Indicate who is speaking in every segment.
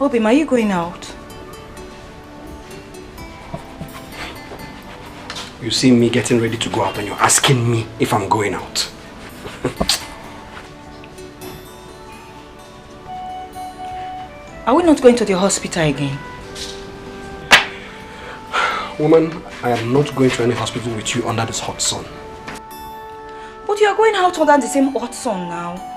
Speaker 1: Obim, are you going out?
Speaker 2: You see me getting ready to go out and you're asking me if I'm going out.
Speaker 1: Are we not going to the hospital again?
Speaker 2: Woman, I am not going to any hospital with you under this hot sun.
Speaker 1: But you are going out under the same hot sun now.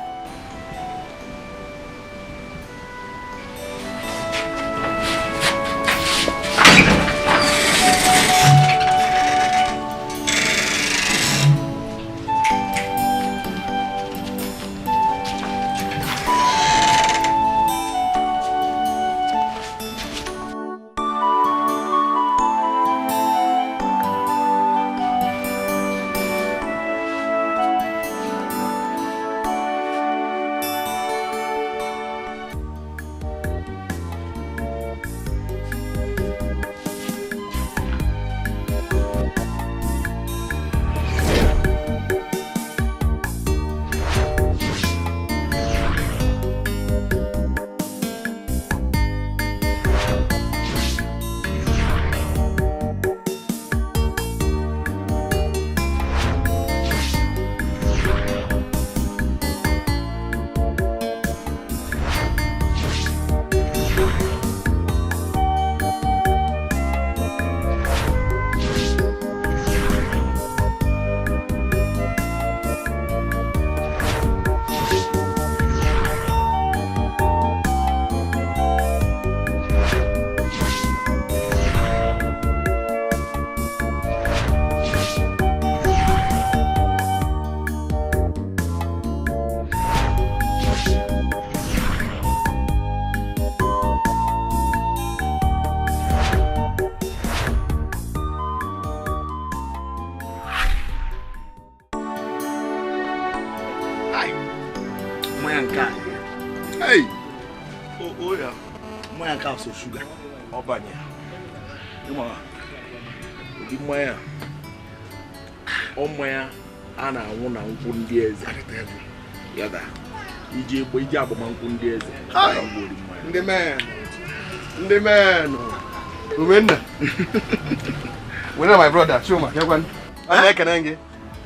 Speaker 3: So sugar obanya ima obi moya omoya ana anwu na nku ndi eze yada ije agbama nku ndi eze ndị men umenna when my brother Chuma yakwan ana kenenge.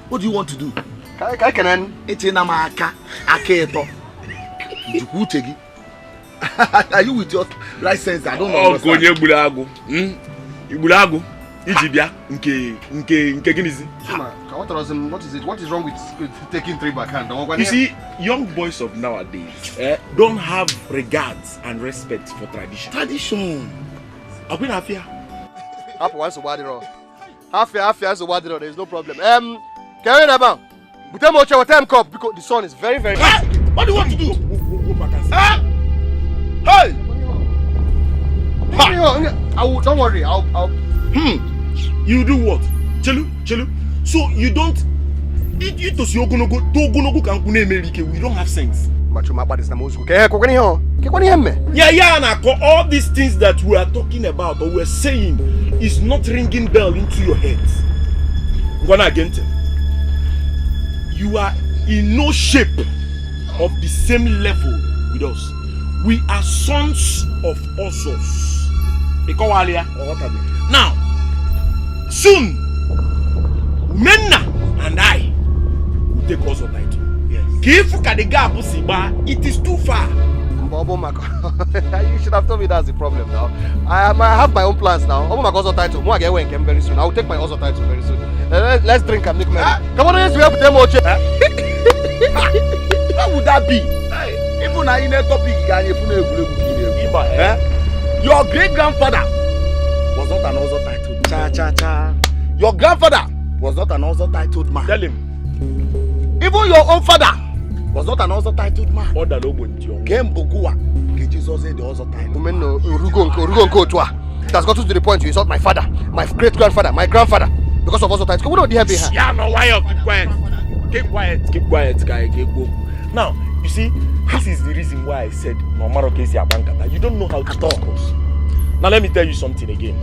Speaker 3: What do you want to do? Kai kenan etina ma aka eto njukwuche gi. Are you with your license? I don't know. Oh, Konye Bulago. Ibulago. Ijibia. Nke ginizi. What is it? What is wrong with taking 3 backhand? You see, young boys of nowadays don't have regards and respect for tradition. Tradition. I've been afia. Half once a wadiro. Half as a wadiro. There is no problem. Carry them out. Put them out your time cup because the sun is very, very. What do you want to do? Go back and see. Hey! Don't worry, I'll You do what? Chelu. So you don't eat to Ogonogo can America. We don't have sense. Yeah, all these things that we are talking about or we're saying is not ringing bell into your head. Again, you are in no shape of the same level with us. We are sons of Osos. Now, soon, Menna and I will take Oso title. Yes. It is too far. You should have told me that's the problem now. I have my own plans now. Oso title. Very soon. I will take my Oso title very soon. Let's drink and make merry. Come on, let's have them. How would that be? Even in a topic, your great-grandfather was not an also titled. Your grandfather was not an also titled man. Tell him. Even your own father was not an also titled man. Game Ogua, Jesus said the also titled. It has gotten to the point you insult my father, my great-grandfather, my grandfather because of also titles. We don't have it. Yeah, no, why keep quiet. Keep quiet, guy. Now, you see, this is the reason why I said no matter Abankata. You don't know how to talk. Now let me tell you something again.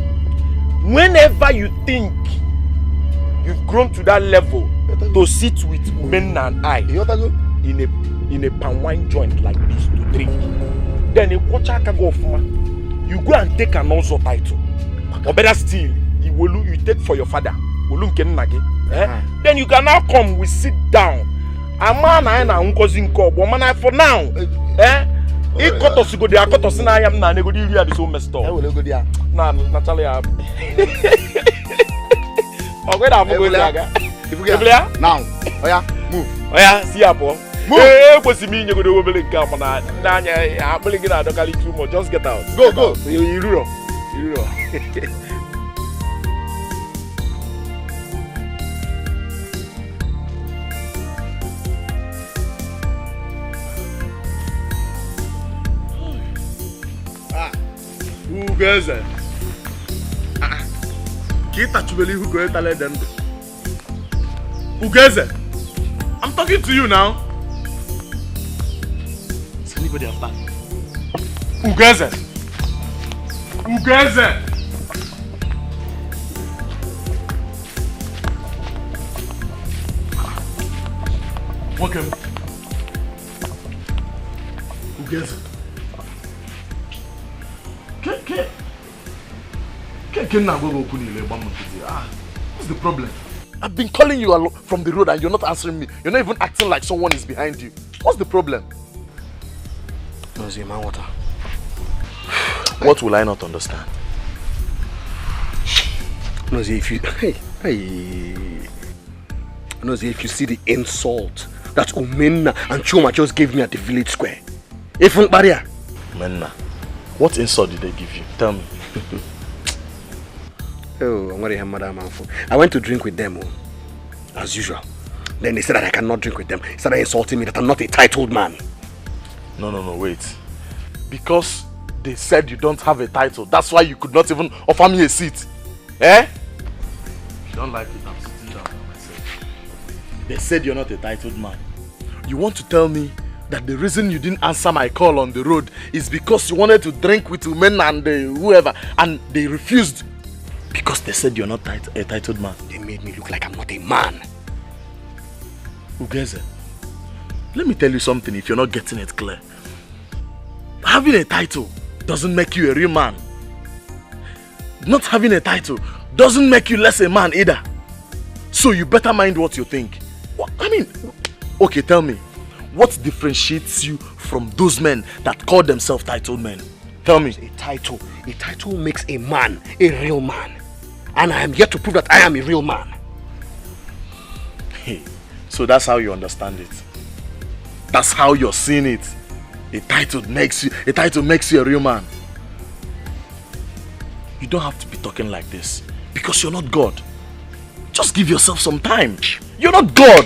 Speaker 3: Whenever you think you've grown to that level to sit with men and I in a palm wine joint like this to drink,
Speaker 4: then you watch a go of you go and take an also title. Or better still, you take for your father. Then you can now come, we sit down. A man and uncle Zinko, woman for now. He got us to go there, got us in I am not a good area, this home store. I will go there. Natalia. Oh, where are we going? Now, oh yeah, move. Oh yeah, see ya, boy. Move. What's the meaning you go to Obelik come on? I'm blinking out the Kali too much. Just get out. Go. You know. Who goes there? Kita chubeli who go tell them. Who goes there? I'm talking to you now. Is anybody after? Who goes there? Who goes there? Welcome. Who goes there? What's the problem? I've been calling you from the road and you're not answering me. You're not even acting like someone is behind you. What's the problem?
Speaker 2: Nosy, man, water.
Speaker 4: What will I not understand?
Speaker 2: Nosy, if you Nosy, if you see the insult that Umenna and Chuma just gave me at the village square. Ifun barrier.
Speaker 4: Umenna, what insult did they give you? Tell me.
Speaker 2: Oh, I'm going to Madam Manfo. I went to drink with them, as usual. Then they said that I cannot drink with them. They started insulting me that I'm not a titled man.
Speaker 4: No, wait. Because they said you don't have a title, that's why you could not even offer me a seat. Eh? If you don't like it, I'm sitting down by myself. They said you're not a titled man. You want to tell me that the reason you didn't answer my call on the road is because you wanted to drink with women and whoever, and they refused? Because they said you're not a titled man.
Speaker 2: They made me look like I'm not a man.
Speaker 4: Ugeze, let me tell you something if you're not getting it clear. Having a title doesn't make you a real man. Not having a title doesn't make you less a man either. So you better mind what you think. Okay, tell me, what differentiates you from those men that call themselves titled men? Tell me.
Speaker 2: A title makes a man a real man. And I am yet to prove that I am a real man.
Speaker 4: Hey, so that's how you understand it. That's how you're seeing it. A title makes you a real man. You don't have to be talking like this because you're not God. Just give yourself some time. You're not God.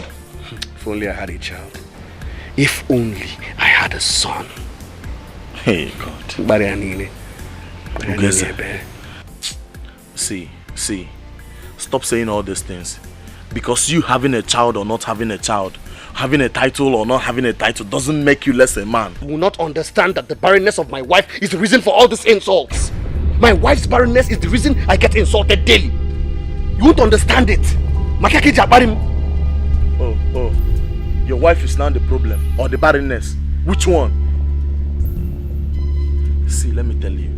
Speaker 2: If only I had a child. If only I had a son.
Speaker 4: Hey, God. See, stop saying all these things. Because you having a child or not having a child, having a title or not having a title doesn't make you less a man.
Speaker 2: You will not understand that the barrenness of my wife is the reason for all these insults. My wife's barrenness is the reason I get insulted daily. You won't understand it.
Speaker 4: Oh, your wife is now the problem or the barrenness. Which one? See, let me tell you.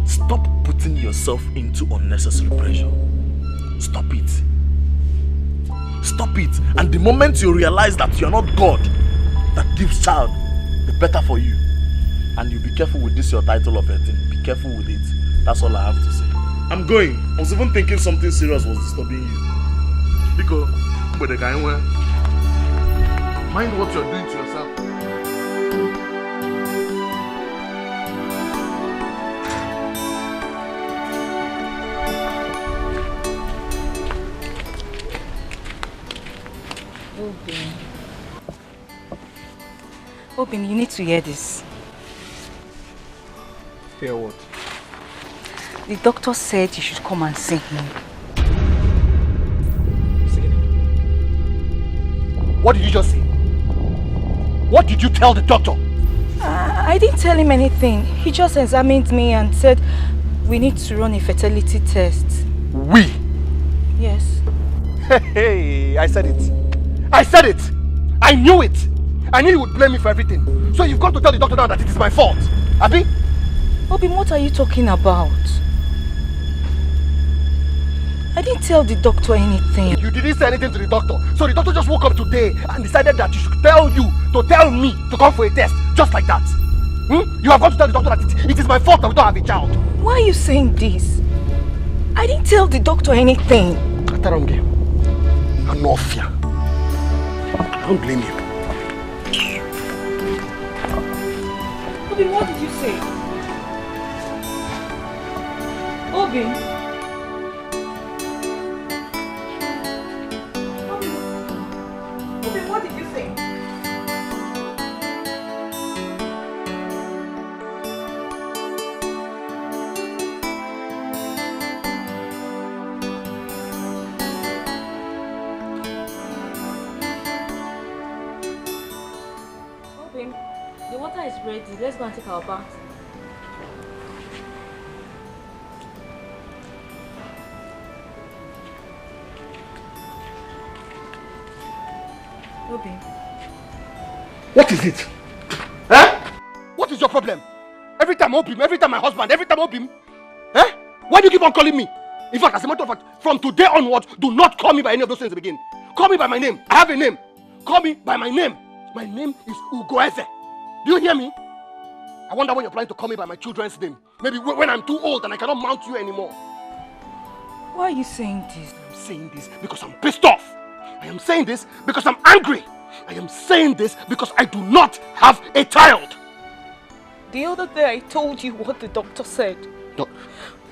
Speaker 4: Stop putting yourself into unnecessary pressure. Stop it. Stop it. And the moment you realize that you're not God that gives child, the better for you. And you be careful with this your title of a thing. Be careful with it. That's all I have to say. I'm going. I was even thinking something serious was disturbing you. Because mind what you're doing to yourself.
Speaker 1: Obin, you need to hear this.
Speaker 2: Hear what?
Speaker 1: The doctor said you should come and see him.
Speaker 2: What did you just say? What did you tell the doctor?
Speaker 1: I didn't tell him anything. He just examined me and said we need to run a fertility test.
Speaker 2: We?
Speaker 1: Yes.
Speaker 2: Hey, I said it. I said it. I knew it. I knew you would blame me for everything. So you've got to tell the doctor now that it is my fault. Abi?
Speaker 1: Obim, what are you talking about? I didn't tell the doctor anything.
Speaker 2: You didn't say anything to the doctor. So the doctor just woke up today and decided that you should tell me to come for a test. Just like that. You have got to tell the doctor that it is my fault that we don't have a child.
Speaker 1: Why are you saying this? I didn't tell the doctor anything.
Speaker 2: Ataronge, Anofia. I don't blame you.
Speaker 1: Obim, what did you say? Obim? What did you say? Obim, the water is ready. Let's go and take our bath. Obim.
Speaker 2: What is it? Eh? What is your problem? Every time Obim, every time my husband, every time Obim. Eh? Why do you keep on calling me? In fact, as a matter of fact, from today onwards, do not call me by any of those things again. Call me by my name. I have a name. Call me by my name. My name is Ugoeze. Do you hear me? I wonder when you're planning to call me by my children's name. Maybe when I'm too old and I cannot mount you anymore.
Speaker 1: Why are you saying this?
Speaker 2: I'm saying this because I'm pissed off. I am saying this because I'm angry. I am saying this because I do not have a child.
Speaker 1: The other day I told you what the doctor said.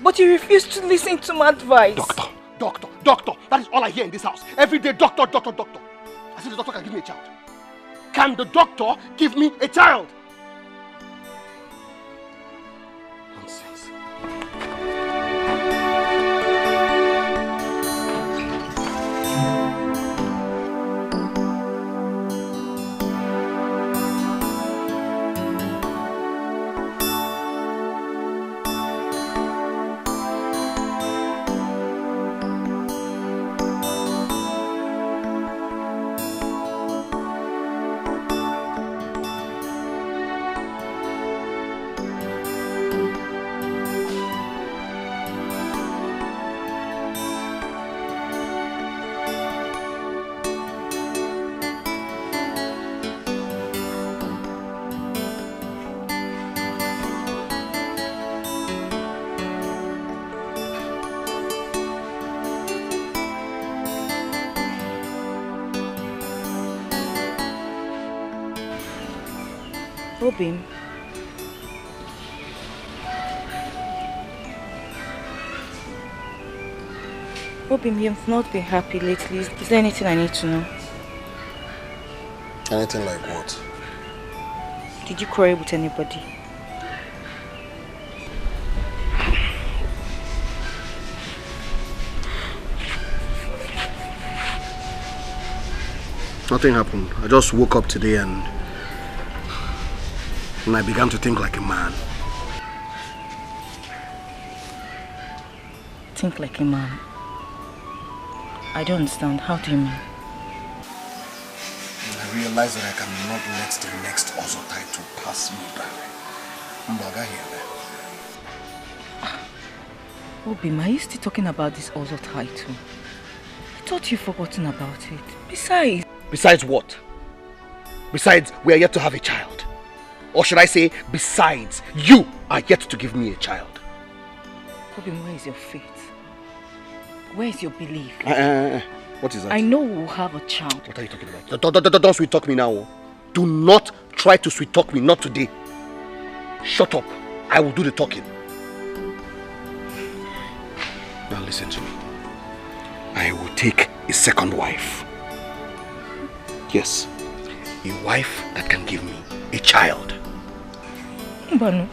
Speaker 1: But you refused to listen to my advice.
Speaker 2: Doctor. That is all I hear in this house. Every day, doctor. I said the doctor can give me a child. Can the doctor give me a child? Nonsense.
Speaker 1: Obim. Obim, you've not been happy lately. Is there anything I need to know?
Speaker 3: Anything like what?
Speaker 1: Did you quarrel with anybody?
Speaker 2: Nothing happened. I just woke up today and I began to think like a man.
Speaker 1: Think like a man? I don't understand. How do you mean?
Speaker 3: I realize that I cannot let the next Ozotai to pass me by. Mbaga here.
Speaker 1: Obim, are you still talking about this Ozo title? I thought you'd forgotten about it. Besides...
Speaker 2: Besides what? Besides, we are yet to have a child. Or should I say, besides, you are yet to give me a child.
Speaker 1: Obim, where is your faith? Where is your belief?
Speaker 2: What is that?
Speaker 1: I know we'll have a child.
Speaker 2: What are you talking about? Don't sweet talk me now. Do not try to sweet talk me, not today. Shut up. I will do the talking. Now listen to me. I will take a second wife. Yes, a wife that can give me a child.
Speaker 1: Mbano,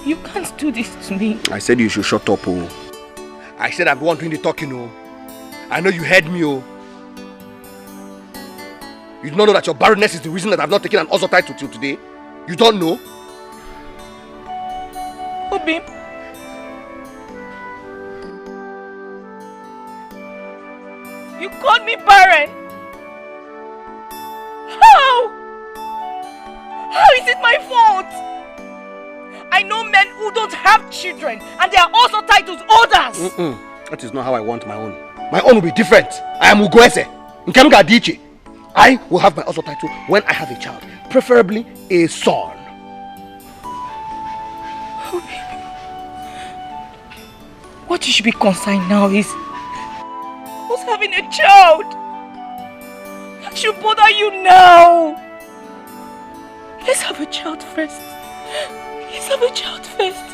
Speaker 1: you can't do this to me.
Speaker 2: I said you should shut up, oh. I said I'm the one doing the talking, oh. I know you heard me, oh. You do not know that your barrenness is the reason that I've not taken an Ozo title till today? You don't know?
Speaker 1: Obim. You called me barren. How is it my fault? I know men who don't have children and they are also titled others.
Speaker 2: That is not how I want my own. My own will be different. I am Ugoese. Nkemga Diche. I will have my other title when I have a child, preferably a son.
Speaker 1: Oh, baby. What you should be concerned now is who's having a child. I should bother you now. Let's have a child first. Let's have a child first.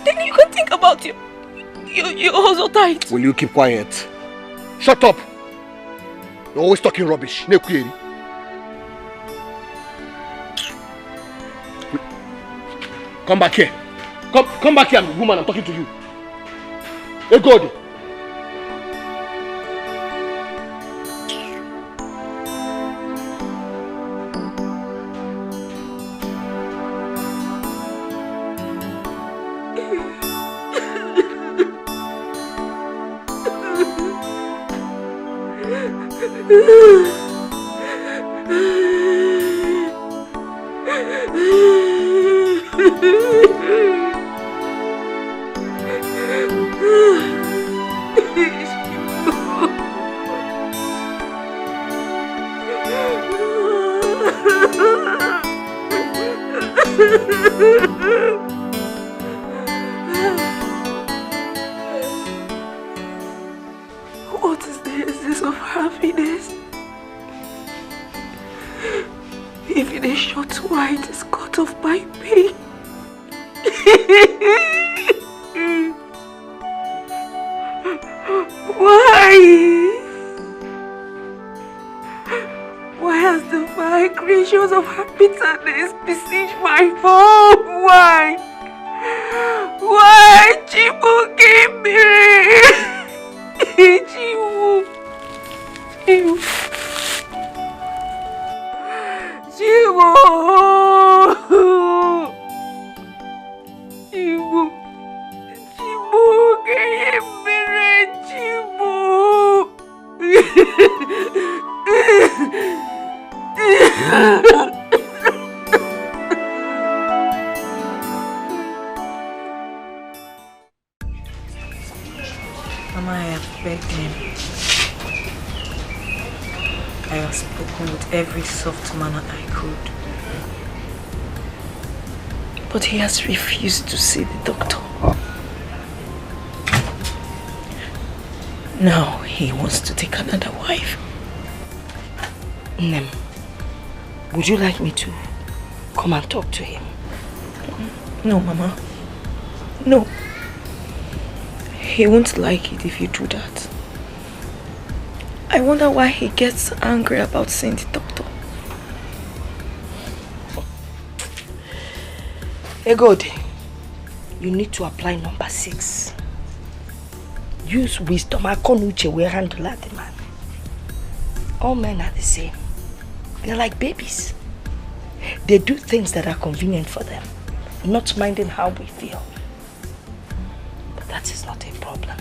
Speaker 1: Then you can think about your hustle tight.
Speaker 2: Will you keep quiet? Shut up. You're always talking rubbish. Come back here. Come back here, woman. I'm talking to you. Hey, God.
Speaker 1: What is the essence of happiness? If it is short why it is cut off by pain. Why has the vibrations of bitterness besieged my home? Why? Why, Chibu gave me? Chibu. Chibu. Chibu. Chibu. Chibu gave me. Chibu. Mama, I have begged him. I have spoken with every soft manner I could. But he has refused to see the doctor. Now he wants to take another wife. Nem, would you like me to come and talk to him? No, Mama. No. He won't like it if you do that. I wonder why he gets angry about seeing the doctor. Egode, you need to apply number 6. Use wisdom. Akonuche will handle that man. All men are the same. They're like babies. They do things that are convenient for them, not minding how we feel. But that is not a problem.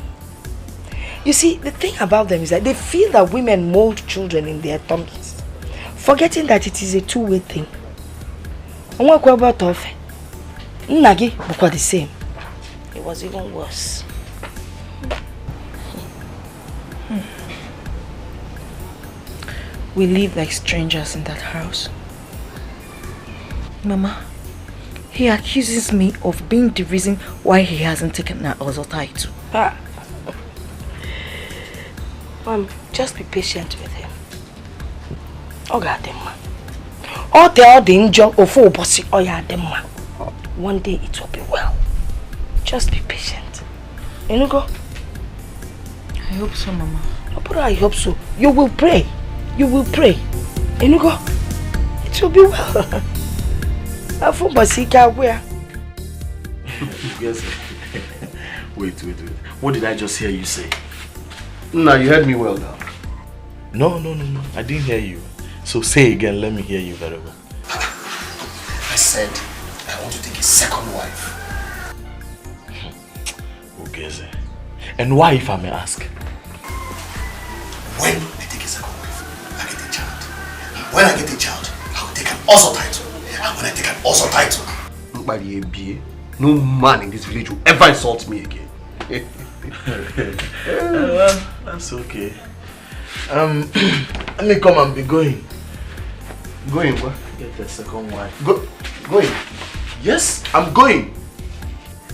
Speaker 1: You see, the thing about them is that they feel that women mold children in their tummies, forgetting that it is a two-way thing. Nagi was the same. It was even worse. We live like strangers in that house. Mama, he accuses me of being the reason why he hasn't taken that other title. Mom, just be patient with him. One day it will be well. Just be patient. Enugo? I hope so, Mama. But I hope so. You will pray. You will pray. Enugo? It will be well.
Speaker 4: Yes. Wait. What did I just hear you say?
Speaker 3: No, you heard me well now.
Speaker 4: No. I didn't hear you. So say again, let me hear you very well.
Speaker 3: I said I want to take a second wife.
Speaker 4: Ugeze. And why, if I may ask?
Speaker 3: When I take a second wife, I get a child. When I get a child, I will take an also title. and when I take an also title, no man in this village will ever insult me again.
Speaker 4: Well, that's okay. Let me come and be going.
Speaker 3: Going where?
Speaker 4: Get the second wife.
Speaker 3: Going?
Speaker 4: Yes, I'm going.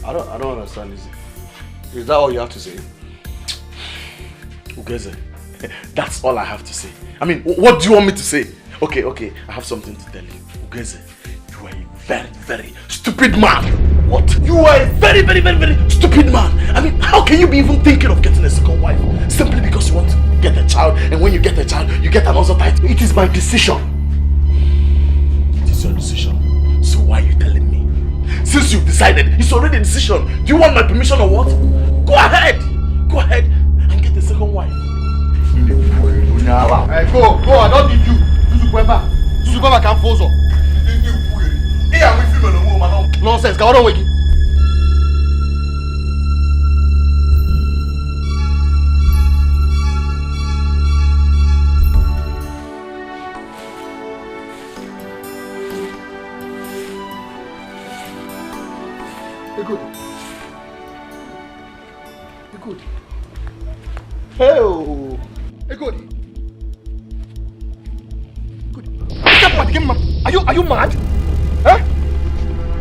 Speaker 3: I don't understand, is that all you have to say?
Speaker 4: Ugeze, that's all I have to say. I mean, what do you want me to say? Okay, I have something to tell you. Ugeze, you are a very, very stupid man. What? You are a very, very, very, very stupid man. I mean, how can you be even thinking of getting a second wife? Simply because you want to get a child, and when you get a child, you get another title.
Speaker 3: It is my decision.
Speaker 4: It is your decision. So why are you telling me? Since you've decided, it's already a decision. Do you want my permission or what? Go ahead and get a second wife.
Speaker 3: Hey, go, I don't need you. Zuzukweba can't force her. Nonsense, go on wake. Good. Hey, good. Are you mad? Huh?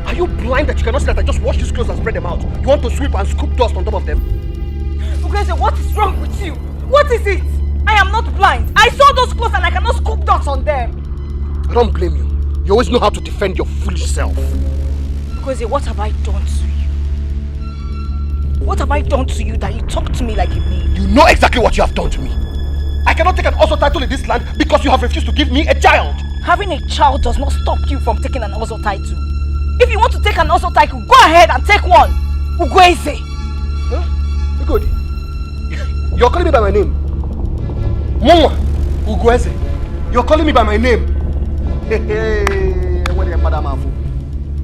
Speaker 3: Are you blind that you cannot see that I just wash these clothes and spread them out? You want to sweep and scoop dust on top of them?
Speaker 5: Ugeze, what is wrong with you? What is it? I am not blind. I saw those clothes and I cannot scoop dust on them.
Speaker 2: I don't blame you. You always know how to defend your foolish self.
Speaker 5: Ugeze, what have I done to you? What have I done to you that you talk to me like a maid?
Speaker 2: You know exactly what you have done to me. I cannot take an Ozo title in this land because you have refused to give me a child.
Speaker 5: Having a child does not stop you from taking an Ozo title. If you want to take an Ozo title, go ahead and take one. Ugeze.
Speaker 2: Huh? Good. You're calling me by my name. Mama. Ugeze. You're calling me by my name.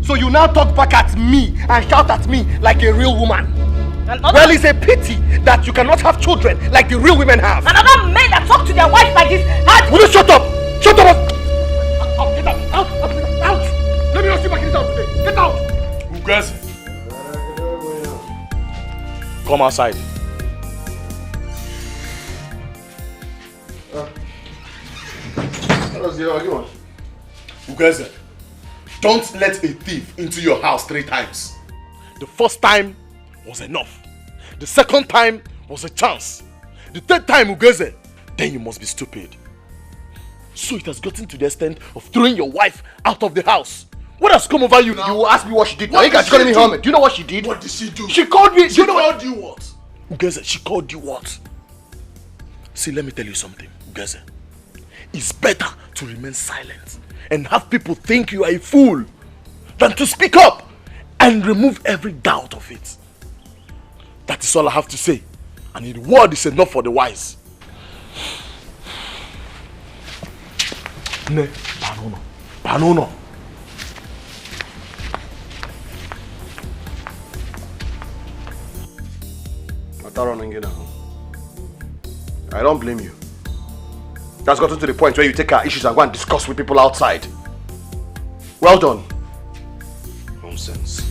Speaker 2: So you now talk back at me and shout at me like a real woman. Well, it's a pity that you cannot have children like the real women have.
Speaker 5: Another men that talk to their wife like this.
Speaker 2: Will you shut up? Shut up! Get out! Out! Let me not see my kids out today. Get out!
Speaker 4: Ugeze, come outside. Ugeze, don't let a thief into your house 3 times. The first time was enough. The second time was a chance. The third time, Ugeze, then you must be stupid. So it has gotten to the extent of throwing your wife out of the house. What has come over you now?
Speaker 2: You will ask me what she did. Now you guys calling me hermit. Do you know what she did?
Speaker 4: What did she do?
Speaker 2: She called me.
Speaker 4: She called you what? Ugeze, she called you what? See, let me tell you something, Ugeze. It's better to remain silent and have people think you are a fool than to speak up and remove every doubt of it. That is all I have to say. And the word is enough for the wise. Ne, Banono.
Speaker 3: I don't blame you. That's gotten to the point where you take our issues and go and discuss with people outside. Well done. Nonsense.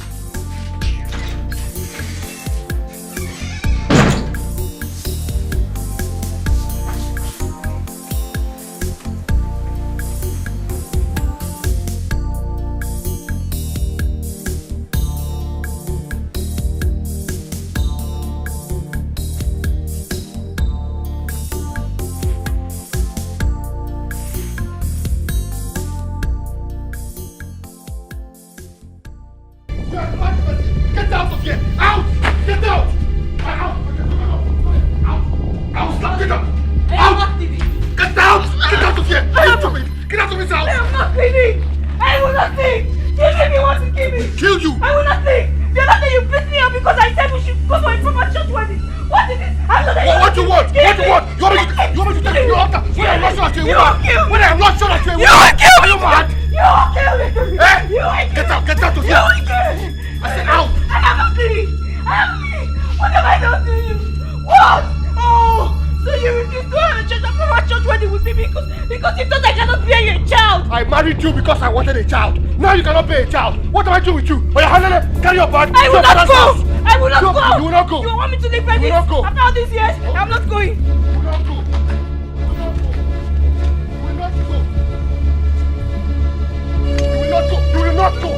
Speaker 5: What? Oh, so you refuse to have a church after our church wedding? nobody with me because you thought I cannot bear your child.
Speaker 2: I married you because I wanted a child. Now you cannot bear a child. What am I doing with you? Oh, yeah, carry your bag.
Speaker 5: I will not go. I will not go.
Speaker 2: You will not go.
Speaker 5: You want me to live like this?
Speaker 2: After
Speaker 5: all these years, I'm not going.
Speaker 2: You will not go. You will not go. You will not go. You will not go.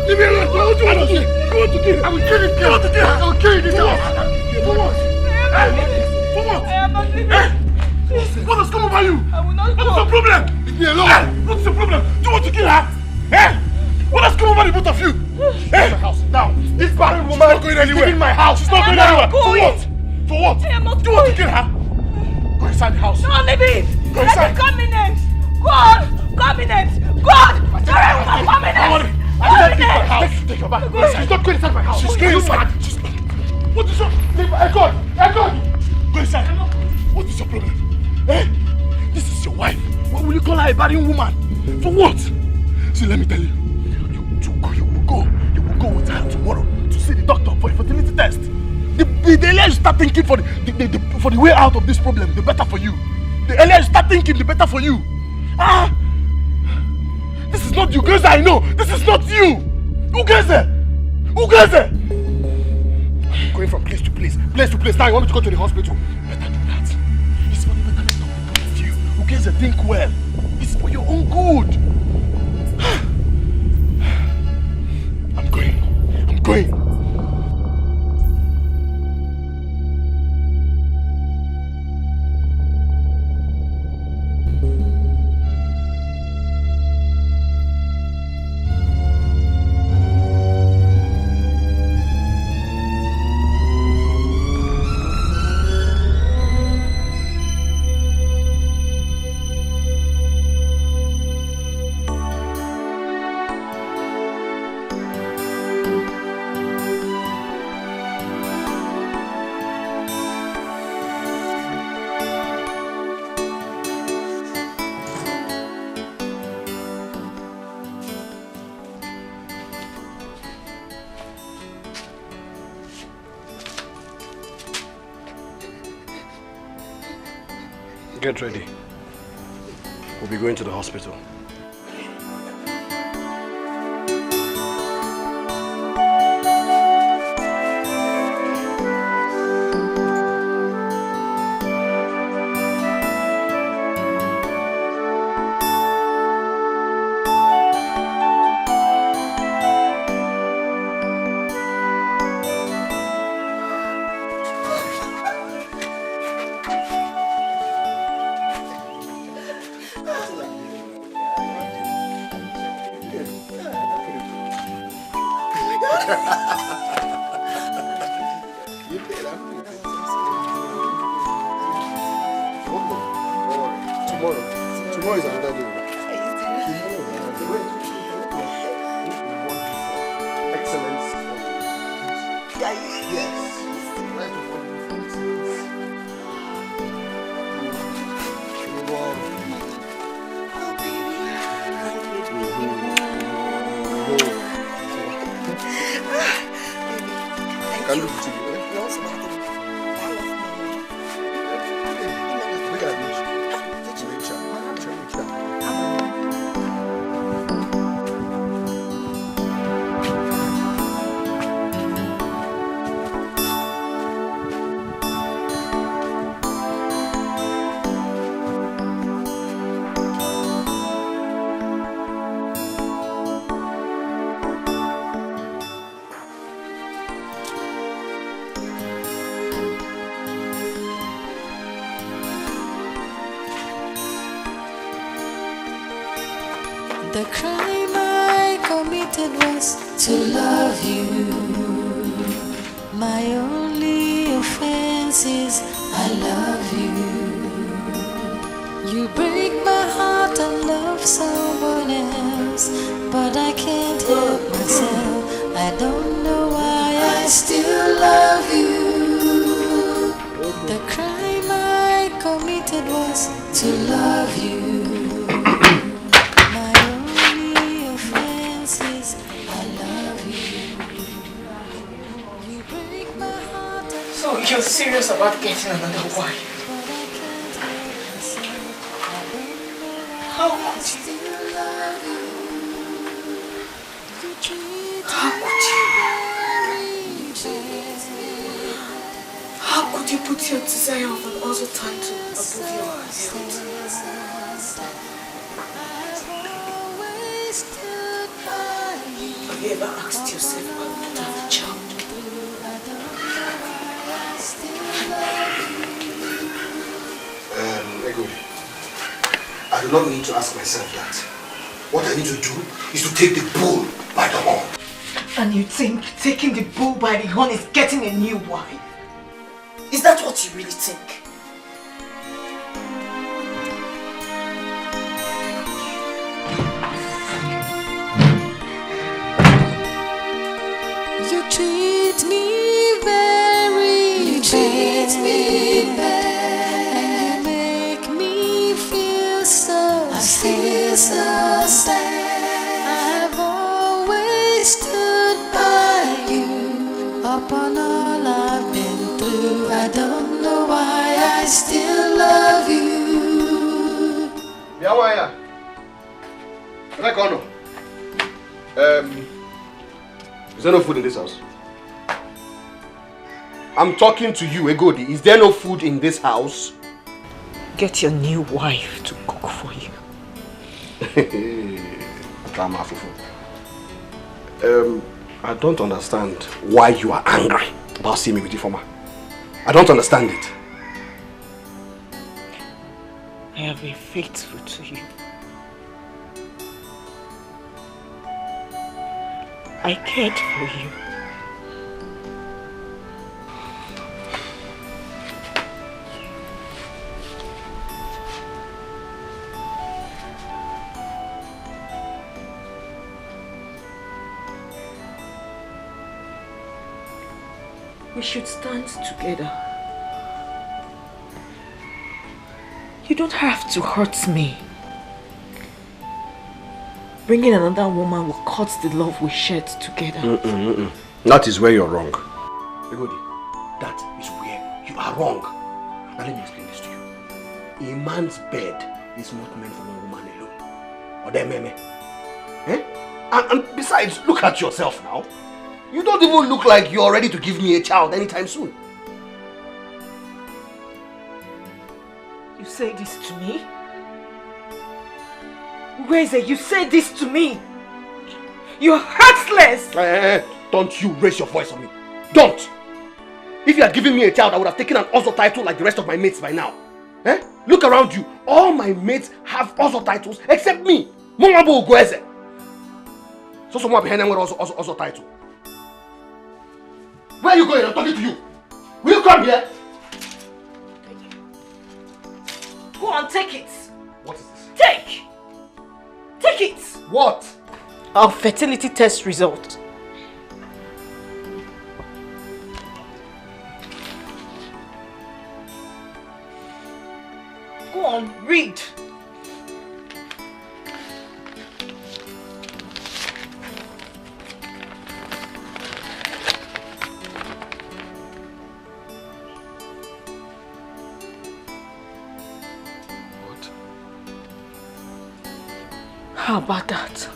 Speaker 2: Leave me alone. What do you want to kill? You want to kill? I will kill this girl. You want to kill? I will kill this girl. For what? For what?
Speaker 5: I am not leaving.
Speaker 2: What has come over you?
Speaker 5: I will not go.
Speaker 2: What's the problem? Leave me alone. What's the problem? Do you want to kill her? What has come over the both of you? My house. Now, this barren woman is not going anywhere. Leaving my house. She's not going anywhere. For what? For what?
Speaker 5: I am not
Speaker 2: Do you want to kill her? Go inside the house.
Speaker 5: No, leave it.
Speaker 2: Go inside.
Speaker 5: Call me names. God, call me names. God, sorry, call me names.
Speaker 2: Take your bag. She's not going inside my house. She's going inside. What is your... God. Go inside. What is your problem? This is your wife. What will you call her a barren woman? For what? See, let me tell you. You will go with her tomorrow to see the doctor for a fertility test. The earlier you start thinking for the way out of this problem, the better for you. The earlier you start thinking, the better for you. This is not you guys, I know. This is not you. Who gets it? I'm going from place to place. Now you want me to go to the hospital? Better do that. It's for the betterment of the both of you. Who gets it? Think well. It's for your own good. I'm going. Get ready. We'll be going to the hospital. Tomorrow is another day. Excellence. Yes. Can look to you.
Speaker 6: The crime I committed was to love you. My only offense is I love you. You break my heart and love someone else, but I can't help myself. I don't know why I still love you. The crime I committed was to love you.
Speaker 1: So you're serious about getting another wife? How could you? How could you? How could you put your desire of an other title above your heart? Have you ever asked yourself why we don't have a child?
Speaker 2: Egoli, I do not need to ask myself that. What I need to do is to take the bull by the horn.
Speaker 1: And you think taking the bull by the horn is getting a new wife? Is that what you really think?
Speaker 6: You treat me very bad. You make me feel so sad. I've always stood by you. Upon all I've been through, I don't know why I still love you.
Speaker 2: Yawaya. Rekono. Is there no food in this house? I'm talking to you, Egodi. Is there no food in this house?
Speaker 1: Get your new wife to cook for you.
Speaker 2: I don't understand why you are angry about seeing me with Ifoma. I don't understand it.
Speaker 1: I have been faithful to you. I cared for you. We should stand together. You don't have to hurt me. Bringing another woman will cut the love we shared together.
Speaker 2: That is where you're wrong. Egodi, that is where you are wrong. Now let me explain this to you. A man's bed is not meant for one woman alone. Or them meme. Eh? And besides, look at yourself now. You don't even look like you're ready to give me a child anytime soon.
Speaker 1: You say this to me? Where's it? You say this to me? You're heartless!
Speaker 2: Don't you raise your voice on me. Don't! If you had given me a child, I would have taken an Ozo title like the rest of my mates by now. Eh? Look around you. All my mates have Ozo titles except me. Mongabo Ugoeze. So someone behind them with Ozo title. Where are you going? I'm talking to you. Will you come here?
Speaker 1: Go on, take it.
Speaker 2: What is this?
Speaker 1: Take! Take it!
Speaker 2: What?
Speaker 1: Our fertility test result. Go on, read. How about that?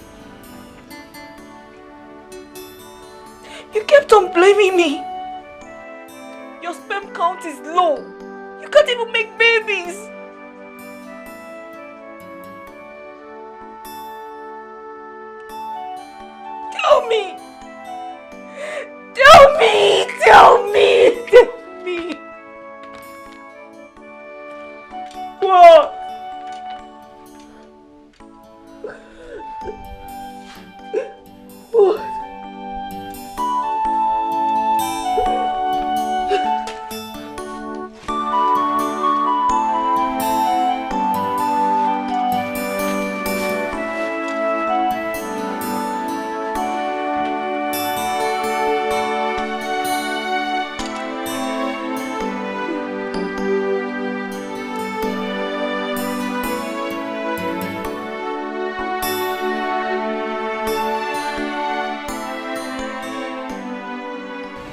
Speaker 1: You kept on blaming me. Your sperm count is low. You can't even make babies. Tell me. Tell me. Tell me. Tell me. What? What?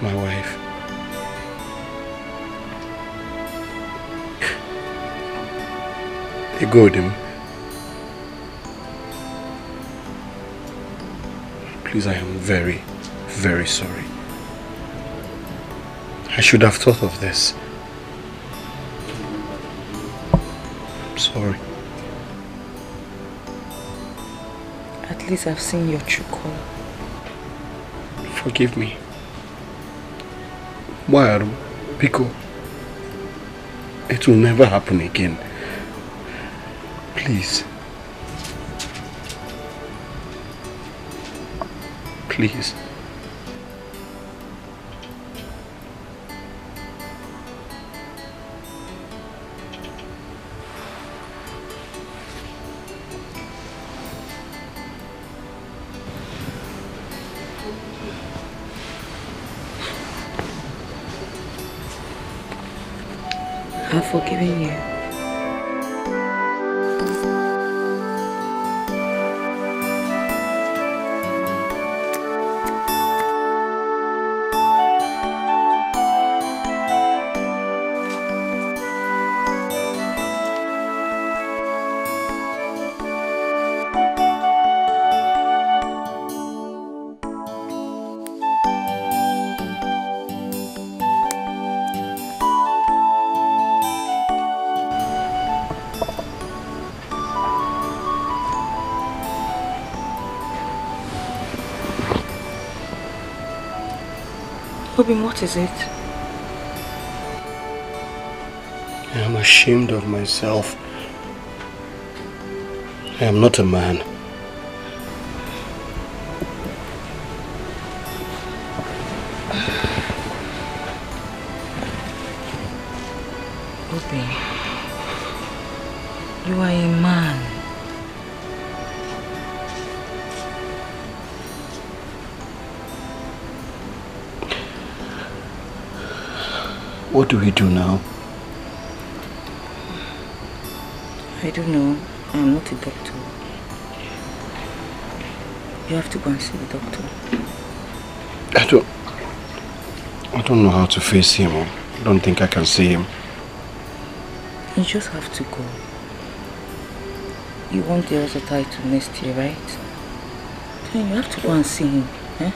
Speaker 2: My wife. Egodim.
Speaker 3: Please, I am very, very sorry. I should have thought of this. I'm sorry.
Speaker 1: At least I've seen your true color.
Speaker 3: Forgive me. Why, Pico? It will never happen again. Please. Please.
Speaker 1: I've forgiven you. Robin, what is it?
Speaker 3: I am ashamed of myself. I am not a man.
Speaker 1: Robin, you are a man.
Speaker 3: What do we do now?
Speaker 1: I don't know. I am not a doctor. You have to go and see the doctor.
Speaker 3: I don't know how to face him. I don't think I can see him.
Speaker 1: You just have to go. You want the other title next year, right? Then you have to go and see him. Eh?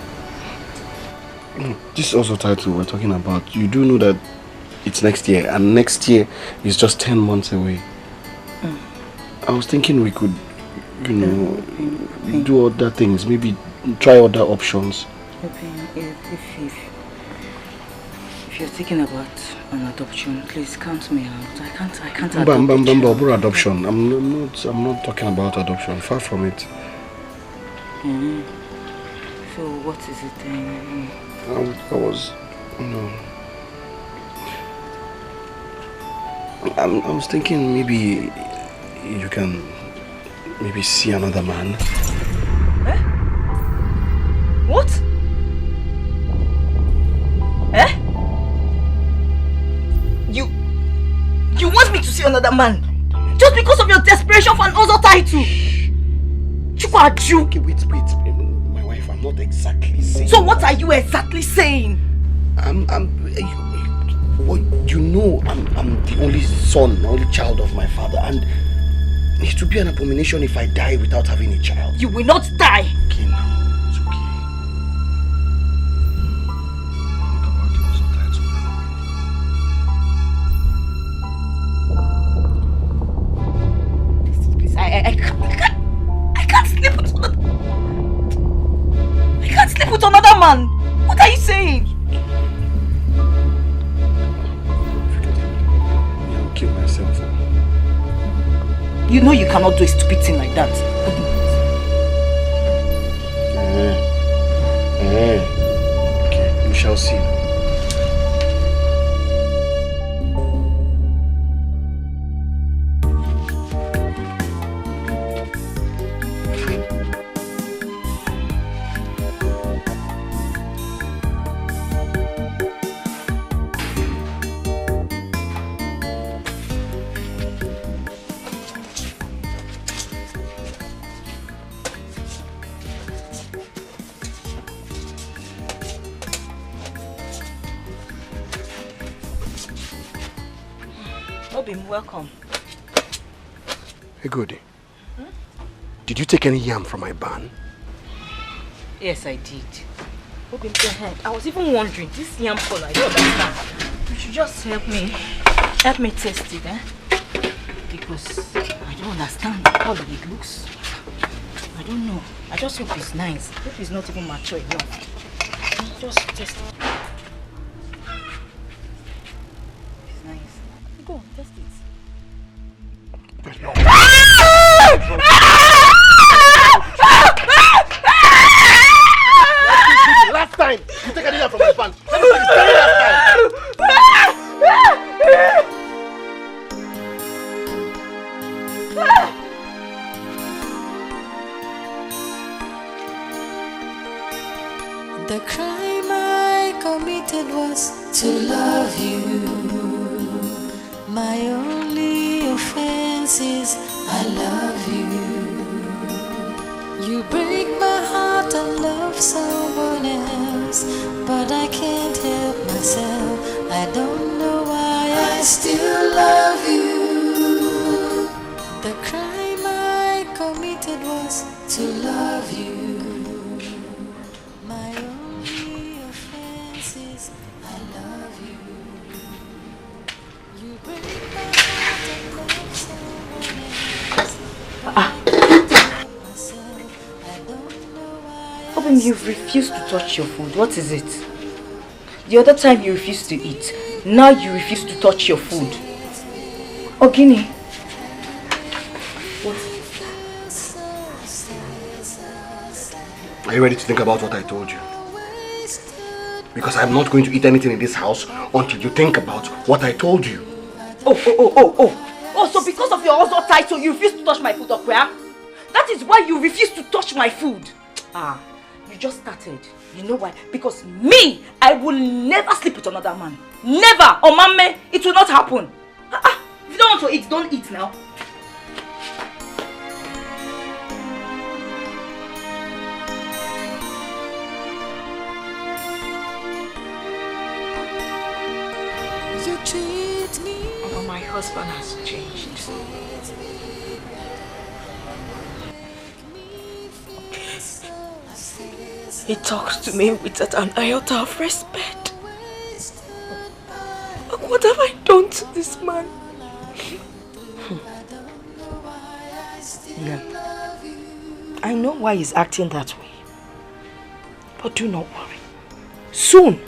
Speaker 3: This also title we're talking about, you do know that it's next year, and next year is just 10 months away. I was thinking we could, you know, do other things, maybe try other options.
Speaker 1: If you're thinking about an adoption, please count me out. I can't
Speaker 3: Adoption. I'm not talking about adoption. Far from it.
Speaker 1: So what is it then?
Speaker 3: I was, you know, I was thinking maybe you can maybe see another man.
Speaker 1: Eh? What? Eh? You want me to see another man? Just because of your desperation for an other title?
Speaker 3: Okay, wait. My wife, I'm not exactly saying.
Speaker 1: So what are you exactly saying?
Speaker 3: Well, you know, I'm the only son, the only child of my father, and it would be an abomination if I die without having a child.
Speaker 1: You will not die.
Speaker 3: Okay, now it's okay. What about the other title now?
Speaker 1: Please, I can't sleep with another. I can't sleep with another man. What are you saying?
Speaker 3: I'll kill myself.
Speaker 1: You know you cannot do a stupid thing like that.
Speaker 3: Okay, we shall see.
Speaker 1: Welcome.
Speaker 2: Hey, Goody. Did you take any yam from my barn?
Speaker 5: Yes, I did. Okay, go ahead. I was even wondering, this yam color, I don't understand. You should just help me test it, eh? Because I don't understand how it looks. I don't know. I just hope it's nice. Hope it's not even mature enough. Just test it. It's nice. Go on, test it.
Speaker 2: Last time, you take a deal from my pants. Let me take it last time.
Speaker 6: The crime I committed was to love you. My only offense is I love you. You break my heart and love someone else, but I can't help myself. I don't know why I still love you. The crime I committed was to love you. My only offense is I love you. You break my heart and love someone else, but I can't help myself. I don't know why.
Speaker 5: Obim, you've refused to touch your food. What is it? The other time you refused to eat. Now you refuse to touch your food. Ogini. What?
Speaker 2: Are you ready to think about what I told you? Because I'm not going to eat anything in this house until you think about what I told you.
Speaker 5: Oh, so because of your husband title, you refuse to touch my food, Okwe? That is why you refuse to touch my food. Ah, you just started. You know why? Because me, I will never sleep with another man. Never! Oh, mama, it will not happen. If you don't want to eat, don't eat now.
Speaker 6: You treat me.
Speaker 1: Oh, my husband has changed. He talks to me with an iota of respect. What have I done to this man?
Speaker 5: Yeah. I know why he's acting that way. But do not worry. Soon,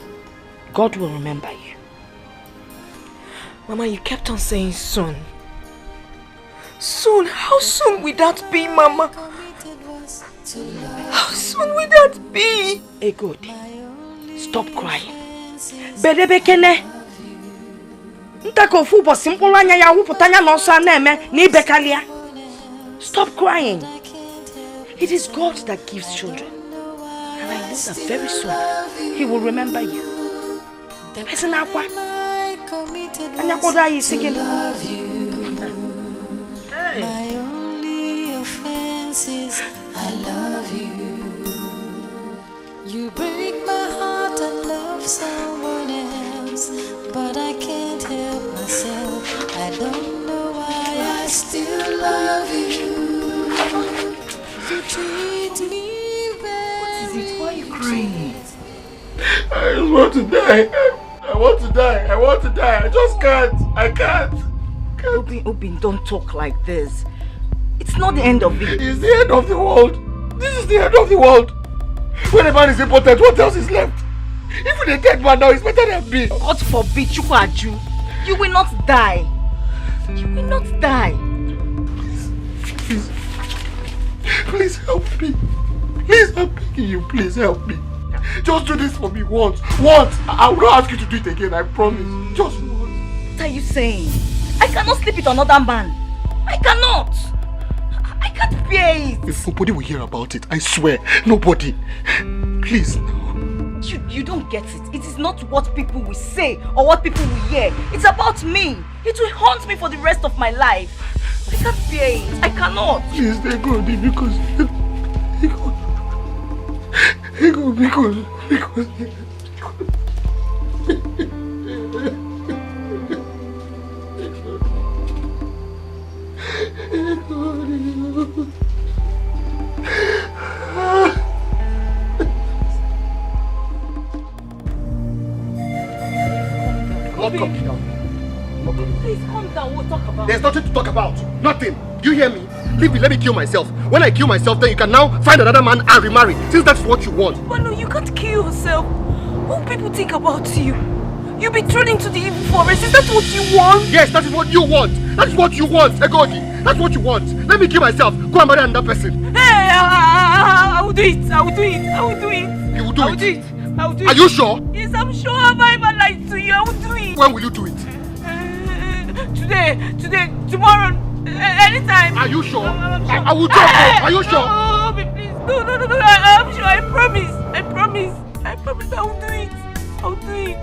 Speaker 5: God will remember you.
Speaker 1: Mama, you kept on saying soon. Soon? How soon will that be, Mama? How soon will that be?
Speaker 5: Hey, good. Stop crying. Bedebekene. Stop crying. It is God that gives children. And I know that very soon He will remember you.
Speaker 6: My only offense is I love you. You break my heart and love someone else, but I can't help myself. I don't know why I still love you. You treat me very.
Speaker 5: What is it? Why are you crying?
Speaker 2: I just want to die. I want to die. I want to die. I just can't. I can't.
Speaker 5: Obin, don't talk like this. It's not the end of it.
Speaker 2: It's the end of the world. This is the end of the world. When a man is important, what else is left? Even a dead man now is better than me.
Speaker 5: God forbid, Chukwaju. You will not die. You will not die.
Speaker 2: Please. Please help me. Please, I'm begging you. Please help me. Just do this for me once. Once. I will not ask you to do it again. I promise. Just once.
Speaker 5: What are you saying? I cannot sleep with another man. I cannot. I can't bear it.
Speaker 2: If nobody will hear about it, I swear, nobody. Please, no.
Speaker 5: You don't get it. It is not what people will say or what people will hear. It's about me. It will haunt me for the rest of my life. I can't bear it. I cannot.
Speaker 2: Please, they go, because
Speaker 5: Please calm down, we'll talk about it.
Speaker 2: There's nothing to talk about. Nothing. You hear me? Leave me, let me kill myself. When I kill myself, then you can now find another man and remarry, since that's what you want.
Speaker 5: But no, you can't kill yourself. What will people think about you? You'll be thrown into the evil forest. Is that what you want?
Speaker 2: Yes, that is what you want. That is what you want, Egodi. That's what you want. Let me kill myself. Go and marry another person.
Speaker 5: Hey, I will do it. I will do it. I will do it.
Speaker 2: You will do
Speaker 5: I
Speaker 2: it?
Speaker 5: will do it. I will do it.
Speaker 2: Are you sure?
Speaker 5: Yes, I'm sure. Have I ever lied to you? I will do it.
Speaker 2: When will you do it?
Speaker 5: Today, tomorrow, anytime.
Speaker 2: Are you sure?
Speaker 5: I'm sure.
Speaker 2: I will talk. Are you sure?
Speaker 5: Oh, please. No. I'm sure. I promise. I promise I will do it. I'll do it.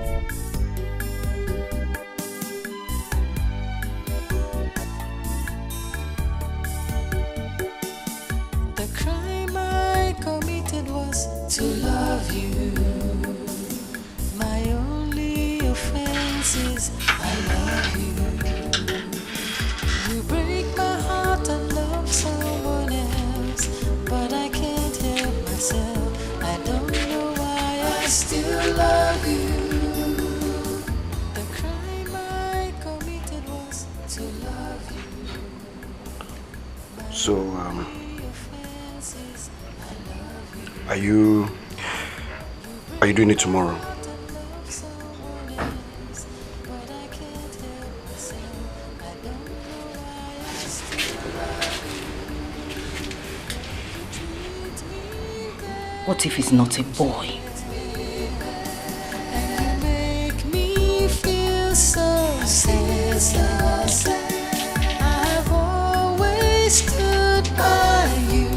Speaker 6: The crime I committed was to love you. My only offense is I love you. You break my heart and love someone else, but I can't help myself. I don't know why I still love you. The crime I committed was to love you.
Speaker 7: So, are you doing it tomorrow?
Speaker 5: What if he's not a boy?
Speaker 6: And you make me feel so sad. I've always stood by you.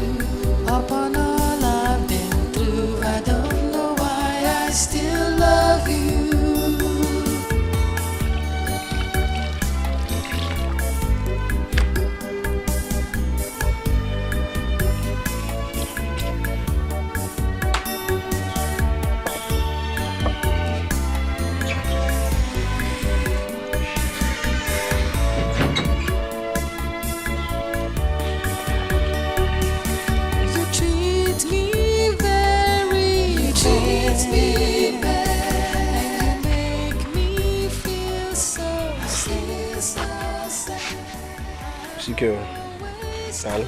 Speaker 6: Upon all I've been through, I don't know why I still love you.
Speaker 7: Girl, Sal.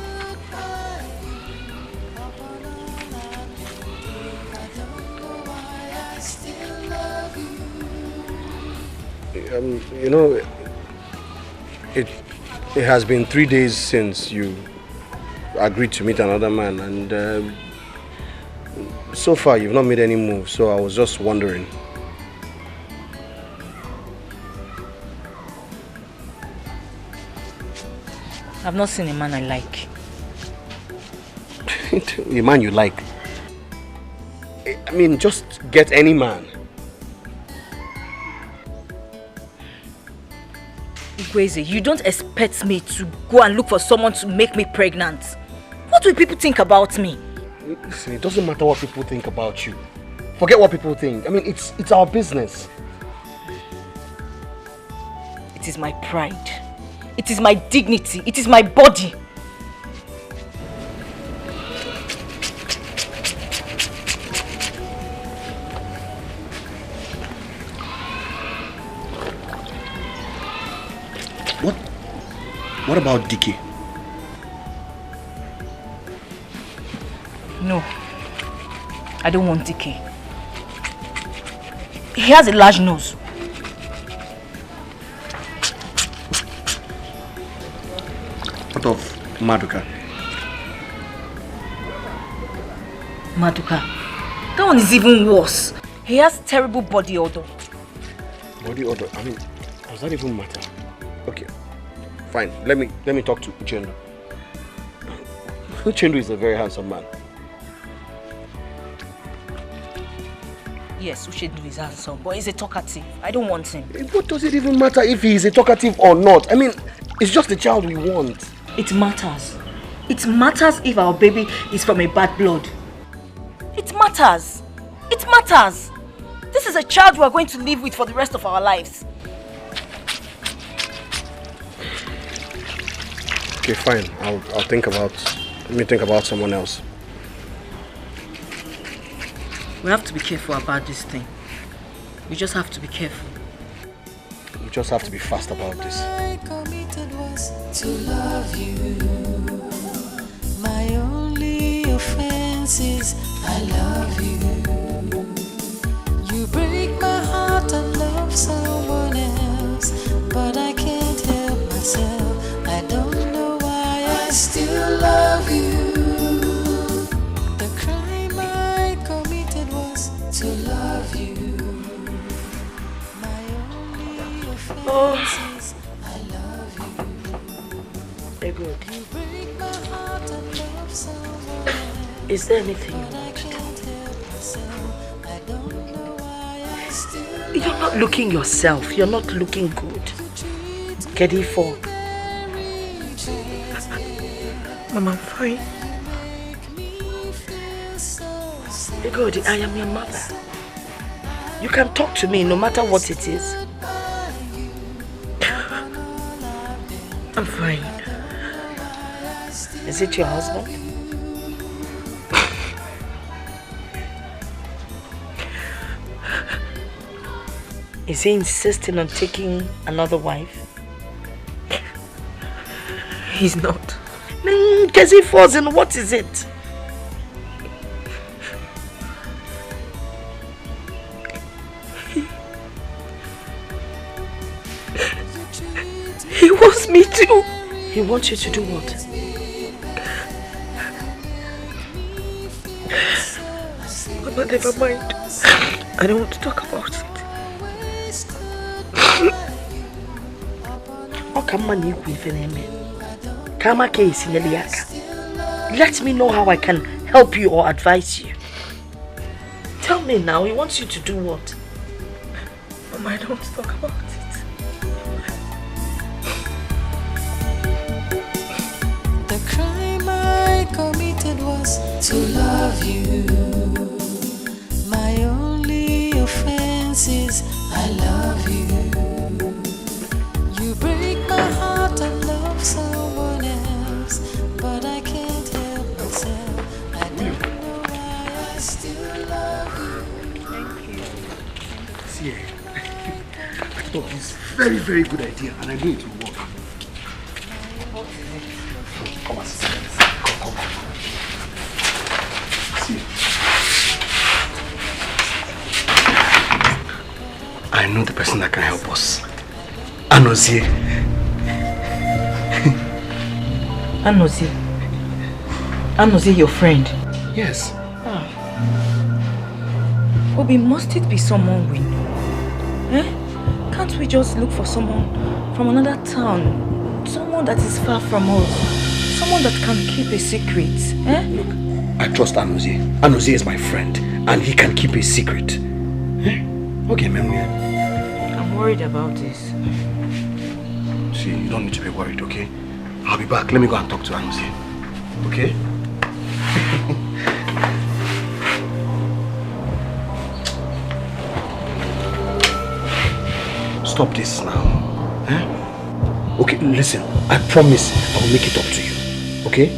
Speaker 7: You know, it has been 3 days since you agreed to meet another man, and so far you've not made any moves. So I was just wondering.
Speaker 5: I've not seen a man I like.
Speaker 7: A man you like? I mean, just get any man.
Speaker 5: Igweze, you don't expect me to go and look for someone to make me pregnant. What will people think about me?
Speaker 7: Listen, it doesn't matter what people think about you. Forget what people think. I mean, it's our business.
Speaker 5: It is my pride. It is my dignity. It is my body.
Speaker 7: What about Dikeh?
Speaker 5: No. I don't want Dikeh. He has a large nose.
Speaker 7: What of Maduka?
Speaker 5: Maduka? That one is even worse. He has terrible body odor.
Speaker 7: Body odor? I mean, does that even matter? Okay, fine. Let me talk to Uchendu. Uchendu is a very handsome man.
Speaker 5: Yes, Uchendu is handsome, but he's a talkative. I don't want him.
Speaker 7: What does it even matter if he is a talkative or not? I mean, it's just the child we want.
Speaker 5: It matters. It matters if our baby is from a bad blood. It matters. It matters. This is a child we are going to live with for the rest of our lives.
Speaker 7: Okay, fine. I'll think about. Let me think about someone else.
Speaker 5: We have to be careful about this thing. We just have to be careful.
Speaker 7: We just have to be fast about this.
Speaker 6: I committed was to love you. My only offense is I love you. You break my heart and love someone else, but I can't help myself. I don't know why I still love you. The crime I committed was to love you. My only offense is I love you.
Speaker 1: Very good.
Speaker 6: You break my heart and love someone else.
Speaker 1: Is there anything you
Speaker 6: But I
Speaker 1: want to do?
Speaker 6: can't help myself. I don't know why I still
Speaker 1: You're not looking yourself. You're not looking good. Kedifo.
Speaker 5: Mama, I'm fine.
Speaker 1: Good, I am your mother. You can talk to me no matter what it is.
Speaker 5: I'm fine.
Speaker 1: Is it your husband? Is he insisting on taking another wife?
Speaker 5: He's not.
Speaker 1: Because he falls in, what is it?
Speaker 5: He wants me to.
Speaker 1: He wants you to do what?
Speaker 5: Mama, never mind. I don't want to talk about it.
Speaker 1: Let me know how I can help you or advise you. Tell me now, he wants you to do what?
Speaker 5: Mama, I don't want to talk about it.
Speaker 6: The crime I committed was to love you. My only offense is I love you. You break my heart and love someone else, but I can't help myself. I don't know why I still love you.
Speaker 5: Thank you.
Speaker 2: See, I thought this very, very good idea, and I knew it would work. Come on, sister. Come. See, I know the person that can help us. Anozie.
Speaker 5: Anozie, your friend.
Speaker 2: Yes.
Speaker 5: Obi, must it be someone we know? Eh? Can't we just look for someone from another town? Someone that is far from us? Someone that can keep a secret? Eh?
Speaker 2: Look, I trust Anozie. Anozie is my friend, and he can keep a secret. Eh? Okay, Memory.
Speaker 5: I'm worried about this.
Speaker 2: See, you don't need to be worried, okay? I'll be back. Let me go and talk to Anozie. Okay? Stop this now. Eh? Okay, listen. I promise I will make it up to you. Okay?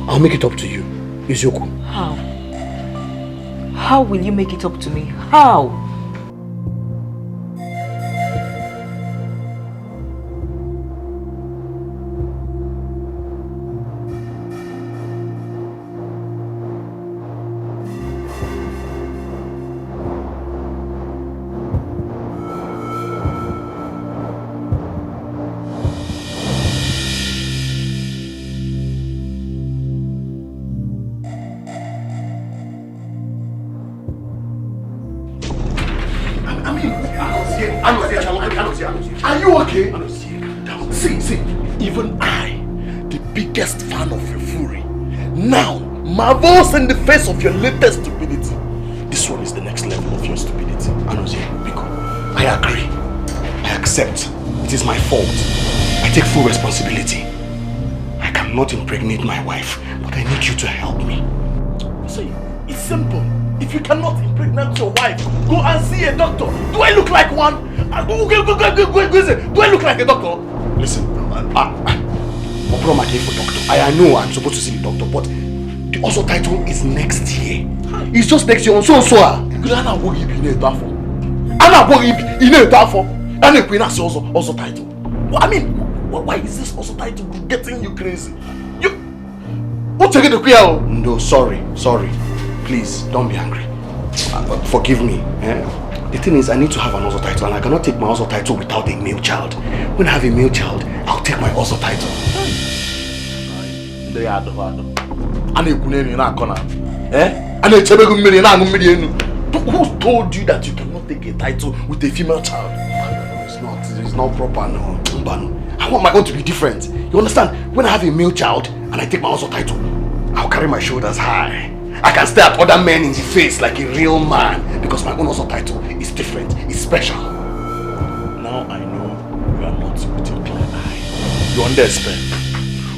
Speaker 2: I'll make it up to you. Izuku.
Speaker 5: How? How will you make it up to me? How?
Speaker 2: Are you okay? See, even I, the biggest fan of your fury, now marvels in the face of your latest stupidity. This one is the next level of your stupidity. Anozie, Biko, I agree. I accept. It is my fault. I take full responsibility. I cannot impregnate my wife, but I need you to help me.
Speaker 4: See, it's simple. If you cannot impregnate your wife, go and see a doctor. Do I look like one? Go. Do I look like a doctor?
Speaker 2: Listen, for doctor. I know I'm supposed to see the doctor, but the also title is next year. It's just next year on so.
Speaker 4: And a queen has also title. I mean, why is this also title getting you crazy? What's the queen?
Speaker 7: No, sorry. Please, don't be angry. Forgive me. The thing is, I need to have an also title, and I cannot take my also title without a male child. When I have a male child, I'll take my also title.
Speaker 4: Who told you that you cannot take a title with a female child?
Speaker 7: It's not proper, no. I want my own to be different. You understand? When I have a male child and I take my also title, I'll carry my shoulders high. I can stare at other men in the face like a real man because my own also title is different, it's special.
Speaker 4: Now I know you are not with your clear eye. You're under a spell.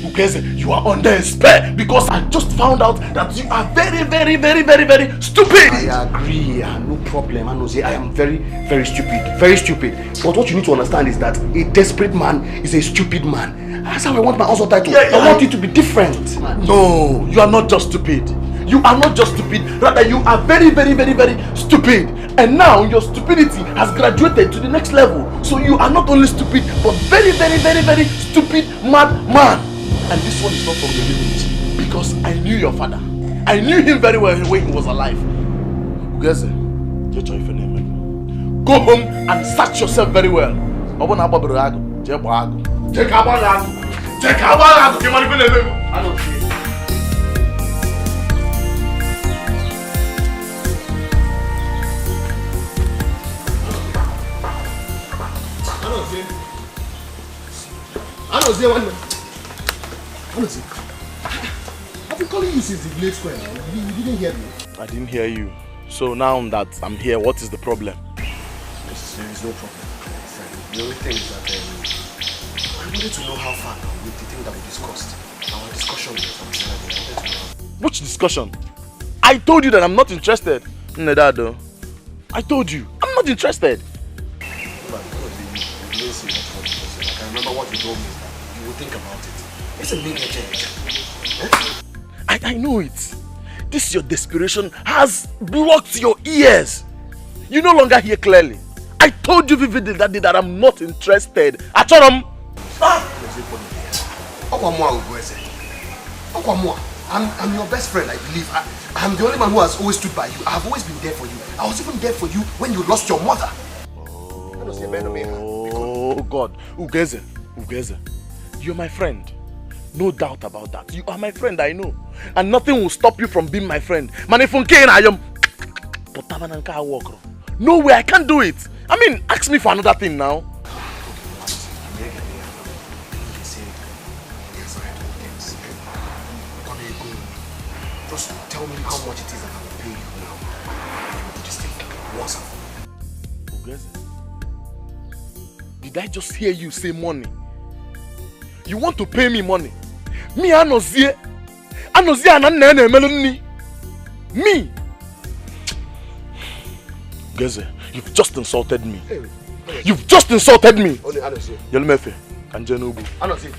Speaker 4: Who cares? You are under a spell because I just found out that you are very, very, very, very, very stupid.
Speaker 7: I agree, no problem. I am very, very stupid. Very stupid. But what you need to understand is that a desperate man is a stupid man. That's how I want my also title. I want it to be different.
Speaker 4: No, you are not just stupid. You are not just stupid, rather you are very, very, very, very stupid. And now your stupidity has graduated to the next level. So you are not only stupid, but very, very, very, very stupid mad man. And this one is not from the village, because I knew your father. I knew him very well when he was alive. Go home and search yourself very well.
Speaker 2: I've been calling you since the Blade Square. You didn't hear me.
Speaker 4: I didn't hear you. So now that I'm here, what is the problem?
Speaker 7: There is no problem. The only thing is that I wanted to know how far with the thing that we discussed. Our discussion with
Speaker 4: Which discussion? I told you that I'm not interested. Nedado. I told you, I'm not interested.
Speaker 7: But you didn't say that for the person. I can remember what you told me. You will think about it. It's a big change.
Speaker 4: I know it. This your desperation has blocked your ears. You no longer hear clearly. I told you vividly that day that I'm not interested. I'm
Speaker 7: your best friend, I believe. I'm the only man who has always stood by you. I have always been there for you. I was even there for you when you lost your mother.
Speaker 4: Oh God. Ugeze. You're my friend. No doubt about that. You are my friend, I know. And nothing will stop you from being my friend. Man, if I am. No way, I can't do it. I mean, ask me for another thing now.
Speaker 7: Just tell me how much it is that I will pay you now. This thing once and
Speaker 4: did I just hear you say money? You want to pay me money? Me, Anozie Me! Geze, you've just insulted me. You've just insulted me. Yolumefe, Kanjenubu.
Speaker 2: Anozie.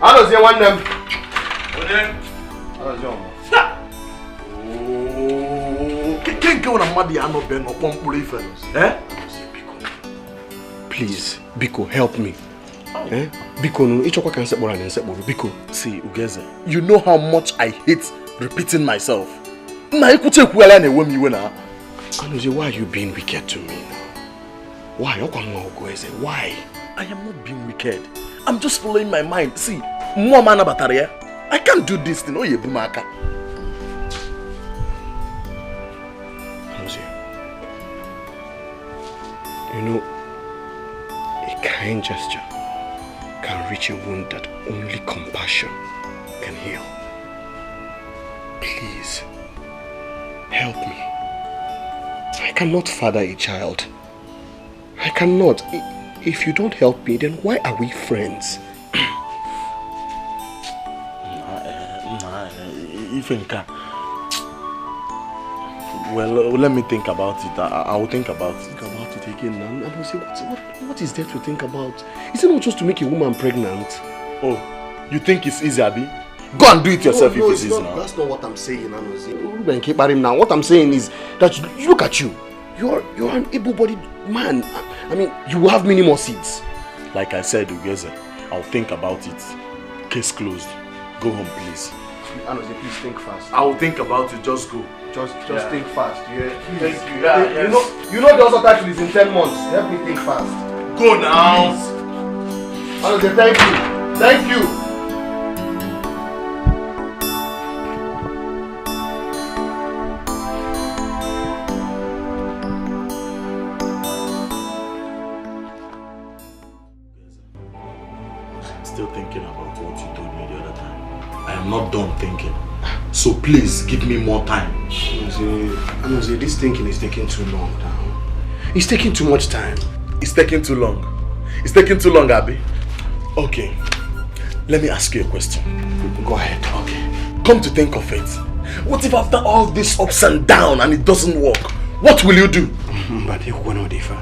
Speaker 2: Anozie one them.
Speaker 7: Please, Biko, help me. Biko, no, each can say Biko.
Speaker 4: See, Ugeze, you know how much I hate repeating myself.
Speaker 7: Anozie, why are you being wicked to me now? Why? Why?
Speaker 4: I am not being wicked. I'm just following my mind. See, I can't do this thing. Anozie,
Speaker 7: you know, a kind gesture can reach a wound that only compassion can heal. Please, help me. I cannot father a child. I cannot. If you don't help me, then why are we friends?
Speaker 4: Well, let me think about it. I will think about it.
Speaker 7: Think about it again now. And say, what is there to think about? Is it not just to make a woman pregnant?
Speaker 4: Oh, you think it's easy, Abi? Go and do it yourself if it's easy now.
Speaker 7: That's not what I'm saying, now. What I'm saying is that you look at you. You're an able-bodied man. I mean, you will have many more seeds.
Speaker 4: Like I said, Ugeze, I'll think about it. Case closed. Go home, please.
Speaker 7: Anozie, please think fast.
Speaker 4: I will think about it. Just go.
Speaker 7: Just think fast. Yeah.
Speaker 4: Thank you. Yeah, yes.
Speaker 7: You know the other title is in 10 months. Help me think fast.
Speaker 4: Go now.
Speaker 7: Anozie, thank you. Thank you.
Speaker 4: Still thinking about what you told me the other time. I am not done thinking. So please give me more time.
Speaker 7: Anozie, this thinking is taking too long now. It's taking too much time.
Speaker 4: It's taking too long. It's taking too long, Abi. Okay. Let me ask you a question.
Speaker 7: Go ahead.
Speaker 4: Okay. Come to think of it. What if after all this ups and down and it doesn't work? What will you do?
Speaker 7: But you will not differ.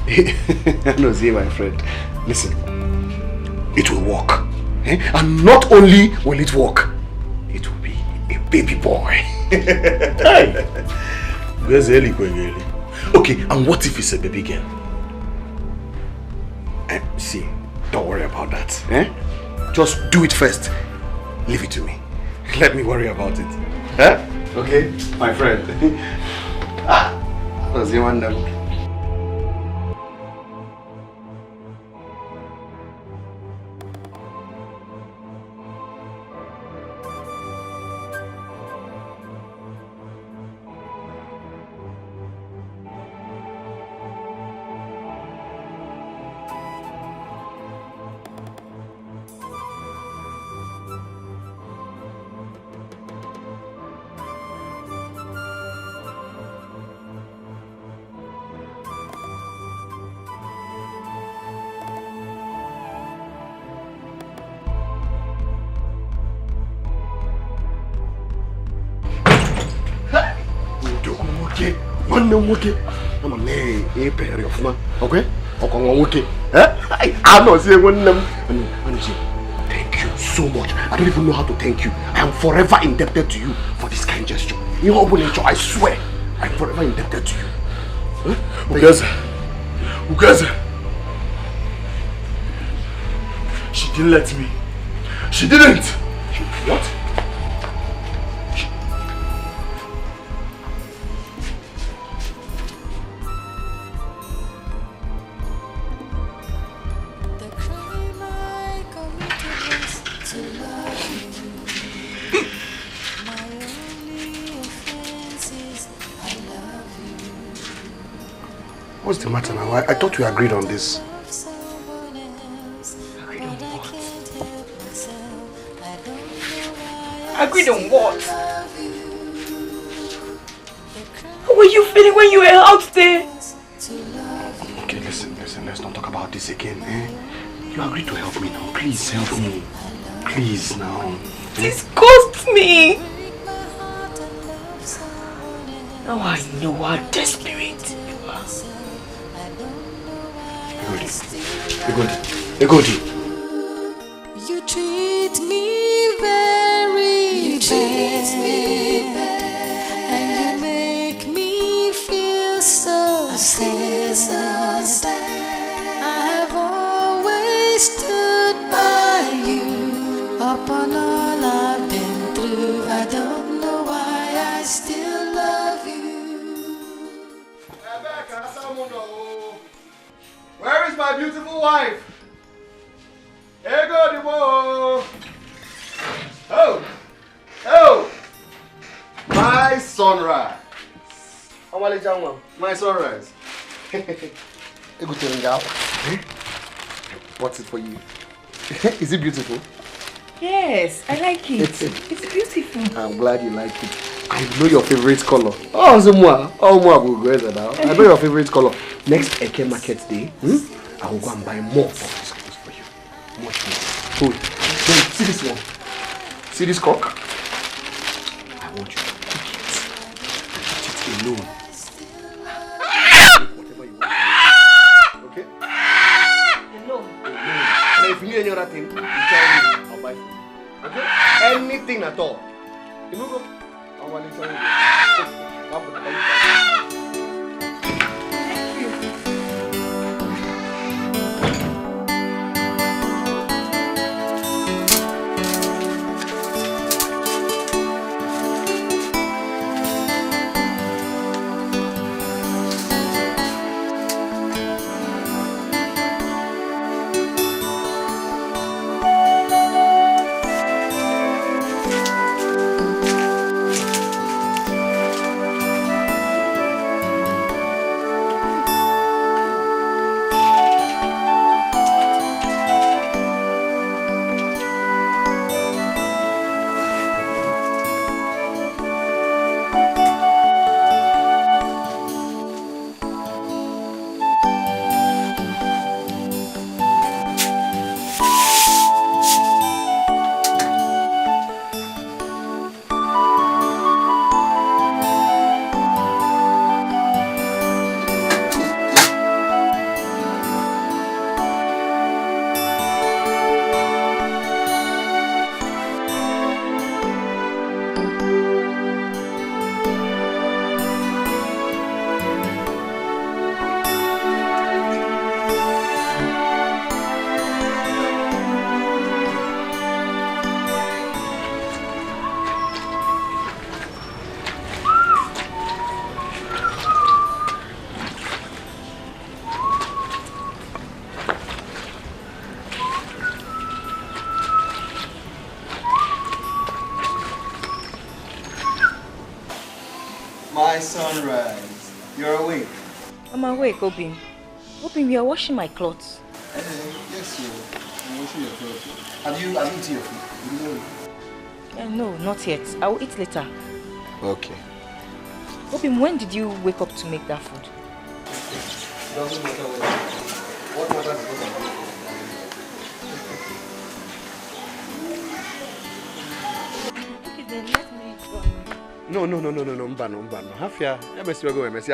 Speaker 7: Anozie, my friend. Listen. It will work. And not only will it work, it will be a baby boy.
Speaker 4: Hey. Okay, and what if it's a baby girl?
Speaker 7: See, don't worry about that. Just do it first. Leave it to me. Let me worry about it. Okay, my friend. Does anyone know? Thank you so much. I don't even know how to thank you. I am forever indebted to you for this kind gesture. I swear, I am forever indebted to you.
Speaker 4: Ugeze. She didn't let me. She didn't.
Speaker 7: What? What's the matter now? I thought we agreed on this.
Speaker 1: Agreed on what? Agreed on what? How were you feeling when you were out there?
Speaker 7: Okay, listen, let's not talk about this again, You agreed to help me now. Please help me. Please now.
Speaker 1: This cost me. Now I know how desperate you are.
Speaker 7: Egodi.
Speaker 6: You treat me very bad, and you make me feel so sad. I have always stood by you upon all I've been through. I don't know why I still love you.
Speaker 7: Where is my beautiful wife? Egodi. Oh! My sunrise. My sunrise. What's it for you? Is it beautiful?
Speaker 1: Yes, I like it. It's beautiful.
Speaker 7: I'm glad you like it. I know your favorite color. I know your favorite color. Next Eke Market Day, I will go and buy more of these clothes for you. Much more. Hold. Then see this one. See this cock? want you to cook it. Eat it alone. Whatever you want. Okay?
Speaker 1: Alone.
Speaker 7: And if you need any other thing, you tell me. I'll buy food. Okay? Anything at all. You move up. I'll want to tell you.
Speaker 8: My sunrise. You're awake?
Speaker 5: I'm awake, Obim. Obim, you are washing my clothes.
Speaker 8: Yes, sir. I'm washing your clothes. Have you eaten your food?
Speaker 5: No, not yet. I will eat later.
Speaker 8: Okay.
Speaker 5: Obim, when did you wake up to make that food?
Speaker 8: It doesn't matter what matters is what I'm doing.
Speaker 5: Okay, then let me go.
Speaker 7: No, Mbano. Hafia,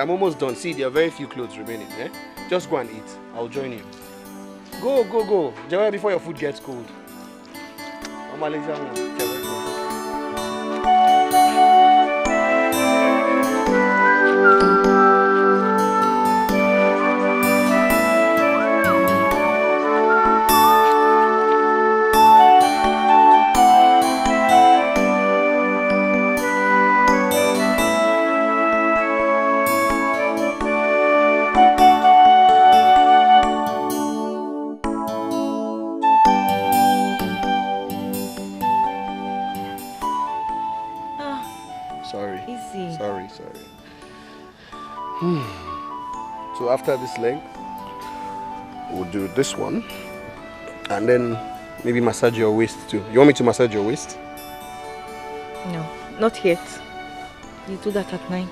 Speaker 7: I'm almost done. See, there are very few clothes remaining. Eh? Just go and eat. I'll join you. Go. Jawa, before your food gets cold. Sorry. So after this leg, we'll do this one. And then maybe massage your waist too. You want me to massage your waist?
Speaker 5: No, not yet. You do that at night.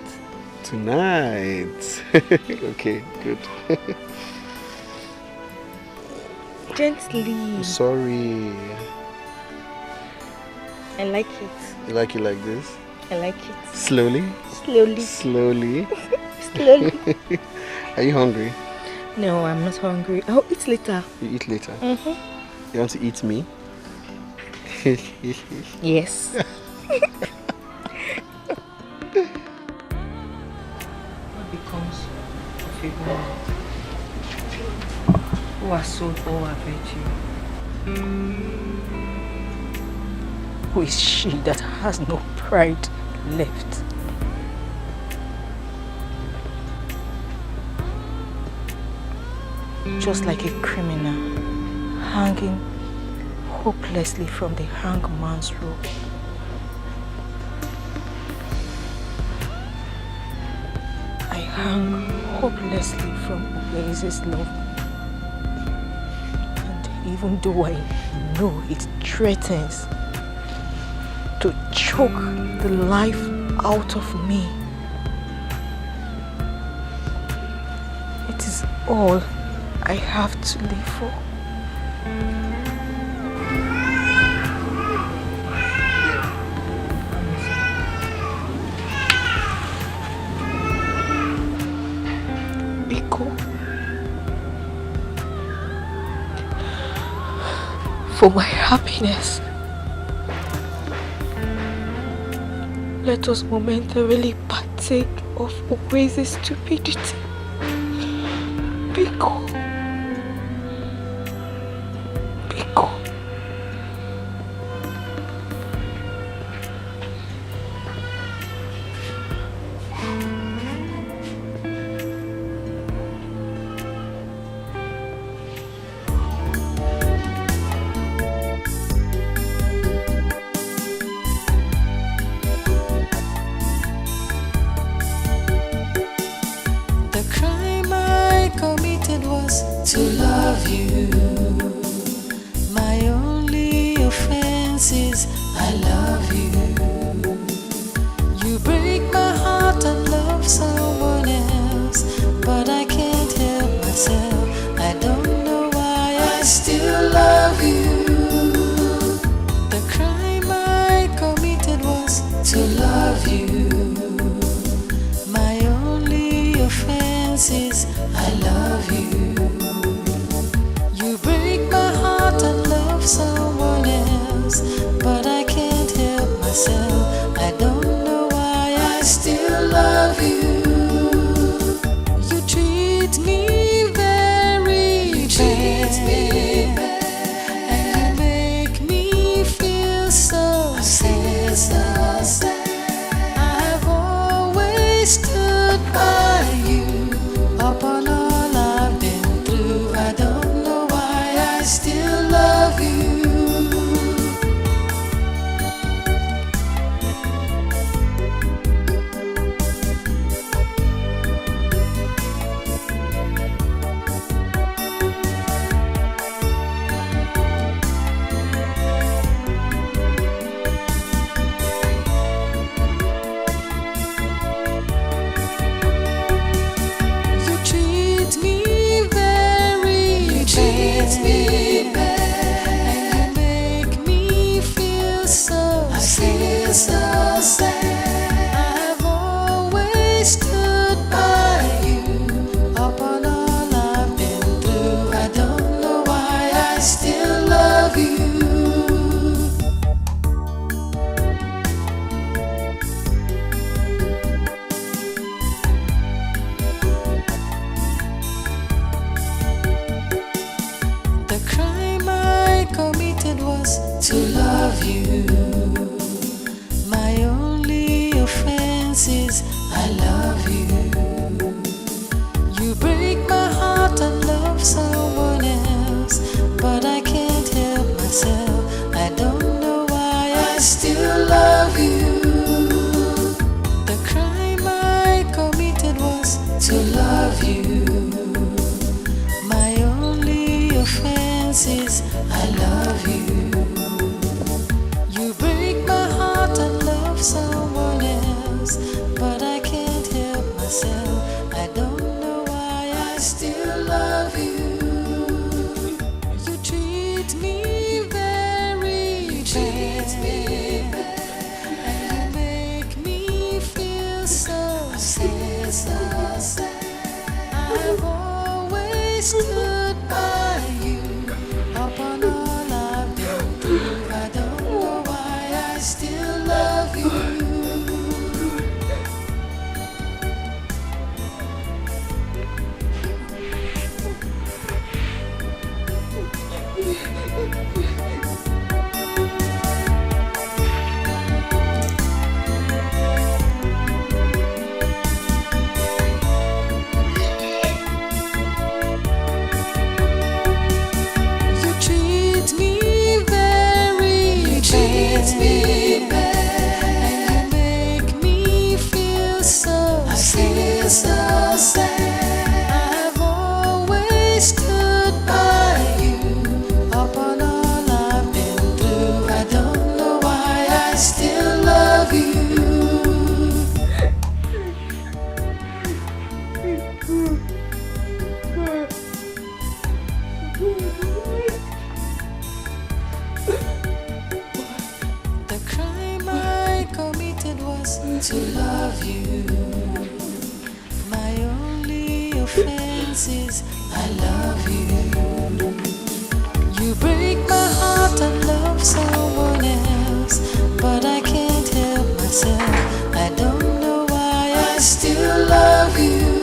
Speaker 7: Tonight. Okay, good.
Speaker 5: Gently.
Speaker 7: Sorry.
Speaker 5: I like it.
Speaker 7: You like it like this?
Speaker 5: I like it.
Speaker 7: Slowly?
Speaker 5: Slowly.
Speaker 7: Are you hungry?
Speaker 5: No, I'm not hungry. I'll eat later.
Speaker 7: You eat later?
Speaker 5: Mm-hmm.
Speaker 7: You want to eat me?
Speaker 5: Yes. What becomes of a woman who has sold all her virtue? Who is she that has no pride left? Just like a criminal hanging hopelessly from the hangman's rope. I hang hopelessly from Obeise's love. And even though I know it threatens to choke the life out of me, it is all I have to live for. for my happiness. Let us momentarily partake of Okwe's stupidity. Biko. Biko.
Speaker 6: To love you. My only offense is I love you. You break my heart and love someone else, but I can't help myself. I don't know why I still love you. The crime I committed was to love you. My only offense is I love you. Someone else, but I can't help myself. I don't know why I still love you. You treat me very bad, and you make me feel so sad. I've always stood by you upon all I've been through. I don't know why I still love you. I've always stood by you upon all I've been through. I don't know why I still love you. The crime I committed was to love you. Is I love you. You break my heart and love someone else, but I can't help myself. I don't know why I still love you. The crime I committed was to love you. My only offense is I love you. You break my heart and love someone else, but I can't help myself. I don't know why I still love you. You treat me very bad, and you make me feel so sad. I've always stood by you upon all I've been through. I don't know why I still love you. I've always stood by you upon all I've been through. I don't know why I still love you. The crime I committed was to love you. My only offense is I love you. You break my heart and love someone else, but I can't help myself. I don't know why I still love you.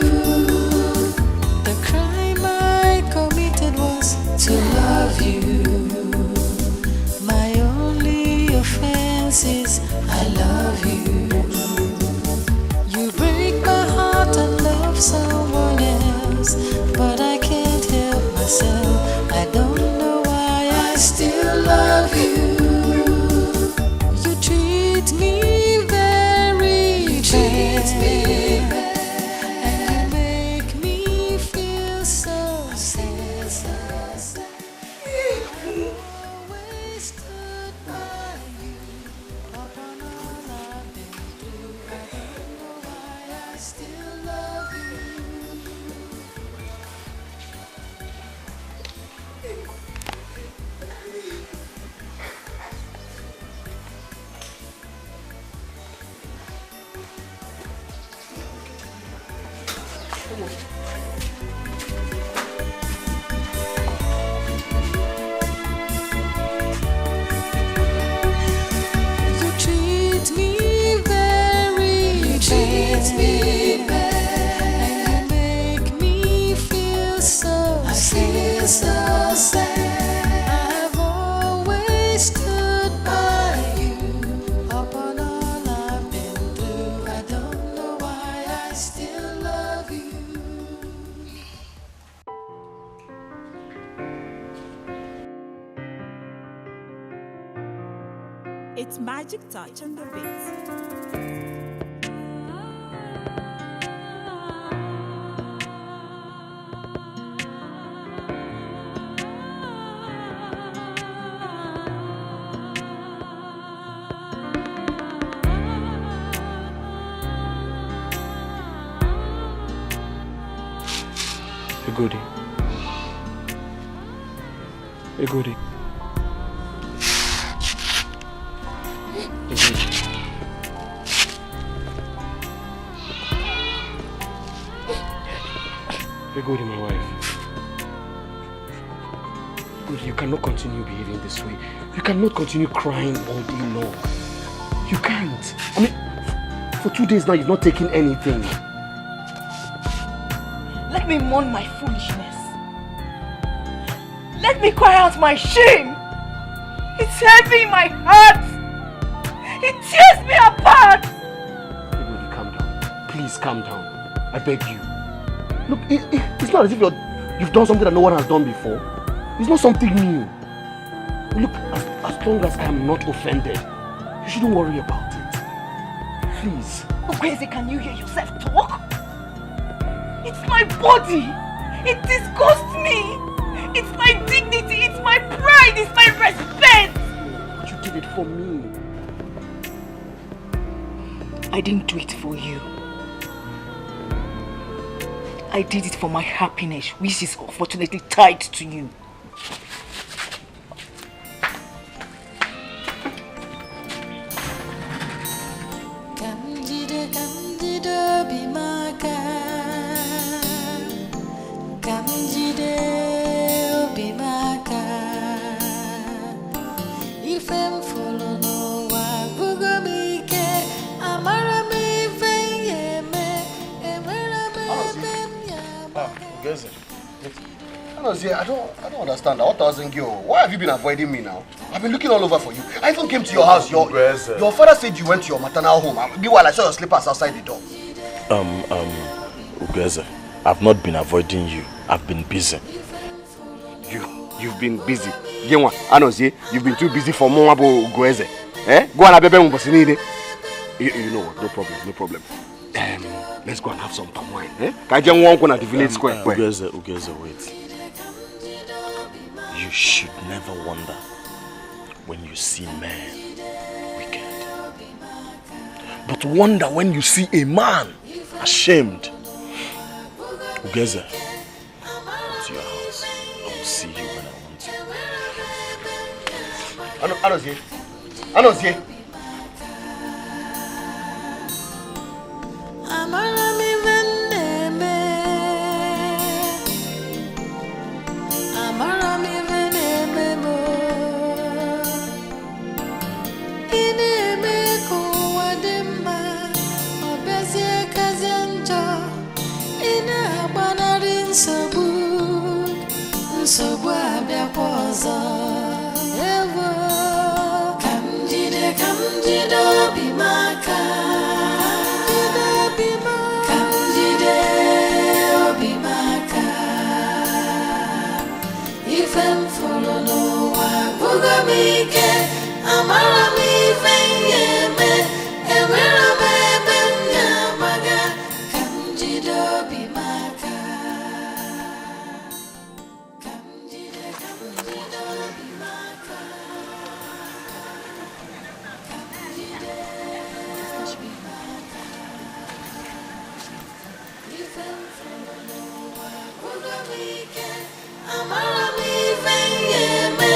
Speaker 6: The crime I committed was to love you. My only offense is I love you. You break my heart and love someone else, but I can't help myself. I don't know why I still love you. You treat me very bad, and you make me feel so sad. Always stood by you upon all I've been through. I don't know why I still love you. You treat me very bad, and you make me feel so sad. I've always stood by you upon all I've been through. I don't know why I still love you.
Speaker 9: It's magic touch on the beat.
Speaker 2: Egodi. Egodi. Egodi, my wife. Egodi, you cannot continue behaving this way. You cannot continue crying all day long. You can't. I mean, for 2 days now, you've not taken anything.
Speaker 1: Let me mourn my foolishness. Let me cry out my shame. It's heavy in my heart. It tears me apart.
Speaker 2: Egodi, calm down. Please calm down. I beg you. Look, it's not as if you've done something that no one has done before. It's not something new. Look, as long as I am not offended, you shouldn't worry about it. Please.
Speaker 1: Oh, crazy, can you hear yourself talk? It's my body. It disgusts me. It's my dignity. It's my pride. It's my respect.
Speaker 2: But you did it for me.
Speaker 1: I didn't do it for you. I did it for my happiness, which is unfortunately tied to you.
Speaker 3: I don't understand. What doesn't go? Why have you been avoiding me now? I've been looking all over for you. I even came to your house. Your father said you went to your maternal home. Meanwhile, I saw your slippers outside the door.
Speaker 4: Ugeze, I've not been avoiding you. I've been busy.
Speaker 3: You've been busy. You've been too busy for Mwabo Ugeze. Eh? Go on, baby. You know what? No problem. Let's go and have some palm wine. Eh? Can you walk on at the village square?
Speaker 4: Ugeze, wait. You should never wonder when you see men wicked, but wonder when you see a man ashamed. Ugeze, come to your house. I will see you when I want to.
Speaker 3: Anozie.
Speaker 6: ọzọ ewo kamjide obi maka kamjide obi maka ife mfụrụ n'ụwa bụgo m ike amara m ife nyeme enwere m ebe m ga-agbaga kamjide obi maka kamjide obi maka kamjide obi maka ife mfụrụ n'ụwa bụgo m ike amara m ife nyeme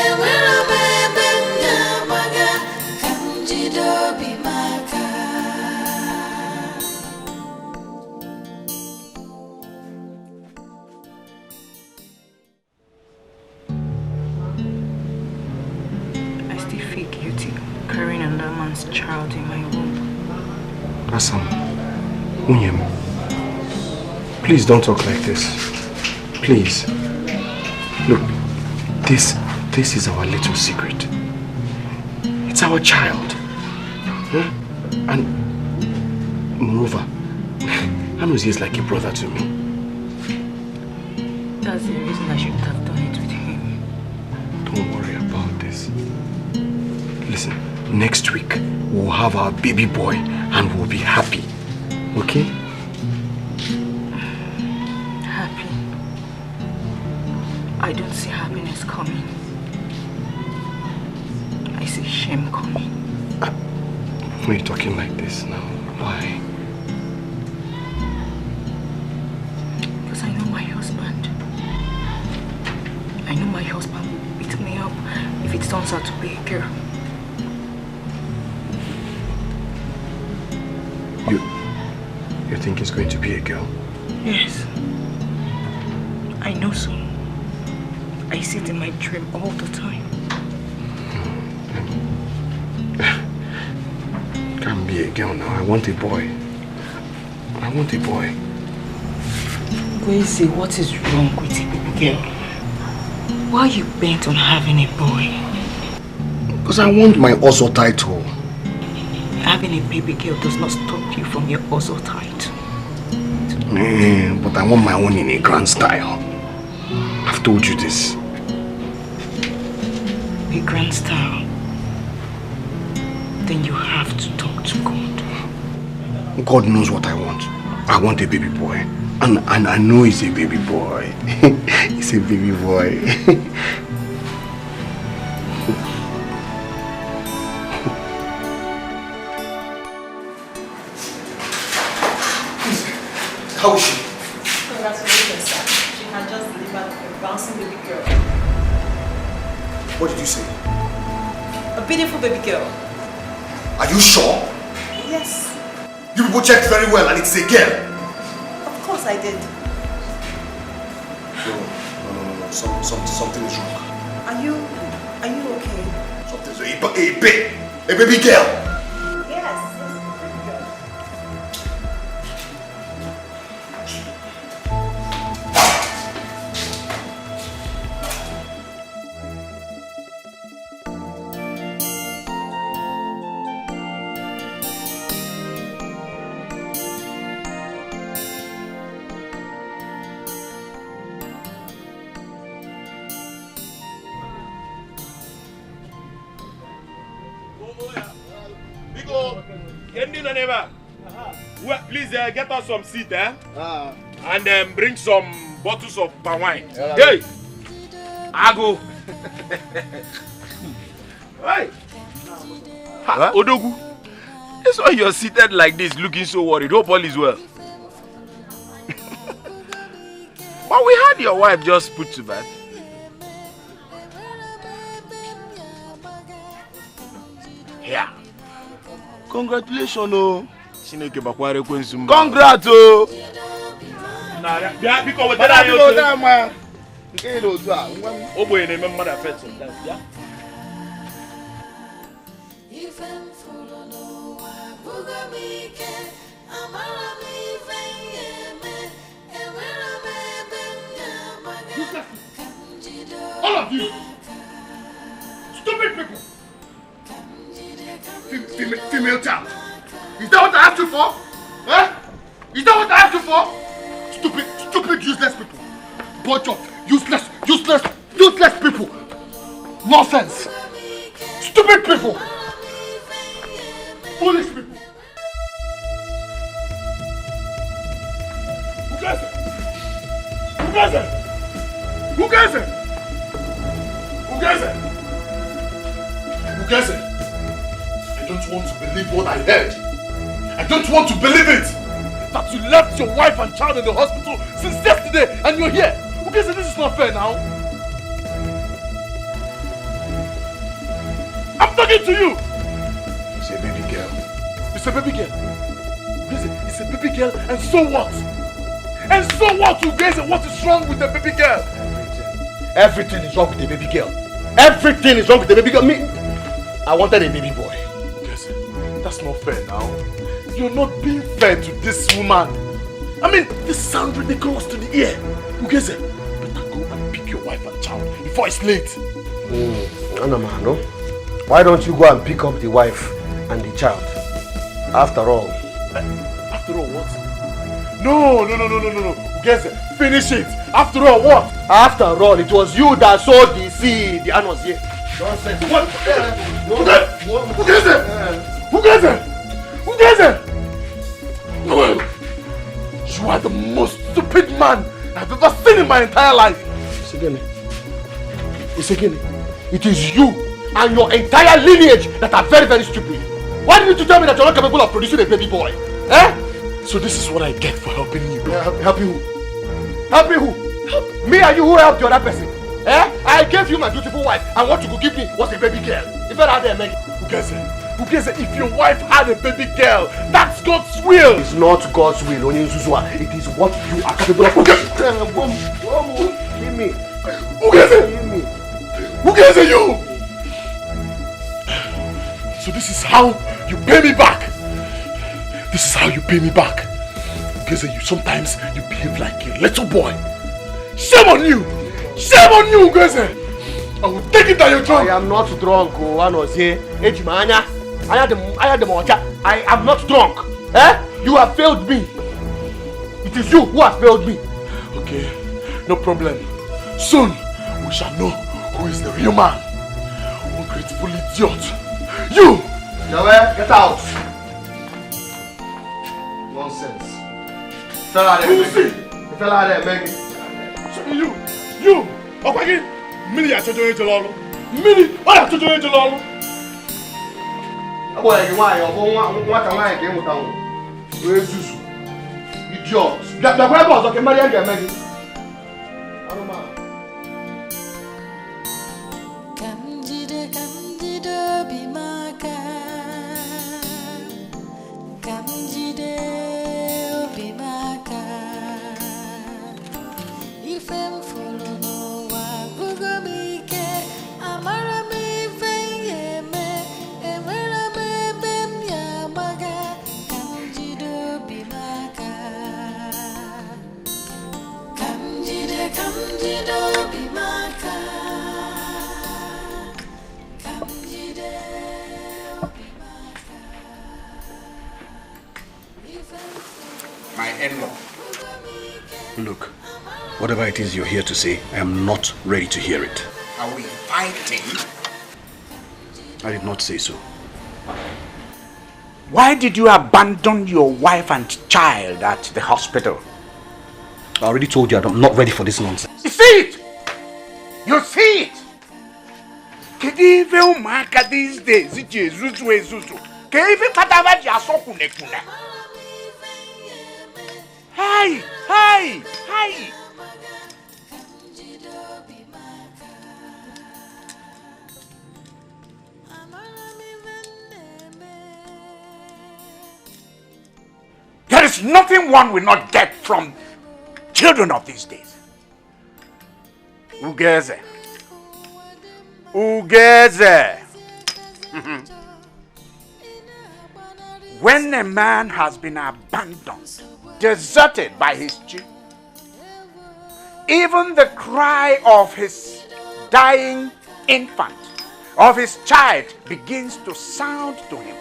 Speaker 6: enwere m ebe m ga-agbaga kamjide obi maka
Speaker 5: I still feel guilty carrying another man's child in my womb.
Speaker 7: Asam, Unyem, please don't talk like this. Please. Look, this is our little secret. It's our child. Huh? And moreover, Anuzi is like a brother to me.
Speaker 5: That's the reason I shouldn't have done it with him.
Speaker 7: Don't worry about this. Listen, next week we'll have our baby boy and we'll be happy. Okay?
Speaker 5: Happy? I don't see happiness coming. I see shame coming.
Speaker 7: Why are you talking like this now? Why?
Speaker 5: Because I know my husband. I know my husband will beat me up if it turns out to be a girl.
Speaker 7: You think it's going to be a girl?
Speaker 5: Yes. I know so. I see it in my dream all the time.
Speaker 7: Can't be a girl now. I want a boy. I want a boy.
Speaker 5: Kwesi, what is wrong with a baby girl? Why are you bent on having a boy?
Speaker 7: Because I want my Ozo title.
Speaker 5: Having a baby girl does not stop you from your Ozo title.
Speaker 7: But I want my own in a grand style. I've told you this.
Speaker 5: A grand style? Then you have to talk to God.
Speaker 7: God knows what I want. I want a baby boy. And I know he's a baby boy. He's a baby boy.
Speaker 3: How is she?
Speaker 10: Congratulations, sir. She had just delivered a bouncing baby girl.
Speaker 3: What did you say?
Speaker 10: A beautiful baby girl.
Speaker 3: Are you sure?
Speaker 10: Yes.
Speaker 3: You people checked very well and it's a girl.
Speaker 10: Of course I did.
Speaker 3: No. Something is wrong.
Speaker 10: Are you okay?
Speaker 3: Something's wrong. A baby girl.
Speaker 10: Yes, a baby girl.
Speaker 11: Please get us some seat, and bring some bottles of palm wine. Hey, Ago. Hey, Odogu. That's why you're seated like this, looking so worried. Hope all is well. But we had your wife just put to bed. Yeah. Congratulations, oh. Congrats, oh.
Speaker 3: All
Speaker 2: of you. Stupid people. Female child. Is that what I asked you for? Eh? Is that what I asked you for? Stupid, useless people. Bunch of useless people. Nonsense. Stupid people. Foolish people. Who gets it? Who gets it? Who gets it? Who gets it? Who gets it? I don't want to believe what I heard. I don't want to believe it. That you left your wife and child in the hospital since yesterday and you're here. Who gets it? This is not fair now. I'm talking to you.
Speaker 7: It's a baby girl.
Speaker 2: It's a baby girl. It's a baby girl, and so what? And so what, Ugeze? What is wrong with the baby girl? Everything is wrong with the baby girl. Everything is wrong with the baby girl. Me, I wanted a baby boy. Ugeze, that's not fair now. You're not being fair to this woman. I mean, this sounds ridiculous to the ear. Ugeze, better go and pick your wife and child before it's late.
Speaker 3: No. Why don't you go and pick up the wife and the child? After all.
Speaker 2: After all what? No. Ugeze, finish it. After all what? After all, it was you that sowed the seed. The anus here. Nonsense. What? Ugeze! No. You are the most stupid man I've ever seen in my entire life. It's again. It is you and your entire lineage that are very, very stupid. Why didn't you tell me that you're not capable of producing a baby boy? Eh? So this is what I get for helping you. Help you who? Help me who? Help me and you who helped the other person. Eh? I gave you my beautiful wife and what you could give me was a baby girl. If I had there, Meg. Ugeze, if your wife had a baby girl, that's God's will. It's not God's will, Onye Nzuzua. It is what you are capable of. Give me. Ugeze, you! So this is how you pay me back. This is how you pay me back. Ugeze, sometimes you behave like a little boy. Shame on you! Shame on you, Ugeze! I will take it that you're drunk. I am not drunk, I am not drunk. Eh? You have failed me. It is you who has failed me. Okay, no problem. Soon, we shall know who is the real man. Ungrateful idiot. You! Jawe, get out. Nonsense. Fella there, Maggie. You! Okoli! Mini ya chojo yin lolu. Mini, o ya chojo yin lolu. Abo e wa yo bo wa ka wa ke muta won. We zuzu. Idiot. Da gwa bo zo ke mari anga Maggie. Aroma.
Speaker 6: Kanjide bi maka. Kanjide bi maka. Ifem follow no wa gugo mi ke amara mi venye me emera me bem ya maga. Kanjide bi maka. Kanjide bi maka.
Speaker 7: My in-law. Look, whatever it is you're here to say, I am not ready to hear it.
Speaker 12: Are we fighting?
Speaker 7: I did not say so.
Speaker 12: Why did you abandon your wife and child at the hospital?
Speaker 7: I already told you I'm not ready for this nonsense.
Speaker 12: You see it? You see it? Kedive umaka these days, Zuzu. Kedive katava jaso kunekune. Hey! There is nothing one will not get from children of these days. Ugeze. When a man has been abandoned, deserted by his chief, even the cry of his dying infant of his child begins to sound to him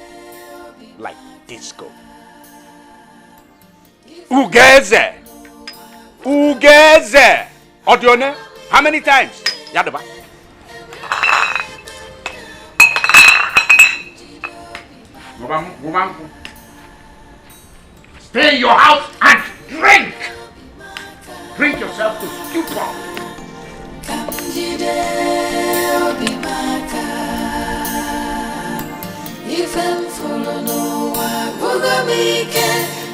Speaker 12: like disco. Ugeze! Ugeze! Odione, how many times? Yadaba. Stay in your house and drink! Drink yourself to stupor.
Speaker 6: If I'm full of no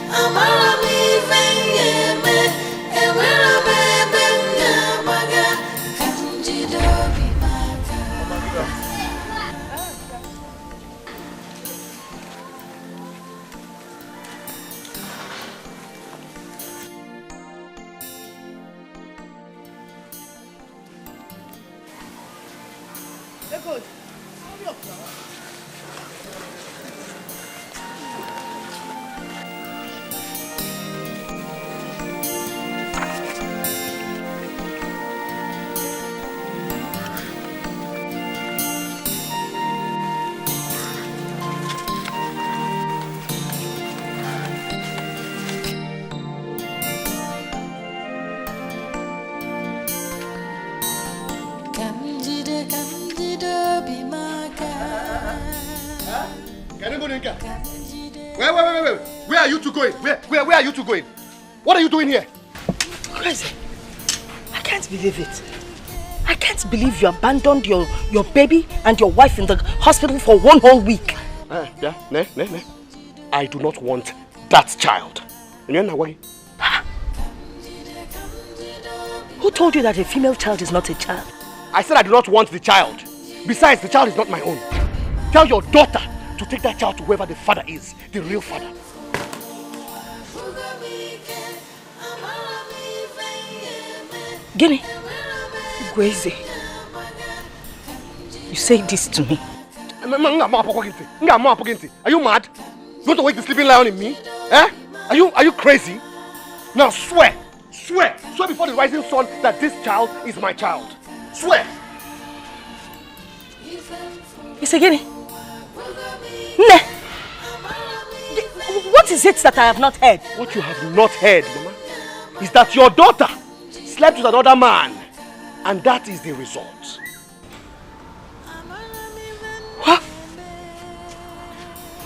Speaker 6: amara mi fengeme ewera bebe maga kanjido bimaka.
Speaker 2: They're good. Hurry up now. Wait. Where are you two going? Where are you two going? What are you doing here?
Speaker 1: Crazy. I can't believe it. I can't believe you abandoned your baby and your wife in the hospital for 1 whole week.
Speaker 2: I do not want that child.
Speaker 1: Who told you that a female child is not a child?
Speaker 2: I said I do not want the child. Besides, the child is not my own. Tell your daughter to take that child to whoever the father is, the real father.
Speaker 1: Guinea, Gweze, you say this to me.
Speaker 2: Are you mad? You want to wake the sleeping lion in me? Eh? Are you crazy? Now swear before the rising sun that this child is my child. Swear.
Speaker 1: It's a Guinea. What is it that I have not heard?
Speaker 2: What you have not heard, Mama, is that your daughter slept with another man, and that is the result.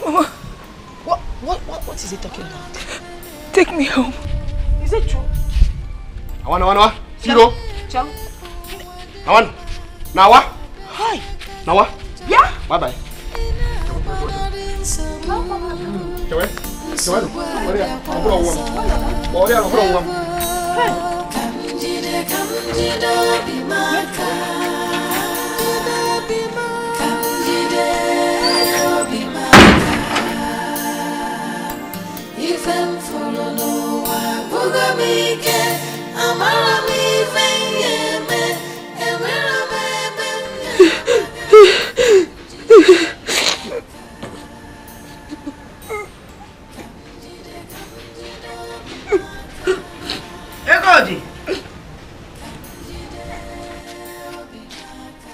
Speaker 1: What? What is he talking about? Take me home. Is it true?
Speaker 2: Awan. Zero.
Speaker 1: Ciao.
Speaker 2: Awan. Nawa.
Speaker 1: Hi.
Speaker 2: Nawa.
Speaker 1: Yeah.
Speaker 2: Bye.
Speaker 6: If I'm full of no amara mi fengeme ewera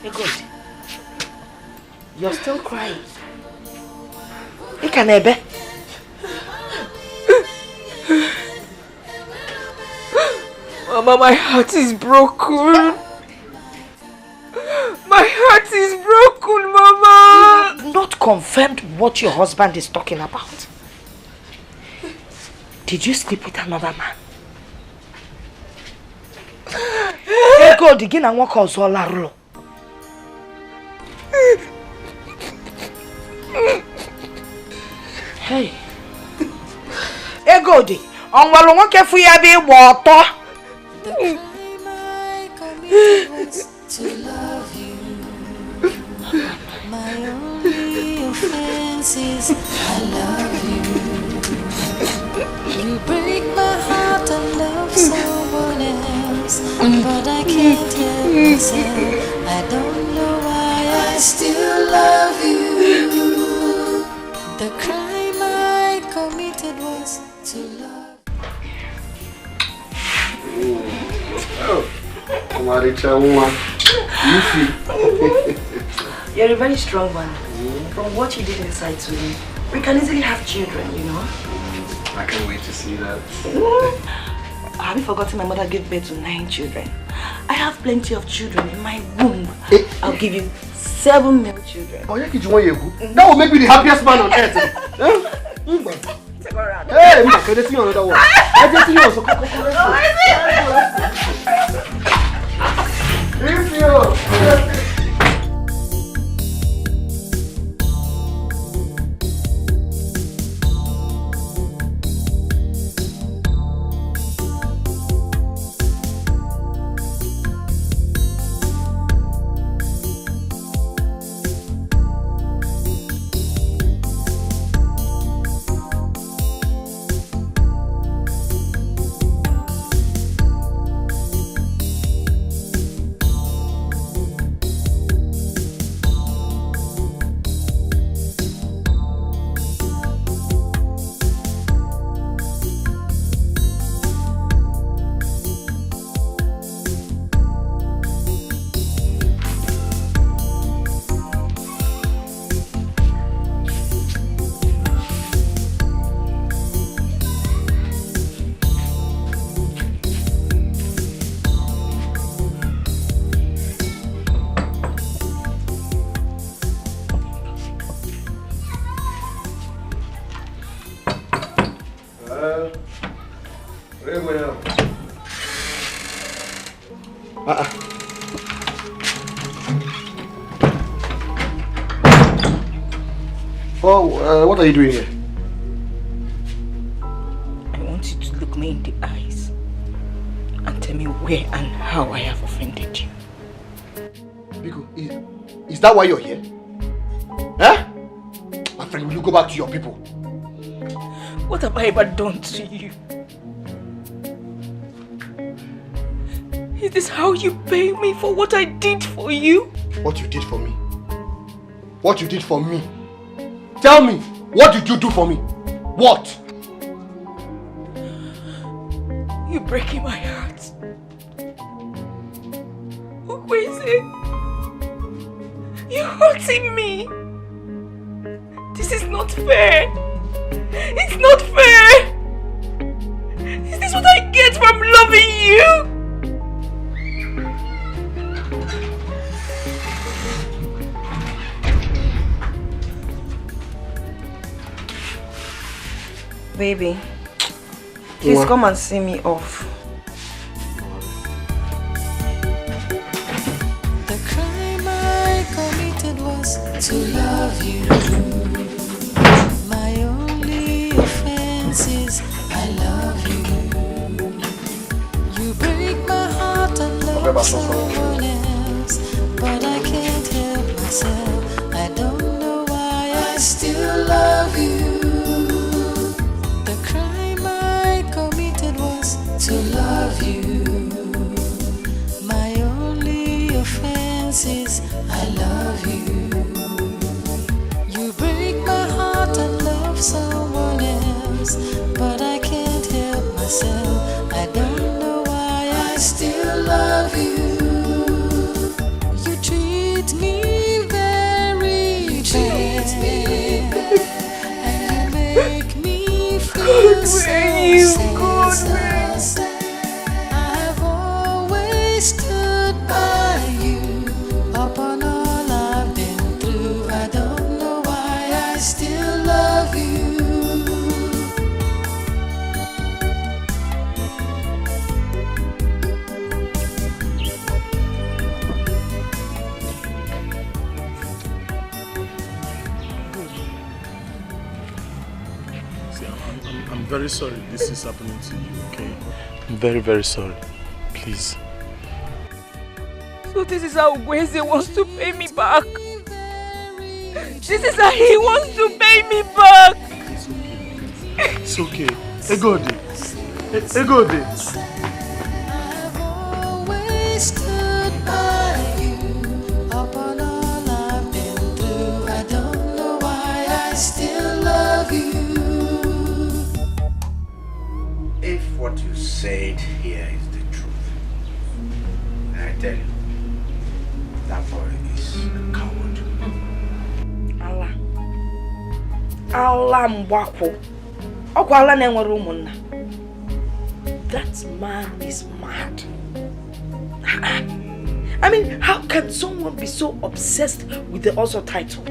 Speaker 1: Egodi, you're still crying. Ikanebe.
Speaker 13: Mama, my heart is broken. My heart is broken, Mama.
Speaker 1: You have not confirmed what your husband is talking about. Did you sleep with another man? Ego digin and walk on Solaro. Hey. Ego di. On walongo ke fuya bi water.
Speaker 6: The crime I committed was to love you. My only offense is I love you. You break my heart and love someone else, but I can't help myself. I don't know why I still love you. The crime I committed was to love.
Speaker 3: Oh, Maricha, You feel?
Speaker 1: You're a very strong one. From what you did inside to me, we can easily have children, you know.
Speaker 3: I can't wait to see that.
Speaker 1: Have you forgotten my mother gave birth to 9 children? I have plenty of children in my womb. I'll give you 7 male children.
Speaker 3: Oh, yeah, that will make me the happiest man on earth.
Speaker 1: Take her around.
Speaker 3: Hey, I'm going to see another one. I just see you also. If you. What are you doing here?
Speaker 1: I want you to look me in the eyes and tell me where and how I have offended you.
Speaker 3: Biko, is that why you're here? Huh? My friend, will you go back to your people?
Speaker 1: What have I ever done to you? Is this how you pay me for what I did for you?
Speaker 3: What you did for me? What you did for me? Tell me, what did you do for me? What?
Speaker 1: You're breaking my heart. Okweze, you're hurting me. This is not fair. It's not fair. Is this what I get from loving you? Baby, please come and see me off.
Speaker 6: The crime I committed was to love you. My only offense is I love you. You break my heart and love someone else, but I can't help myself. I don't know why I still love you. To love you. My only offense is I love you. You break my heart and love someone else, but I can't help myself. I don't know why I still love you. You treat me very bad, and you make me feel so sad. I've always stood by you upon all I've been through. I don't know why I still love you.
Speaker 4: I'm very sorry this is happening to you, okay? I'm very, very sorry. Please.
Speaker 1: So this is how Gweze wants to pay me back. This is how he wants to pay me back.
Speaker 4: It's okay. Egode. Egode.
Speaker 6: I've always stood by you upon all I've been through. I don't know why I still love you.
Speaker 12: If what you said here is the truth, I tell you, That boy is a coward.
Speaker 1: Allah. Allah mbwako. Oko Allah na enwere umunna. That man is mad. I mean, how can someone be so obsessed with the Ozo title?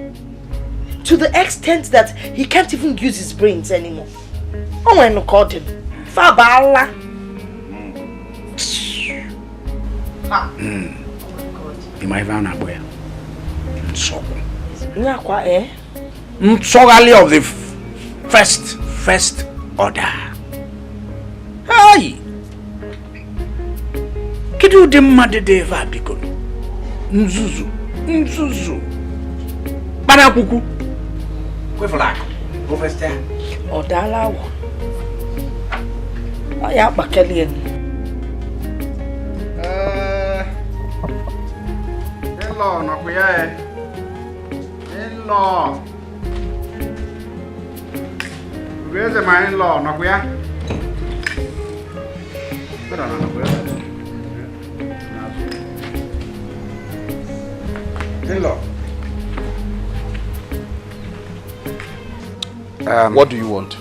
Speaker 1: To the extent that he can't even use his brains anymore. Oh, when I called him. Fabala.
Speaker 12: Imaivana boy. Nsoko.
Speaker 1: Nyakwa eh?
Speaker 12: Nsogali of the first order. Hey! Kidu de made de va biko. Nzuzu. Bana kuku. Kwe flag. Go first there.
Speaker 1: Odala wo. Aya bakeli en.
Speaker 12: In-law nakuya eh. In-law. Where's my in-law nakuya? Pero no nakuya. In-law.
Speaker 7: What do you want?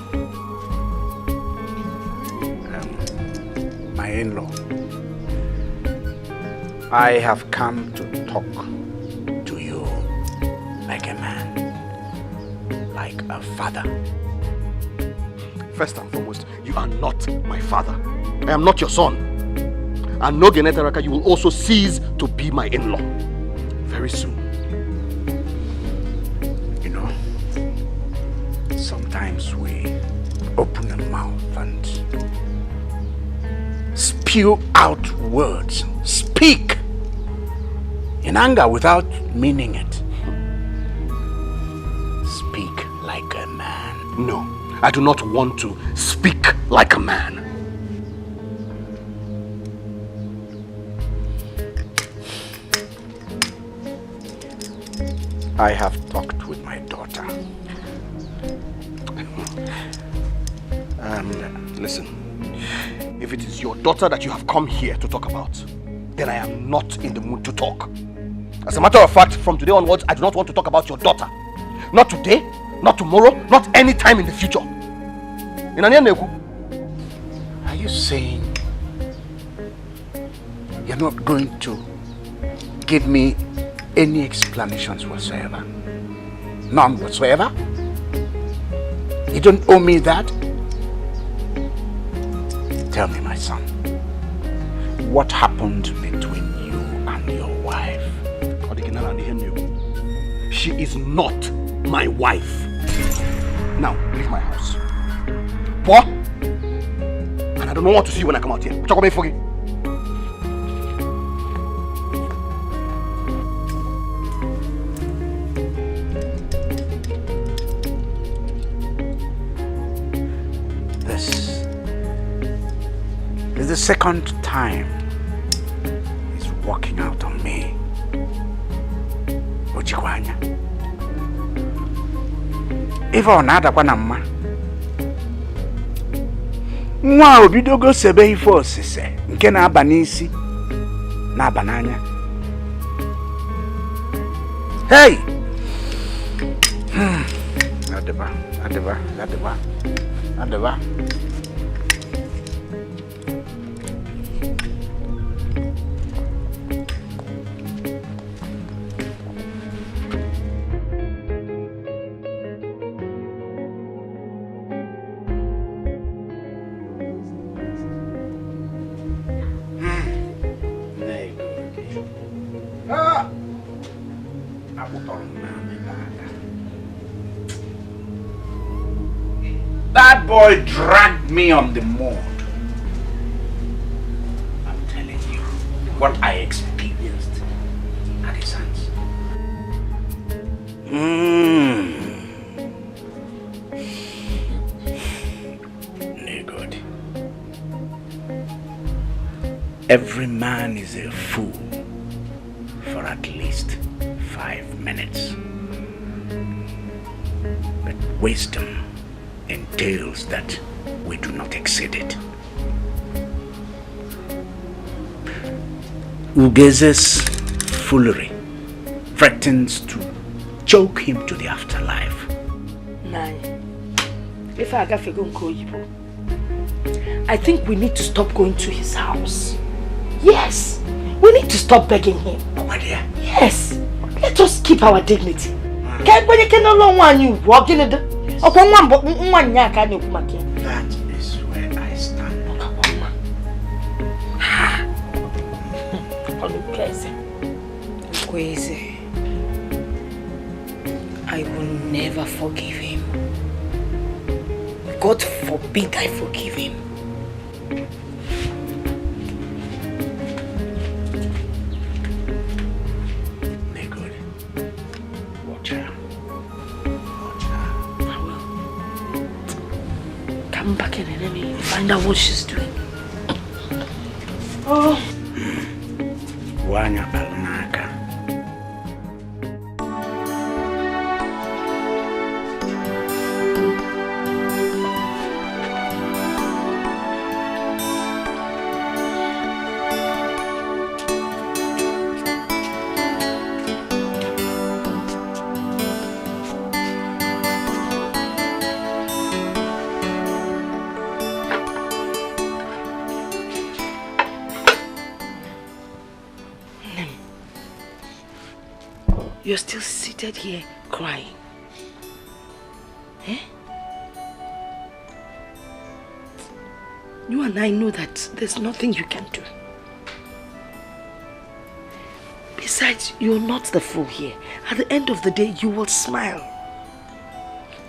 Speaker 12: My in-law. I have come to talk to you like a man, like a father.
Speaker 7: First and foremost, you are not my father. I am not your son. And no Genetaraka, you will also cease to be my in-law. Very soon.
Speaker 12: You know, sometimes we open the mouth and spew out words, speak in anger without meaning it. Speak like a man.
Speaker 7: No, I do not want to speak like a man.
Speaker 12: I have talked with my daughter.
Speaker 7: And listen, if it is your daughter that you have come here to talk about, then I am not in the mood to talk. As a matter of fact, from today onwards, I do not want to talk about your daughter. Not today, not tomorrow, not any time in the future.
Speaker 12: Are you saying you're not going to give me any explanations whatsoever? None whatsoever? You don't owe me that? Tell me, my son, what happened between you and your wife?
Speaker 7: She is not my wife. Now, leave my house. What? And I don't want to see you when I come out here.
Speaker 12: This is the second time he's walking out on me. Ojikwanya. If I nada kwa namma. Nwa obidogo sebe ifo osise nke na aba n'isi na aba n'anya. Hey! Adeba. That boy dragged me on the mud. I'm telling you what I experienced at his hands. Good. Every man is a fool for at least 5 minutes. But wisdom entails that we do not exceed it. Ugeze's foolery threatens to choke him to the afterlife.
Speaker 1: Nine. If I got go I think we need to stop going to his house. Yes, we need to stop begging him.
Speaker 12: My dear.
Speaker 1: Yes, let us keep our dignity. Can't when you can no longer you walking it.
Speaker 12: That is where I stand.
Speaker 1: Crazy. I will never forgive him. God forbid I forgive him.
Speaker 12: Very good. Watch her. Watch her.
Speaker 1: I will. Come back in and let me find out what she's doing. Oh.
Speaker 12: Wanya Balnaka.
Speaker 1: You're still seated here crying. Eh? You and I know that there's nothing you can do. Besides, you're not the fool here. At the end of the day, you will smile.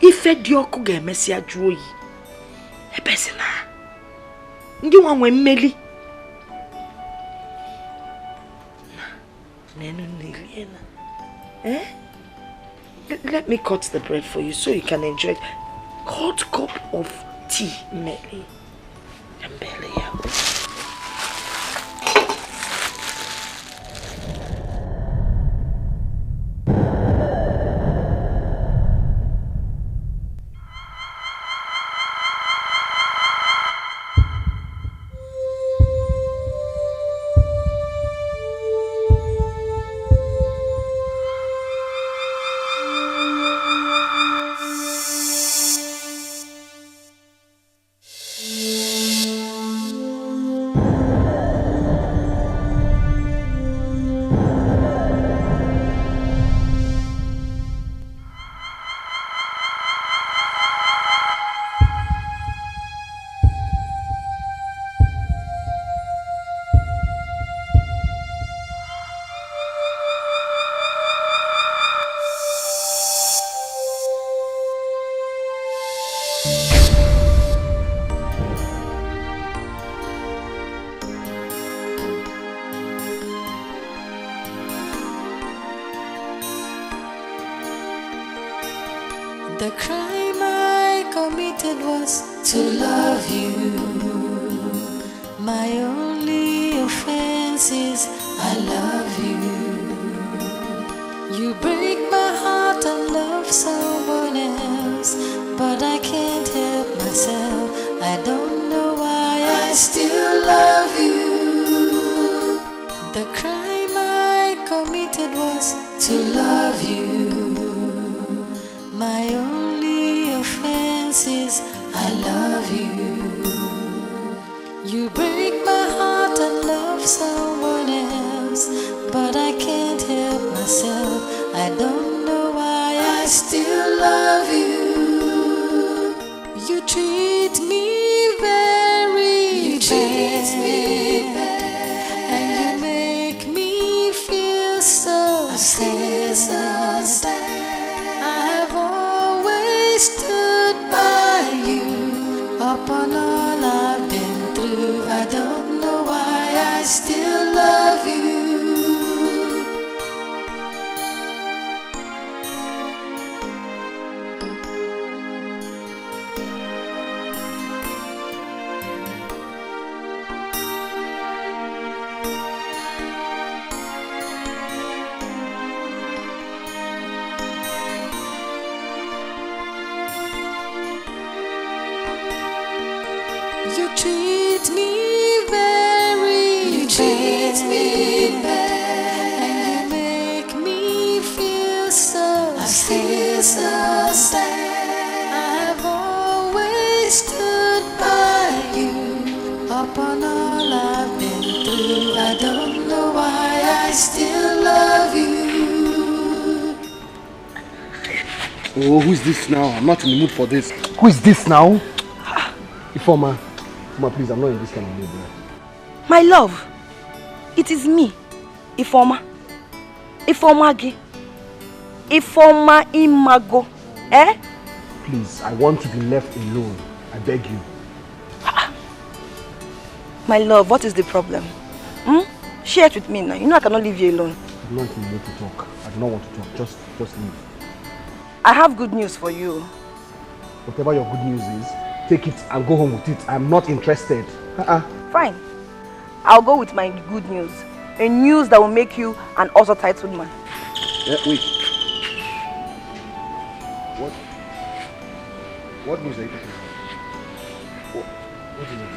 Speaker 1: If Dioku ge mesia joyi, e pesina. Ndi wanwe meli. Nenu niliena. Eh? Let me cut the bread for you so you can enjoy it. Hot cup of tea, Meli. And belly out.
Speaker 6: The crime I committed was to love you. My only offense is I love you. You break my heart and love someone else, but I can't help myself. I don't know why I still love you. The crime I committed was to love you. My only offense is I love you. You break my heart and love someone else, but I can't help myself. I don't know why I still love you. You treat me very bad, and you make me feel so sad. Stood by you upon all I've been through. I don't know why I still love you. You treat me very bad, and you make me is so sad. I've always stood by you. Upon all I've been through, I don't know why I still love you.
Speaker 2: Oh, who is this now? I'm not in the mood for this. Who is this now? Ifoma. Ifoma, please, I'm not in this kind of mood.
Speaker 1: My love, it is me, Ifoma. Ifoma Gi. Ifoma Imago. Eh?
Speaker 2: Please, I want to be left alone. I beg you.
Speaker 1: My love, what is the problem? Share it with me now. You know I cannot leave you alone.
Speaker 2: I'm not in the mood to talk. I do not want to talk. Just leave.
Speaker 1: I have good news for you.
Speaker 2: Whatever your good news is, take it and go home with it. I'm not interested.
Speaker 1: Fine. I'll go with my good news. A news that will make you an also titled man.
Speaker 2: Wait. What news are you talking about? What is it?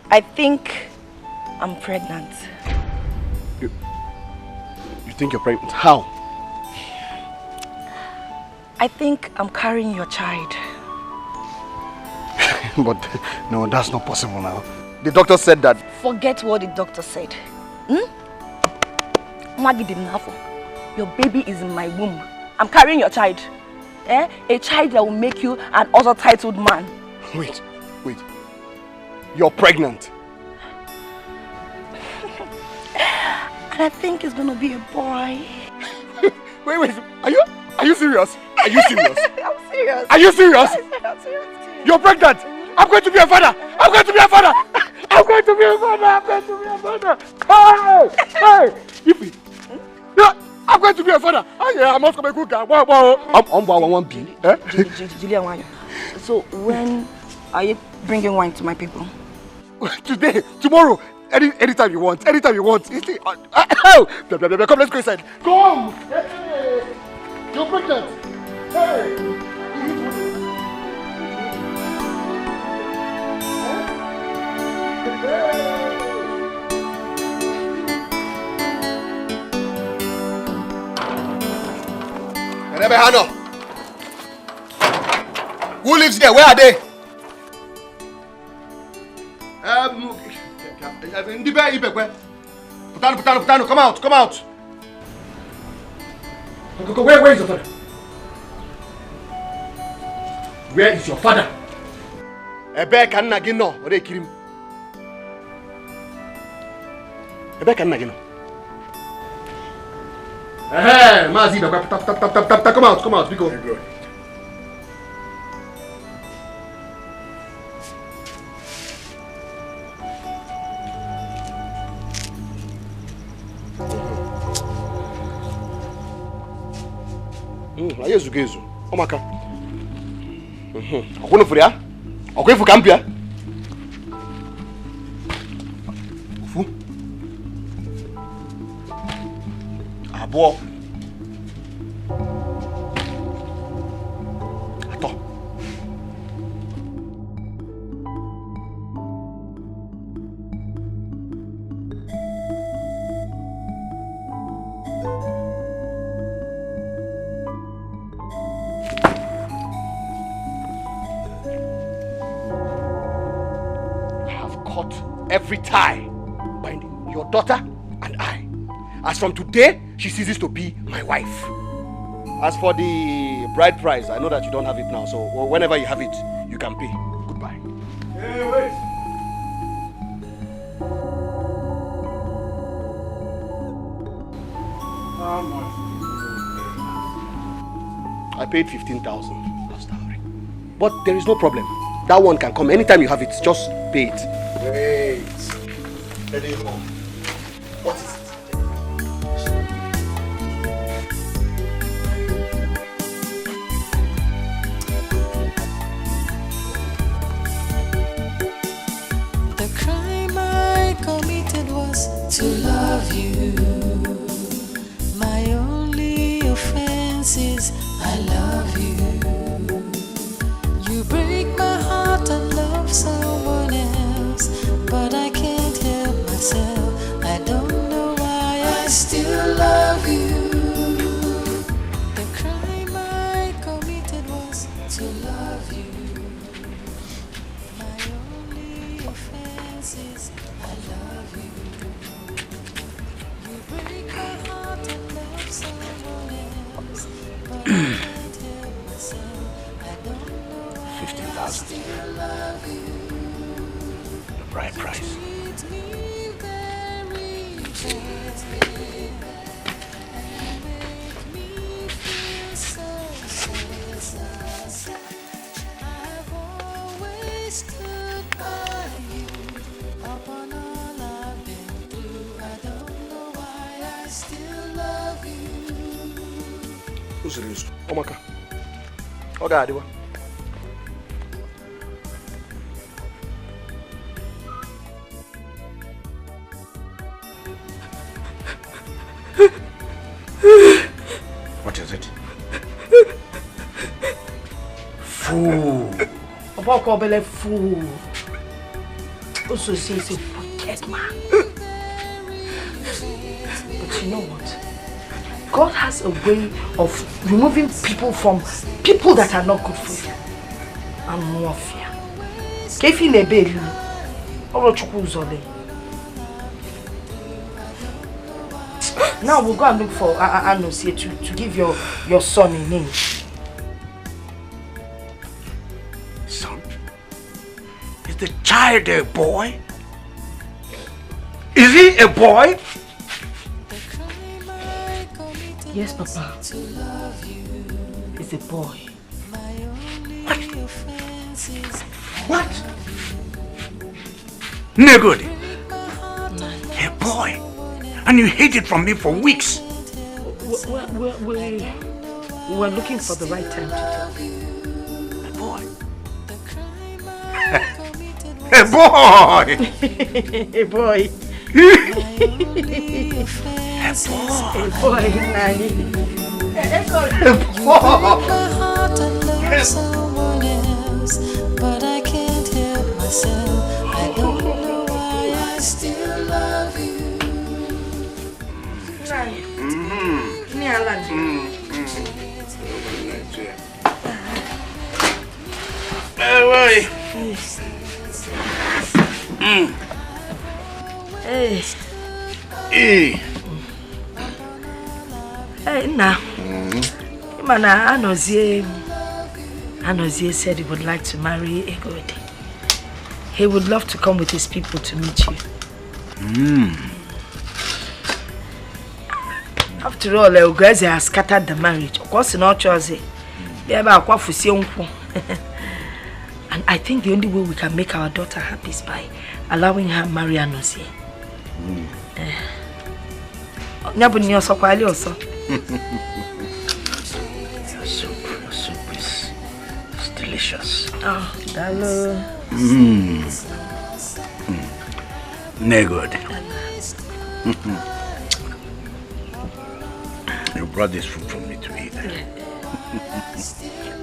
Speaker 1: I think I'm pregnant.
Speaker 2: You think you're pregnant? How?
Speaker 1: I think I'm carrying your child.
Speaker 2: But no, that's not possible now. The doctor said that.
Speaker 1: Forget what the doctor said. Your baby is in my womb. I'm carrying your child. A child that will make you an also titled man.
Speaker 2: Wait. You're pregnant.
Speaker 1: And I think it's gonna be a boy.
Speaker 2: Wait. Are you serious? Are you serious?
Speaker 1: I'm serious.
Speaker 2: Are you serious?
Speaker 1: I'm serious.
Speaker 2: You're pregnant. I'm going to be a father. I'm going to be a father. Hey! Yippee. Yeah, I'm going to be a father. I must come a good guy. I'm 1B.
Speaker 1: Julia, so when are you bringing wine to my people?
Speaker 2: Today, tomorrow, anytime you want. Come, let's go inside. Come! Hey. You're pregnant. Hey!
Speaker 3: Hano. Who lives there? Where are they? Putano, come out.
Speaker 2: Where is your father? Where is your father?
Speaker 3: Ebe kan na gino, ore kirim. Ebe kan na gino.
Speaker 2: Mazi, come out, we go.
Speaker 3: Ayezu. Omaka. Akono furia? Akoifu kampia? Ufu. Abo. Ato. Every tie binding your daughter and I. As from today, she ceases to be my wife. As for the bride price, I know that you don't have it now, so whenever you have it, you can pay. Goodbye.
Speaker 2: Hey, wait. How much?
Speaker 3: I paid 15,000 as dowry. But there is no problem. That one can come anytime you have it. Just pay it.
Speaker 2: Wait. What is it?
Speaker 6: The crime I committed was to love you. My only offense is I love you. You break my heart and love someone else, but I can't help myself. I don't know why
Speaker 12: $50,000. The bride price.
Speaker 7: Who's serious? Omaka. Okay, Adiwa.
Speaker 12: What is it? Fool.
Speaker 1: About Kobele fool. Also says a wicked man. But you know what? God has a way of removing people from people that are not good for you. And more fear. Kefi nebelu. Oro chukuzole. Now we'll go and look for Anosie to give your son a name.
Speaker 12: Son? Is the child a boy? Is he a boy?
Speaker 1: Yes, Papa. It's a boy.
Speaker 12: What? Negodi. A boy. And you hid it from me for weeks.
Speaker 1: We were looking for the right time to tell you.
Speaker 12: A boy. A boy.
Speaker 1: A boy. A boy.
Speaker 6: Someone else, but I can't help myself. I don't know why I still love you.
Speaker 1: Hey, now. Mana Anozie said he would like to marry Egodi. He would love to come with his people to meet you. After all, Ogaze has scattered the marriage. Of course, not chosen. And I think the only way we can make our daughter happy is by allowing her marry Anozie. Your
Speaker 12: soup is delicious.
Speaker 1: Oh, hello.
Speaker 12: Negod. You brought this food for me to eat.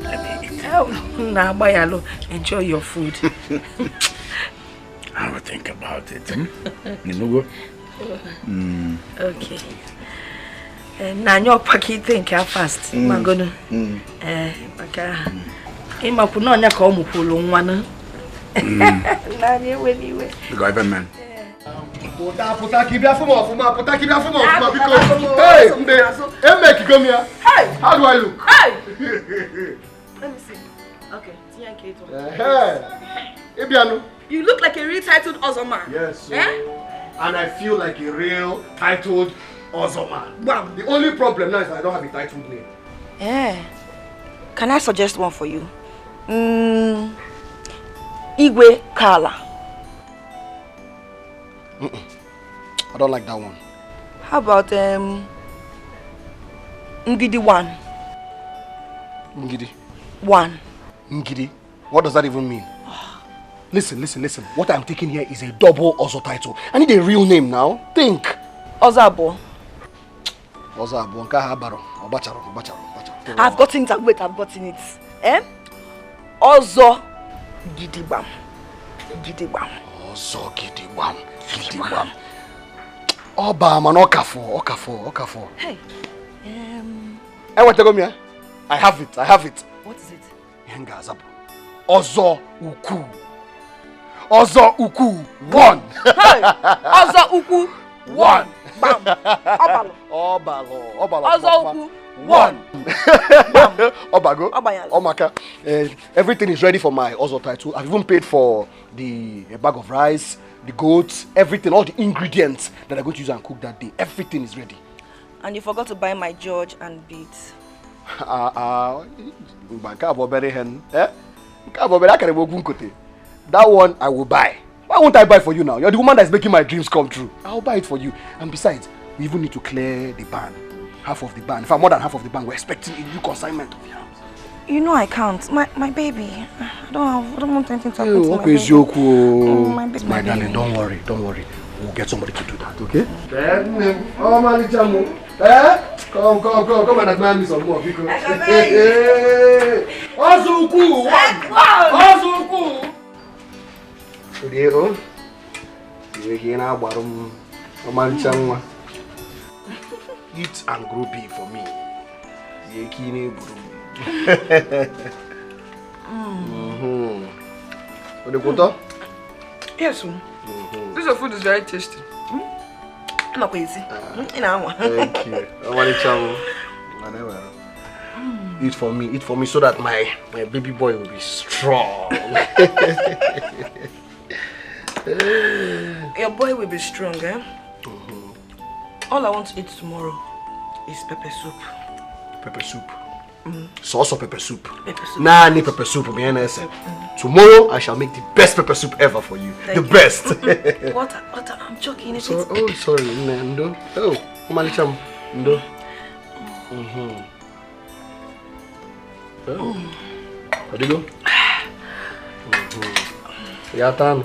Speaker 12: Let me eat.
Speaker 1: Oh, nah, Bayalo, enjoy your food.
Speaker 12: I will think about it. You know.
Speaker 1: Okay. Now your packet think fast. Mangono. Baka. Ima kuno nya ka omupolo nwa na. Na ni we.
Speaker 12: Government.
Speaker 2: Puta kibia fuma because hey, make go here. Hey, how do I look?
Speaker 1: Hey. Let me see. Okay, you look like a real titled awesome man.
Speaker 2: Yes, and I feel like a real titled awesome man. Wow. The only problem now is I don't have a titled name.
Speaker 1: Can I suggest one for you? Igwe Kala.
Speaker 2: I don't like that one.
Speaker 1: How about Ngidi 1?
Speaker 2: Ngidi?
Speaker 1: 1.
Speaker 2: Ngidi? What does that even mean? Listen. What I'm taking here is a double Ozo title. I need a real name now. Think.
Speaker 1: Ozabo.
Speaker 2: Nkahabaro. Obacharo.
Speaker 1: I've gotten it. Wait, I've gotten it. Ozo Gidibam.
Speaker 2: Ozo Gidibam. Oba man Okafo.
Speaker 1: Hey.
Speaker 2: What go me? I have it.
Speaker 1: What is it?
Speaker 2: Yenga Zabo. Ozo Uku 1.
Speaker 1: Hey! Ozo Uku 1. Bam. Obalo.
Speaker 2: Ozo
Speaker 1: Uku
Speaker 2: 1. Obago, Omaka, everything is ready for my Ozo title. I've even paid for the bag of rice, the goats, everything, all the ingredients that I'm going to use and cook that day. Everything is ready.
Speaker 1: And you forgot to buy my George and beads.
Speaker 2: That one I will buy. Why won't I buy for you now? You're the woman that's making my dreams come true. I'll buy it for you. And besides, we even need to clear the ban. Half of the ban. In fact, more than half of the ban. We're expecting a new consignment of yams.
Speaker 1: You know I can't. My baby. I don't want anything to happen to my baby.
Speaker 2: My baby. My darling, don't worry. We'll get somebody to do that, okay? Come and admire me some more, because eat and grow big for me.
Speaker 13: Yes, this food is very tasty.
Speaker 2: Thank you. Eat for me so that my baby boy will be strong.
Speaker 1: Your boy will be strong, eh? All I want to eat tomorrow is pepper soup.
Speaker 2: Pepper soup? Sauce or pepper soup? Pepper soup. Nah, I need pepper soup. Tomorrow I shall make the best pepper soup ever for you.
Speaker 1: Thank you.
Speaker 2: Best.
Speaker 1: What? I'm joking.
Speaker 2: Oh, sorry. Ndo. Oh, Omalicham. Ndo. Oh. How do you go? Yatan.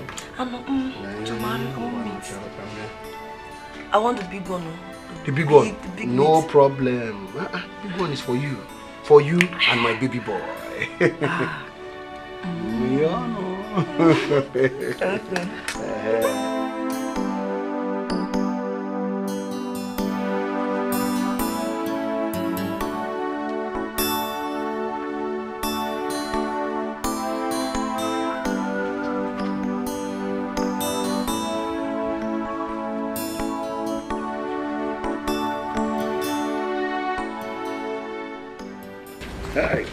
Speaker 1: I want the big one.
Speaker 2: The big one? No problem. Big one is for you. For you and my baby boy. Hi.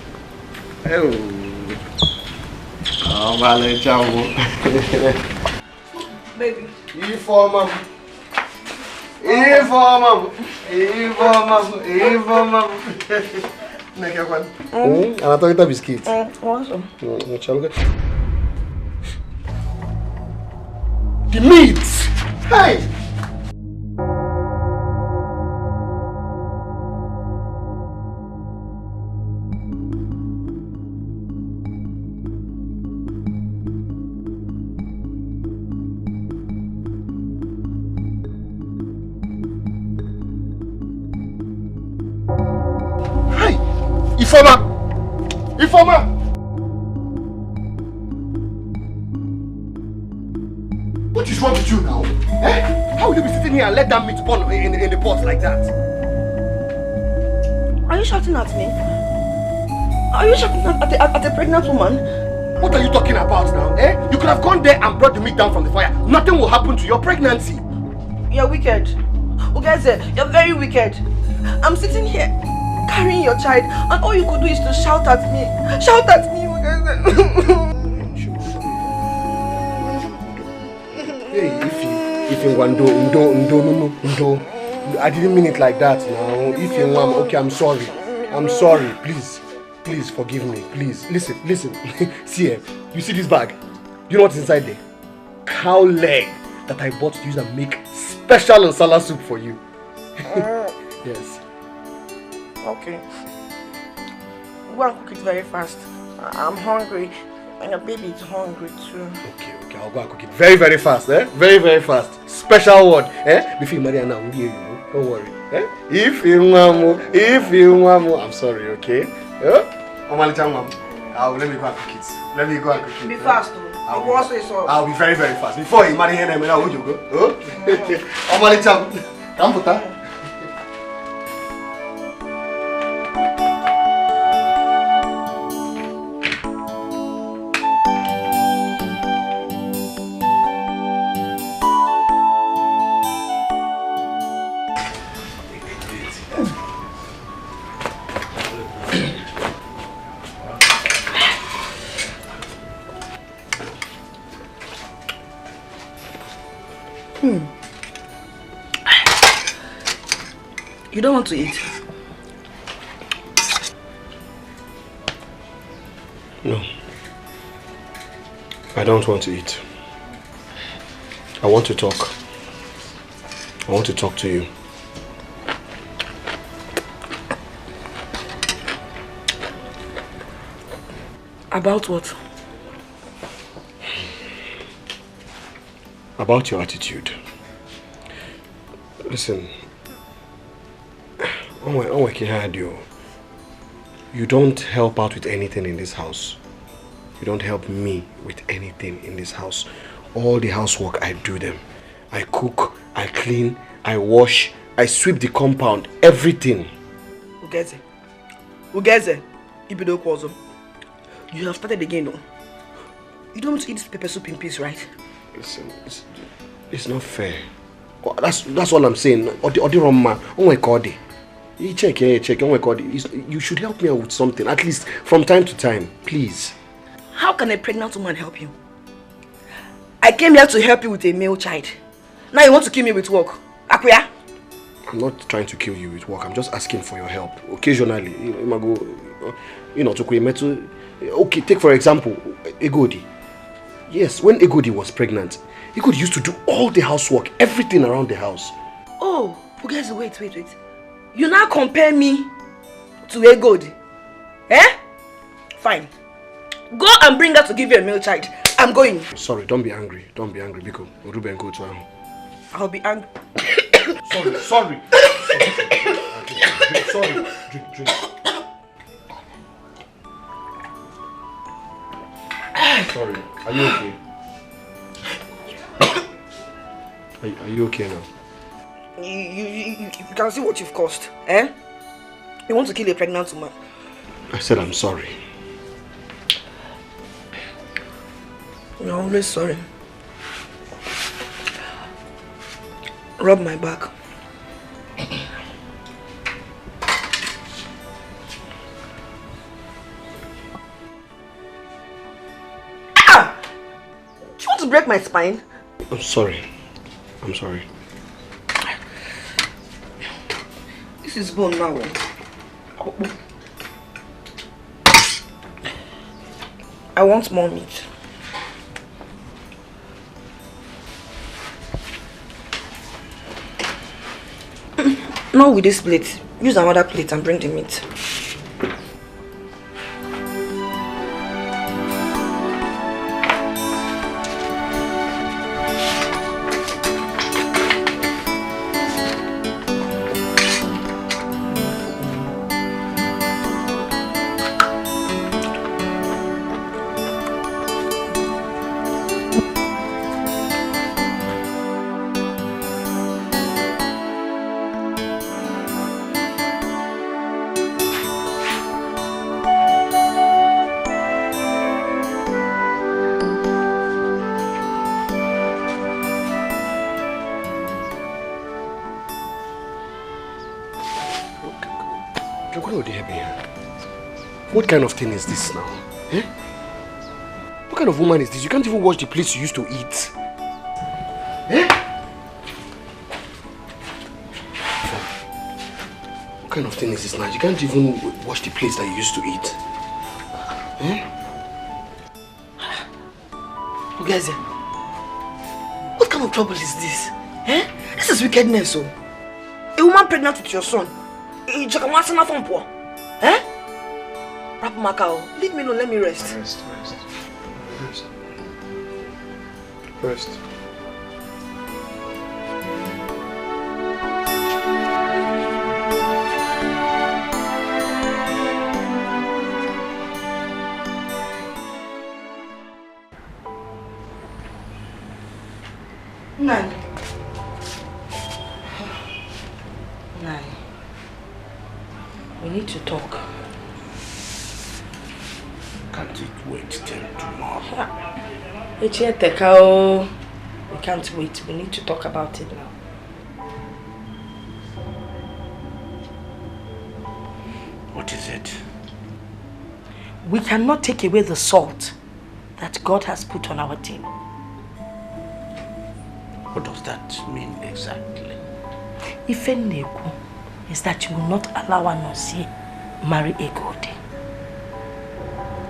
Speaker 2: Oh, vale, ciao.
Speaker 1: Baby.
Speaker 2: Informa. Neke kwan. Anatoka biscuit.
Speaker 1: Awesome.
Speaker 2: The meat. Hey. Informer! What is wrong with you now? Eh? How will you be sitting here and let that meat burn in the pot like that?
Speaker 1: Are you shouting at me? Are you shouting at a pregnant woman?
Speaker 2: What are you talking about now? Eh? You could have gone there and brought the meat down from the fire. Nothing will happen to your pregnancy.
Speaker 1: You're wicked. Ugeze, you're very wicked. I'm sitting here carrying your child, and all you could do is to shout at me. Shout at me,
Speaker 2: Hey, if you want no. I didn't mean it like that now. If you want, okay, I'm sorry. Please forgive me. Please, listen. See here, you see this bag? You know what's inside there? Cow leg that I bought to use and make special nsala soup for you. Yes.
Speaker 1: Okay. Go and cook it very fast. I'm hungry. And your baby is hungry too.
Speaker 2: Okay. I'll go and cook it very, very fast, eh? Very, very fast. Special word, eh? Before you marry her now, don't worry, eh? If you want more, I'm sorry, okay? Let me go and cook it.
Speaker 1: Be fast, though.
Speaker 2: I'll be very, very fast. Before you marry her, now, would you go? Come put that.
Speaker 1: You don't want to eat?
Speaker 2: No. I don't want to eat. I want to talk. I want to talk to you.
Speaker 1: About what?
Speaker 2: About your attitude. Listen, you don't help out with anything in this house. You don't help me with anything in this house. All the housework, I do them. I cook, I clean, I wash, I sweep the compound, everything.
Speaker 1: Ugeze, Ibido Kwazo. You have started again, no? You don't want to eat this pepper soup in peace, right?
Speaker 2: Listen, it's not fair. That's all I'm saying. You check. You should help me out with something, at least from time to time, please.
Speaker 1: How can a pregnant woman help you? I came here to help you with a male child. Now you want to kill me with work. Akuya?
Speaker 2: I'm not trying to kill you with work. I'm just asking for your help. Occasionally, okay, take for example, Egodi. Yes, when Egodi was pregnant, Egodi used to do all the housework, everything around the house.
Speaker 1: Oh, guys, wait. You now compare me to Egodi? Eh? Fine. Go and bring her to give you a male child. I'm going.
Speaker 2: Sorry, don't be angry. Biko. Ruben, go to her.
Speaker 1: I'll be angry.
Speaker 2: Sorry. Sorry. Drink. Sorry. Are you okay? Are you okay now?
Speaker 1: You can see what you've caused, eh? You want to kill a pregnant woman.
Speaker 2: I said I'm sorry.
Speaker 1: You're always sorry. Rub my back. Ah! Do you want to break my spine?
Speaker 2: I'm sorry.
Speaker 1: This is bone now. I want more meat. Not with this plate. Use another plate and bring the meat.
Speaker 2: What kind of thing is this now? Eh? What kind of woman is this? You can't even wash the plates you used to eat. Eh? What kind of thing is this now? You can't even wash the plates that you used to eat. Eh?
Speaker 1: Guys, what kind of trouble is this? Eh? This is wickedness, oh. A woman pregnant with your son. Eh? Rap Macau, leave me alone, let me rest.
Speaker 2: Rest.
Speaker 1: Nine. We need to talk.
Speaker 12: Can't it wait till tomorrow?
Speaker 1: We can't wait. We need to talk about it now.
Speaker 12: What is it?
Speaker 1: We cannot take away the salt that God has put on our team.
Speaker 12: What does that mean exactly?
Speaker 1: Ifeneku is that you will not allow Anozie marry Egodi.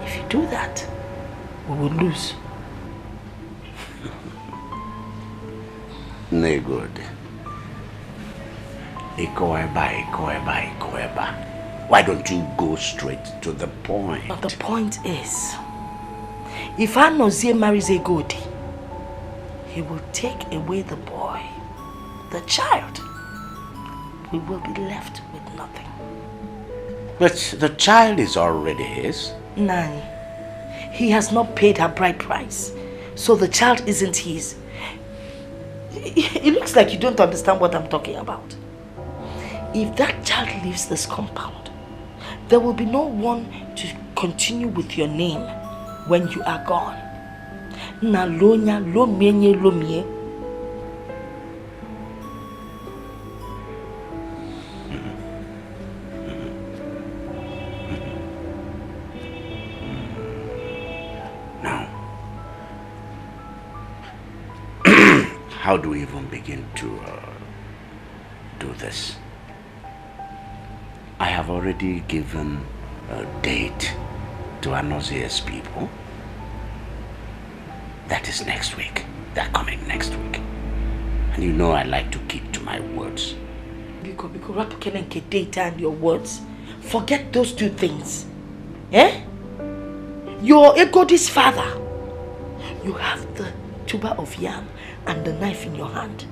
Speaker 1: If you do that, we will lose.
Speaker 12: No good. Why don't you go straight to the point?
Speaker 1: But the point is, if Anozie marries Egodi, he will take away the boy, the child. We will be left with nothing.
Speaker 12: But the child is already his.
Speaker 1: Nani, he has not paid her bride price, so the child isn't his. It looks like you don't understand what I'm talking about. If that child leaves this compound, there will be no one to continue with your name when you are gone. Na lonya lo menye lo mie.
Speaker 12: Now, how do we even begin to do this? I have already given a date to Anozie's people. That is next week. They're coming next week. And you know I like to keep to my words.
Speaker 1: Because Rapukenenke data and your words. Forget those two things. Eh? You're Egodi's father. You have the tuber of yam and the knife in your hand.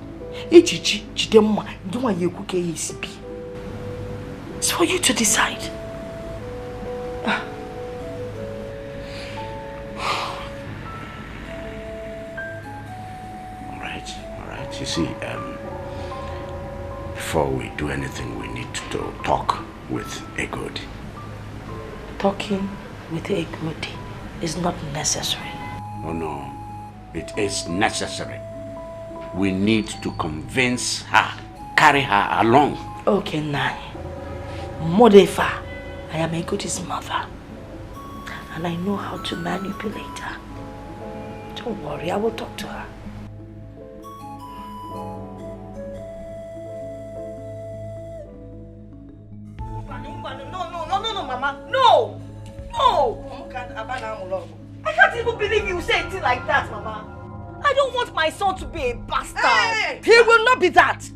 Speaker 1: It's for you to decide.
Speaker 12: All right. You see, before we do anything, we need to talk with Egodi.
Speaker 1: Talking with Egodi is not necessary.
Speaker 12: Oh no, it is necessary. We need to convince her, carry her along.
Speaker 1: Okay, Nai. Modefa, I am Egodi's mother. And I know how to manipulate her. Don't worry, I will talk to her. No, Mama. No! I can't even believe you say it like that, Mama. I don't want my son to be a bastard. Hey! He will not be that.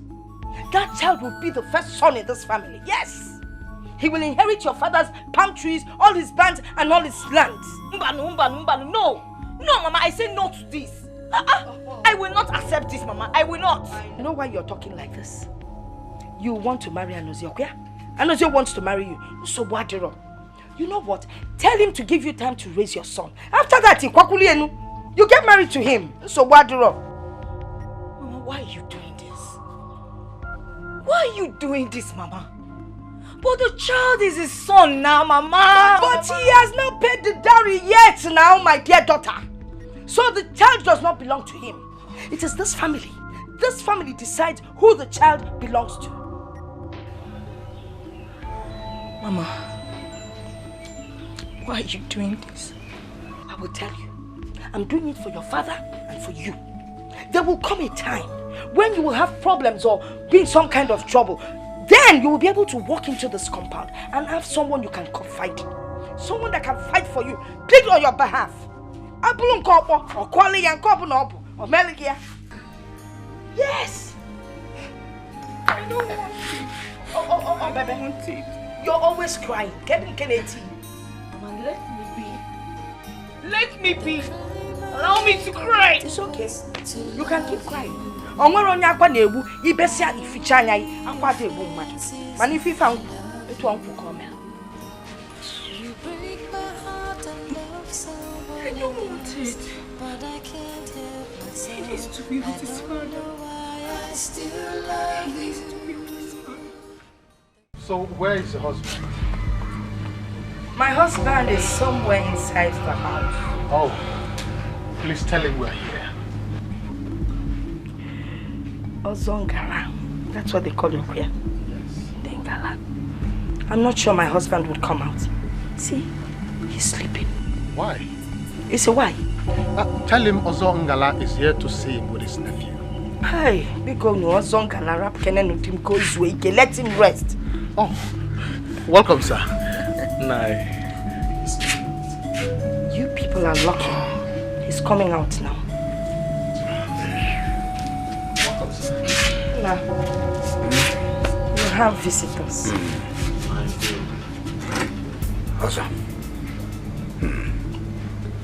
Speaker 1: That child will be the first son in this family. Yes. He will inherit your father's palm trees, all his bands, and all his lands. No. No, Mama, I say no to this. I will not accept this, Mama. I will not. You know why you're talking like this? You want to marry Anozie, okay? Anozie wants to marry you. So what? You know what? Tell him to give you time to raise your son. After that, you get married to him. So what? Mama, why are you doing this? Why are you doing this, Mama? But the child is his son now, Mama. But he has not paid the dowry yet now, my dear daughter. So the child does not belong to him. It is this family. This family decides who the child belongs to. Mama, why are you doing this? I will tell you. I'm doing it for your father and for you. There will come a time when you will have problems or be in some kind of trouble. Then you will be able to walk into this compound and have someone you can confide in. Someone that can fight for you, plead on your behalf. Yes!
Speaker 13: I don't want it.
Speaker 1: Oh, baby.
Speaker 13: I want it.
Speaker 1: You're always crying.
Speaker 13: Mama, let me be. Allow me to cry.
Speaker 1: It's okay. You can keep crying. You break
Speaker 6: my heart and love someone
Speaker 13: I don't want it.
Speaker 6: but I can't help myself.
Speaker 13: He needs to be with his father.
Speaker 6: I still love you.
Speaker 2: So where is your husband?
Speaker 1: My husband is somewhere inside the house.
Speaker 2: Oh, please tell him we're here.
Speaker 1: Ozongala. That's what they call him here.
Speaker 2: Yes.
Speaker 1: Dengala. I'm not sure my husband would come out. See, he's sleeping.
Speaker 2: Why?
Speaker 1: You say why?
Speaker 2: Tell him Ozo Ngala is here to see him with his nephew.
Speaker 1: Hey, because no song can rap can him goes way. Let him rest.
Speaker 3: Oh, welcome, sir.
Speaker 4: Nah.
Speaker 1: You people are lucky. He's coming out now.
Speaker 3: Welcome, sir.
Speaker 1: Nah. You have visitors.
Speaker 12: Also.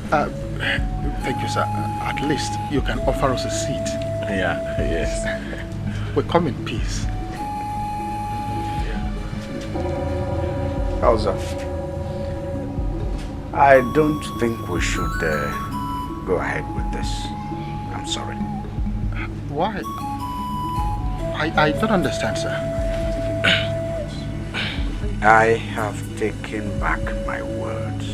Speaker 3: Thank you, sir. At least you can offer us a seat.
Speaker 4: Yeah, yes.
Speaker 3: We come in peace.
Speaker 12: Also, I don't think we should go ahead with this. I'm sorry.
Speaker 3: Why? I don't understand, sir.
Speaker 12: I have taken back my words.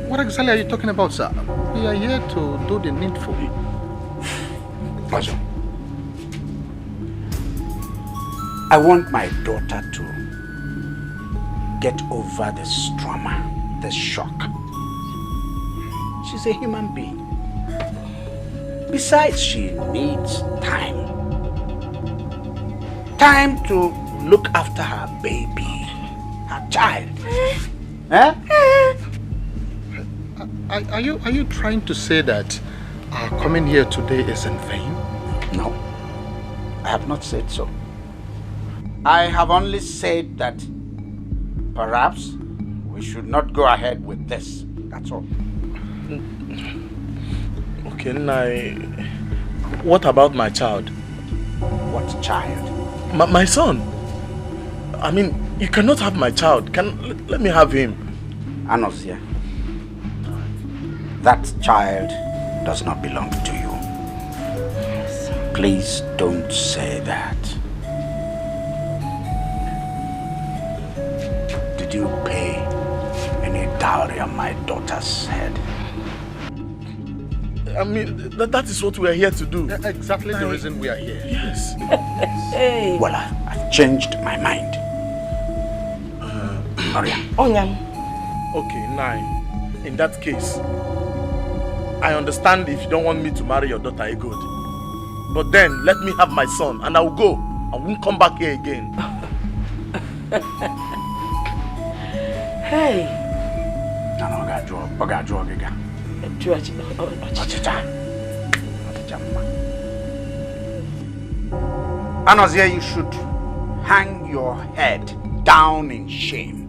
Speaker 3: What exactly are you talking about, sir? We are here to do the needful.
Speaker 12: Also, I want my daughter to get over this trauma, this shock. She's a human being. Besides, she needs time. Time to look after her baby, her child.
Speaker 3: Are you trying to say that our coming here today is in vain?
Speaker 12: No, I have not said so. I have only said that perhaps we should not go ahead with this. That's all.
Speaker 4: Okay, what about my child?
Speaker 12: What child?
Speaker 4: My son. I mean, you cannot have my child. Let me have him.
Speaker 12: Anosia, that child does not belong to you. Please don't say that. Did you pay any dowry on my daughter's head?
Speaker 4: I mean, that is what we are here to do.
Speaker 3: Exactly the reason we are here.
Speaker 4: Yes.
Speaker 1: Hey.
Speaker 12: Well, I've changed my mind. Maria.
Speaker 1: Onyam.
Speaker 4: Okay, in that case, I understand if you don't want me to marry your daughter, good. But then, let me have my son and I will go. I won't come back here again.
Speaker 1: Hey.
Speaker 12: Anozia, you should hang your head down in shame.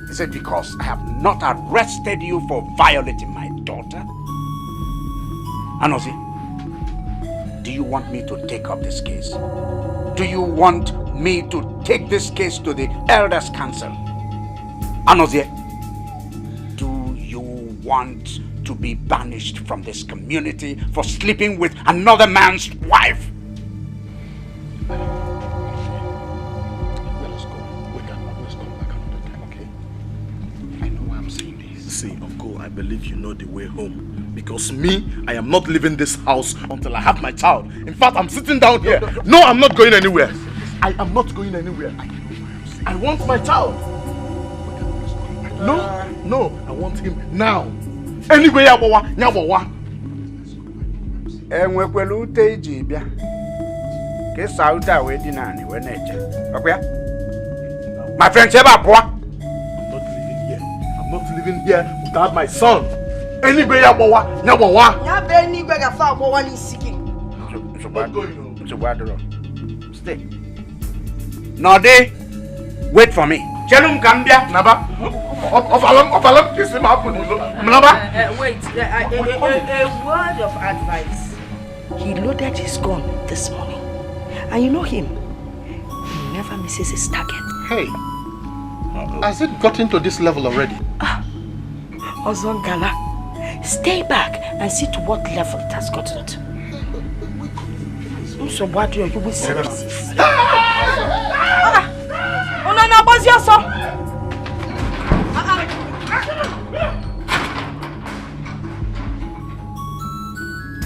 Speaker 12: Is it because I have not arrested you for violating my daughter? Anozia, do you want me to take up this case? Do you want me to take this case to the Elders' Council? Anozia, do you want to be banished from this community for sleeping with another man's wife?
Speaker 3: Let us go. We can always come back another time, okay? I know why I'm saying this.
Speaker 4: See, Uncle, I believe you know the way home. Because me, I am not leaving this house until I have my child. In fact, I'm sitting down here. No, I'm not going anywhere. I am not going anywhere. I want my child. No, I want him now. Anyway, nyawawa.
Speaker 12: Enwekwelu ute iji bịa. Ke sauta we dinani we neje. Okwa? My friend Cheba boy.
Speaker 4: I'm not living here without my son. Anyway, nyawawa.
Speaker 1: Ya be anywhere ga fa abowa ni siki.
Speaker 12: Stay. Node, wait for me. Chelum Gambia.
Speaker 4: Naba. Ofalam, kiss him up.
Speaker 1: Wait, a word of advice. He loaded his gun this morning. And you know him. He never misses his target.
Speaker 3: Hey, has it gotten to this level already?
Speaker 1: Ozongala, stay back and see to what level it has gotten to. So what do you will see? Oh no, what's your son?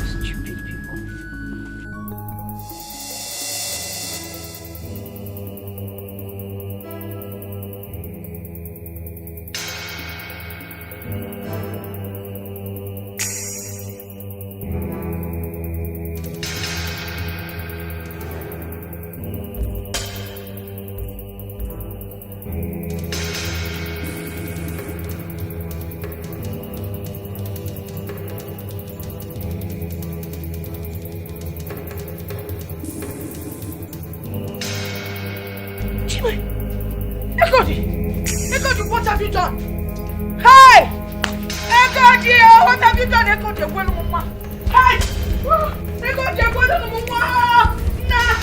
Speaker 1: Stupid people.
Speaker 13: have you done? Hey! Ego dear, what have you done? Ego dear, well, mama. Hey! Ego dear, well, mama. Nah.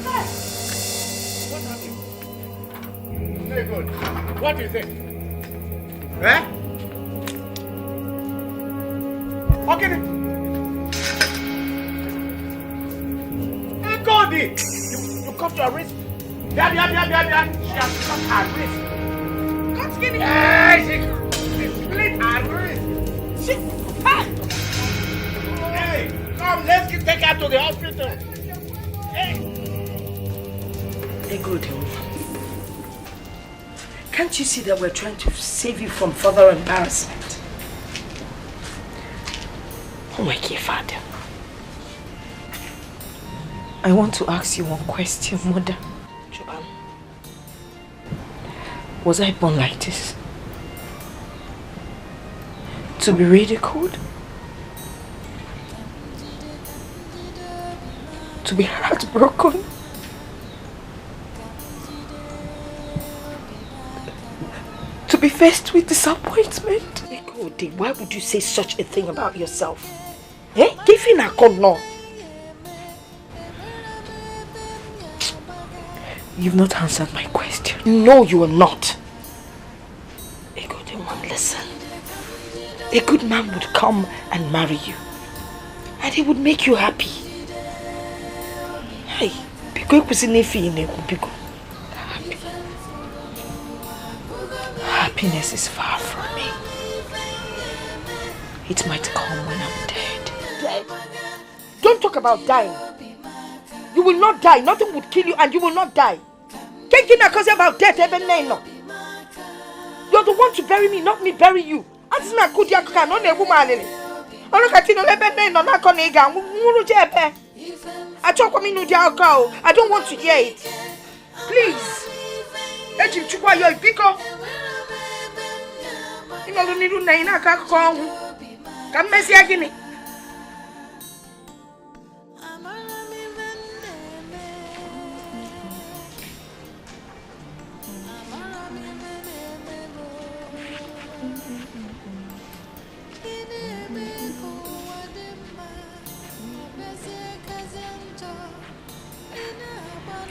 Speaker 13: Hey!
Speaker 11: What happened? Very good. What do you think? Eh? Okay. Hey, Goldie! You cut your wrist. Yeah. She has cut her wrist. Cut skinny. Hey, she split her wrist. Hey, come, let's take her to the hospital. Hey.
Speaker 1: Hey, good. Can't you see that we're trying to save you from further embarrassment? Oh my dear father. I want to ask you one question, mother. Joban, was I born like this? To be ridiculed? To be heartbroken? To be faced with disappointment? Ekode, why would you say such a thing about yourself? Eh? Give in a call now. You've not answered my question. No, you are not. Ekode, one, listen. A good man would come and marry you. And he would make you happy. Hey, happiness is far from me. It might come when I'm dead. Dead? Don't talk about dying. You will not die. Nothing would kill you and you will not die. Can't you not about death even now? You're the one to bury me, not me bury you. I don't want to hear it. Please.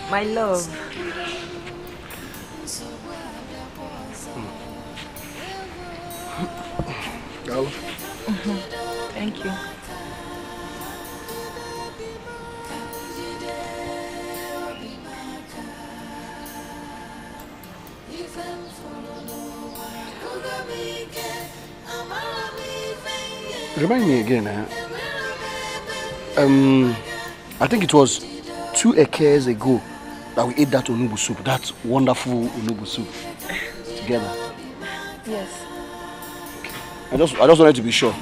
Speaker 1: My love. Thank you.
Speaker 2: Remind me again, I think it was 2 years ago that we ate that onubu soup, that wonderful onubu soup together.
Speaker 1: Yes.
Speaker 2: I just wanted to be sure.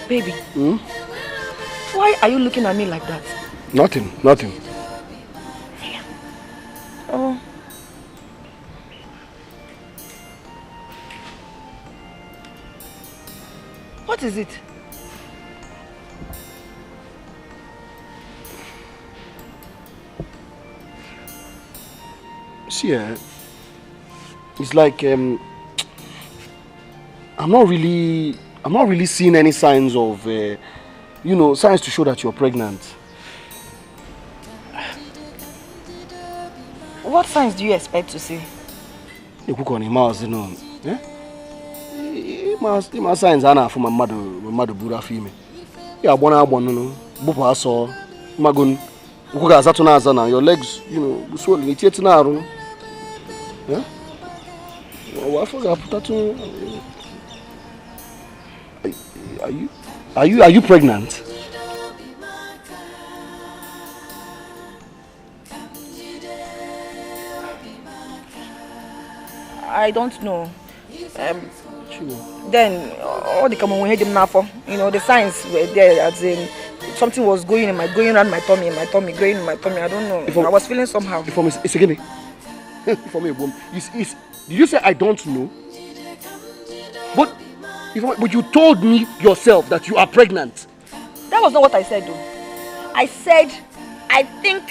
Speaker 1: Baby. Why are you looking at me like that?
Speaker 2: Nothing.
Speaker 1: Oh. What is it?
Speaker 2: See, it's like I'm not really seeing any signs of signs to show that you're pregnant.
Speaker 1: What signs do you expect to see?
Speaker 2: You cook on him, eh? My signs are for my mother Buddha female. Yeah, no. Bupa saw Magun. Your legs, swollen. It's yet now. Yeah? What for that? Are you pregnant?
Speaker 1: I don't know. Then all the common we had them now for the signs were there as in something was going around my tummy, going in my tummy. I don't know. I was feeling somehow.
Speaker 2: It's again. For me, did you say I don't know? But But you told me yourself that you are pregnant.
Speaker 1: That was not what I said though. I said, I think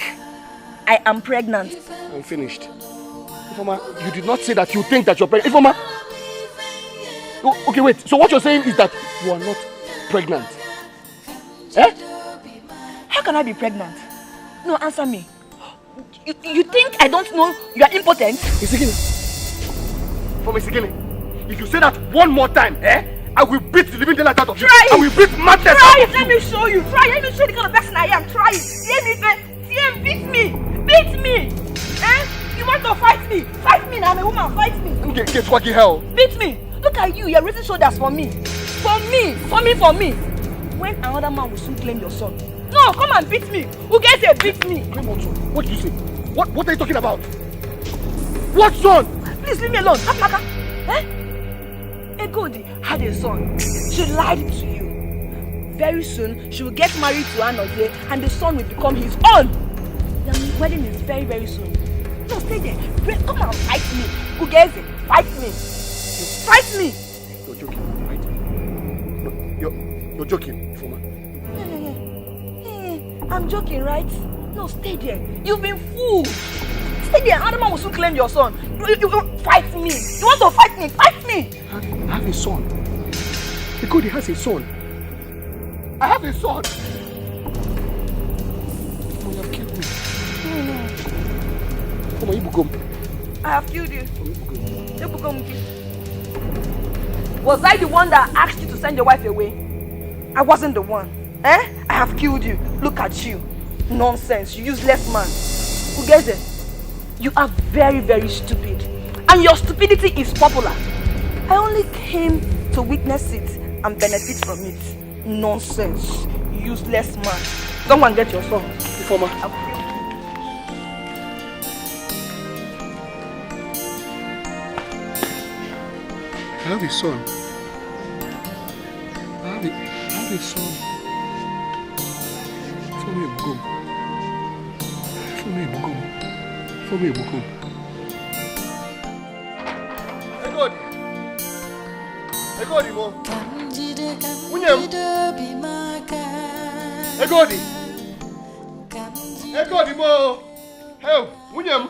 Speaker 1: I am pregnant.
Speaker 2: I'm finished. Ifeoma, you did not say that you think that you're pregnant. Ifeoma! Oh, okay, wait. So what you're saying is that you are not pregnant? Eh?
Speaker 1: How can I be pregnant? No, answer me. You think I don't know you are impotent?
Speaker 2: If you say that one more time, I will beat the living daylight out of you.
Speaker 1: Try it.
Speaker 2: I will beat madness
Speaker 1: Try
Speaker 2: out
Speaker 1: it.
Speaker 2: of
Speaker 1: Let me show you. Try it. Let me show you the kind of person I am. Try it. Beat me. Beat me. Eh? You want to fight me? Fight me now. I'm a woman. Fight me.
Speaker 2: Okay, get fucking hell.
Speaker 1: Beat me. Look at you. You're raising shoulders for me. For me. When another man will soon claim your son. No, come and beat me. Who gets it? Beat me.
Speaker 2: What did you say? What are you talking about? What son?
Speaker 1: Please leave me alone. Akmaka. Okoli had a son. She lied to you. Very soon, she will get married to Anozie and the son will become his own. The wedding is very, very soon. No, stay there. Come and fight me. Who gets it? Fight me. Fight me.
Speaker 2: You're joking, right? No, you're joking, Ifeoma.
Speaker 1: I'm joking, right? No, stay there. You've been fooled. Stay there. Another man will soon claim your son. You fight me. You want to fight me? Fight me.
Speaker 2: I have a son. Okoli has a son. I have a son. You have killed me. Come on, Ibugom.
Speaker 1: I have killed you. Ibugom. Was I the one that asked you to send your wife away? I wasn't the one. I have killed you. Look at you. Nonsense. You useless man. Who gets it? You are very, very stupid. And your stupidity is popular. I only came to witness it and benefit from it. Nonsense. Useless man. Come and get your son.
Speaker 2: Ifeoma. I have a son. I have a son. For me, Ibugom. Okoli mo. Okoli mo. Hey, Wunyam.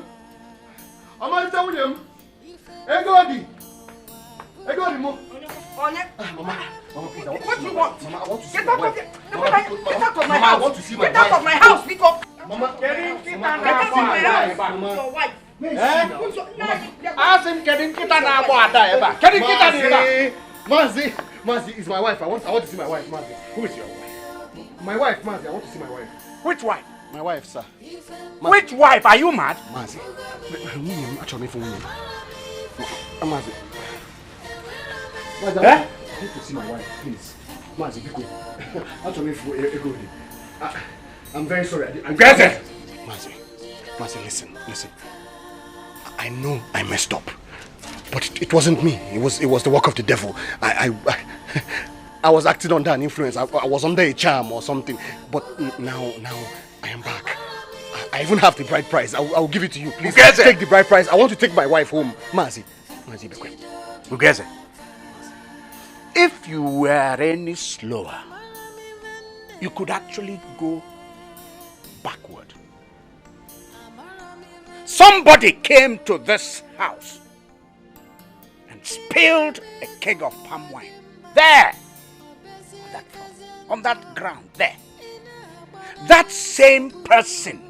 Speaker 2: Amalita Wunyam. Okoli mo. Mama, please,
Speaker 13: What do you want?
Speaker 2: Mama, I want to see
Speaker 13: Get
Speaker 2: my
Speaker 13: out
Speaker 2: wife.
Speaker 13: of my
Speaker 2: Mama,
Speaker 13: house.
Speaker 2: I want to see my
Speaker 13: Get out of my house, because
Speaker 2: Mama,
Speaker 13: get out of my house. Your wife.
Speaker 11: Ask him getting kita na boada Getting kita ni
Speaker 2: Mazi is my wife. I want to see my wife, Mazi. Who is your wife? My wife, Mazi. I want to see my wife.
Speaker 11: Which wife?
Speaker 2: My wife, sir.
Speaker 11: Which wife? Are you mad?
Speaker 2: Mazi. Actually, for Mazi. Mazi, I want to see my wife, please. Mazi, be quick. Actually, for Okoli. I'm very sorry. Mazi, listen. I know I messed up, but it wasn't me. It was the work of the devil. I was acting under an influence. I was under a charm or something. But now I am back. I even have the bride price. I'll give it to you. Please take the bride price. I want to take my wife home. Mazi, be quick.
Speaker 12: Ugeze, if you were any slower, you could actually go backward. Somebody came to this house and spilled a keg of palm wine there on that floor, on that ground there. That same person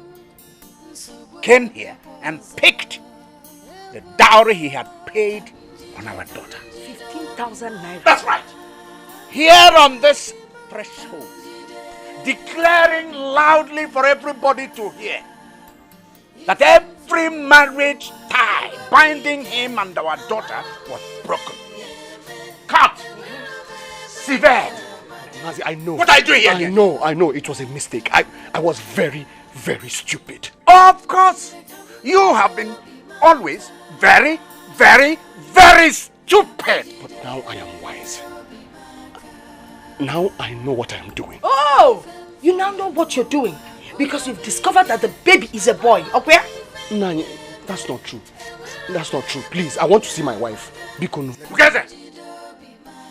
Speaker 12: came here and picked the dowry he had paid on our daughter.
Speaker 1: 15,000 naira.
Speaker 12: That's right. Here on this threshold, declaring loudly for everybody to hear that every marriage tie binding him and our daughter was broken. Cut. Severed.
Speaker 2: Mazi, I know.
Speaker 12: What are you doing here?
Speaker 2: I know. It was a mistake. I was very, very stupid.
Speaker 12: Of course. You have been always very, very, very stupid.
Speaker 2: But now I am wise. Now I know what I am doing.
Speaker 1: Oh! You now know what you're doing. Because you've discovered that the baby is a boy. Okay?
Speaker 2: Nani, that's not true. That's not true. Please, I want to see my wife. Bikonu.
Speaker 12: Ugeze,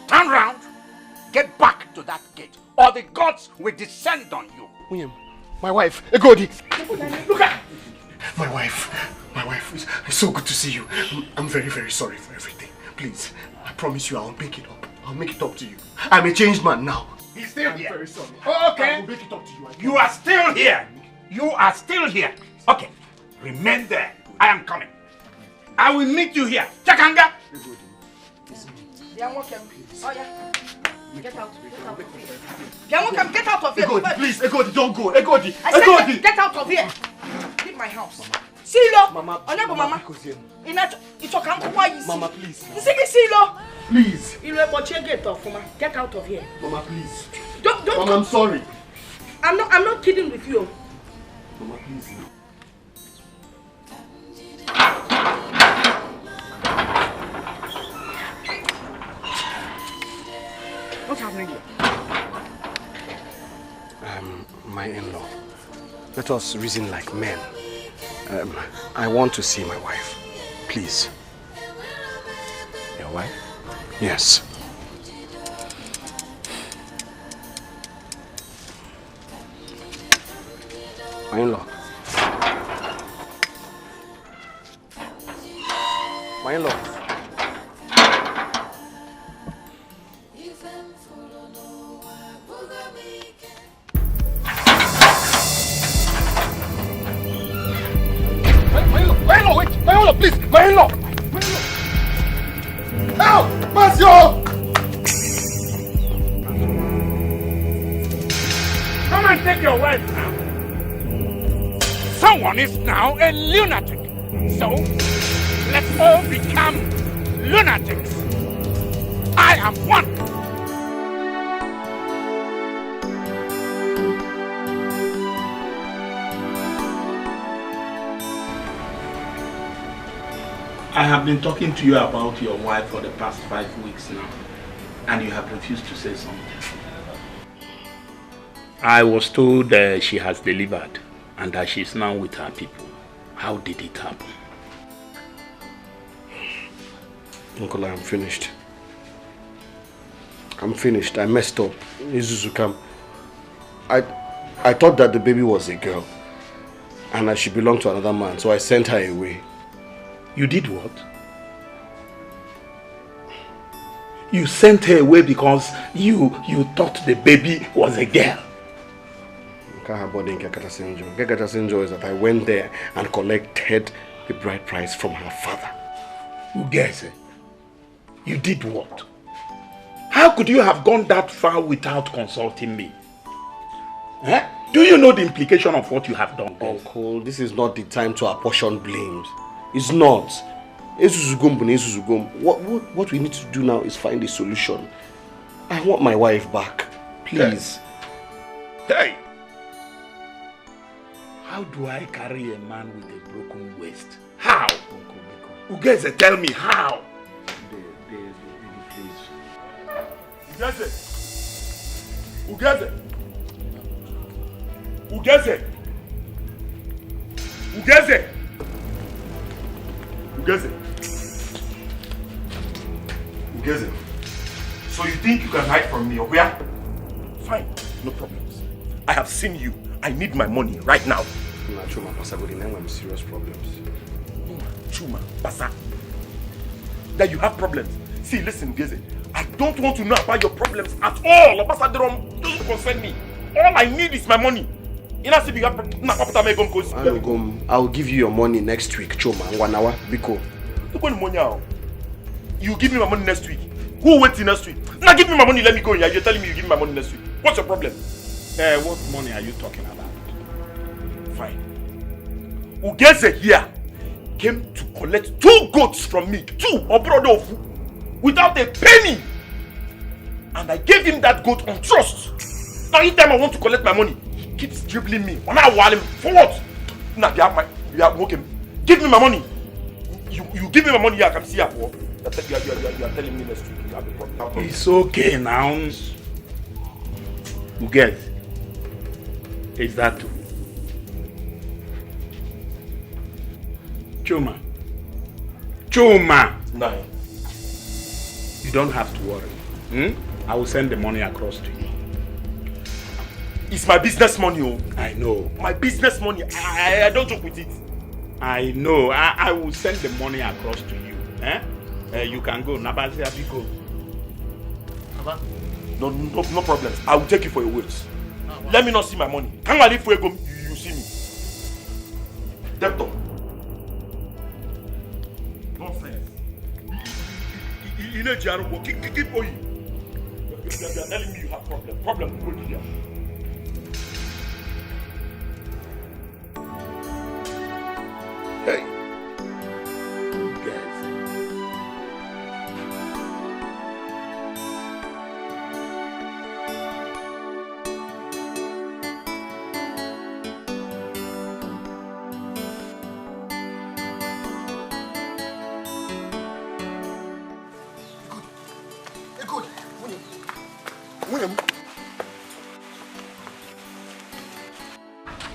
Speaker 12: turn round get back to that gate, or the gods will descend on you.
Speaker 2: William, my wife, Egodi. Look at my wife. My wife, it's so good to see you. I'm very, very sorry for everything. Please, I promise you I'll make it up. I'll make it up to you. I'm a changed man now.
Speaker 12: He's still
Speaker 2: I'm
Speaker 12: here.
Speaker 2: very sorry.
Speaker 12: Oh, okay.
Speaker 2: I will make it up to you.
Speaker 12: You are still here. You are still here. Okay. Remain there. I am coming. I will meet you here. Chakanga.
Speaker 13: Get out. Get out of here.
Speaker 2: Egodi, please. Egodi, don't go. Egodi.
Speaker 13: I said get out of here. Leave my house. Silo. Mama. Mama.
Speaker 2: Mama, please.
Speaker 13: Silo.
Speaker 2: Please.
Speaker 13: Get out of here.
Speaker 2: Mama, please.
Speaker 13: Don't.
Speaker 2: Mama, I'm sorry.
Speaker 13: I'm not kidding with you.
Speaker 2: Mama, please.
Speaker 13: What's happening here?
Speaker 2: My in-law. Let us reason like men. I want to see my wife. Please.
Speaker 12: Your wife?
Speaker 2: Yes. My in-law. My in-law. Please, my in-law! Help! Masio!
Speaker 12: Come and take your wife now. Someone is now a lunatic. So, let's all become lunatics. I am one.
Speaker 11: I have been talking to you about your wife for the past 5 weeks now, and you have refused to say something. I was told she has delivered and that she is now with her people. How did it happen?
Speaker 2: Uncle, I'm finished. I'm finished. I messed up. Izuzukam. I thought that the baby was a girl and that she belonged to another man, so I sent her away.
Speaker 11: You did what? You sent her away because you thought the baby was a girl.
Speaker 2: Gekatasenjo is that I went there and collected the bride price from her father.
Speaker 11: Ugeze, you did what? How could you have gone that far without consulting me? Eh? Do you know the implication of what you have done?
Speaker 2: Uncle, this is not the time to apportion blames. It's not. What we need to do now is find a solution. I want my wife back. Please.
Speaker 11: Hey! How do I carry a man with a broken waist? How? Ugeze, tell me how?
Speaker 2: Please.
Speaker 11: Ugeze! Ugeze! Ugeze! Ugeze! Ugeze!
Speaker 7: Ugeze, so you think you can hide from me, or where?
Speaker 11: Fine, no problems. I have seen you. I need my money right now.
Speaker 2: Chuma, Pasa, but I'm serious problems.
Speaker 11: Chuma, Pasa. That you have problems. See, listen, Ugeze. I don't want to know about your problems at all. Doesn't concern me. All I need is my money.
Speaker 2: I'll give you your money next week, Choma. 1 hour, Biko.
Speaker 11: You give me my money next week. Who will wait till next week? Now give me my money, let me go. You're telling me you give me my money next week. What's your problem? What money are you talking about? Fine. Ugeze here came to collect 2 goats from me. 2 Obrodofu. Without a penny. And I gave him that goat on trust. Now anytime I want to collect my money, he keeps dribbling me. For what? Now you are working. Give me my money. You give me my money, I can see her for. You are telling me next week you have a problem. It's okay now. Ugeze. Is that true? Chuma. Chuma. No. You don't have to worry.
Speaker 12: I will send the money across to you.
Speaker 11: It's my business money, oh.
Speaker 12: I know.
Speaker 11: My business money. I don't joke with it.
Speaker 12: I know. I will send the money across to you. You can go. Nabazi Abiko.
Speaker 11: No problem. I will take you for your words. Let me not see my money. Can't I leave for you see me? Debtor. Nonsense. You know, Jaro, keep going. You are telling me you have problem. Problem will go here.
Speaker 7: Hey.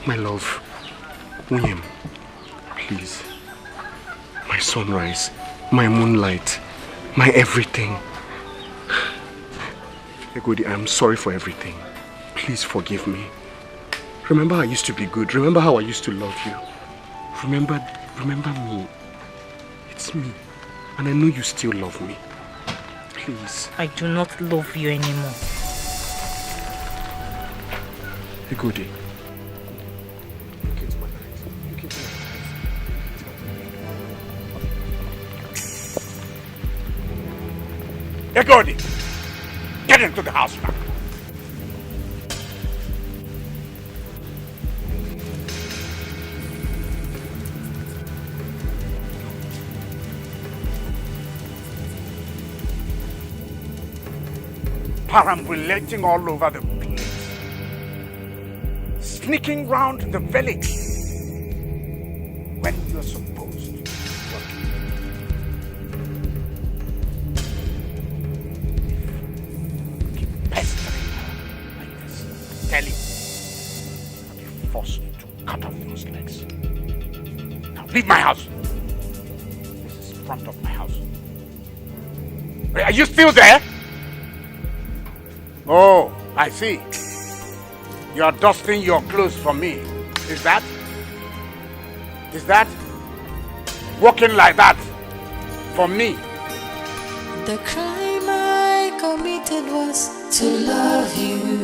Speaker 7: My love, William, please. My sunrise, my moonlight, my everything. Egodi, I'm sorry for everything. Please forgive me. Remember I used to be good. Remember how I used to love you. Remember me. It's me. And I know you still love me. Please.
Speaker 5: I do not love you anymore.
Speaker 7: Egodi.
Speaker 12: Egodi, get into the house now. Perambulating all over the place, sneaking round the village when you're supposed to be working. Keep pestering her like this. Tell you, I'll be forced to cut off those legs. Now leave my house. This is the front of my house. Are you still there? Oh, I see. You're dusting your clothes for me. Is that? Walking like that for me?
Speaker 6: The crime I committed was to love you.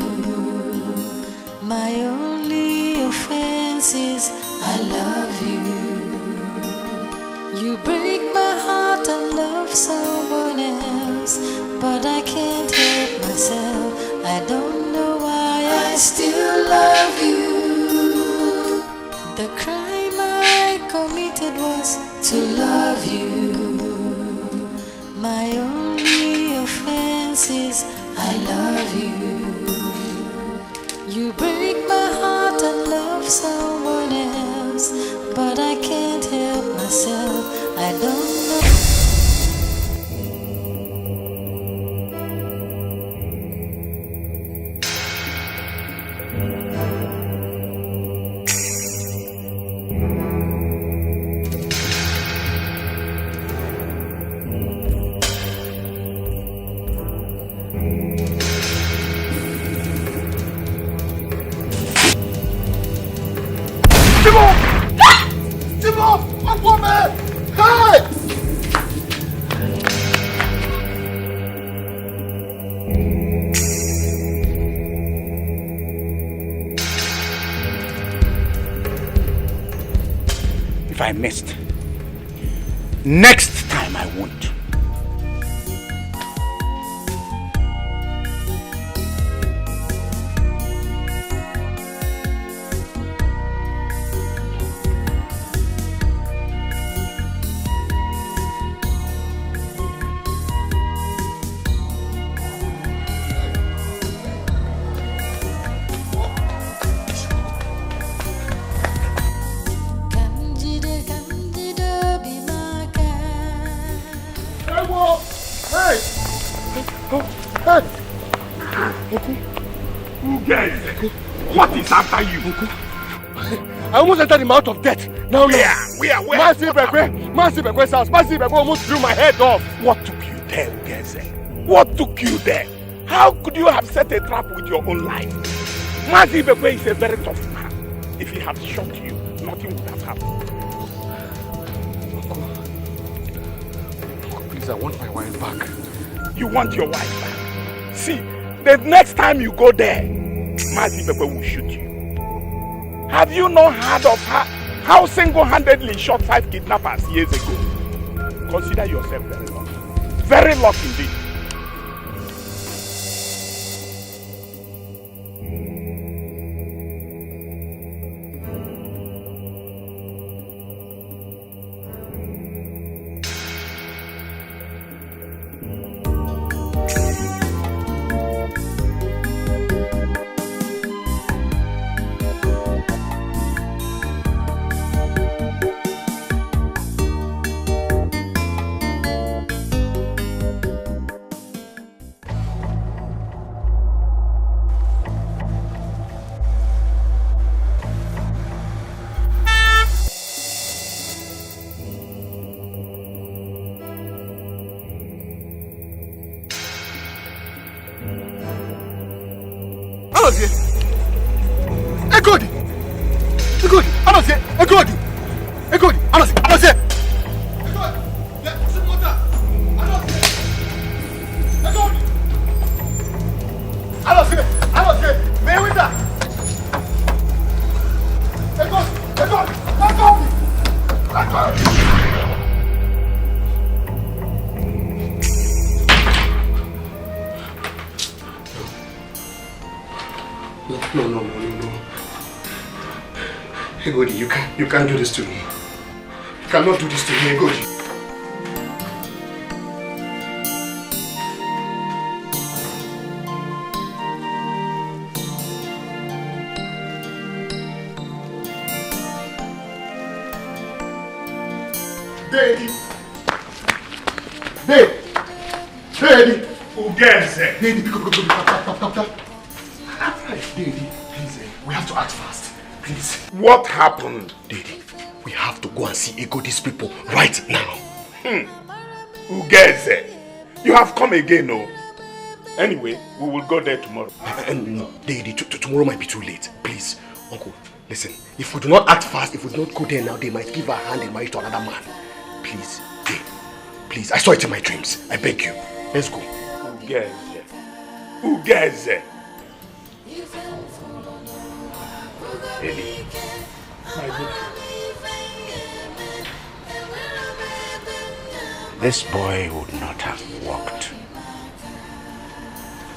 Speaker 6: My only offense is I love you. You break my heart and love someone else, but I can't help myself. I don't know why I still love you. The crime I committed was to love you. My only offense is I love you. You break my heart and love someone else, but I can't help myself. I don't know.
Speaker 12: If I missed, next time I won't.
Speaker 11: What is after you?
Speaker 2: I almost entered the mouth of death. Now,
Speaker 11: where?
Speaker 2: Massive house. Massive almost blew my head off.
Speaker 11: What took you there, Ugeze? What took you there? How could you have set a trap with your own life? Mazi Ibekwe is a very tough man. If he had shot you, nothing would have happened.
Speaker 7: Uncle, please, I want my wife back.
Speaker 11: You want your wife back? See, the next time you go there, Mazi Ibekwe will shoot you. Have you not heard of how single-handedly shot 5 kidnappers years ago? Consider yourself very lucky. Very lucky indeed.
Speaker 7: No. Egodi, you can't do this to me. You cannot do this to me, Egodi.
Speaker 2: Daddy. Ugenze.
Speaker 7: Daddy, go. Stop. Daddy, please, we have to act fast. Please.
Speaker 11: What happened?
Speaker 7: Daddy, we have to go and see Egodi's people right now.
Speaker 11: Ugeze, you have come again, no? Anyway, we will go there tomorrow.
Speaker 7: No, Daddy, tomorrow might be too late. Please, Uncle, listen. If we do not act fast, if we do not go there now, they might give our hand in marriage to another man. Please, Daddy, please. I saw it in my dreams. I beg you. Let's go.
Speaker 11: Ugeze. Eli, my good friend.
Speaker 12: This boy would not have walked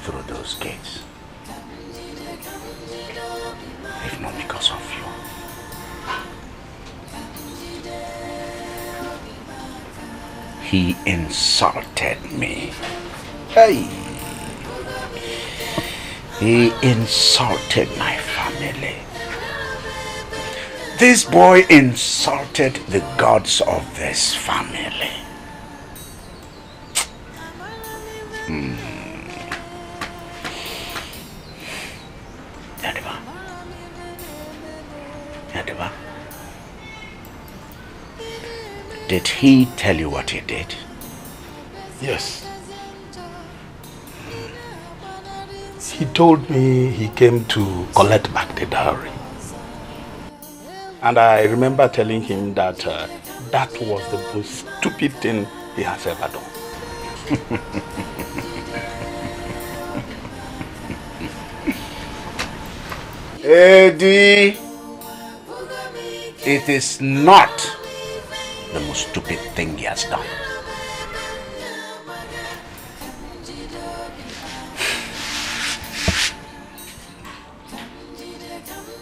Speaker 12: through those gates if not because of you. He insulted me. Hey! He insulted my family. This boy insulted the gods of this family. Yadiba, did he tell you what he did?
Speaker 14: Yes. He told me he came to collect back the dowry. And I remember telling him that that was the most stupid thing he has ever done.
Speaker 12: Eddie, it is not the most stupid thing he has done.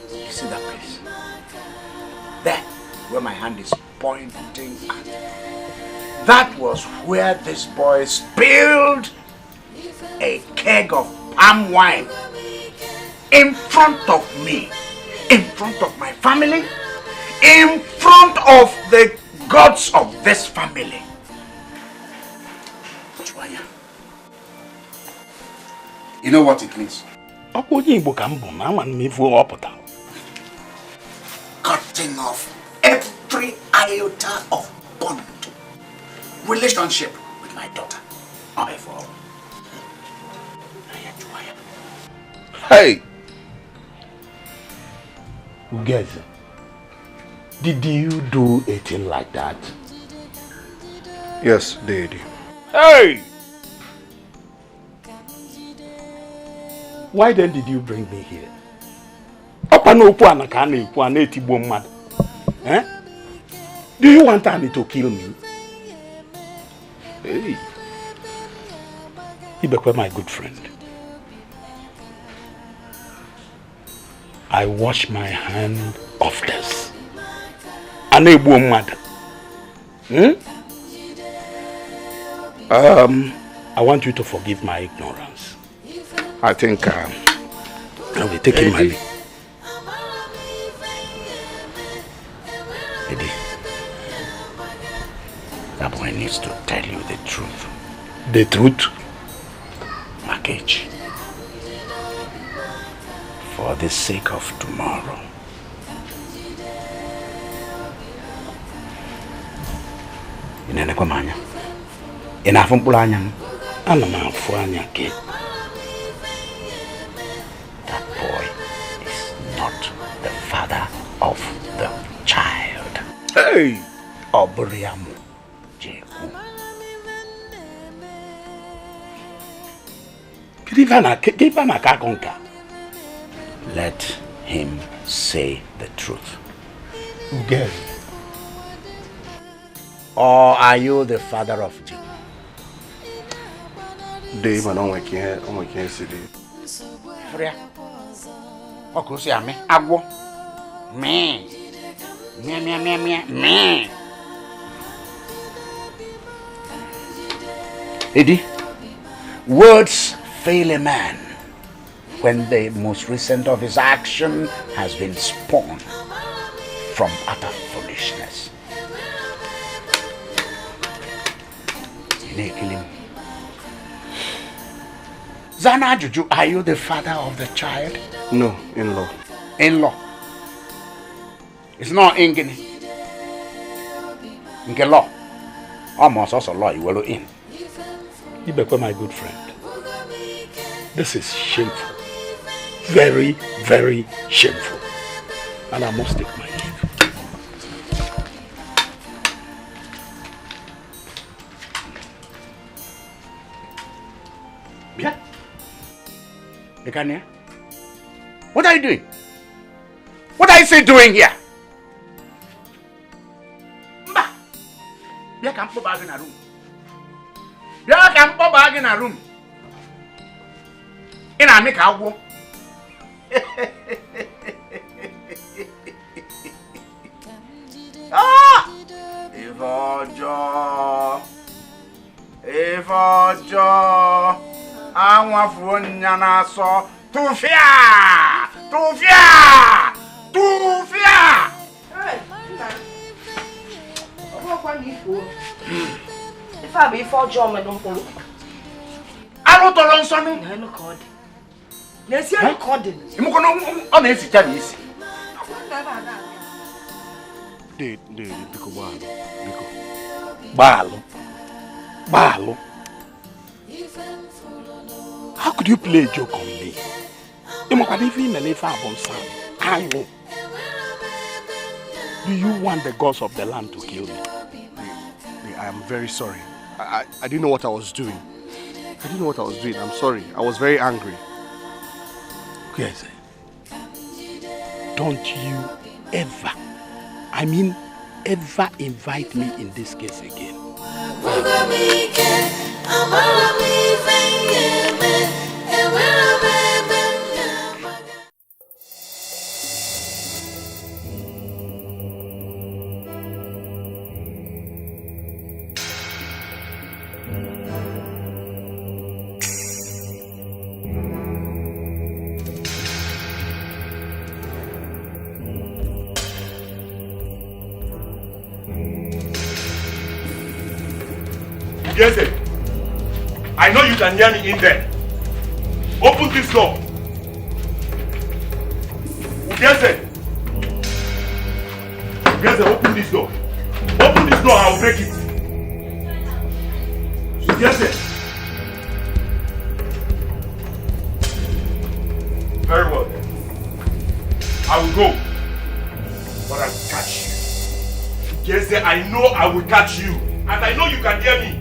Speaker 12: You see that place? There, where my hand is pointing at. That was where this boy spilled a keg of palm wine in front of me, in front of my family, in front of the gods of this family. You know what it means? Cutting off every iota of bond, relationship with my daughter.
Speaker 14: Hey! Ugeze, did you do a thing like that?
Speaker 3: Yes, did.
Speaker 14: Hey! Why then did you bring me here? Eh? Do you want Annie to kill me? Hey. Ibekwe, my good friend. I wash my hand of this. I want you to forgive my ignorance. I think I'll be taking my leave.
Speaker 12: Eddie, that boy needs to tell you the truth.
Speaker 14: The truth?
Speaker 12: Package. For the sake of tomorrow. Inanekwa manya. Inafumpula anya.
Speaker 14: Ana mafu anya ke.
Speaker 12: That boy is not the father of the child.
Speaker 14: Hey!
Speaker 12: Obriamu Jeku. Let him say the truth.
Speaker 14: Yes.
Speaker 12: Or are you the father of Jeku?
Speaker 3: Dave, I don't can't see it.
Speaker 12: Freya. Okusi ame agwo. Me. Me. Eddie, words fail a man when the most recent of his action has been spawned from utter foolishness. Zana Juju, are you the father of the child?
Speaker 3: No, in-law.
Speaker 12: In-law. It's not Ingeni. Nke law. Almost also law you will in.
Speaker 14: Ibekwe, my good friend. This is shameful. Very, very shameful. And I must take my leave.
Speaker 12: Yeah. Dekania, what are you doing? What are you doing here? Mba, you can't put back in a room. You can't put back in a room. In a make a walk. Ah! If I want for Nana so to fear.
Speaker 1: Hey, if I be for John, I don't follow.
Speaker 12: I don't know something.
Speaker 1: I no code. Yes, you code.
Speaker 12: You go on easy Chinese.
Speaker 14: Balo. How could you play a joke on me? Do you want the gods of the land to kill me?
Speaker 3: I am very sorry. I didn't know what I was doing. I'm sorry. I was very angry.
Speaker 14: Yes. Don't you ever, I mean ever invite me in this case again.
Speaker 11: Yes, sir. I know you can hear me in there. Open this door. Yes, sir. Yes, sir. Open this door. Open this door, I'll break it. Yes, sir. Very well. I will go. But I will catch you. Yes, I know I will catch you. And I know you can hear me.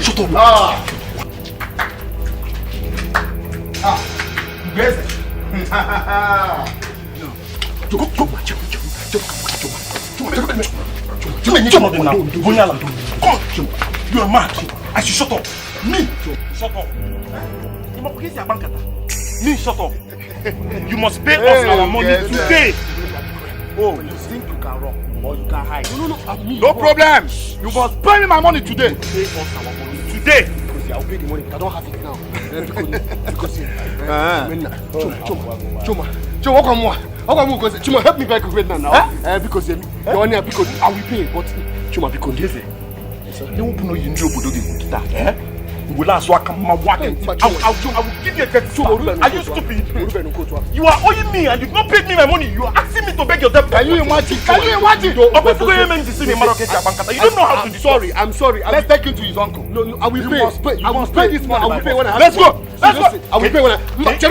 Speaker 2: Shut up. Where's it?
Speaker 11: You are mad. I should shut up. Me. Shut up. Me, shut up. You must pay us our money today.
Speaker 2: Oh, you think you can run or you can hide? No,
Speaker 11: No problem.
Speaker 2: You must pay me my money today.
Speaker 11: Pay us our money today.
Speaker 2: Because I'll pay the money, but I don't have it now. Chuma, help me back with now. Because the money, because I will pay. But Chuma, because you won't know you know that. I will give you a debt. Are you stupid? You are owing me and you've not paid me my money. You are asking me to beg your debt. Can you imagine? You don't know how to do. I'm sorry. Let's take him to his uncle. No, I will pay. I must pay this money. I will pay when I have. Let's go. I will pay when I. Because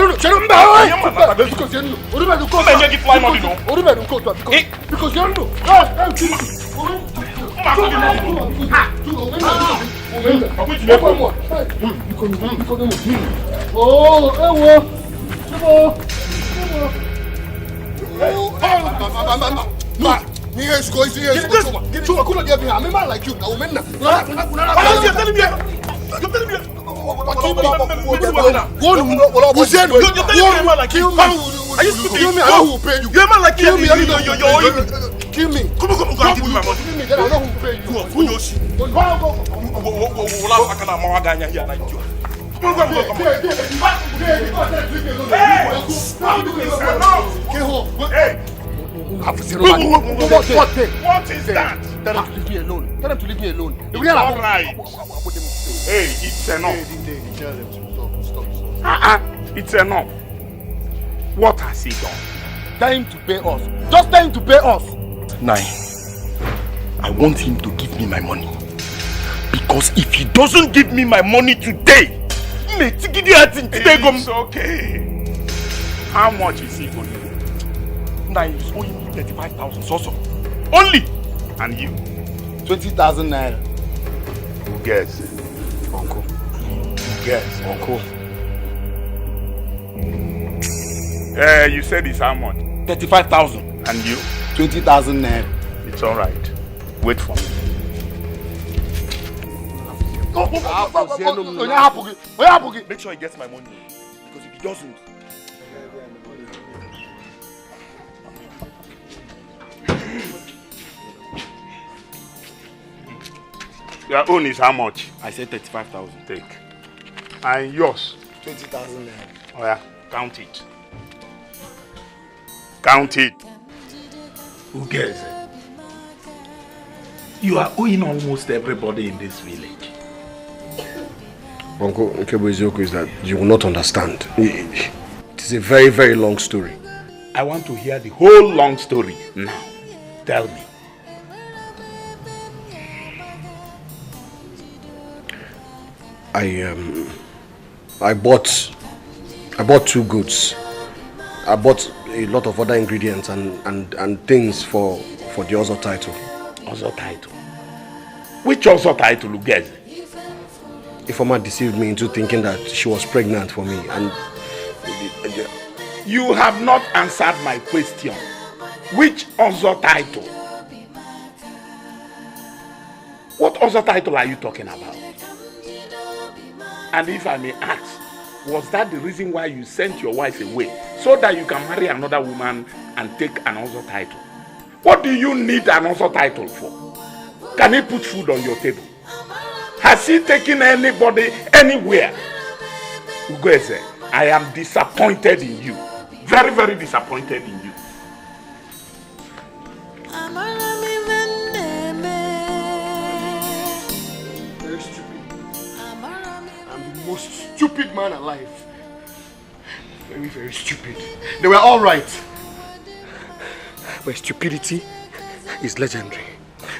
Speaker 2: you know. I'm a man like you. You're telling me. Are you stupid? Kill me, I will pay you. You're a man like you. Kill me. Come on, give me my money. Then I know who will pay you. What is that? Tell them to leave me alone. Tell them to leave me alone.
Speaker 11: It's all right. Hey, it's enough. Stop. It's enough. What has he done?
Speaker 2: Tell him to pay us. Just tell him to pay us.
Speaker 11: Nine. I want him to give me my money. Because if he doesn't give me my money today, it's okay. How much is he going to do? Nine is owing me 35,000 so. Only. And you?
Speaker 2: 20,000 naira.
Speaker 11: Who guess?
Speaker 2: Uncle.
Speaker 11: Who guess?
Speaker 2: Uncle.
Speaker 11: You said it's how much?
Speaker 2: 35,000.
Speaker 11: And you?
Speaker 2: 20,000 naira.
Speaker 11: It's alright. Wait for me. Make sure he gets my money. Because if he doesn't... Your own is how much?
Speaker 2: I said 35,000.
Speaker 11: Take. And yours?
Speaker 2: 20,000 naira.
Speaker 11: Oh yeah, count it. Count it.
Speaker 14: Who cares? You are owing almost everybody in this village.
Speaker 7: Uncle Nkeboizioku is that you will not understand. It is a very, very long story.
Speaker 14: I want to hear the whole long story now. Tell me.
Speaker 7: I bought 2 goats. I bought a lot of other ingredients and things for the Ozo title.
Speaker 14: Ozo title? Which Ozo title, guys?
Speaker 7: Ifeoma deceived me into thinking that she was pregnant for me, and
Speaker 14: you have not answered my question. Which Ozo title? What Ozo title are you talking about? And if I may ask, was that the reason why you sent your wife away? So that you can marry another woman and take another title? What do you need another title for? Can he put food on your table? Has he taken anybody anywhere? Ugeze, I am disappointed in you. Very, very disappointed in you.
Speaker 2: Very stupid. I'm the most stupid man alive. Very, very stupid. They were all right. My stupidity is legendary.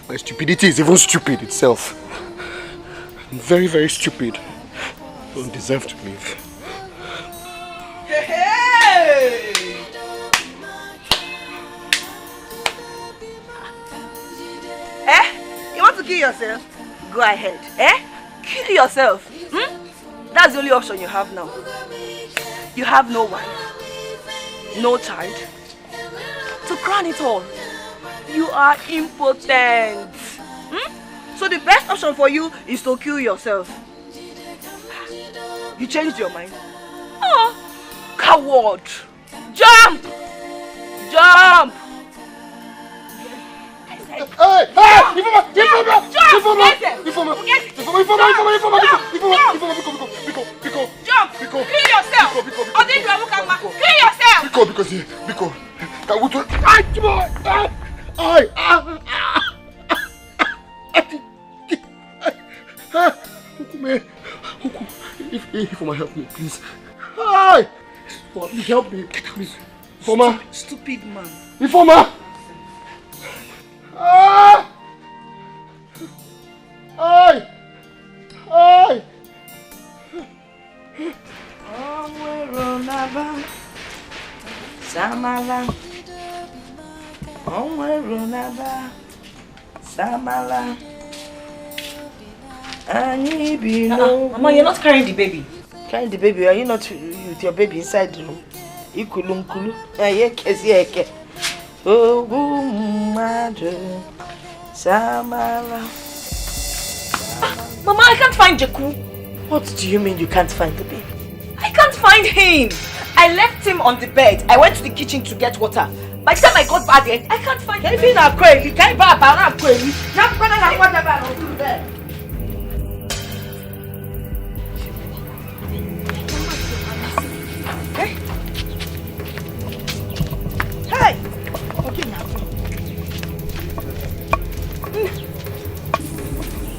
Speaker 2: My stupidity is even stupid itself. I'm very, very stupid. I don't deserve to live.
Speaker 13: Hey! You want to kill yourself? Go ahead. Kill yourself. That's the only option you have now. You have no wife, no child. To crown it all, you are impotent. So the best option for you is to kill yourself. You changed your mind. Oh, coward! Jump! Jump!
Speaker 2: Ifoma, help me, please. Hi! Please help me, please. Ifoma.
Speaker 1: Stupid man.
Speaker 2: Ifoma! Hi! Hi! Hi!
Speaker 1: Samala. Samala.
Speaker 5: Mama, you're not carrying the baby.
Speaker 1: Carrying the baby? Are you not with your baby inside the room? Ikulunkulu. Oh, Samala.
Speaker 5: Mama, I can't find Jaku.
Speaker 1: What do you mean you can't find the baby?
Speaker 5: I can't find him. I left him on the bed. I went to the kitchen to get water. By the time I got back there, I can't find him.
Speaker 1: Maybe not Kweli. Can't buy about Kweli. Not better than whatever I'll do there. Hey! Okay, now.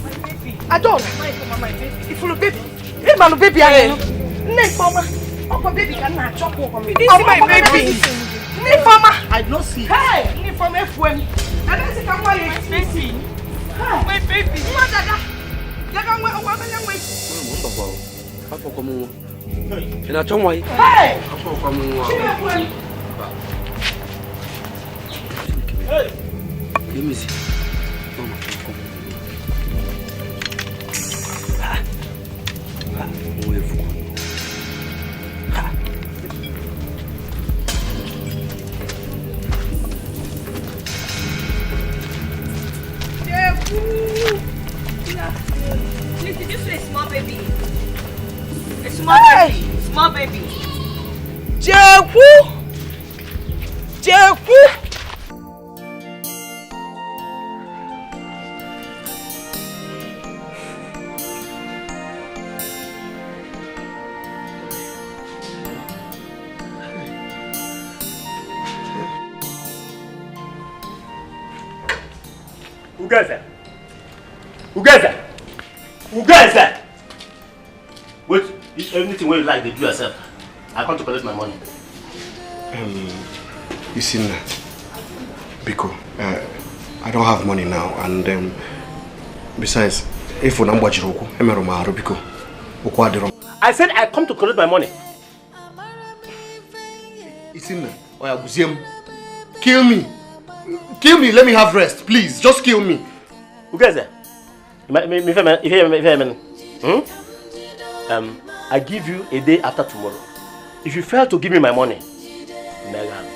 Speaker 1: My baby. I don't. My baby. If you baby. Hey, man, baby, I am. Next, mama. Oh, baby, can I chop over me? This is my baby. Nifama. I don't see. Hey, Nifama FM. I don't see come away. Baby. My baby. What dada? Dada, where are we?
Speaker 3: Apa kamu? Kena comai.
Speaker 1: Hey.
Speaker 3: Apa kamu?
Speaker 1: Hey.
Speaker 3: Let me see. Mama, come.
Speaker 5: Please, did you say small baby? A small baby. Small baby.
Speaker 1: Jaku! Jaku!
Speaker 11: Who guys that? Wait, if anything where you like, they do yourself. I come to collect my money.
Speaker 2: You see, Biko, I don't have money now, and besides, if you don't Biko,
Speaker 11: I said I come to collect my money.
Speaker 2: Kill me. Kill me, let me have rest, please. Just kill me.
Speaker 11: Who guys that? I give you a day after tomorrow. If you fail to give me my money, Megan.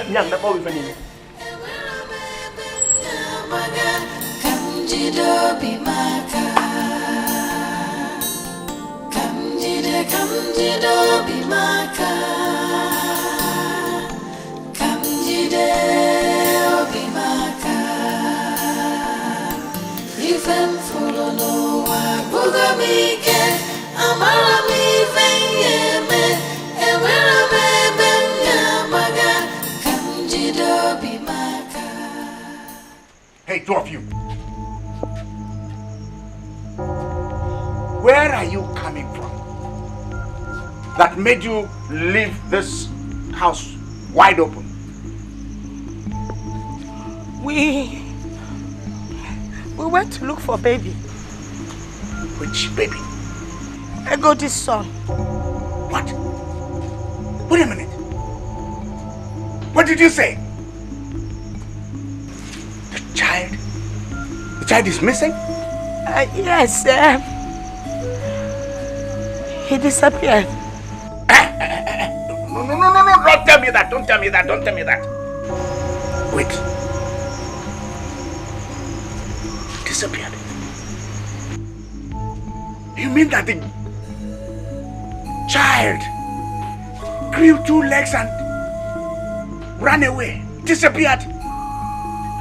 Speaker 11: nyang na bawo ifani.
Speaker 6: Kamjido bimaka. Kamjido bimaka. Kamjide bimaka. Ifem fulo no wa bugamike. Amara mi fenyeme. Ewera me benya maga. Kamjido bimaka.
Speaker 12: Hey, two of you. Where are you coming from? That made you leave this house wide open?
Speaker 1: We went to look for baby.
Speaker 12: Which baby?
Speaker 1: Egodi's son.
Speaker 12: What? Wait a minute. What did you say? The child is missing?
Speaker 1: Yes, he disappeared.
Speaker 12: No, don't tell me that, don't tell me that. Wait. Disappeared? You mean that the child grew 2 legs and ran away, disappeared?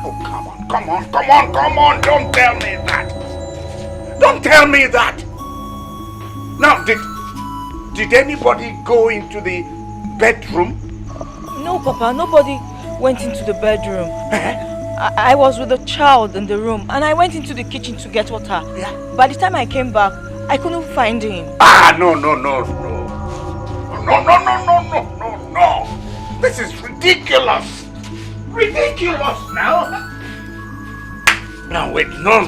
Speaker 12: Oh, come on, don't tell me that. Don't tell me that. Now, did anybody go into the bedroom?
Speaker 5: No, Papa, nobody went into the bedroom. I was with the child in the room and I went into the kitchen to get water.
Speaker 12: Yeah.
Speaker 5: By the time I came back, I couldn't find him.
Speaker 12: No. This is ridiculous. Ridiculous now. Now wait, no.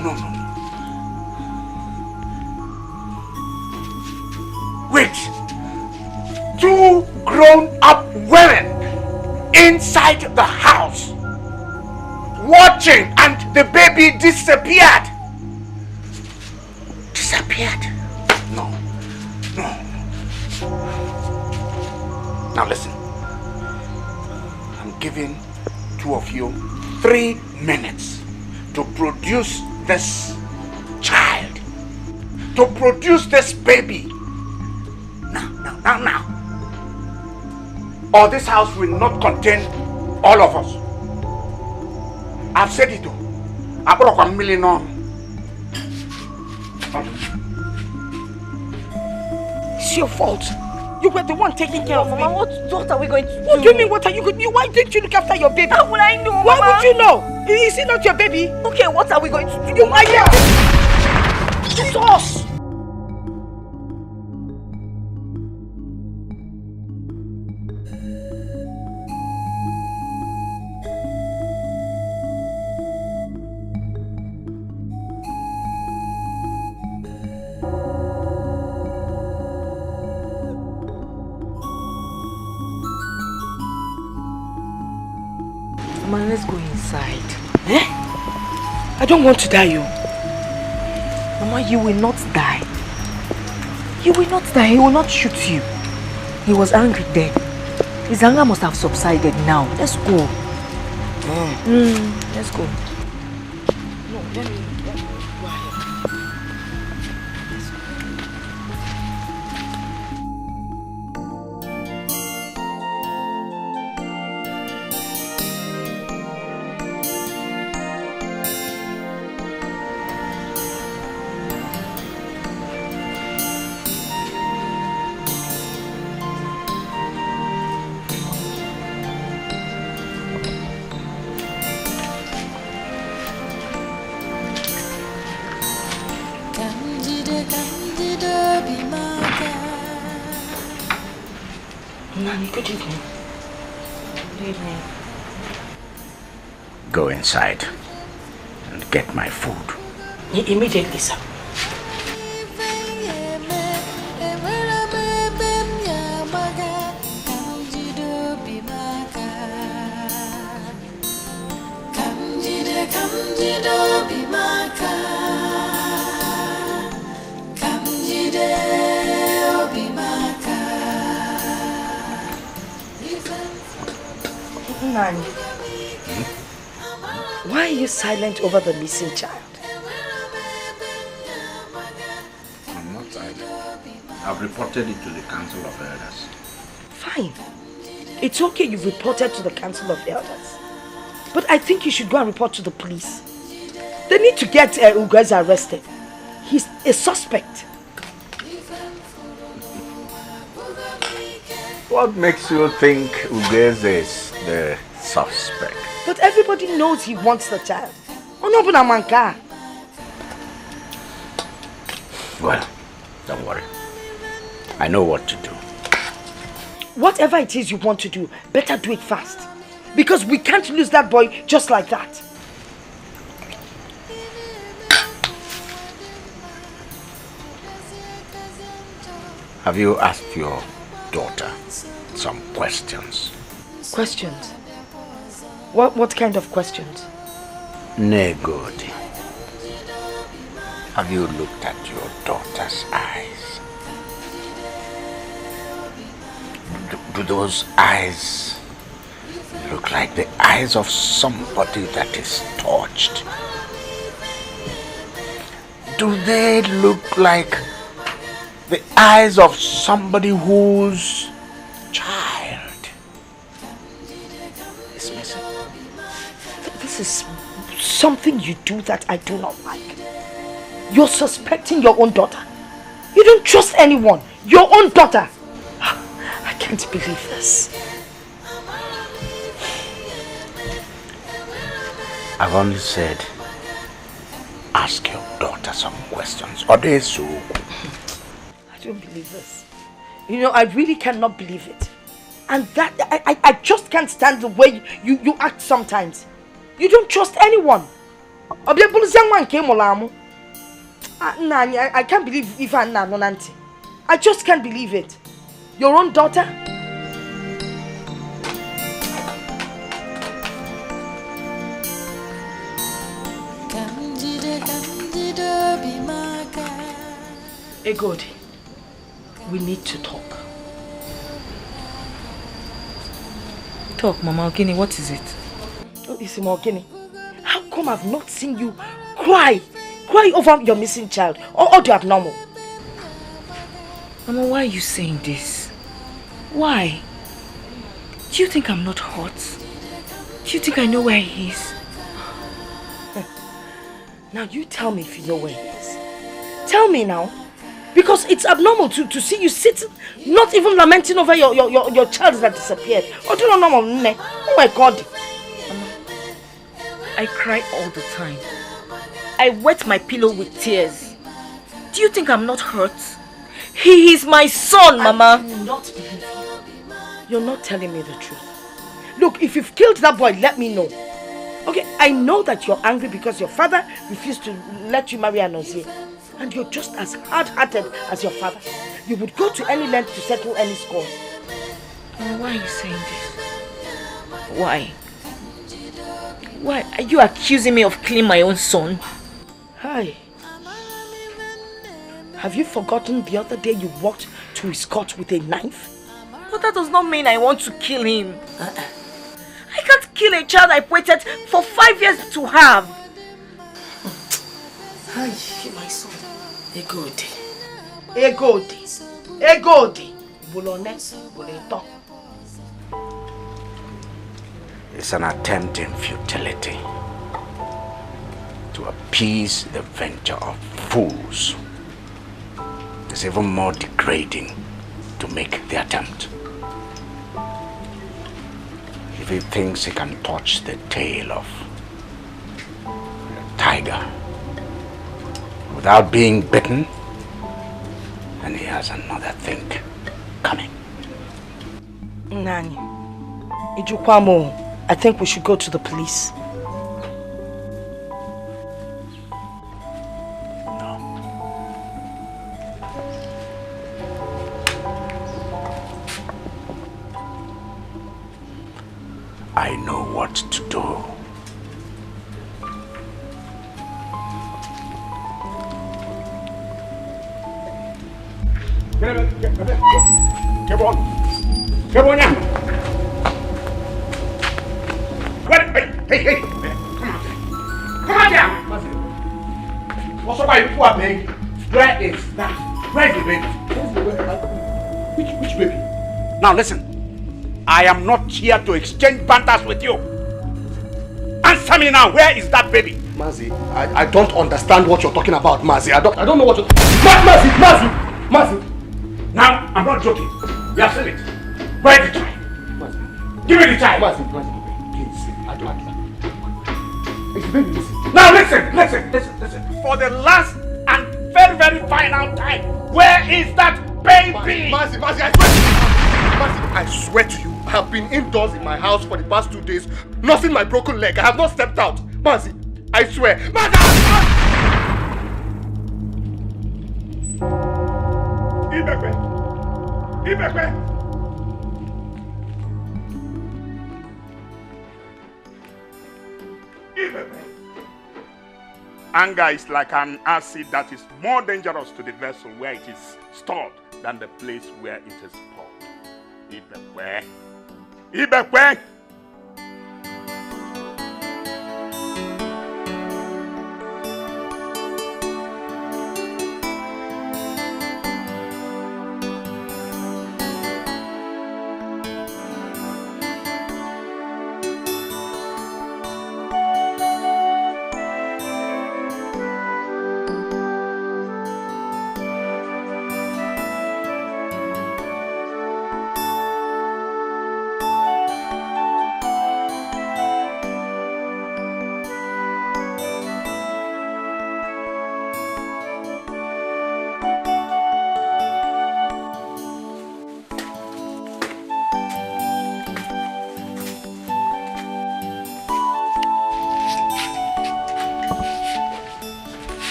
Speaker 12: Wait. 2 grown-up women inside the house watching and the baby disappeared. No. Now listen. I'm giving 2 of you 3 minutes to produce this child, to produce this baby. Now. Or this house will not contain all of us. I've said it. I broke $1 million.
Speaker 1: It's your fault. You were the one taking care of me.
Speaker 5: Mama, what are we going to do?
Speaker 1: What do you mean, what are you going to do? Why didn't you look after your baby?
Speaker 5: How would I know,
Speaker 1: Why
Speaker 5: Mama?
Speaker 1: would you know? Is it not your baby?
Speaker 5: Okay, what are we going to do?
Speaker 1: You are here. It's us.
Speaker 5: Mama, let's go inside.
Speaker 1: I don't want to die, you.
Speaker 5: Mama, you will not die. You will not die. He will not shoot you. He was angry then. His anger must have subsided now. Let's go. Let's go. No, let me go ahead.
Speaker 1: Nani, good evening.
Speaker 5: Good evening.
Speaker 12: Go inside and get my food.
Speaker 1: Immediately, sir. Nani, why are you silent over the missing child?
Speaker 12: I'm not silent. I've reported it to the Council of Elders.
Speaker 1: Fine. It's okay you've reported to the Council of Elders. But I think you should go and report to the police. They need to get Ugeza arrested. He's a suspect.
Speaker 12: What makes you think Ugeza is the suspect?
Speaker 1: But everybody knows he wants the child.
Speaker 12: Well, don't worry. I know what to do.
Speaker 1: Whatever it is you want to do, better do it fast. Because we can't lose that boy just like that.
Speaker 12: Have you asked your daughter some questions?
Speaker 1: Questions? What kind of questions?
Speaker 12: Good. Have you looked at your daughter's eyes? Do those eyes look like the eyes of somebody that is touched? Do they look like the eyes of somebody whose child is missing?
Speaker 1: This is something you do that I do not like. You're suspecting your own daughter. You don't trust anyone. Your own daughter. I can't believe this.
Speaker 12: I've only said, ask your daughter some questions. Odesu.
Speaker 1: I don't believe this. You know, I really cannot believe it. And that, I just can't stand the way you act sometimes. You don't trust anyone. I can't believe if I'm not auntie. I just can't believe it. Your own daughter? Egodi, we need to talk.
Speaker 5: Talk, Mama Okini, what is it?
Speaker 1: Oh, Isima Okini, how come I've not seen you cry over your missing child or the abnormal?
Speaker 5: Mama, why are you saying this? Why? Do you think I'm not hurt? Do you think I know where he is?
Speaker 1: Now you tell me if you know where he is. Tell me now. Because it's abnormal to see you sitting, not even lamenting over your child that disappeared. Oh, do you know? Oh my God.
Speaker 5: Mama, I cry all the time. I wet my pillow with tears. Do you think I'm not hurt? He is my son, Mama.
Speaker 1: I do not believe you. You're not telling me the truth. Look, if you've killed that boy, let me know. Okay, I know that you're angry because your father refused to let you marry Anozie. And you're just as hard-hearted as your father. You would go to any length to settle any scores.
Speaker 5: Why are you saying this? Why? Why are you accusing me of killing my own son?
Speaker 1: Hi. Have you forgotten the other day you walked to his cot with a knife?
Speaker 5: But that does not mean I want to kill him. I can't kill a child I waited for 5 years to have.
Speaker 1: Hi, my son. Egodi.
Speaker 12: It's an attempt in futility to appease the venture of fools. It's even more degrading to make the attempt. If he thinks he can touch the tail of a tiger without being bitten, and he has another thing coming.
Speaker 1: Nani, Ijukwamo, I think we should go to the police.
Speaker 12: No. I know what to do.
Speaker 11: Get on now.
Speaker 12: Hey, come on. Come on down. What's up, you poor baby? Where is that? Where is the baby? Which baby? Now listen, I am not here to exchange banters with you. Answer me now, where is that baby?
Speaker 2: Mazi, I don't understand what you're talking about, Mazi. I don't know what you're... Mazi!
Speaker 12: Now, I'm not joking. You have seen it. Where is the child? Mazi. Give me the child.
Speaker 2: Mazi, please. I don't. It's baby, listen.
Speaker 12: Now listen. For the last and very, very final time, where is that baby?
Speaker 2: Mazi, I swear to you, I have been indoors in my house for the past 2 days, nursing my broken leg. I have not stepped out. Mazi, I swear. Mazi!
Speaker 12: Ibekwe! Anger is like an acid that is more dangerous to the vessel where it is stored than the place where it is poured. Ibekwe!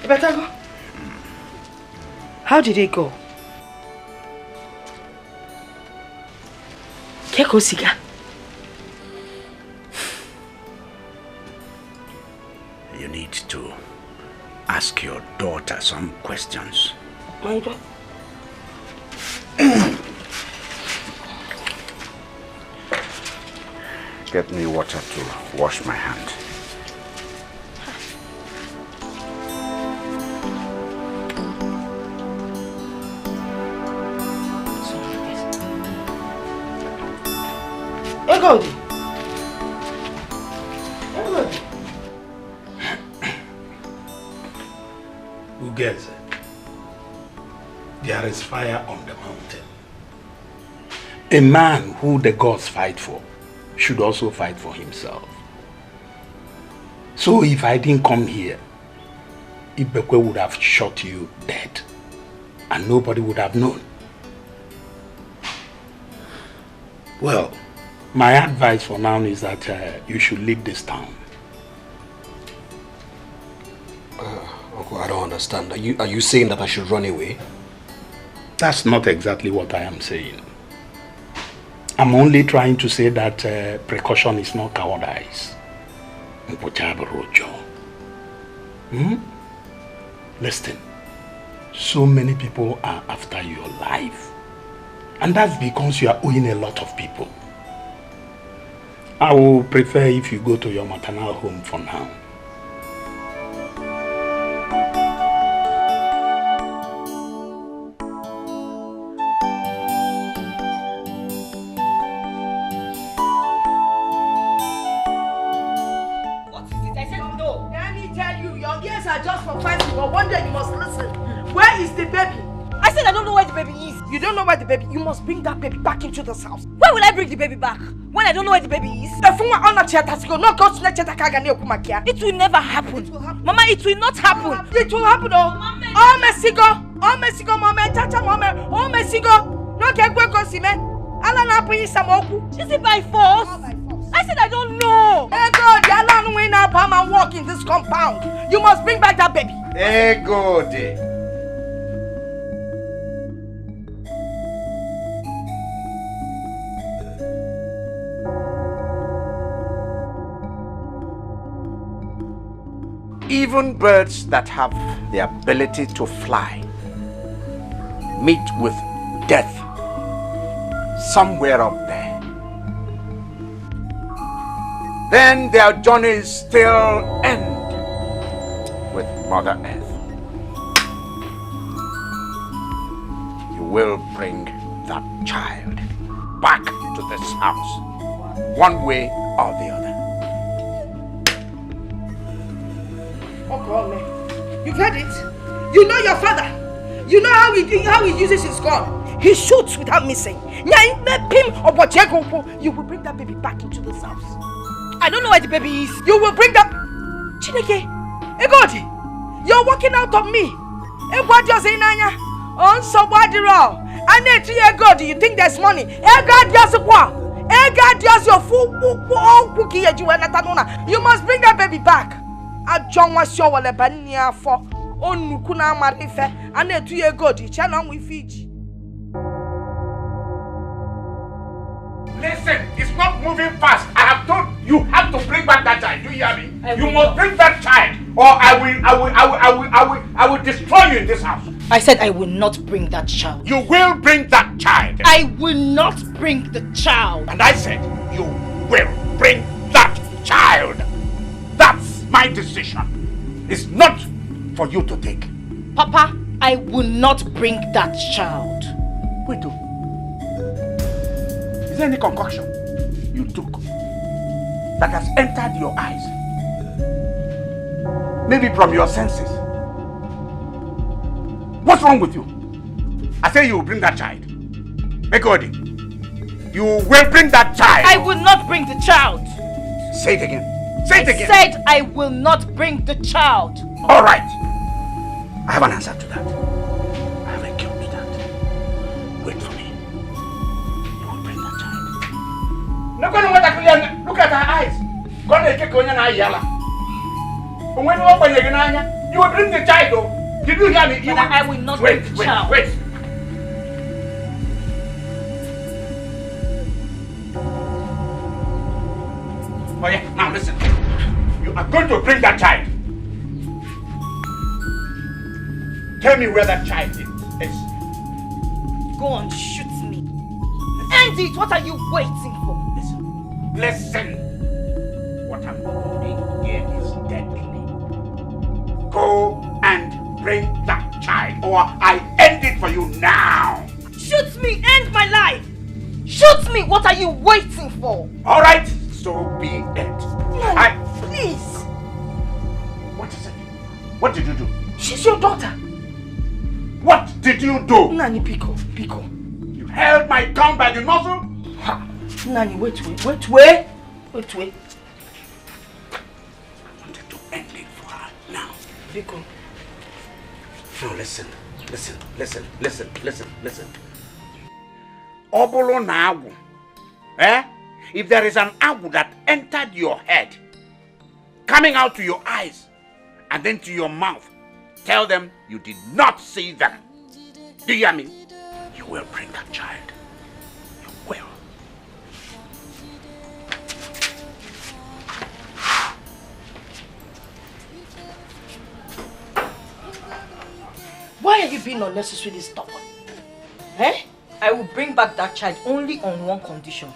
Speaker 1: Better go. How did it go? Keko Siga.
Speaker 12: You need to ask your daughter some questions.
Speaker 1: My daughter?
Speaker 12: Get me water to wash my hand.
Speaker 1: Okoli.
Speaker 14: Who gets it? There is fire on the mountain. A man who the gods fight for should also fight for himself. So if I didn't come here, Ibekwe would have shot you dead and nobody would have known. Well, my advice for now is that you should leave this town.
Speaker 7: Uncle, I don't understand. Are you saying that I should run away?
Speaker 14: That's not exactly what I am saying. I'm only trying to say that precaution is not cowardice. Listen, so many people are after your life. And that's because you are owing a lot of people. I will prefer if you go to your maternal home for now.
Speaker 13: What is it? I said no. Let me tell you, your ears are just for fighting, but one day you must listen. Where is the baby?
Speaker 5: I said I don't know where the baby is.
Speaker 13: You don't know where the baby is? You must bring that baby back into this house.
Speaker 5: Where will I bring the baby back? When I don't know where the baby is?
Speaker 13: It will never happen.
Speaker 5: Mama, it will not happen.
Speaker 13: It will happen, oh. Oh, Mexico, Mama, Tata, Mama, oh, Mexico. No, can't go see me. Alana, please, some oku.
Speaker 5: Is it by force? I said I don't know.
Speaker 13: Hey, God, the Alan went up and walk in this compound. You must bring back that baby.
Speaker 12: Hey, God. Even birds that have the ability to fly meet with death somewhere up there. Then their journeys still end with Mother Earth. You will bring that child back to this house, one way or the other.
Speaker 13: Okoli, you've heard it. You know your father. You know how he uses his gun. He shoots without missing. You will bring that baby back into this house. I don't know where the baby is. You will bring that. Chineke, Egodi, you're walking out of me. Egodi, you're saying, on somebody wrong. I need to Egodi. You think there's money? Egodi, you're what? Egodi, you're fool. You must bring that baby back. I John was your Walebania for on Nukuna Marife. I need to Egodi. Channel with Fiji.
Speaker 12: Listen, it's not moving fast. I have told you have to bring back that child. Do you hear me? You must bring that child, or I will destroy you in this house.
Speaker 5: I said I will not bring that child.
Speaker 12: You will bring that child.
Speaker 5: I will not bring the child.
Speaker 12: And I said you will bring that child. That's my decision. It's not for you to take.
Speaker 5: Papa, I will not bring that child.
Speaker 12: Wait, is there any concoction you took that has entered your eyes? Maybe from your senses. What's wrong with you? I say you will bring that child. Ekodi, you will bring that child.
Speaker 5: I will not bring the child.
Speaker 12: Say it again. Say it again.
Speaker 5: I said I will not bring the child.
Speaker 12: All right. I have an answer to that. I have a cure to that. Wait for me. Look at her eyes. When you open your eye, you will bring the child. Did you hear me?
Speaker 5: I will not bring the child.
Speaker 12: Wait. Oh yeah, now listen. You are going to bring that child. Tell me where that child is.
Speaker 5: Go on, shoot me. End it. What are you waiting for?
Speaker 12: Listen, what I'm holding here is deadly. Go and bring that child, or I end it for you now.
Speaker 5: Shoot me, end my life. Shoot me, what are you waiting for?
Speaker 12: All right, so be it.
Speaker 5: Please.
Speaker 12: What is it? What did you do?
Speaker 13: She's your daughter.
Speaker 12: What did you do?
Speaker 13: Nani, Pico.
Speaker 12: You held my gun by the nozzle?
Speaker 13: Ha. Nani, wait.
Speaker 12: I wanted to end it for her now.
Speaker 13: Pico.
Speaker 12: Now listen. Obolo na agu. If there is an agu that entered your head, coming out to your eyes, and then to your mouth, tell them you did not see them. Do you hear me? You will bring that child. You will.
Speaker 13: Why are you being unnecessarily stubborn?
Speaker 5: I will bring back that child only on one condition.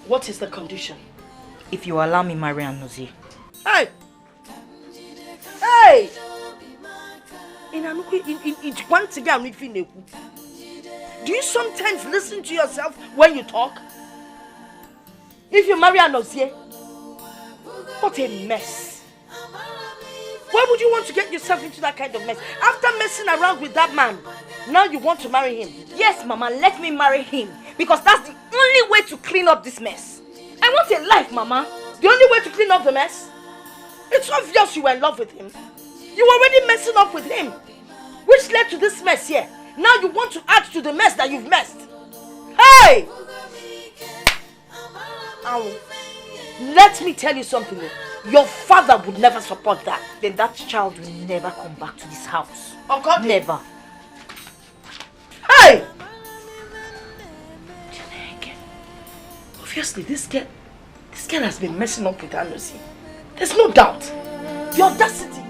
Speaker 13: What is the condition?
Speaker 5: If you allow me marry Anozie.
Speaker 13: Hey! Do you sometimes listen to yourself when you talk? If you marry Anozie, what a mess. Why would you want to get yourself into that kind of mess? After messing around with that man, now you want to marry him?
Speaker 5: Yes, Mama, let me marry him. Because that's the only way to clean up this mess. I want a life, Mama.
Speaker 13: The only way to clean up the mess? It's obvious you were in love with him. You were already messing up with him, which led to this mess here. Now you want to add to the mess that you've messed. Hey! Let me tell you something. Your father would never support that.
Speaker 5: Then that child will never come back to this house.
Speaker 13: Oh God,
Speaker 5: never.
Speaker 13: Hey! Obviously, this girl has been messing up with Anozie. There's no doubt. The audacity.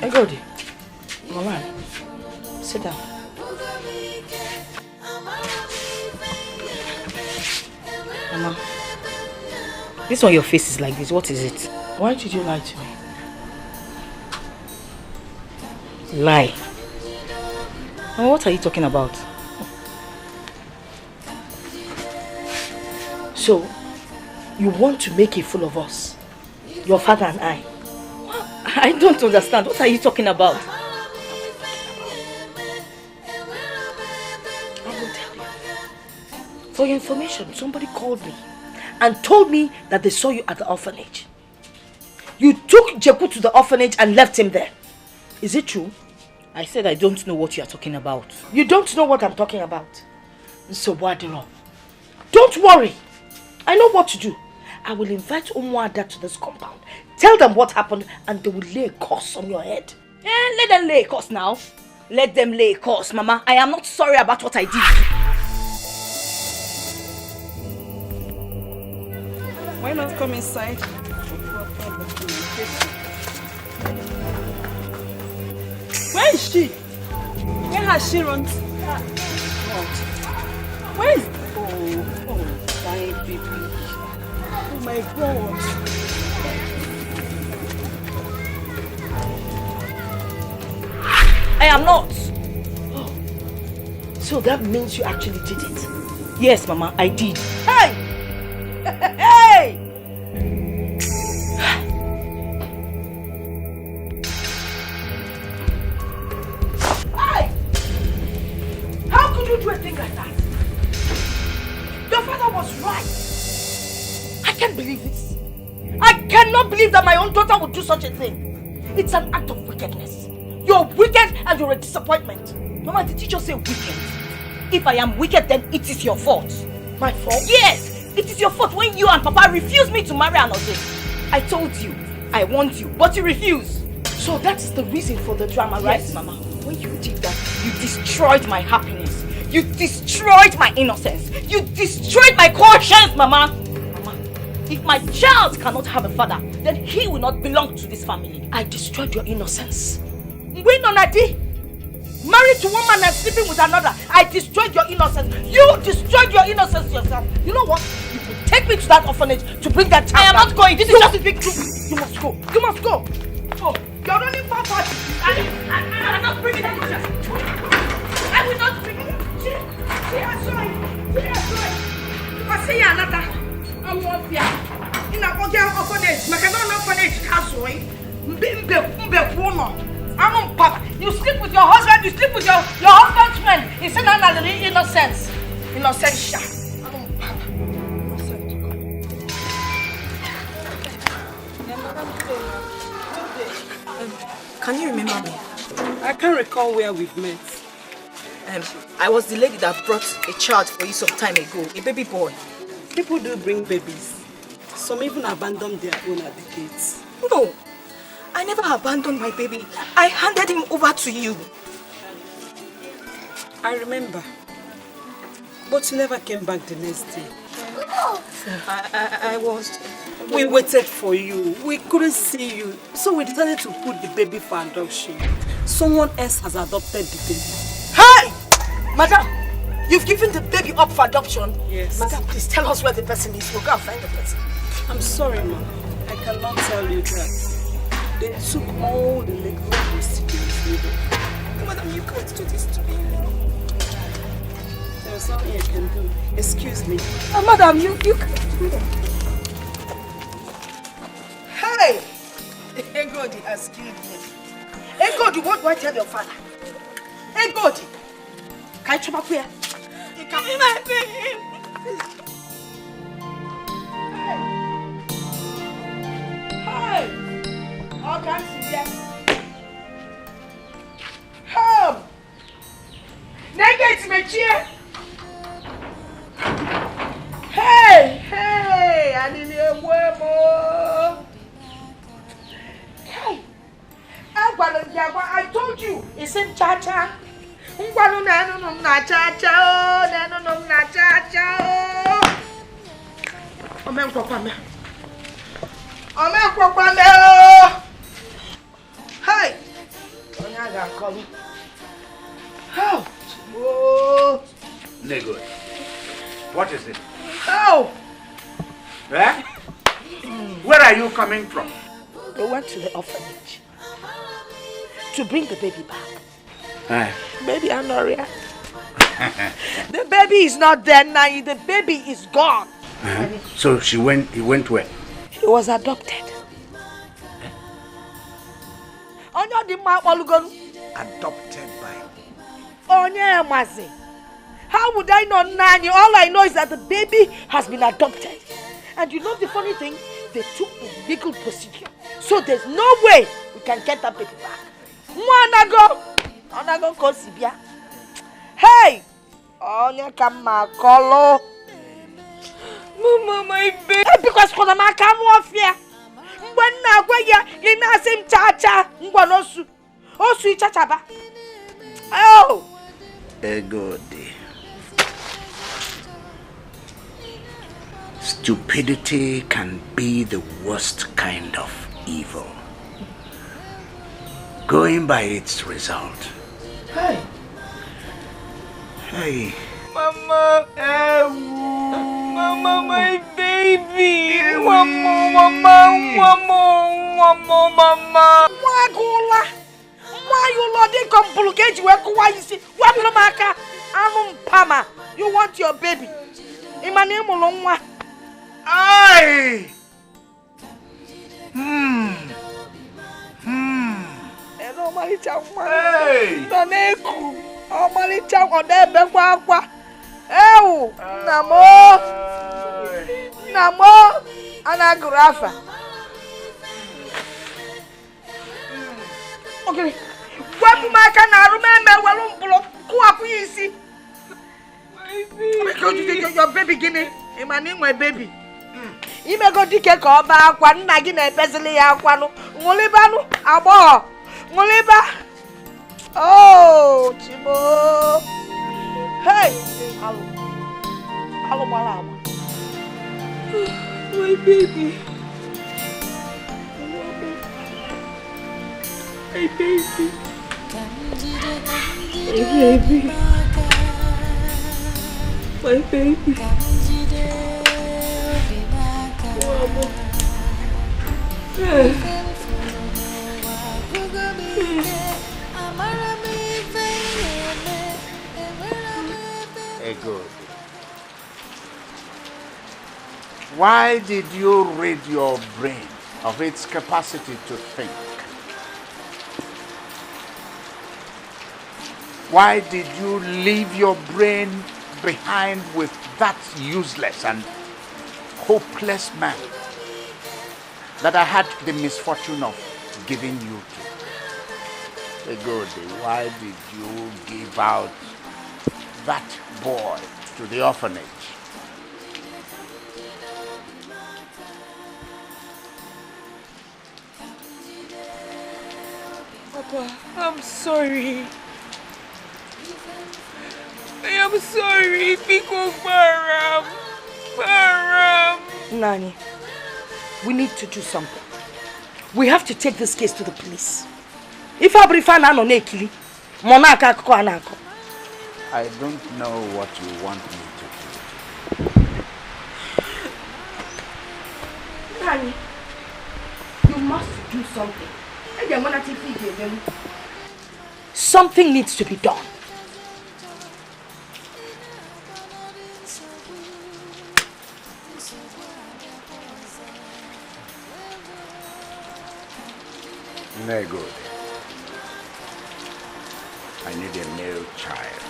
Speaker 1: Egodi, Mama, sit down. Mama, this one your face is like this. What is it? Why did you lie to me? Lie? Mama, what are you talking about? So, you want to make a fool of us? Your father and I? I don't understand. What are you talking about? I will tell you. For your information, somebody called me and told me that they saw you at the orphanage. You took Jeku to the orphanage and left him there. Is it true? I said I don't know what you are talking about. You don't know what I'm talking about? So Wadiro, don't worry. I know what to do. I will invite Umuada to this compound. Tell them what happened and they will lay a curse on your head.
Speaker 5: Let them lay a curse now. Let them lay a curse, Mama. I am not sorry about what I did.
Speaker 9: Why not come inside? Where is she? Where has she run? Where is... Oh, my baby. Oh my God.
Speaker 5: I am not.
Speaker 1: Oh. So that means you actually did it?
Speaker 5: Yes, Mama, I did.
Speaker 1: Hey! Hey! Hey! How could you do a thing like that? Your father was right. I can't believe this. I cannot believe that my own daughter would do such a thing. It's an act of wickedness. You're wicked and you're a disappointment.
Speaker 5: Mama, did you just say wicked? If I am wicked, then it is your fault.
Speaker 1: My fault?
Speaker 5: Yes! It is your fault when you and Papa refused me to marry Anoje. I told you, I want you, but you refused.
Speaker 1: So that's the reason for the drama, right?
Speaker 5: Yes, Mama. When you did that, you destroyed my happiness. You destroyed my innocence. You destroyed my conscience, Mama. Mama, if my child cannot have a father, then he will not belong to this family.
Speaker 1: I destroyed your innocence. When Onadi married to one man and sleeping with another, I destroyed your innocence. You destroyed your innocence yourself. You know what? You could take me to that orphanage to bring that child.
Speaker 5: I am not going. This is just a big truth.
Speaker 1: You must go. You must go. Oh, you're only Papa.
Speaker 5: I am not bringing that child. I will not bring it.
Speaker 1: She has joy. I say another. I want you. In a orphanage. Macadon orphanage. Castle. You sleep with your husband, you sleep with your husband's friend. It's an innocence. Innocentia.
Speaker 10: Can you remember me?
Speaker 9: I can't recall where we've met.
Speaker 10: I was the lady that brought a child for you some time ago, a baby boy.
Speaker 9: People do bring babies. Some even abandon their own at the gates.
Speaker 10: No, I never abandoned my baby. I handed him over to you.
Speaker 9: I remember. But you never came back the next day.
Speaker 10: I was...
Speaker 9: We waited for you. We couldn't see you. So we decided to put the baby for adoption. Someone else has adopted the baby.
Speaker 1: Hey! Madam, you've given the baby up for adoption?
Speaker 9: Yes.
Speaker 1: Madam, please tell us where the person is. We'll go and find the person.
Speaker 9: I'm sorry, Mom. I cannot tell you that. They took all the legal procedures needed.
Speaker 10: Madam, you can't do this to me.
Speaker 9: There's nothing I can do. Excuse me.
Speaker 10: Madam, you can't do that.
Speaker 1: Hey! Egodi has killed me. Egodi, what do I tell your father? Egodi! Can you come up here?
Speaker 10: Give me my baby.
Speaker 1: Hey! How can you see that? Home! Negate me chair! Hey! Hey! I need a wemo! Hey! I told you! It's in cha-cha! Cha-cha! Hey!
Speaker 12: How? Oh, Nigga. What is it?
Speaker 1: Oh!
Speaker 12: Eh? Where are you coming from?
Speaker 1: We went to the orphanage to bring the baby back. Baby Anoria. The baby is not there now. The baby is gone.
Speaker 12: So he went where?
Speaker 1: He was adopted.
Speaker 12: Adopted by?
Speaker 1: How would I know, Nani? All I know is that the baby has been adopted. And you know the funny thing? They took the legal procedure. So there's no way we can get that baby back. Onago Kosibia. Hey! Onya Kamakolo.
Speaker 13: Mama, my baby.
Speaker 1: Because for the Makamu fear. When na ya ina sim chacha ngwanosu. Osu chachaba. Oh.
Speaker 12: Egodi. Stupidity can be the worst kind of evil. Going by its result.
Speaker 1: Hey.
Speaker 12: Hey.
Speaker 13: Mama. Mama, my baby. Mama.
Speaker 1: Wagula. Why you loading complicate why you see? What maka? Pama. You want your baby. Imane mulongwa.
Speaker 12: Aye.
Speaker 1: Hello, Malicha.
Speaker 12: Hey.
Speaker 1: Naneku. Oh, Malicha, odebe kwa. Ew. Namo. Anagrafa. Okay. What maka na remember walumpulo kwa kuisi. Because your baby guinea. Imane my baby. Ime go Dikeh ka oba akwa nna gi na epezili ya akwa no nguliba no abo nguliba. Oh chibo. Hey alo bala.
Speaker 13: My baby. My baby. My baby.
Speaker 12: Good. Why did you rid your brain of its capacity to think? Why did you leave your brain behind with that useless and hopeless man that I had the misfortune of giving you to? Egodi, why did you give out that boy to the orphanage?
Speaker 13: Papa, I'm sorry. I am sorry because Baram.
Speaker 1: Nani, we need to do something. We have to take this case to the police. If I brief an anonekili, monaka ko anako.
Speaker 12: I don't know what you want me to
Speaker 1: do. Nani, you must do something. Something needs to be done.
Speaker 12: Very good. I need a male child.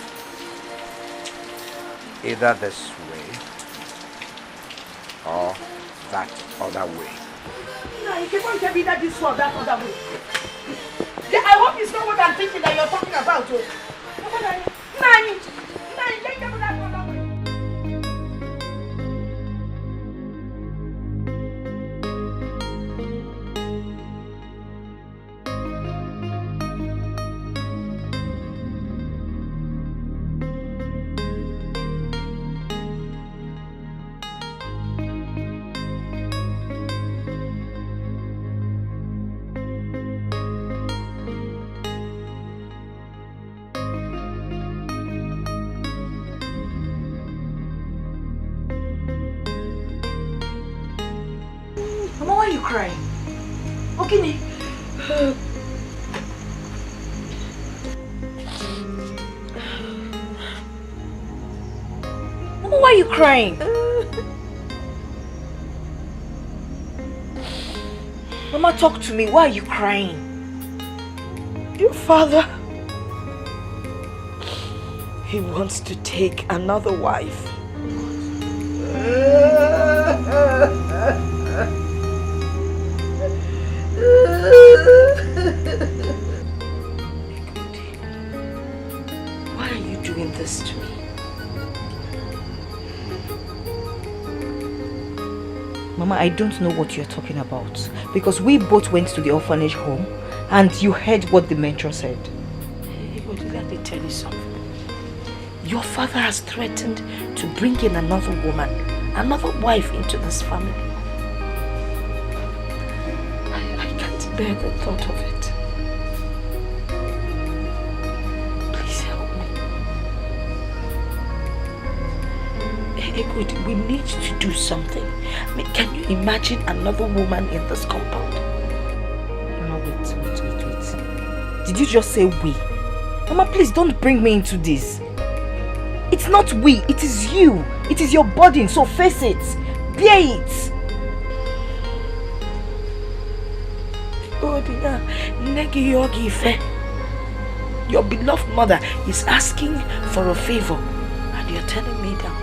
Speaker 12: Either this way or that other way.
Speaker 1: No, you can't tell me that this or that other way. I hope it's not what I'm thinking that you're talking about. Nani, take them that other way.
Speaker 5: you crying? Okini. Mama, why are you crying? Mama, talk to me. Why are you crying?
Speaker 1: Your father, he wants to take another wife. Why are you doing this to me?
Speaker 5: Mama, I don't know what you're talking about. Because we both went to the orphanage home and you heard what the mentor said.
Speaker 1: Hey, let me tell you something. Your father has threatened to bring in another woman, another wife into this family. I can't bear the thought of it. Please help me. Hey, good, we need to do something. I mean, can you imagine another woman in this compound?
Speaker 5: Mama, wait. Did you just say we? Mama, please don't bring me into this. It's not we, it is you. It is your burden, so face it. Bear it.
Speaker 1: Your beloved mother is asking for a favor and you're turning me down.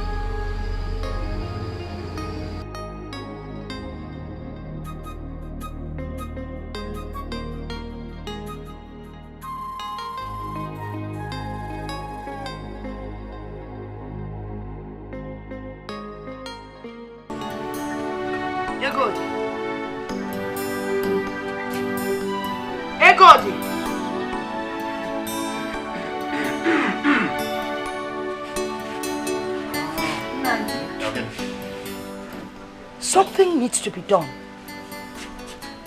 Speaker 1: Something needs to be done.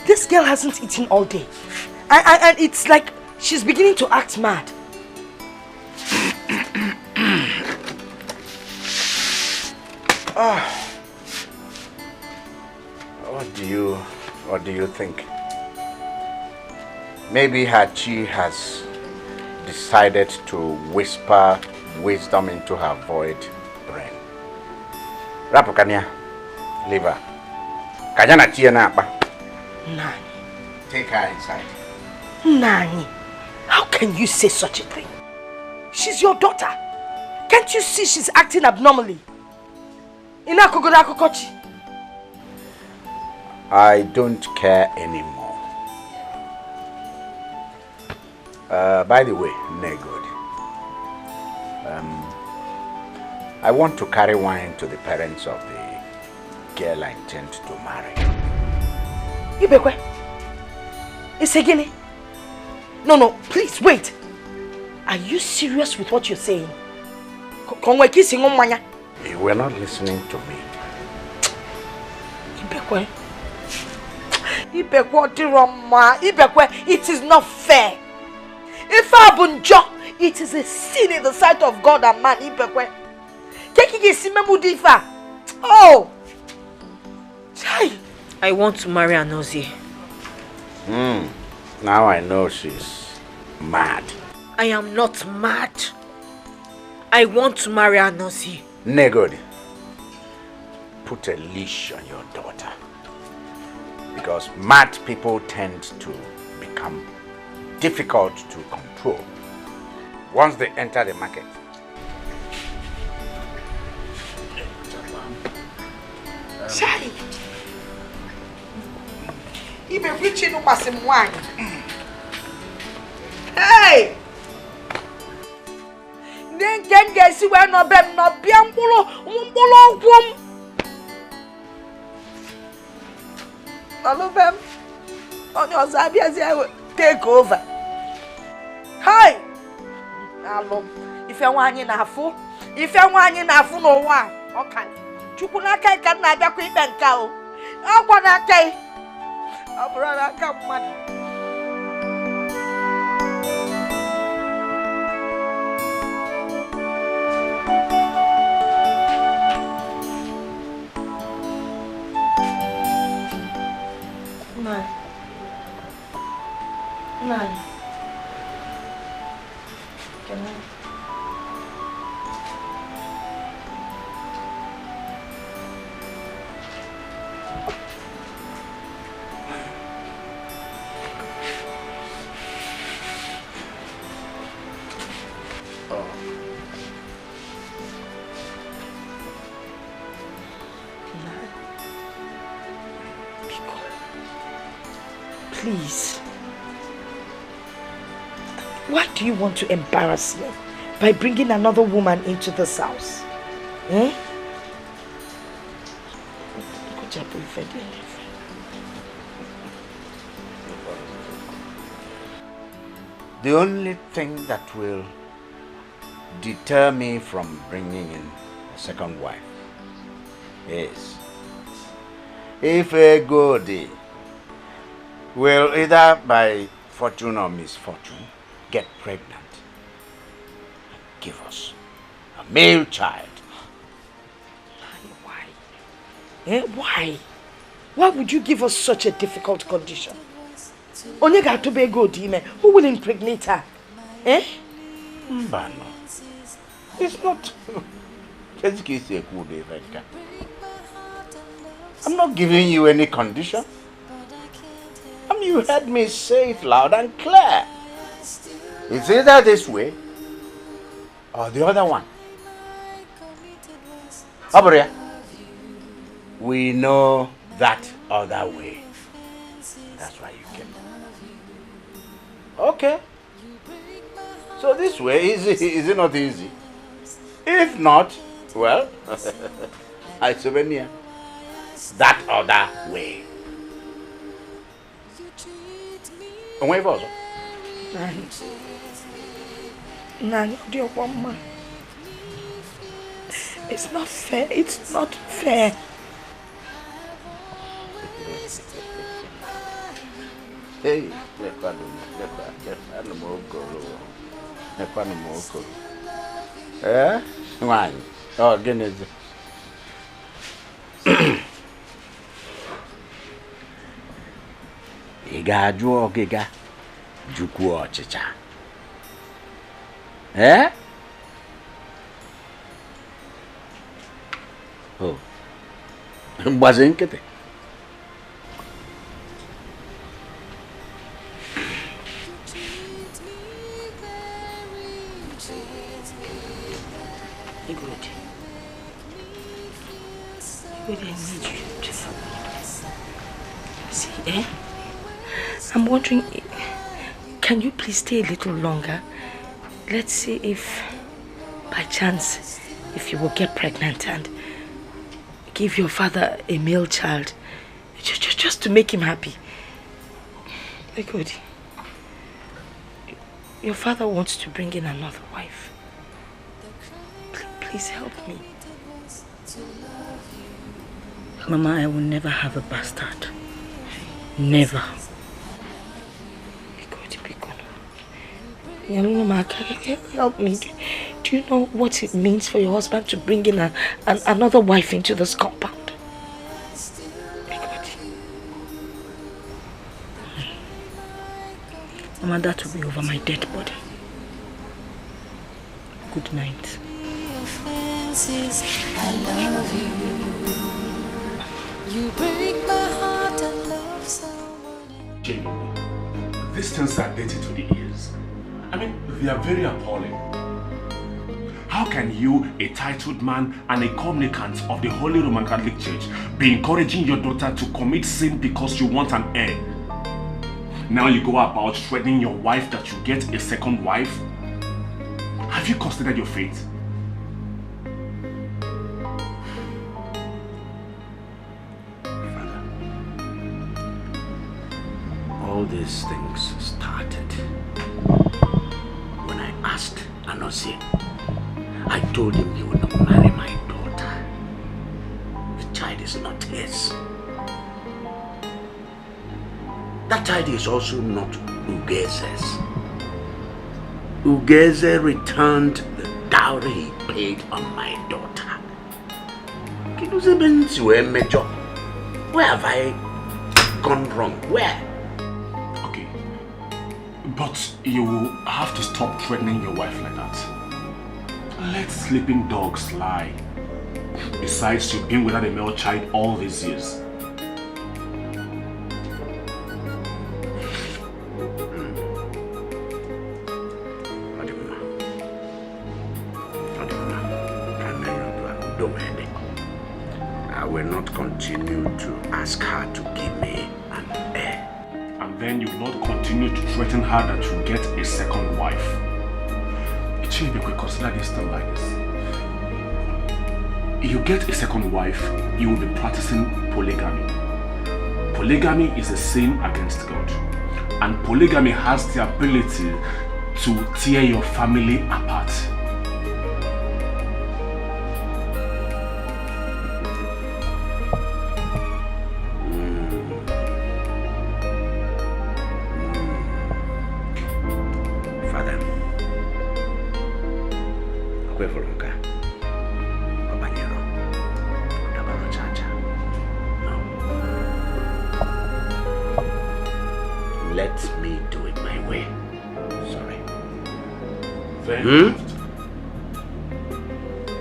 Speaker 1: This girl hasn't eaten all day. And it's like she's beginning to act mad.
Speaker 12: What do you think? Maybe Hachi has decided to whisper wisdom into her void brain. Rapukanya, leave her. Kajana tia na apa?
Speaker 1: Nani.
Speaker 12: Take her inside.
Speaker 1: Nani, how can you say such a thing? She's your daughter. Can't you see she's acting abnormally?
Speaker 12: I don't care anymore. By the way, Negod, I want to carry wine to the parents of the girl I intend to marry.
Speaker 1: Ibekwe, it's a guinea. No, please wait. Are you serious with what you're saying?
Speaker 12: You were not listening to me.
Speaker 1: Ibekwe, it is not fair. If Abunjo, it is a sin in the sight of God and man. Ibekwe. Oh!
Speaker 5: I want to marry Anozie.
Speaker 12: Now I know she's mad.
Speaker 5: I am not mad. I want to marry Anozie.
Speaker 12: Negod, put a leash on your daughter. Because mad people tend to become difficult to control once they enter the market.
Speaker 1: Chai! Ibe preaching no pasim wine. Hey! Then get see where no bem no biambulo umbolo. Alubem, on your Zabias, I will take over. Hi! Alum, if I want in a fool, no one. Okay. Chukunaka can not be quick and cow. I want to say, I'll brother come money. Nine. Can I? Please. Why do you want to embarrass me by bringing another woman into this house? Eh?
Speaker 12: The only thing that will deter me from bringing in a second wife is if a goody will either by fortune or misfortune get pregnant and give us a male child.
Speaker 1: Why? Eh? Why? Why would you give us such a difficult condition? Onyega to be goody, who will impregnate her? Eh?
Speaker 12: Mbano. It's not. I'm not giving you any condition. You heard me say it loud and clear. It's either this way or the other one. Abria, we know that other way. That's why you came. Okay. So this way, is it not easy? If not, well, I souvenir that other way. Away for
Speaker 1: Nani, dear woman. It's not fair. It's not fair.
Speaker 12: Hey, eh? Why? Oh, goodness. Iga juo giga juku ochicha. Eh? Oh. Mbazenkete.
Speaker 1: I need you to help me. See, eh? I'm wondering, can you please stay a little longer? Let's see if, by chance, if you will get pregnant and give your father a male child, just to make him happy. Good. Your father wants to bring in another wife. Please help me.
Speaker 5: Mama, I will never have a bastard. Never.
Speaker 1: Help me. Do you know what it means for your husband to bring in another wife into this compound?
Speaker 5: Mama, that will be over my dead body. Good night.
Speaker 6: I love you. You break my heart and love someone else.
Speaker 15: Genuinely, these things are dirty to the ears. I mean, they are very appalling. How can you, a titled man and a communicant of the Holy Roman Catholic Church, be encouraging your daughter to commit sin because you want an heir? Now you go about threatening your wife that you get a second wife? Have you considered your fate?
Speaker 12: All these things started when I asked Anosi. I told him he would not marry my daughter. The child is not his. That child is also not Ugeze's. Ugeze returned the dowry he paid on my daughter. Where have I gone wrong? Where?
Speaker 15: Okay. But you have to stop threatening your wife like that. Let sleeping dogs lie. Besides, you've been without a male child all these years.
Speaker 12: I will not continue to ask her to give me an heir.
Speaker 15: And then you will not continue to threaten her that you'll get a second wife. Ichibekwe, consider this thing like this. If you get a second wife, you will be practicing polygamy. Polygamy is a sin against God. And polygamy has the ability to tear your family apart.
Speaker 12: Let me do it my way. Sorry.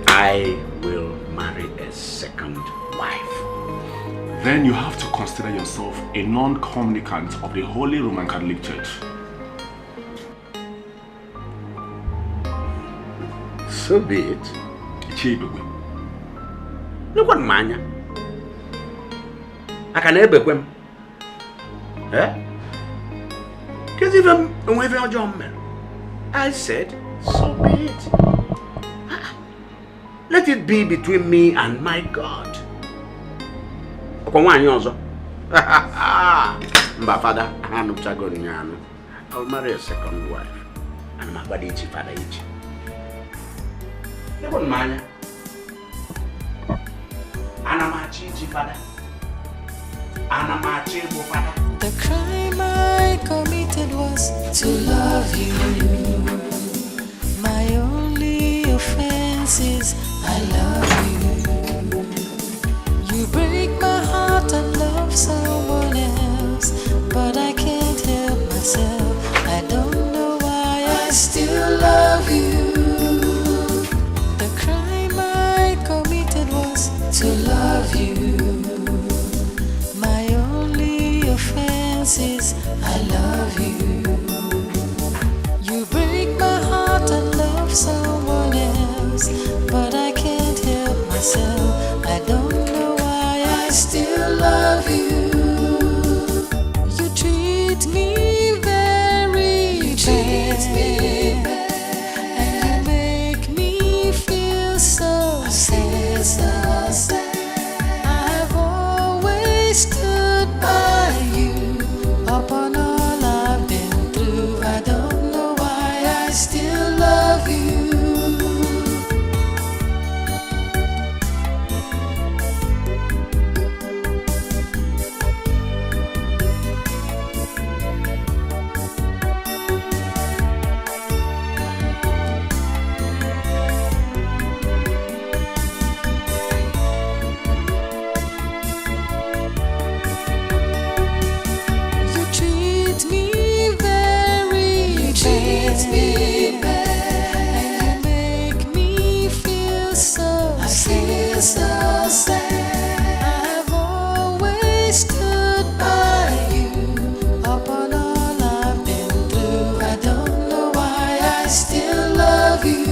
Speaker 12: I will marry a second wife.
Speaker 15: Then you have to consider yourself a non-communicant of the Holy Roman Catholic Church.
Speaker 12: So be it. Look what manya. I can help him. Eh? Because even when you're young man, I said, so be it. Let it be between me and my God. My father, I'll marry a second wife. And my body is father each. Never mind.
Speaker 6: The crime I committed was to love you. My only offense is I love you. You break my heart and love someone else, but I can't help myself. I don't know why I still love you. The crime I committed was to love you. My only offense is I love you. You break my heart and love someone else, but I can't help myself. I don't know why I still love you. You treat me very bad, and you make me feel so sad. I've always stood by you upon all I've been through. I don't know why I still love you. You treat me very bad, and you make me feel so sad. I've always stood by you upon all I've been through. I don't know why I still love you.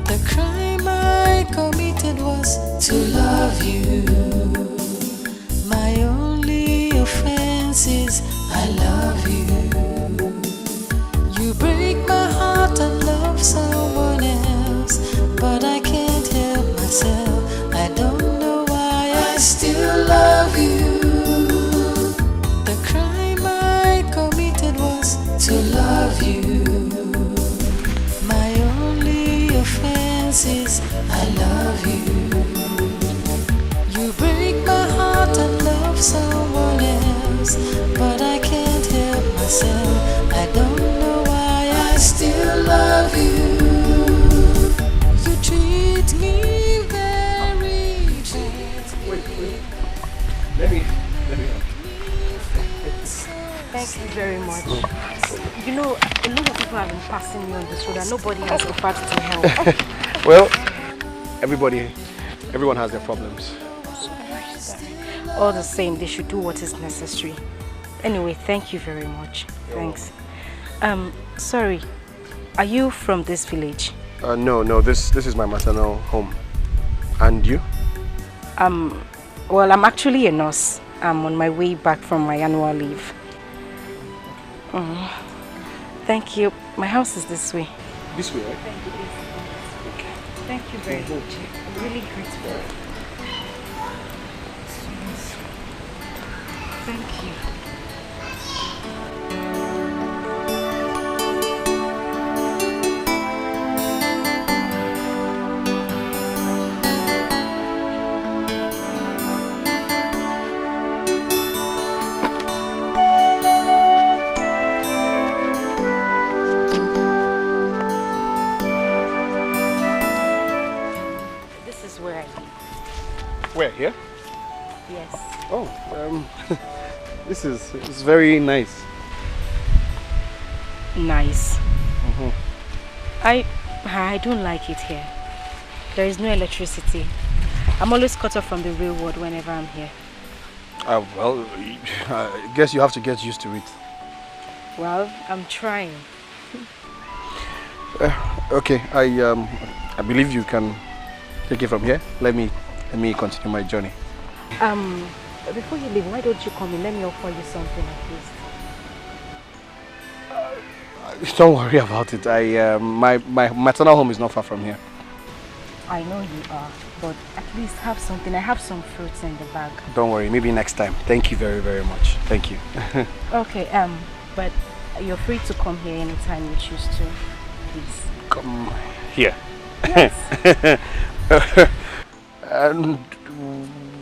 Speaker 6: The crime I committed was to love you. My only offense is I love you. You break my heart and love someone else, but I can't help myself. I don't know why I still love you. The crime I committed was to love you. My only offense is I love you. You break my heart and love someone else, but I can't help myself.
Speaker 1: Thank you very much. You know, a lot of people have been passing me on this road and nobody has offered to help.
Speaker 2: Well, everyone has their problems.
Speaker 1: All the same, they should do what is necessary. Anyway, thank you very much. Thanks. Sorry, are you from this village?
Speaker 2: No, this is my maternal home. And you?
Speaker 1: Well, I'm actually a nurse. I'm on my way back from my annual leave. Thank you. My house is this way.
Speaker 2: This way, right?
Speaker 1: Thank you. Okay. Thank you very much. I'm really grateful. Thank you.
Speaker 2: Where, here?
Speaker 1: Yes.
Speaker 2: Oh, this is very nice.
Speaker 1: Nice. I don't like it here. There is no electricity. I'm always cut off from the real world whenever I'm here.
Speaker 2: Well, I guess you have to get used to it.
Speaker 1: Well, I'm trying.
Speaker 2: Okay, I believe you can take it from here. Let me continue my journey.
Speaker 1: Before you leave, why don't you come in? Let me offer you something at least.
Speaker 2: Don't worry about it. My maternal home is not far from here.
Speaker 1: I know you are, but at least have something. I have some fruits in the bag.
Speaker 2: Don't worry, maybe next time. Thank you very, very much. Thank you.
Speaker 1: Okay, but you're free to come here anytime you choose to. Please.
Speaker 2: Come here.
Speaker 1: Yes.
Speaker 2: And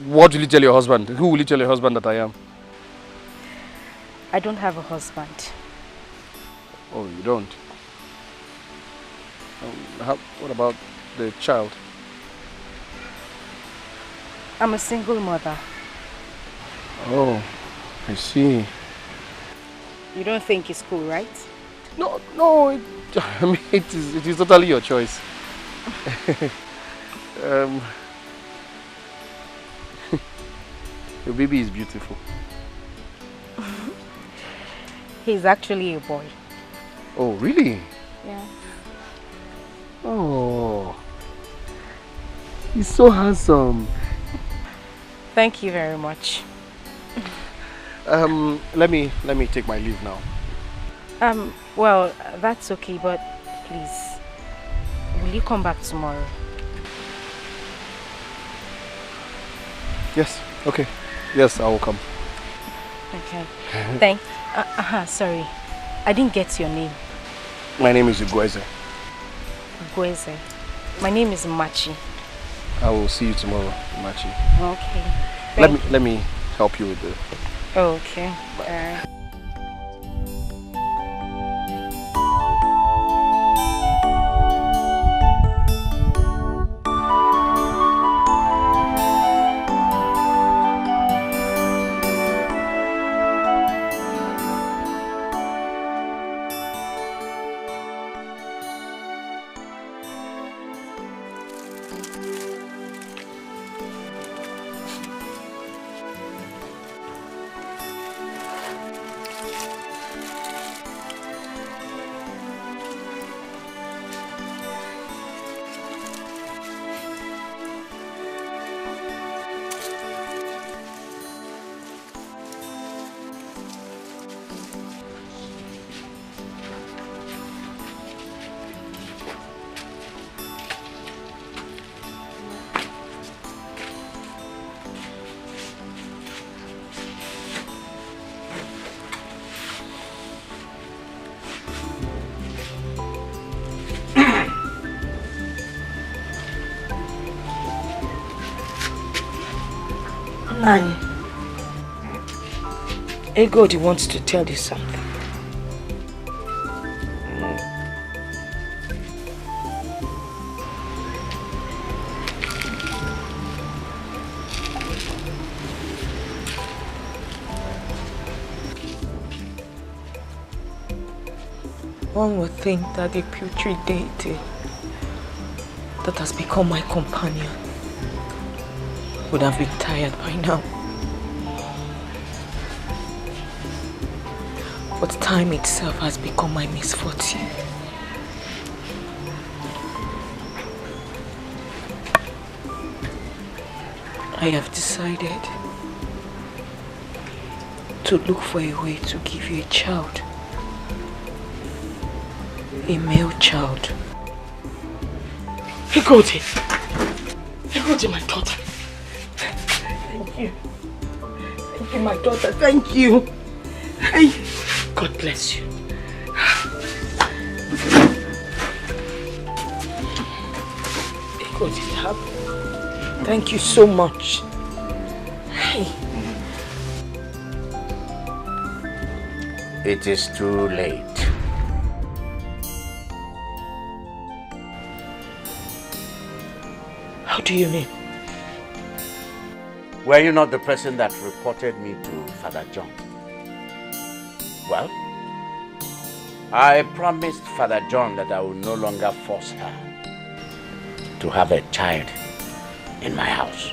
Speaker 2: what will you tell your husband? Who will you tell your husband that I am?
Speaker 1: I don't have a husband.
Speaker 2: Oh, you don't? What about the child?
Speaker 1: I'm a single mother.
Speaker 2: Oh, I see.
Speaker 1: You don't think it's cool, right?
Speaker 2: No, I mean, it is totally your choice. Your baby is beautiful.
Speaker 1: He's actually a boy.
Speaker 2: Oh, really?
Speaker 1: Yeah.
Speaker 2: Oh, he's so handsome.
Speaker 1: Thank you very much.
Speaker 2: Let me take my leave now.
Speaker 1: Well, that's okay, but please, will you come back tomorrow?
Speaker 2: Yes, okay. Yes, I will come.
Speaker 1: Okay. Sorry. I didn't get your name.
Speaker 2: My name is Ugweze.
Speaker 1: Ugweze. My name is Machi.
Speaker 2: I will see you tomorrow, Machi.
Speaker 1: Okay.
Speaker 2: Let me help you with the...
Speaker 1: Oh, okay. Bye. Nani, Egodi wants to tell you something.
Speaker 5: One would think that the putrid deity that has become my companion would have been tired by now. But time itself has become my misfortune. I have decided to look for a way to give you a child. A male child.
Speaker 1: Igodi, my daughter. Thank you. Thank you, my daughter. Thank you. Hey, God bless you. Igodi, thank you so much. Hey.
Speaker 12: It is too late.
Speaker 1: How do you mean?
Speaker 12: Were you not the person that reported me to Father John? Well, I promised Father John that I would no longer force her to have a child in my house.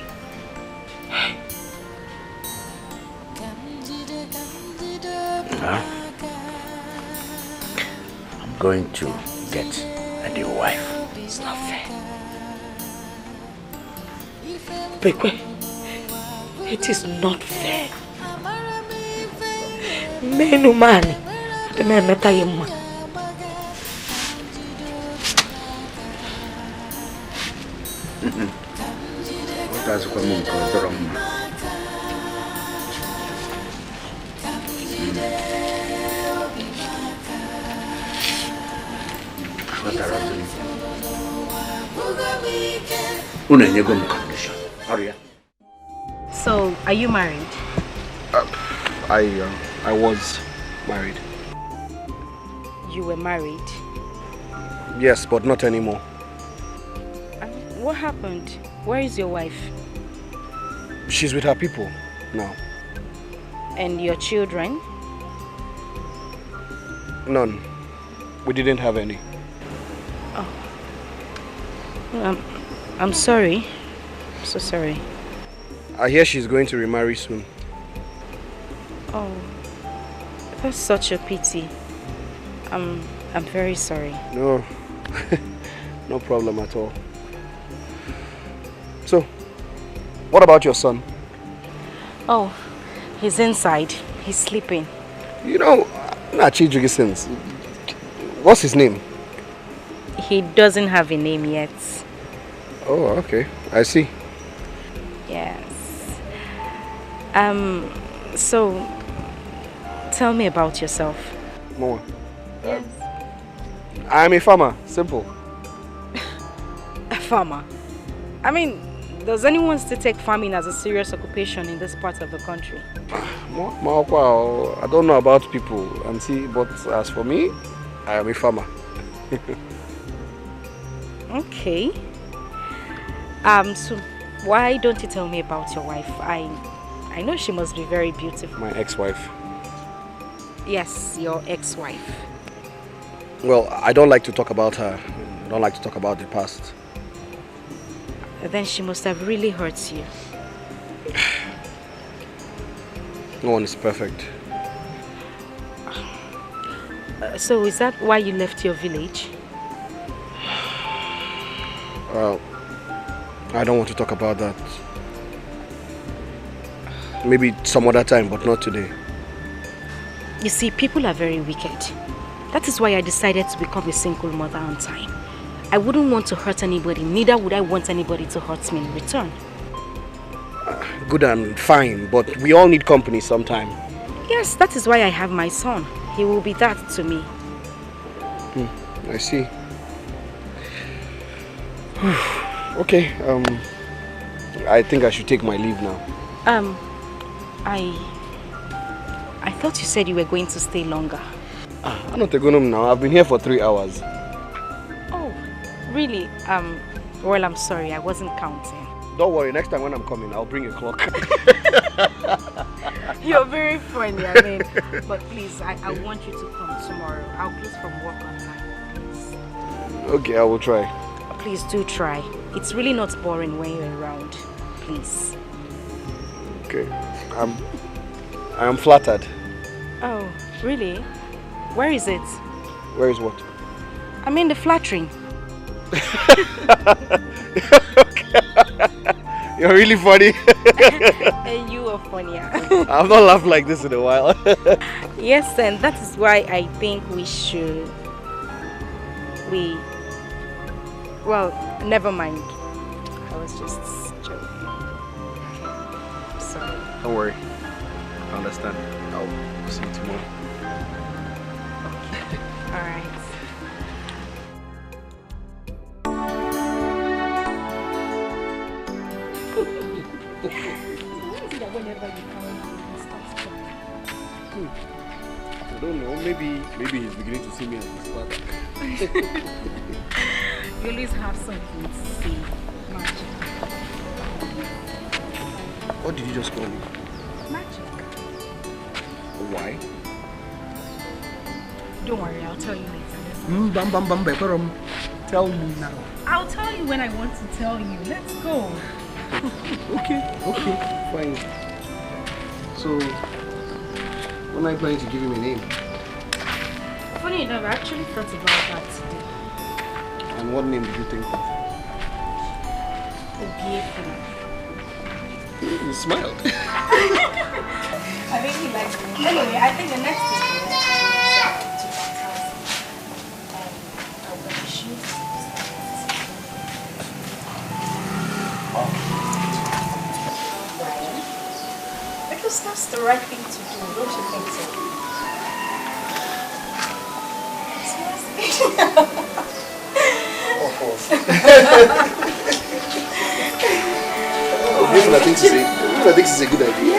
Speaker 12: I'm going to get a new wife.
Speaker 1: It's not fair. Bekwe, it is not fair. Menu mani, the man meta yemma.
Speaker 12: That's what I'm going to
Speaker 5: So, are you married?
Speaker 8: I was married.
Speaker 5: You were married?
Speaker 8: Yes, but not anymore.
Speaker 5: What happened? Where is your wife?
Speaker 8: She's with her people now.
Speaker 5: And your children?
Speaker 8: None. We didn't have any.
Speaker 5: Oh. I'm sorry. I'm so sorry.
Speaker 8: I hear she's going to remarry soon.
Speaker 5: Oh, that's such a pity. I'm very sorry.
Speaker 8: No, no problem at all. So, what about your son?
Speaker 5: Oh, he's inside. He's sleeping.
Speaker 8: You know, what's his name?
Speaker 5: He doesn't have a name yet.
Speaker 8: Oh, okay. I see.
Speaker 5: Yes. So, tell me about yourself.
Speaker 8: More.
Speaker 5: Yes.
Speaker 8: I'm a farmer. Simple.
Speaker 5: A farmer? I mean, does anyone still take farming as a serious occupation in this part of the country?
Speaker 8: I don't know about people, Auntie, but as for me, I am a farmer.
Speaker 5: Okay. So why don't you tell me about your wife? I know she must be very beautiful.
Speaker 8: My ex-wife.
Speaker 5: Yes, your ex-wife.
Speaker 8: Well, I don't like to talk about her. I don't like to talk about the past.
Speaker 5: Then she must have really hurt you.
Speaker 8: No one is perfect.
Speaker 5: So is that why you left your village?
Speaker 8: Well, I don't want to talk about that. Maybe some other time, but not today.
Speaker 5: You see, people are very wicked. That is why I decided to become a single mother on time. I wouldn't want to hurt anybody, neither would I want anybody to hurt me in return.
Speaker 8: Good and fine, but we all need company sometime.
Speaker 5: Yes, that is why I have my son. He will be that to me.
Speaker 8: I see. Okay, I think I should take my leave now.
Speaker 5: I thought you said you were going to stay longer.
Speaker 8: I'm not going home now. I've been here for 3 hours.
Speaker 5: Oh, really? Well, I'm sorry. I wasn't counting.
Speaker 8: Don't worry. Next time when I'm coming, I'll bring a clock.
Speaker 5: You're very funny, I mean. But please, I want you to come tomorrow. I'll close from work on time, please.
Speaker 3: Okay, I will try.
Speaker 5: Please do try. It's really not boring when you're around. Please.
Speaker 3: Okay. I am flattered.
Speaker 5: Oh, really? Where is it?
Speaker 3: Where is what?
Speaker 5: I mean the flattering.
Speaker 3: You're really funny.
Speaker 5: And you are funnier.
Speaker 3: I've not laughed like this in a while.
Speaker 5: Yes, and that is why I think well, never mind. I was just joking. Okay. Sorry.
Speaker 3: Don't worry. I understand. I'll see you tomorrow.
Speaker 5: All right.
Speaker 3: I don't know. Maybe he's beginning to see me as his father.
Speaker 5: You always have something to say. Magic.
Speaker 3: What did you just call me?
Speaker 5: Magic.
Speaker 3: Why?
Speaker 5: Don't worry, I'll tell you later.
Speaker 3: Tell me now.
Speaker 5: I'll tell you when I want to tell you. Let's go.
Speaker 3: Okay, fine. So, when are you planning to give him a name?
Speaker 5: Funny enough, I actually thought about that today.
Speaker 3: And what name did you think of?
Speaker 5: Ogiefuna.
Speaker 3: You smiled.
Speaker 5: I think he likes me. Anyway, I think the next thing is to I'll wear the shoes. Because that's the right thing to do, don't you think so?
Speaker 3: I think it's a good idea.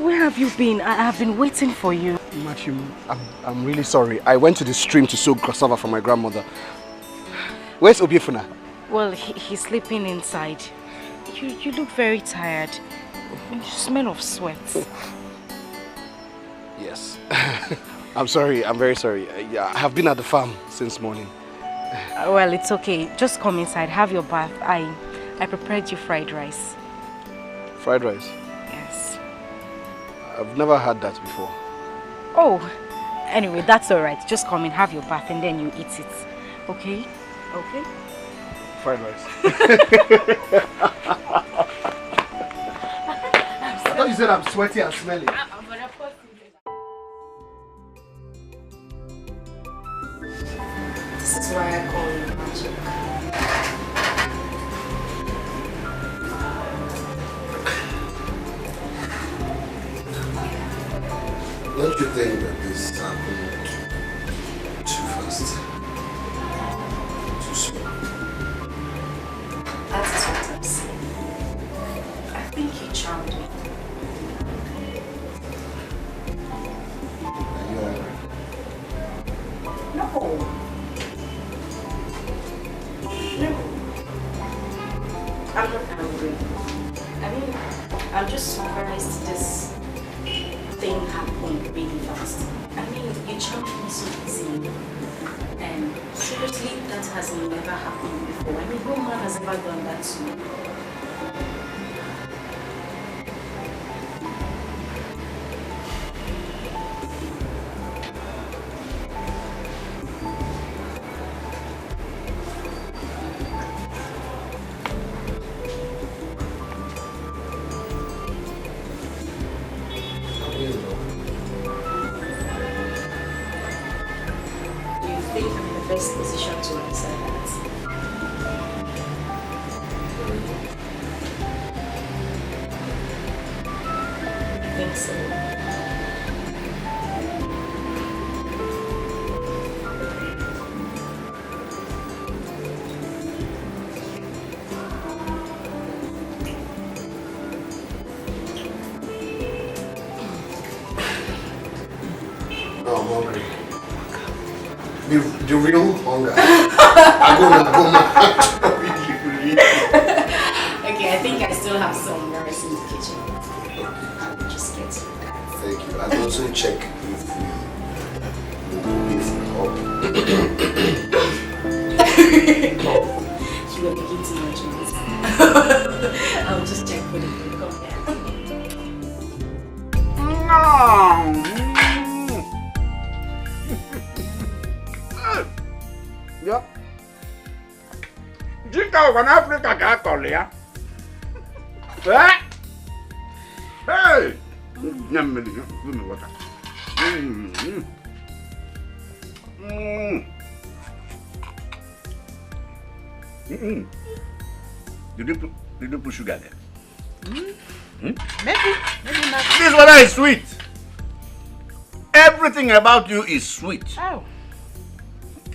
Speaker 5: Where have you been? I have been waiting for you.
Speaker 3: Matthew, I'm really sorry. I went to the stream to soak cassava for my grandmother. Where's Obiefuna?
Speaker 5: Well, he's sleeping inside. You look very tired. You smell of sweat.
Speaker 3: Yes. I'm sorry. I'm very sorry. I have been at the farm since morning.
Speaker 5: Well, it's okay. Just come inside. Have your bath. I prepared you fried rice.
Speaker 3: Fried rice?
Speaker 5: Yes.
Speaker 3: I've never had that before.
Speaker 5: Oh, anyway, that's all right. Just come in, have your bath, and then you eat it. Okay? Okay?
Speaker 3: Fried rice. I thought you said I'm sweaty and smelly.
Speaker 5: This is why I call you magic.
Speaker 7: Don't you think that this happened too fast? Too soon?
Speaker 5: That is what I'm saying. I think you charmed me.
Speaker 7: Are you angry?
Speaker 5: No. No. I'm not angry. I mean, I'm just surprised this thing happened really fast. I mean, you charmed me so easily. And seriously, that has never happened before. I mean, no man has ever done that to me.
Speaker 3: The real hunger.
Speaker 16: Okay, I think I still have some rice in the kitchen. I will just get to that.
Speaker 3: Thank you. I'll also check if we will be up.
Speaker 16: You were making too much noise. I'll just check for the food. Come
Speaker 12: here. Yeah. Jika orang Afrika gagal ya. Hey. Nyamel, give me water. Did you put sugar there?
Speaker 10: Maybe not.
Speaker 12: This water is sweet. Everything about you is sweet.
Speaker 10: Oh.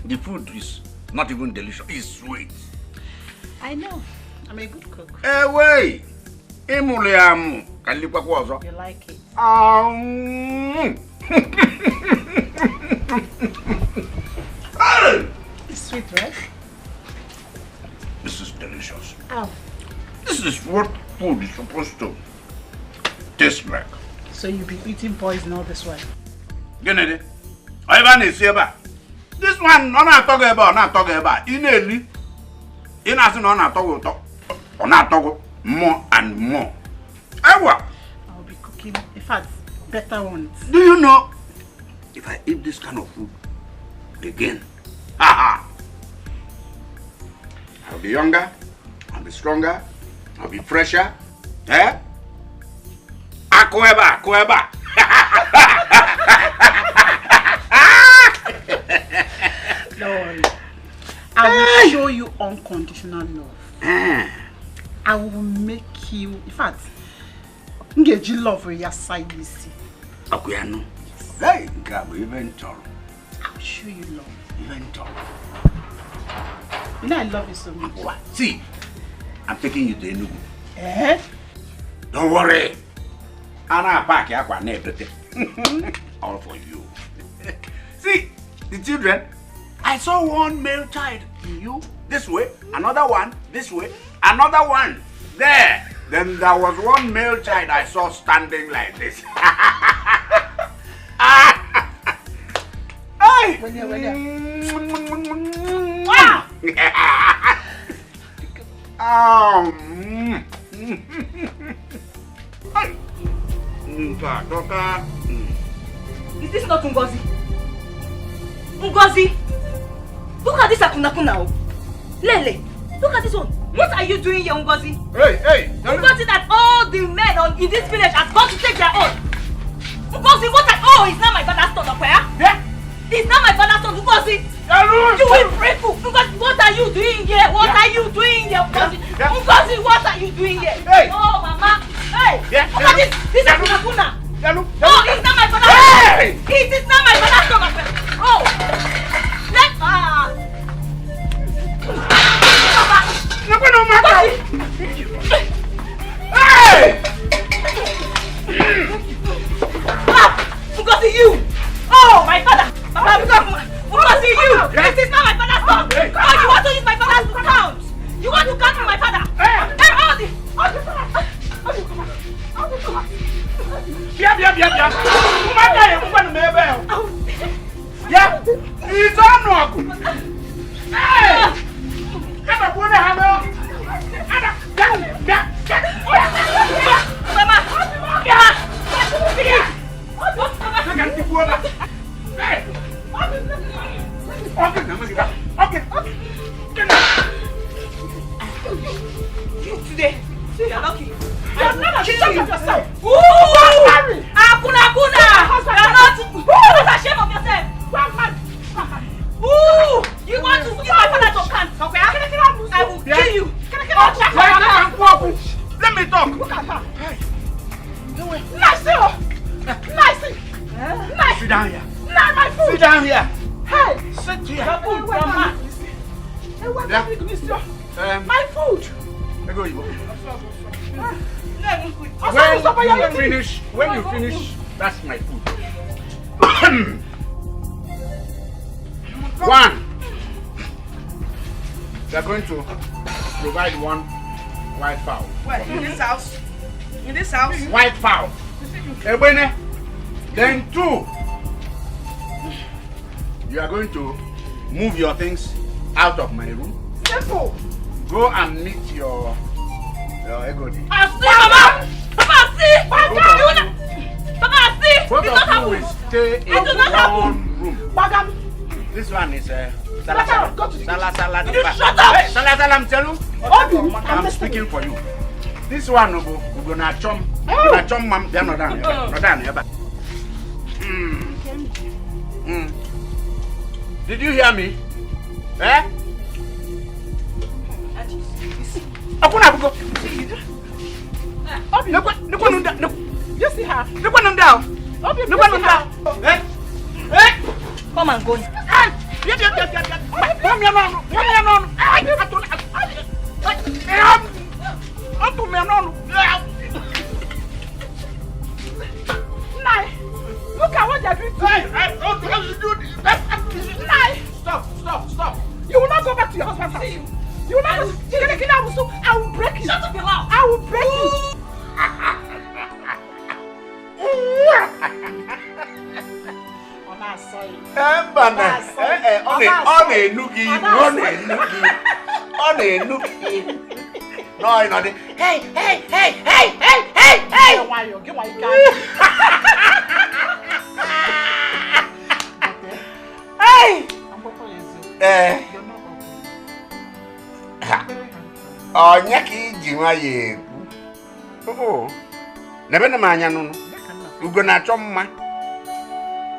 Speaker 12: The food is not even delicious. It's sweet.
Speaker 10: I know. I'm a good cook.
Speaker 12: Hey, wait. Emuliam.
Speaker 10: You like it? It's sweet, right?
Speaker 12: This is delicious.
Speaker 10: Oh.
Speaker 12: This is what food is supposed to taste like.
Speaker 10: So you be eating poison all this while?
Speaker 12: Kennedy, Ivan is here. This one, not talking about. In a leaf, in as an not talk more and more.
Speaker 10: I'll be cooking, in fact, better ones.
Speaker 12: Do you know, if I eat this kind of food again, I'll be younger, I'll be stronger, I'll be fresher. Eh? Akoeba.
Speaker 10: Don't worry. I will show you unconditional love. I will make you, in fact, get you love for your side, you see.
Speaker 12: Akuyano. Hey, Gabo, even tall.
Speaker 10: I'll show you love.
Speaker 12: Even tall.
Speaker 10: You know I love you so much.
Speaker 12: What? See, I'm taking you to Enugu.
Speaker 10: Eh?
Speaker 12: Don't worry. I'll pack everything. All for you. See, the children, I saw one male child in you, this way, another one, this way, another one, there. Then there was one male child I saw standing like this. Hey!
Speaker 10: Wow! Is this not Ngozi? Ngozi! Look at this Akunakuna. Lele, look at this one. What are you doing here, Ngozi?
Speaker 12: Hey!
Speaker 10: Ngozi, that all the men in this village have gone to take their own. Ngozi, what are... Oh, it's not my father's son, okay? Yeah? It's not my father's son, Ngozi. You will break up. Ngozi, what are you doing here? What are you doing here, Ngozi? Ngozi, what are you doing here? Hey! Oh, Mama. Hey! Look at this. This is Akunakuna. Oh, it's not my father's son. Hey! It is not my father's son, okay? Oh!
Speaker 12: No matter. Hey!
Speaker 10: Because you! Oh, my father! Because you! This is not my father's son! Oh, you want to use my father's account! You want to cancel my father! Hey,
Speaker 12: Yeah! He's on. Hey! Mama!
Speaker 10: Today, you're lucky. You're not ashamed of yourself. You're not ashamed of yourself. You want to use my father to camp? Okay, I will kill you.
Speaker 12: Let me talk.
Speaker 10: Look at her. Nice.
Speaker 12: Sit down here.
Speaker 10: Not my food.
Speaker 12: Sit down here.
Speaker 10: Hey,
Speaker 12: sit here.
Speaker 10: Your food, your man. My food.
Speaker 12: When you finish, that's my food. 1. We are going to provide one white fowl.
Speaker 13: Where? In this house? In this house?
Speaker 12: White fowl. Then 2. You are going to move your things out of my room.
Speaker 13: Simple.
Speaker 12: Go and meet your Egodi.
Speaker 10: Papa, see! Papa, see!
Speaker 12: Both of you will stay in one room. This one is Salah.
Speaker 13: Shut up!
Speaker 12: Hey, Salah, I'm telling you. I'm speaking for you. This one we're gonna chum. Gonna chum mom. They're not done. Did you hear me? Eh?
Speaker 13: You see her? Look one down.
Speaker 10: Come and go.
Speaker 13: Look at what they're doing to you. Stop. You will not go back to your husband's house. You will not. I will break you. Shut up, your mouth. I will break you.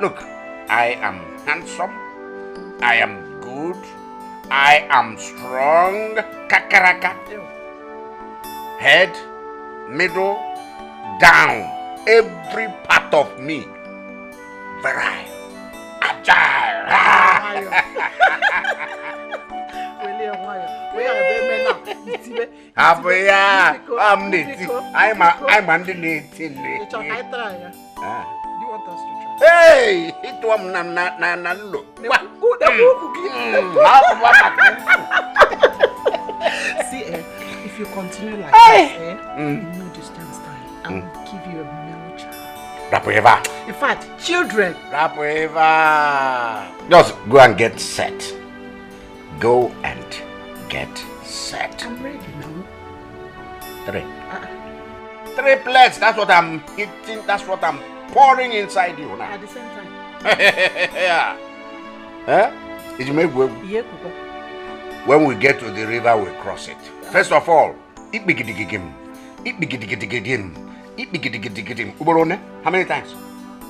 Speaker 12: Look, I am handsome, I am good, I am strong, kakaraka. Head, middle, down, every part of me. Virile, agile. I'm hey, it was na look.
Speaker 1: See, if you continue like that, no distance time, I will give you a male child. In fact, children.
Speaker 12: Just go and get set. Go and get set.
Speaker 1: I'm ready now.
Speaker 12: 3. 3 plates. That's what I'm eating. That's what I'm pouring inside you now.
Speaker 1: At the same time.
Speaker 12: Yeah. Huh? Did you make work?
Speaker 1: Yeah,
Speaker 12: when we get to the river, we cross it. First of all, how many times?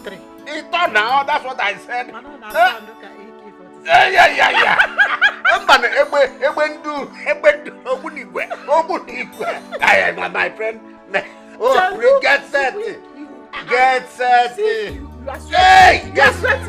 Speaker 1: 3.
Speaker 12: It's not now, that's what I said. My friend. Oh, we get set. Get set. Hey, get set.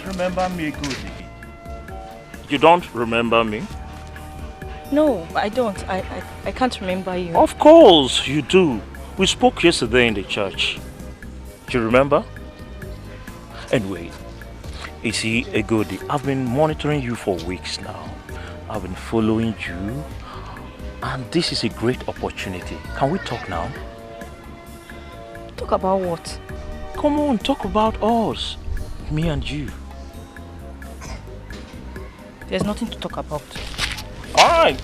Speaker 11: Remember me, good. You don't remember me?
Speaker 5: No, I don't. I can't remember you.
Speaker 11: Of course you do. We spoke yesterday in the church. Do you remember? Anyway, you see, Egodi, I've been monitoring you for weeks now. I've been following you, and this is a great opportunity. Can we talk now?
Speaker 5: Talk about what?
Speaker 11: Come on, talk about us. Me and you.
Speaker 5: There's nothing to talk about.
Speaker 11: Alright.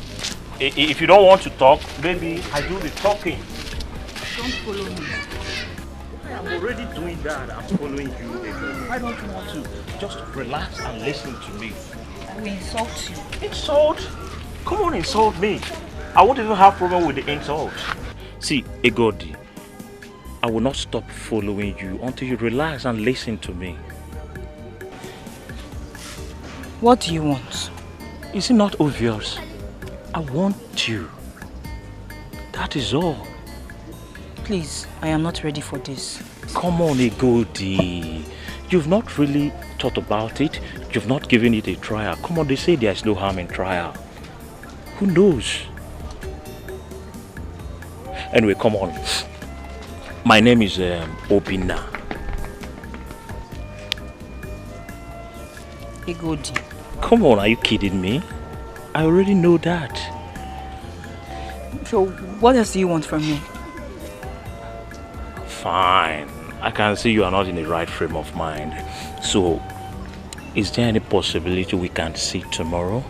Speaker 11: If you don't want to talk, maybe I do the talking.
Speaker 5: Don't follow me.
Speaker 11: I'm already doing that. I'm following you. I don't want to. Just relax and listen to me.
Speaker 5: I will insult you.
Speaker 11: Insult? Come on, insult me. I won't even have problem with the insult. See, Egodi, I will not stop following you until you relax and listen to me.
Speaker 5: What do you want?
Speaker 11: Is it not obvious? I want you. That is all.
Speaker 5: Please, I am not ready for this.
Speaker 11: Come on, Egodi. You've not really thought about it. You've not given it a trial. Come on, they say there's no harm in trial. Who knows? Anyway, come on. My name is Obina.
Speaker 5: Egodi.
Speaker 11: Come on, are you kidding me? I already know that.
Speaker 5: So, what else do you want from me?
Speaker 11: Fine. I can see you are not in the right frame of mind. So, is there any possibility we can see tomorrow?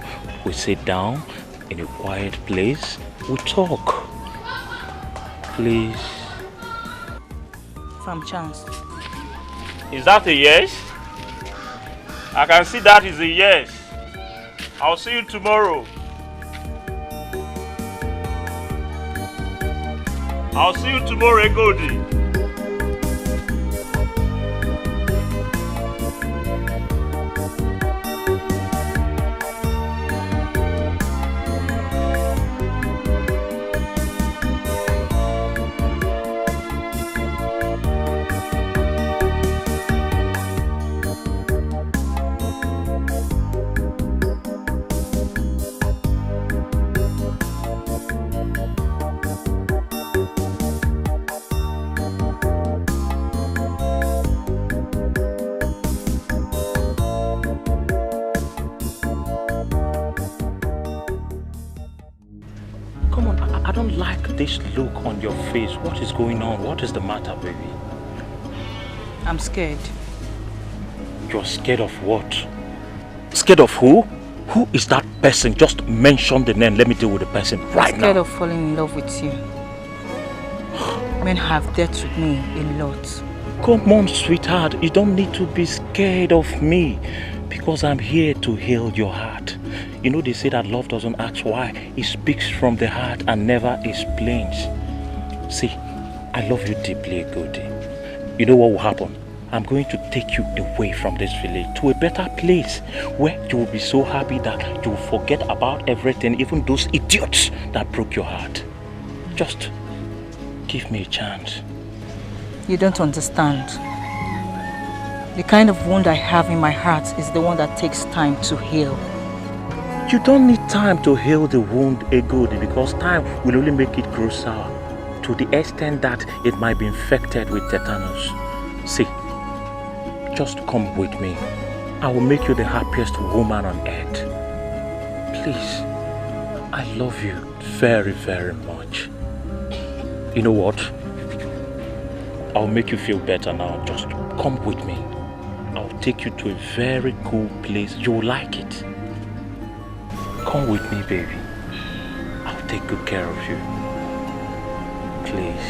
Speaker 11: We sit down in a quiet place. We talk. Please.
Speaker 5: From chance.
Speaker 11: Is that a yes? I can see that is a yes. I'll see you tomorrow. I'll see you tomorrow, Egodi. This look on your face, what is going on? What is the matter, baby?
Speaker 5: I'm scared.
Speaker 11: You're scared of what? Scared of who? Who is that person? Just mention the name. Let me deal with the person right now.
Speaker 5: I'm scared of falling in love with you. Men have dealt with me a lot.
Speaker 11: Come on, sweetheart. You don't need to be scared of me because I'm here to heal your heart. You know, they say that love doesn't ask why. It speaks from the heart and never explains. See, I love you deeply, Egodi. You know what will happen? I'm going to take you away from this village to a better place where you will be so happy that you will forget about everything, even those idiots that broke your heart. Just give me a chance.
Speaker 5: You don't understand. The kind of wound I have in my heart is the one that takes time to heal.
Speaker 11: You don't need time to heal the wound, Egodi, because time will only make it grow sour to the extent that it might be infected with tetanus. See, just come with me. I will make you the happiest woman on earth. Please, I love you very, very much. You know what? I'll make you feel better now. Just come with me. I'll take you to a very cool place. You'll like it. Come with me, baby. I'll take good care of you. Please.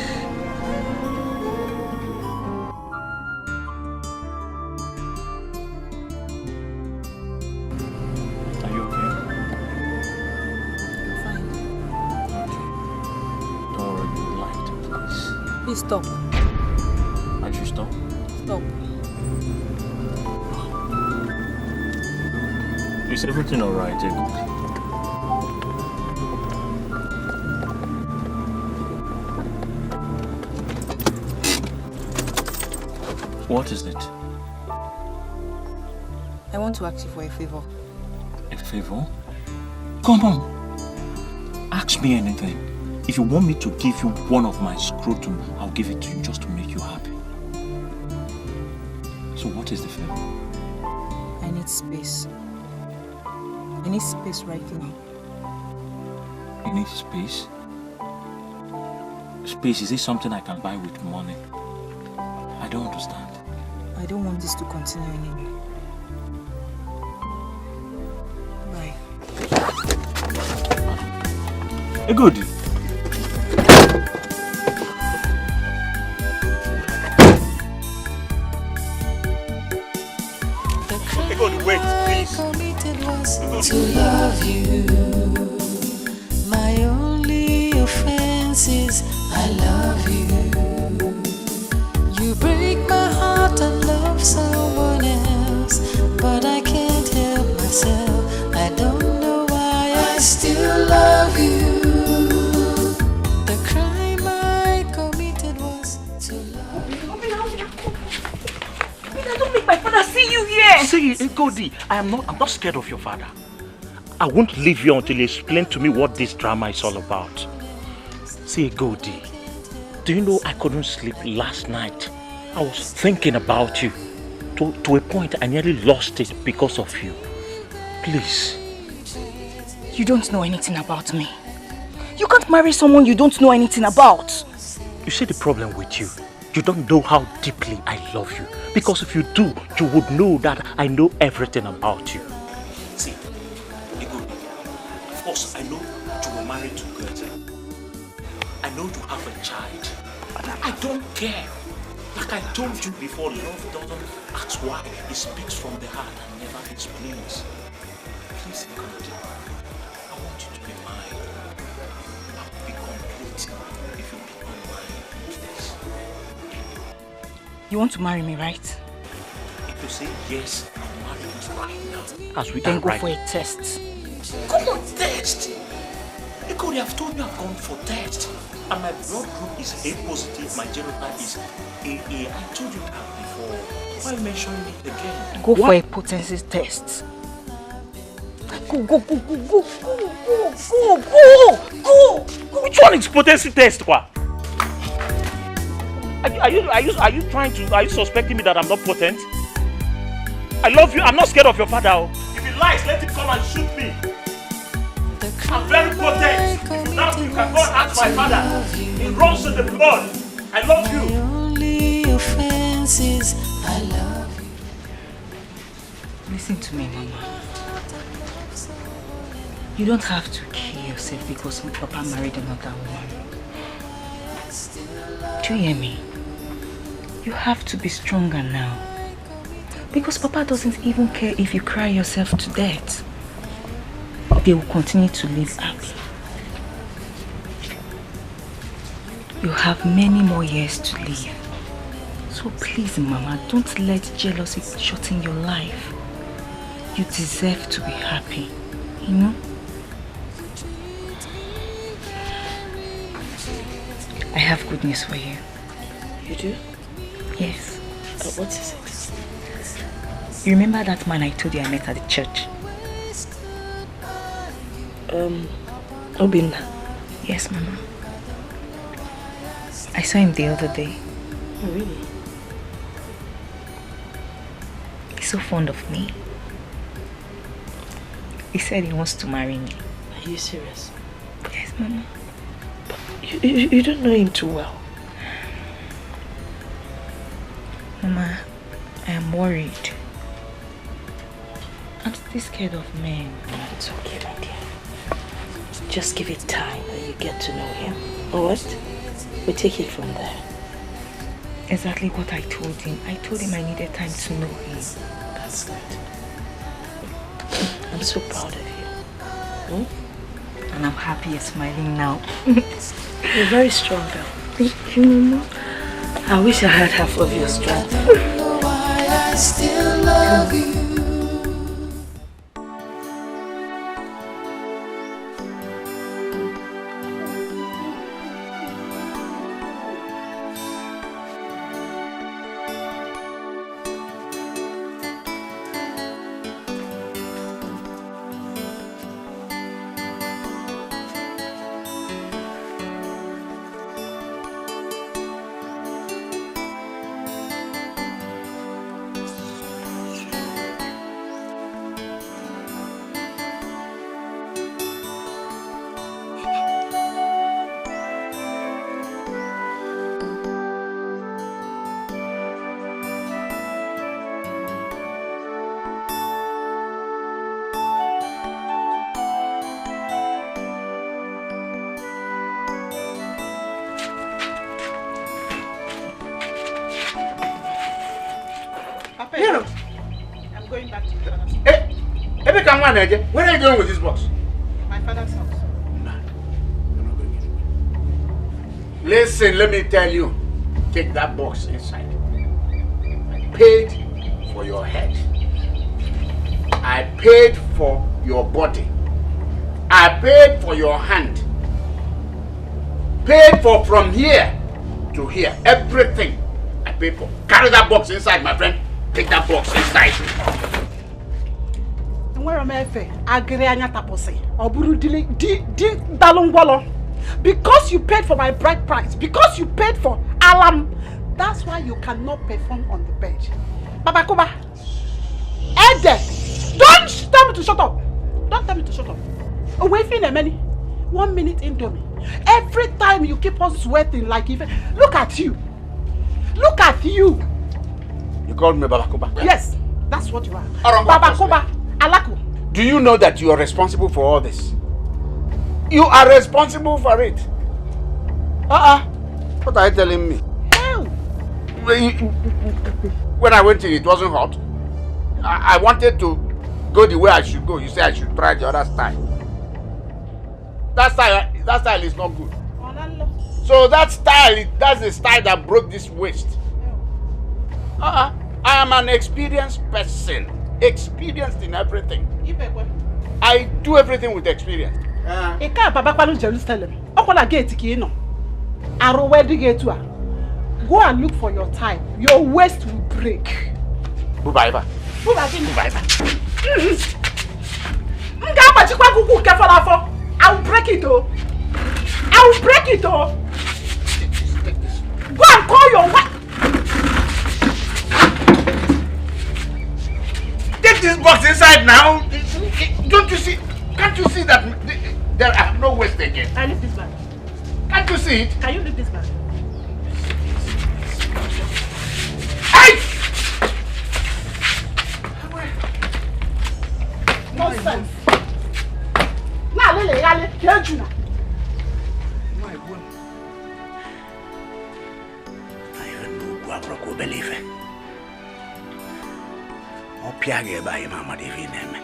Speaker 11: Are you okay?
Speaker 5: Fine.
Speaker 11: Okay. Don't worry, you liked it, please.
Speaker 5: Please stop.
Speaker 11: And you stop?
Speaker 5: Stop.
Speaker 11: Is everything alright, Egodi? What is it?
Speaker 5: I want to ask you for a favor.
Speaker 11: A favor? Come on. Ask me anything. If you want me to give you one of my scrotum, I'll give it to you just to make you happy. So what is the favor?
Speaker 5: I need space. I need space right now.
Speaker 11: You need space? Space, is it something I can buy with money? I don't understand.
Speaker 5: I don't want this to continue anymore. Bye.
Speaker 11: Good. Good, wait, please.
Speaker 6: To love you. My only offense is I love you. You break my heart and love someone else, but I can't help myself. I don't know why I still love you. The crime I committed was to love you.
Speaker 10: Don't make my father see you here.
Speaker 11: See, Godi, I'm not scared of your father. I won't leave you until you explain to me what this drama is all about. See, Godi, do you know I couldn't sleep last night? I was thinking about you. To a point I nearly lost it because of you. Please.
Speaker 5: You don't know anything about me. You can't marry someone you don't know anything about.
Speaker 11: You see the problem with you? You don't know how deeply I love you. Because if you do, you would know that I know everything about you. See, of course, I know you were married to Goethe. I know you have a child. But I don't care. Like I told you before, love doesn't ask why. It speaks from the heart and never explains. Please, Goethe, I want you to be mine. I will be complete if you become mine. Please.
Speaker 5: You want to marry me, right?
Speaker 11: If you say yes, I'll marry you right now. As we
Speaker 5: then
Speaker 11: are
Speaker 5: go
Speaker 11: right.
Speaker 5: for a test.
Speaker 11: Come on, test! Okoli, I've told you I've gone for test. And my blood group is A positive, my genotype is AA. I told you that before. Why mentioning it again?
Speaker 5: Go for a potency test. Go.
Speaker 11: Which one is potency test, kwa? Are you suspecting me that I'm not potent? I love you. I'm not scared of your father. If he lies, let him come and shoot me. I'm very potent. If you doubt me, you can go and ask my father. It runs in the blood. I love you.
Speaker 6: My only offense is I love you.
Speaker 5: Listen to me, Mama. You don't have to kill yourself because my papa married another woman. Do you hear me? You have to be stronger now. Because Papa doesn't even care if you cry yourself to death. They will continue to live happy. You have many more years to live. So please, Mama, don't let jealousy shorten your life. You deserve to be happy, you know? I have good news for you.
Speaker 1: You do?
Speaker 5: Yes.
Speaker 1: What is it?
Speaker 5: You remember that man I told you I met at the church?
Speaker 1: Obinna.
Speaker 5: Yes, Mama. I saw him the other day.
Speaker 1: Oh, really?
Speaker 5: He's so fond of me. He said he wants to marry me.
Speaker 1: Are you serious?
Speaker 5: Yes, Mama.
Speaker 1: But you don't know him too well.
Speaker 5: Mama, I am worried. I'm still scared of men.
Speaker 1: It's okay, my dear. Just give it time and you get to know him. Alright? We take it from there.
Speaker 5: Exactly what I told him. I told him I needed time to know him.
Speaker 1: That's good. I'm so proud of you.
Speaker 5: And I'm happy you're smiling now.
Speaker 1: You're very strong, girl.
Speaker 5: Thank you, Mama.
Speaker 1: I wish I had half of your strength.
Speaker 6: I don't know why I still love you.
Speaker 9: going back to your father's house.
Speaker 12: Hey, where are you going with this box?
Speaker 9: My father's house.
Speaker 12: Listen, let me tell you. Take that box inside. I paid for your head. I paid for your body. I paid for your hand. Paid for from here to here. Everything I paid for. Carry that box inside, my friend. Take that box inside.
Speaker 9: Because you paid for my bride price, because you paid for alarm, that's why you cannot perform on the bed. Baba Kuba, Ede, don't tell me to shut up. Don't tell me to shut up. Away from a minute, 1 minute into me. Every time you keep on sweating like even. Look at you. Look at you.
Speaker 12: You called me Baba Kuba?
Speaker 9: Yes, that's what you are. Baba Kuba, Alaku.
Speaker 12: Do you know that you are responsible for all this? You are responsible for it. What are you telling me?
Speaker 9: Hell.
Speaker 12: When I went in, it wasn't hot. I wanted to go the way I should go. You say I should try the other style. That style is not good. So that's the style that broke this waist. I am an experienced person. Experienced in everything. I do everything with experience.
Speaker 9: Jerusalem. Go and look for your time. Your waist will break.
Speaker 12: Bubaiba.
Speaker 9: I will break it, oh. I will break it, oh. Go and call your wife.
Speaker 12: Take this box inside now. Don't you see? Can't you see that there are no waste again?
Speaker 9: I leave this bag.
Speaker 12: Can't you see it?
Speaker 9: Can you leave this bag?
Speaker 12: Hey!
Speaker 9: Nonsense. Now, Lele, hear you now.
Speaker 12: My woman. I don't know what I believe it. Opiage by Mama Divine.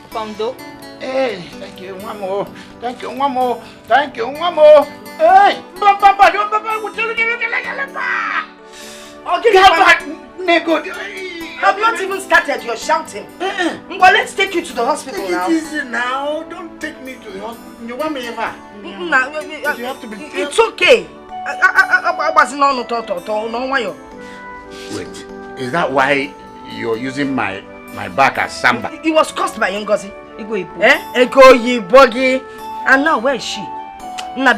Speaker 5: Fondo.
Speaker 12: Hey, thank you, one more. Thank you, one more. Thank you, one more. Hey, Papa, you
Speaker 1: have not even started your shouting. Well, let's take you to the hospital
Speaker 12: take
Speaker 1: now.
Speaker 12: It easy now. Don't take me to the hospital. You want me ever? You have to be.
Speaker 1: It's okay. I wasn't on no.
Speaker 12: Wait, is that why you're using my back as samba?
Speaker 1: It was caused by Ngozi. Ego Yibogi. And now where is she? My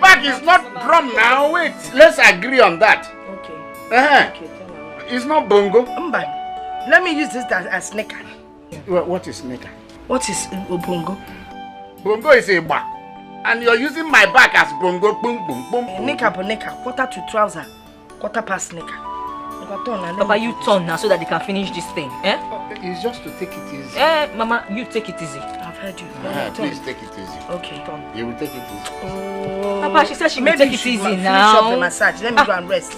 Speaker 12: back is not drum now. Wait, let's agree on that.
Speaker 1: Okay.
Speaker 12: It's not bongo.
Speaker 1: Let me use this as sneaker.
Speaker 12: What is sneaker?
Speaker 1: What is bongo?
Speaker 12: Bongo is a bar. And you're using my back as bongo. Boom, boom, boom.
Speaker 1: Nika, quarter to trouser, quarter past sneaker.
Speaker 5: Papa, you turn now so that they can finish this thing.
Speaker 12: It's just to take it easy.
Speaker 5: Mama, you take it easy.
Speaker 1: I've heard you.
Speaker 12: Please take it easy.
Speaker 1: Okay.
Speaker 12: You will take it easy.
Speaker 1: Oh.
Speaker 5: Papa, she said she will take it easy
Speaker 1: now. Finish up the massage. Let me go and rest.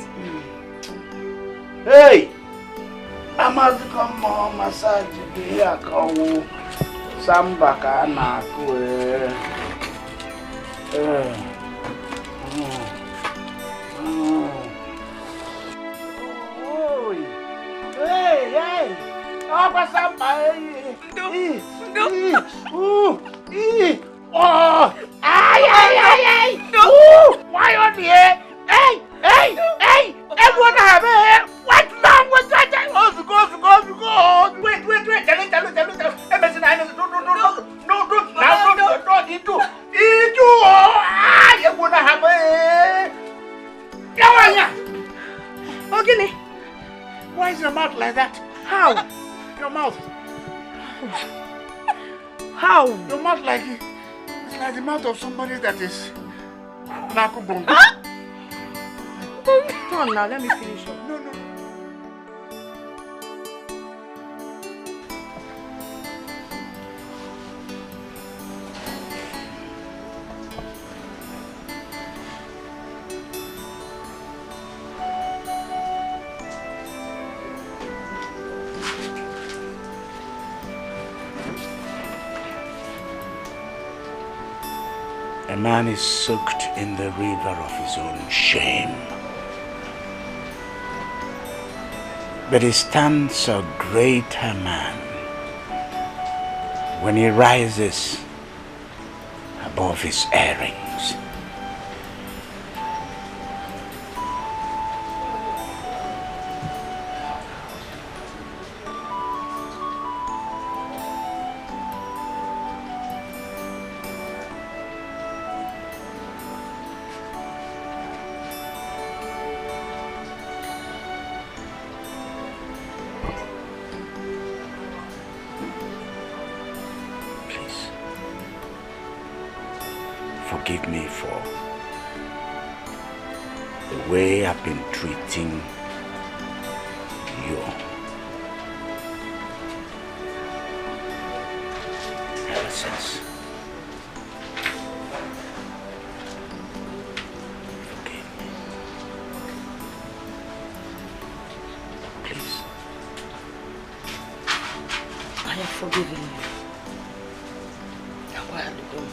Speaker 12: Hey! I must come on massage here. Go. Samba kana kwe. Hey! Oh, samba. Oh! Ay! Why on here? Hey! Everyone have a what long was that? Go. Wait. Tell you wanna have a
Speaker 1: Okay.
Speaker 12: Why is your mouth like that?
Speaker 1: How?
Speaker 12: Your mouth.
Speaker 1: How?
Speaker 12: Your mouth it's like the mouth of somebody that is Nakubongo.
Speaker 1: Come on now, let me finish up.
Speaker 12: No. man is soaked in the river of his own shame. But he stands a greater man when he rises above his errings. Forgive me for the way I've been treating you ever since. Forgive me. Please.
Speaker 1: I have forgiven you. Now where are you going?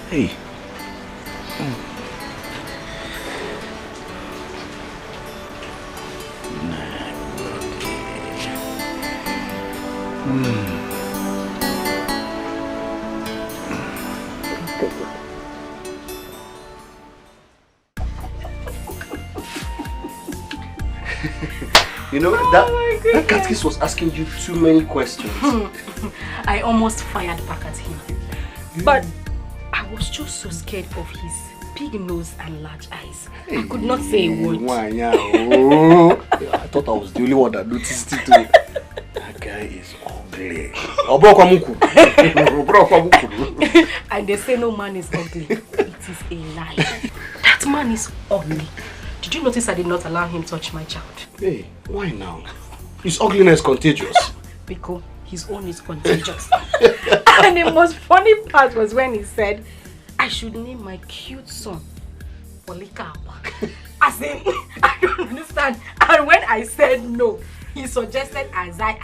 Speaker 12: Hey.
Speaker 7: You know, that catechist was asking you too many questions.
Speaker 1: I almost fired back at him. But I was just so scared of his big nose and large eyes. Hey, I could not say a word.
Speaker 7: I thought I was the only one that noticed it too.
Speaker 12: That guy is ugly.
Speaker 1: And they say no man is ugly. It is a lie. That man is ugly. Did you notice I did not allow him to touch my child?
Speaker 7: Hey, why now? His ugliness is contagious.
Speaker 1: Because his own is contagious. And the most funny part was when he said, I should name my cute son Polikapa. As in, I don't understand. And when I said no, he suggested Isaiah.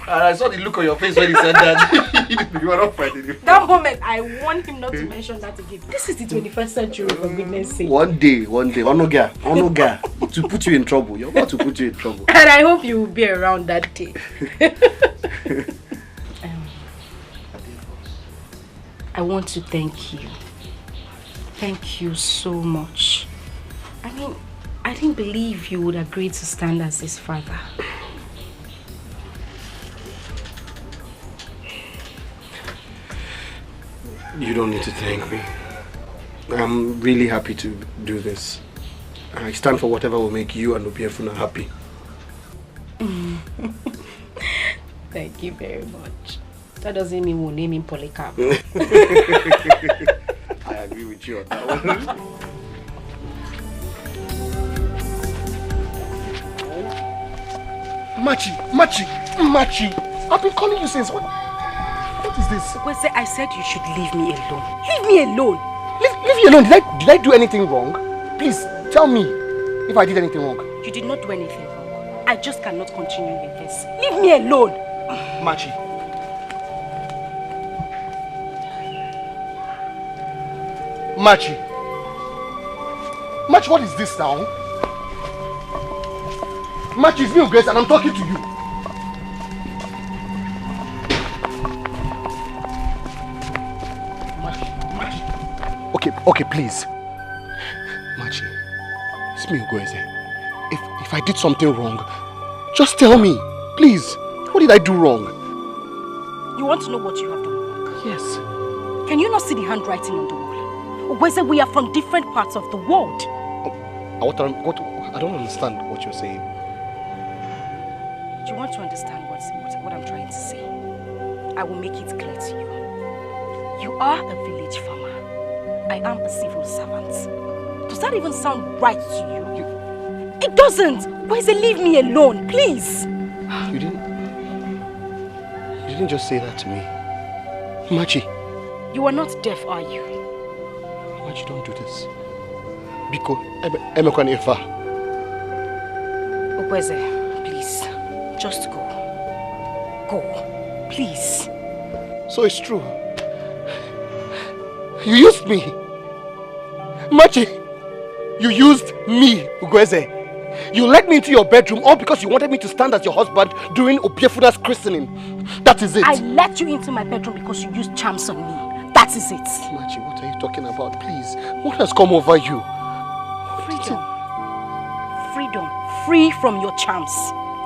Speaker 7: I saw the look on your face when he said that. You were not fighting him.
Speaker 1: That moment, I want him not to mention that again. This is the 21st century, for goodness sake.
Speaker 7: One day, Onoga, to put you in trouble. You're about to put you in trouble.
Speaker 1: And I hope you will be around that day. I want to thank you. Thank you so much. I mean, I didn't believe you would agree to stand as his father.
Speaker 7: You don't need to thank me. I'm really happy to do this. I stand for whatever will make you and Obiefuna happy.
Speaker 1: Thank you very much. That doesn't mean we'll name him Polycarp.
Speaker 7: I agree with you on that one. Machi! I've been calling you since. What is this?
Speaker 1: Well, I said you should leave me alone. Leave me alone!
Speaker 7: Leave you alone? Did I do anything wrong? Please, tell me if I did anything wrong.
Speaker 1: You did not do anything wrong. I just cannot continue with this. Leave me alone!
Speaker 7: Machi, what is this now? Machi, it's me, Grace, and I'm talking to you. Machi. Okay, please. Machi, it's me, Grace. If I did something wrong, just tell me, please. What did I do wrong?
Speaker 1: You want to know what you have done wrong?
Speaker 7: Yes.
Speaker 1: Can you not see the handwriting on the wall? Whether we are from different parts of the world.
Speaker 7: What? I don't understand what you're saying.
Speaker 1: Do you want to understand what I'm trying to say? I will make it clear to you. You are a village farmer. I am a civil servant. Does that even sound right to you? It doesn't! Why is it leave me alone, please?
Speaker 7: You didn't...
Speaker 2: didn't just say that to me. Machi.
Speaker 1: You are not deaf, are you?
Speaker 2: Machi, don't do this. Biko, Emekwan Efa.
Speaker 1: Okweze, please. Just go. Go. Please.
Speaker 2: So it's true. You used me. Machi, you used me, Ugweze. You let me into your bedroom all because you wanted me to stand as your husband during Obiefuna's christening. That is it.
Speaker 1: I let you into my bedroom because you used charms on me. That is it.
Speaker 2: Machi, what are you talking about? Please, what has come over you?
Speaker 1: Freedom. Freedom. Free from your charms.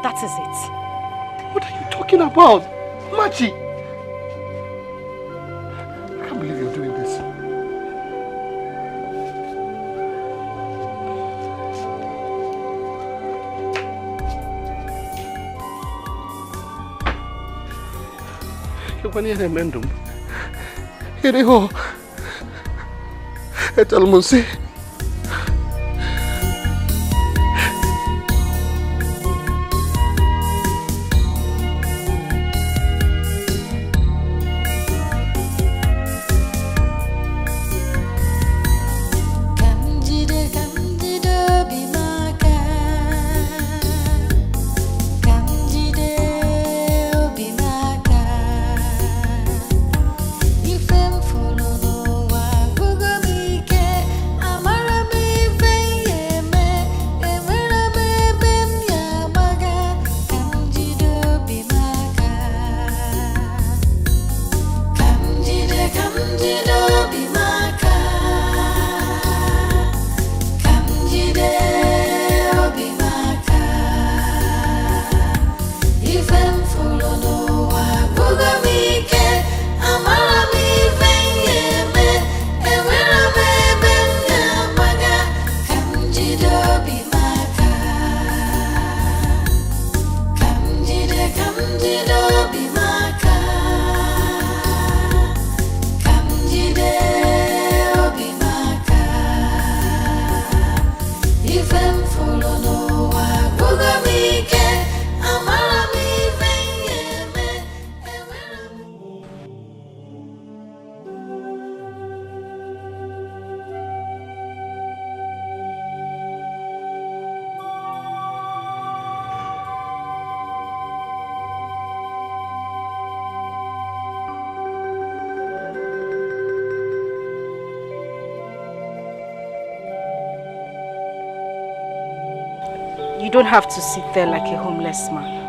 Speaker 1: That is it.
Speaker 2: What are you talking about? Machi! I can't believe you're doing this. You're going to mendum. Here they go. Tell me, see.
Speaker 1: You don't have to sit there like a homeless man.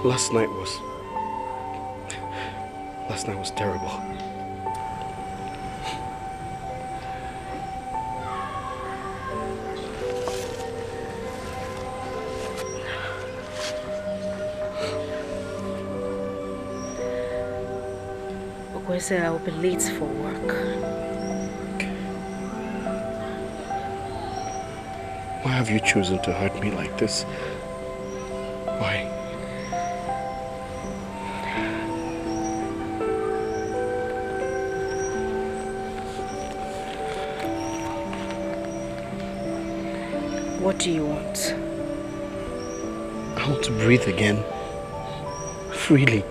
Speaker 2: Last night was terrible.
Speaker 1: Okwese, I will be late for work.
Speaker 2: Why have you chosen to hurt me like this? Why?
Speaker 1: What do you want?
Speaker 2: I want to breathe again. Freely.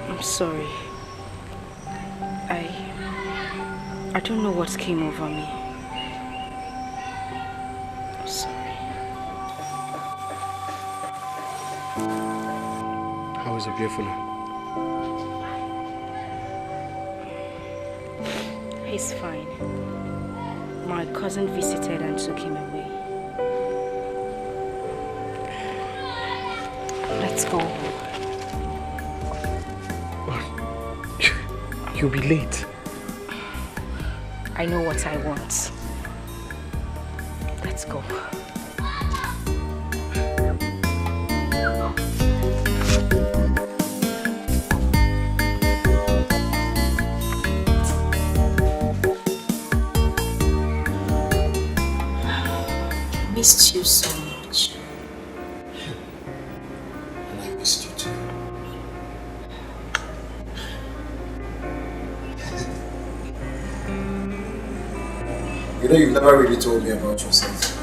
Speaker 1: I'm sorry. I don't know what came over me. I'm sorry.
Speaker 2: How is Obiefuna?
Speaker 1: He's fine. My cousin visited and took him away. Let's go.
Speaker 2: You'll be late.
Speaker 1: I know what I want. Let's go.
Speaker 8: You know, you've never really told me about yourself.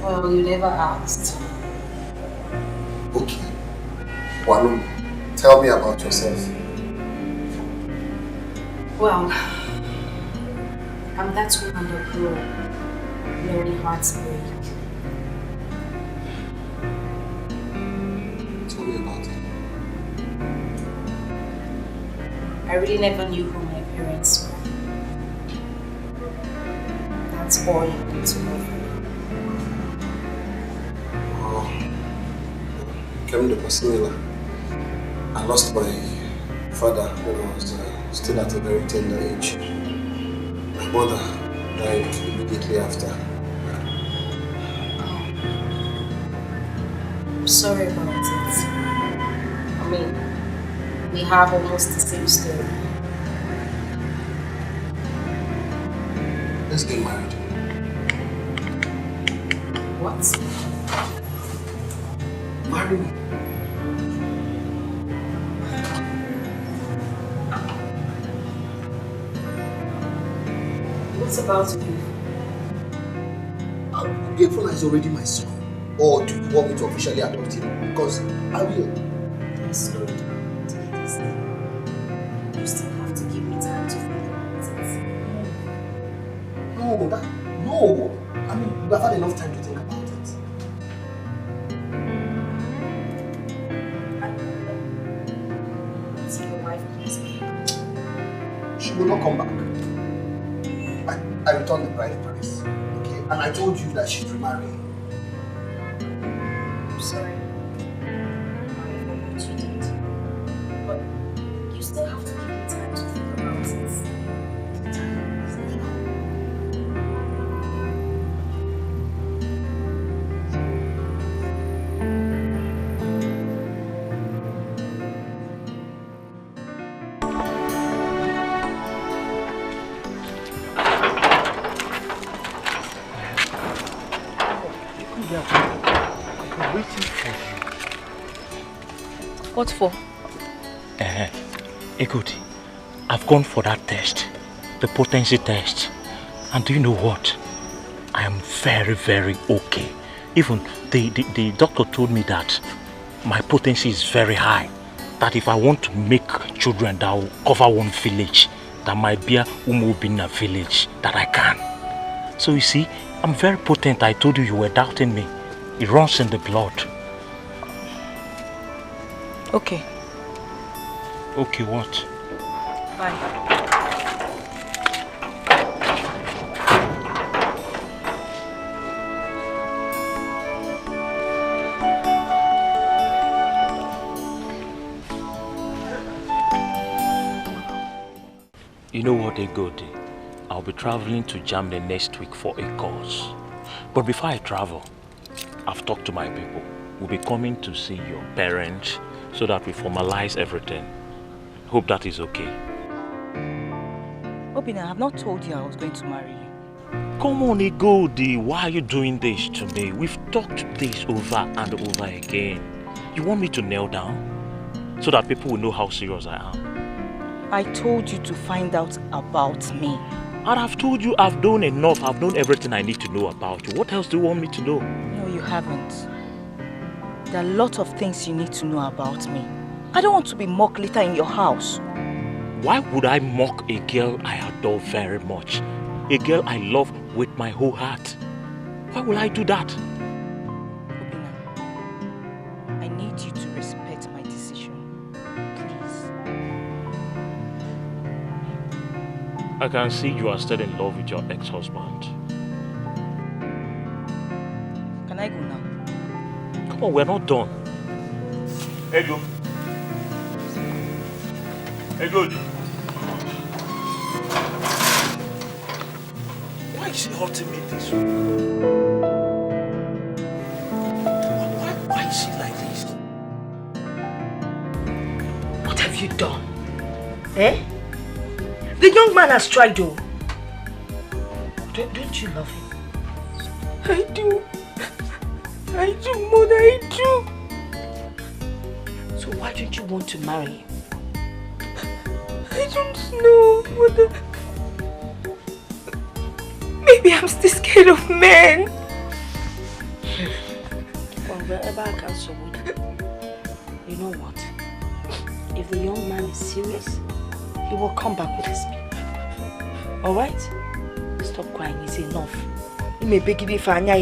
Speaker 16: Well, you never asked.
Speaker 8: Okay. Walum, tell me about yourself.
Speaker 16: Well, I'm that woman that grew up knowing hearts break.
Speaker 8: Tell me about it.
Speaker 16: I really never knew who my parents were. That's all you need to know.
Speaker 8: Oh, similar. I lost my father when I was still at a very tender age. My mother died immediately after.
Speaker 16: I'm sorry about it. I mean, we have almost the same story.
Speaker 8: Let's get married.
Speaker 16: What?
Speaker 8: Marry me.
Speaker 16: What's about you?
Speaker 8: Grateful is already my son. Or do you want me to officially adopt him? Because I will.
Speaker 16: Slow down. Take this. You still have to give me time to think about it.
Speaker 8: No. I mean, we have had enough time to think about it.
Speaker 16: See your wife, please.
Speaker 8: She will not come back. I returned the bride price. Okay? And I told you that she'd remarry.
Speaker 16: I'm sorry. I don't know what you did. But you still have to give me time to think about it.
Speaker 5: What for?
Speaker 17: Good. I've gone for that test, the potency test. And do you know what? I am very, very okay. Even the doctor told me that my potency is very high. That if I want to make children that will cover one village, that might be a Umobina village, that I can. So you see, I'm very potent. I told you were doubting me. It runs in the blood.
Speaker 5: Okay.
Speaker 17: Okay, what?
Speaker 5: Bye.
Speaker 17: You know what, Egodi? I'll be traveling to Germany next week for a course. But before I travel, I've talked to my people. We'll be coming to see your parents so that we formalize everything. Hope that is okay.
Speaker 5: Obina, I have not told you I was going to marry you.
Speaker 17: Come on, Egodi. Why are you doing this to me? We've talked this over and over again. You want me to kneel down so that people will know how serious I am?
Speaker 5: I told you to find out about me.
Speaker 17: And I've told you I've done enough. I've known everything I need to know about you. What else do you want me to know?
Speaker 5: No, you haven't. There are a lot of things you need to know about me. I don't want to be mocked later in your house.
Speaker 17: Why would I mock a girl I adore very much? A girl I love with my whole heart. Why will I do that?
Speaker 5: Obina, I need you to respect my decision. Please.
Speaker 17: I can see you are still in love with your ex-husband.
Speaker 5: Can I go now?
Speaker 17: Come on, we're not done.
Speaker 11: Edo. Edo.
Speaker 17: Why is he hurting me this way? Why is he like this?
Speaker 1: What have you done? Eh? The young man has tried to. Don't you love him?
Speaker 5: I do. I do, Mother, I do.
Speaker 1: So why don't you want to marry him?
Speaker 5: I don't know, Mother.
Speaker 1: Maybe I'm still scared of men. Well, wherever I can support you know what? If the young man is serious, he will come back with his people. Alright? Stop crying, it's enough. You may beg me for anya.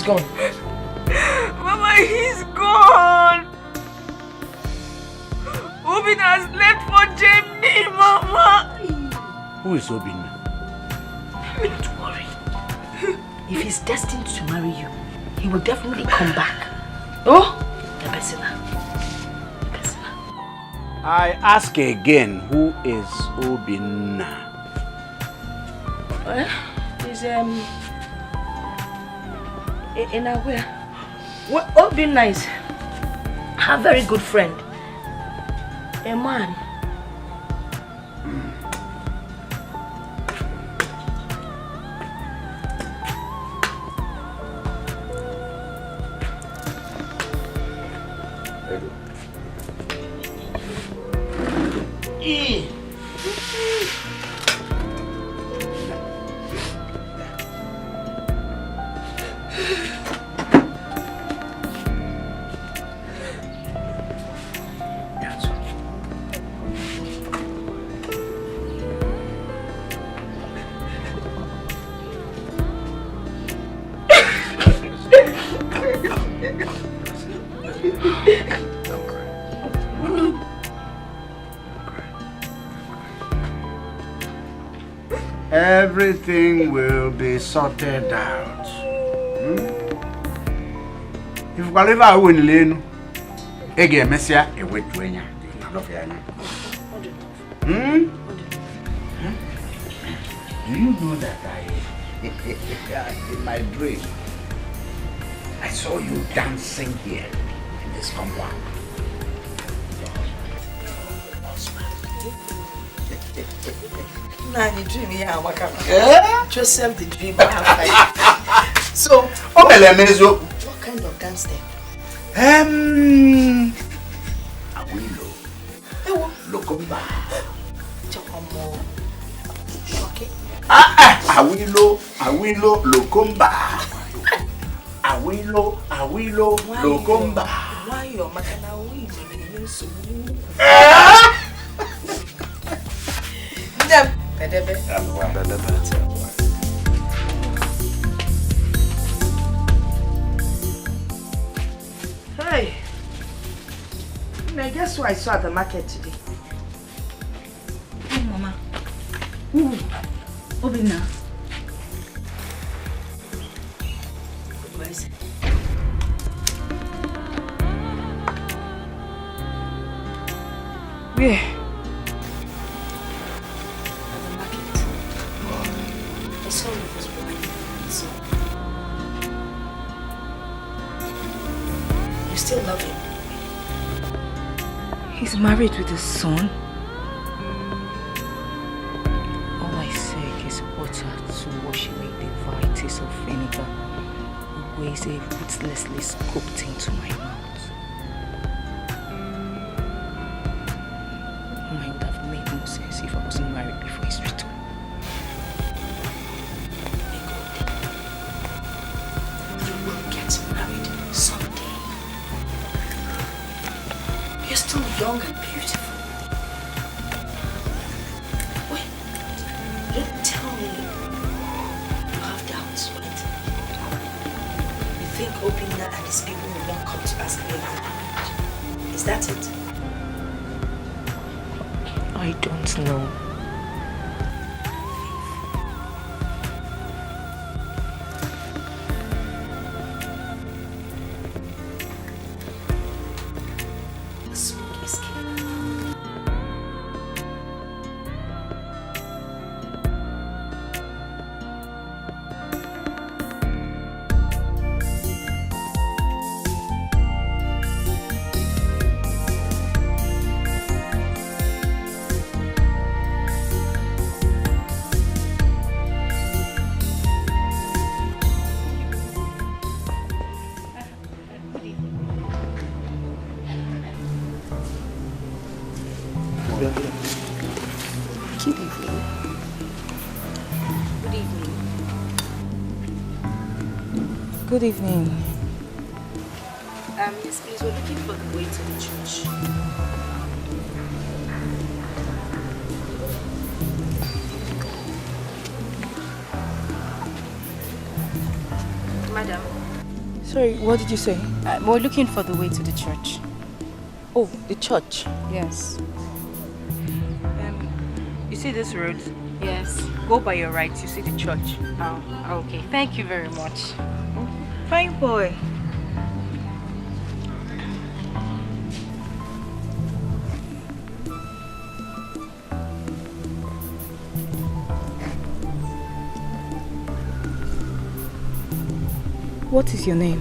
Speaker 1: Gone.
Speaker 13: Mama, he's gone. Obin has left for Germany, Mama.
Speaker 12: Who is Obin?
Speaker 1: Don't worry. If he's destined to marry you, he will definitely come back. Oh, the person.
Speaker 12: I ask again, who is Obin?
Speaker 1: He's in our way. What would be nice? A very good friend. A man.
Speaker 12: Everything will be sorted out. If whatever win lane, again, Messia, a wet trainer. Do you know that in my dream, I saw you dancing here in this compound?
Speaker 1: Nani dream Joseph the dreamer. So,
Speaker 12: what
Speaker 1: kind of dance then?
Speaker 12: Awilo. Lokomba.
Speaker 1: Okay.
Speaker 12: Awilo, Lokomba. Awilo, Lokomba.
Speaker 1: Why your makana awilo? Hey, guess who I saw at the market today?
Speaker 5: Oh, Mama. Ooh, Obina.
Speaker 1: Where is it? Where? You still love him?
Speaker 5: He's married with a son. water to wash away the varieties of vinegar Ugweze ruthlessly scooped into my mouth. It would have made no sense if I wasn't married before his return.
Speaker 16: You will get married someday. You're still young and beautiful. Wait, don't tell me you have doubts, right? You think Obinna and his people will not come to ask me about marriage? Is that it?
Speaker 5: I don't know. Good evening.
Speaker 16: Yes, please, we're looking for the way to the church. Madam.
Speaker 5: Sorry, what did you say?
Speaker 16: We're looking for the way to the church.
Speaker 5: Oh, the church?
Speaker 16: Yes.
Speaker 5: You see this road?
Speaker 16: Yes.
Speaker 5: Go by your right, you see the church.
Speaker 16: Oh, okay. Thank you very much.
Speaker 5: Fine boy. What is your name?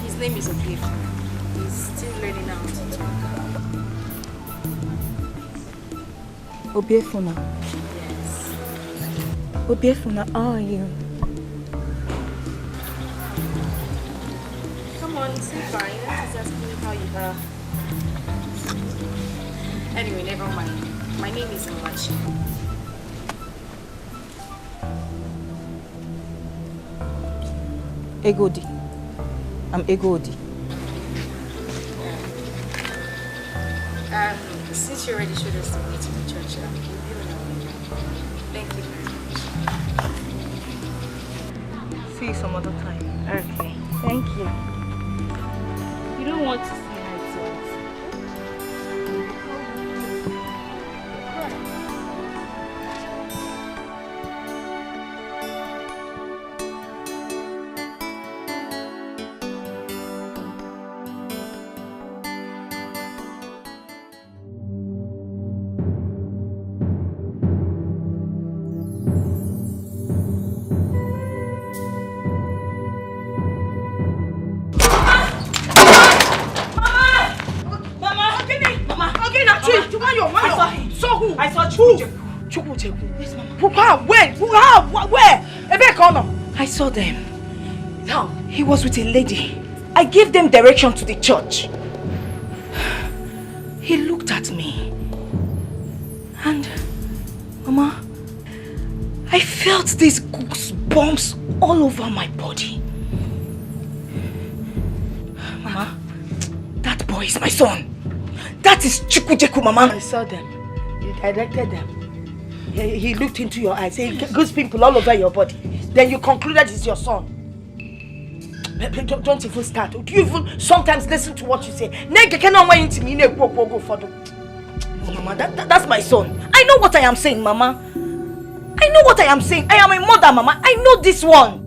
Speaker 16: His name is Okoli. He's still learning how to talk.
Speaker 5: Obiefuna.
Speaker 16: Yes.
Speaker 5: Obiefuna, how are you?
Speaker 16: Come on, say fine. Let's just ask me how you are. Anyway, never mind. My name is Machi.
Speaker 5: Egodi. I'm Egodi.
Speaker 16: Since you already showed us the way to the church, we'll give you an hour. Thank you very much.
Speaker 5: See you some other time.
Speaker 16: Okay. Thank you. You don't want to see her
Speaker 9: I saw Chukwucheku. Yes, Mama. Where?
Speaker 1: I saw them. Now, he was with a lady. I gave them direction to the church. He looked at me. And, Mama, I felt these goosebumps all over my body. Mama, that boy is my son. That is Chukwucheku, Mama.
Speaker 9: I saw them. You directed them. He looked into your eyes. He goose pimple all over your body. Then you concluded it's your son. Don't even start. Do you even sometimes listen to what you say?
Speaker 1: Mama, that's my son. I know what I am saying, Mama. I know what I am saying. I am a mother, Mama. I know this one.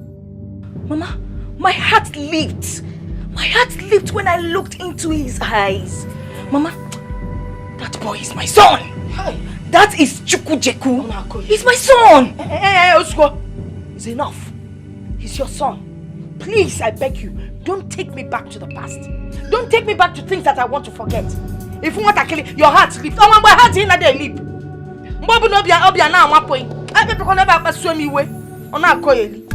Speaker 1: Mama, my heart leaped. My heart leaped when I looked into his eyes. Mama, that boy is my son. That is Chukwucheku. He's my son.
Speaker 9: It's enough. He's your son. Please, I beg you, don't take me back to the past. Don't take me back to things that I want to forget. If you want to kill it, your heart leaps. Oh, my heart is not there leap.
Speaker 1: Bobu no obia na amapoyi. I be ko never pass me way. Ona akoyeli.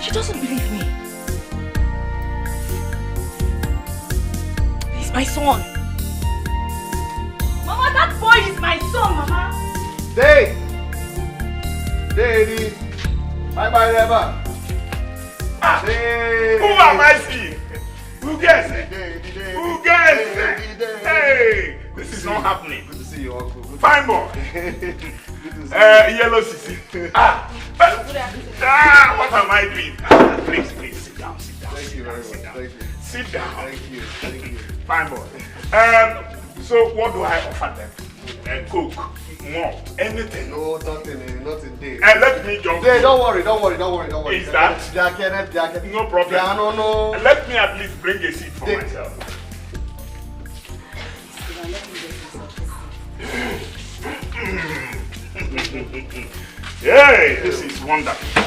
Speaker 1: She doesn't believe me. He's my son.
Speaker 10: Mama, that boy is my son, Mama.
Speaker 3: Daddy. Bye, Reba.
Speaker 11: Who am I seeing? Who gets it? Who gets it? Hey, this is not happening.
Speaker 3: Good to see you, Uncle.
Speaker 11: Fine boy. Yellow sissy. What am I doing? Please, sit down.
Speaker 3: Thank you very much. Thank you.
Speaker 11: Sit down.
Speaker 3: Thank you.
Speaker 11: Fine boy. So what do I offer them? Coke, malt, anything?
Speaker 3: No, nothing, Dave.
Speaker 11: Let me jump.
Speaker 3: Dave, don't worry.
Speaker 11: Is that?
Speaker 3: Jacket.
Speaker 11: No problem.
Speaker 3: No.
Speaker 11: Let me at least bring a seat for myself. Hey, this is wonderful.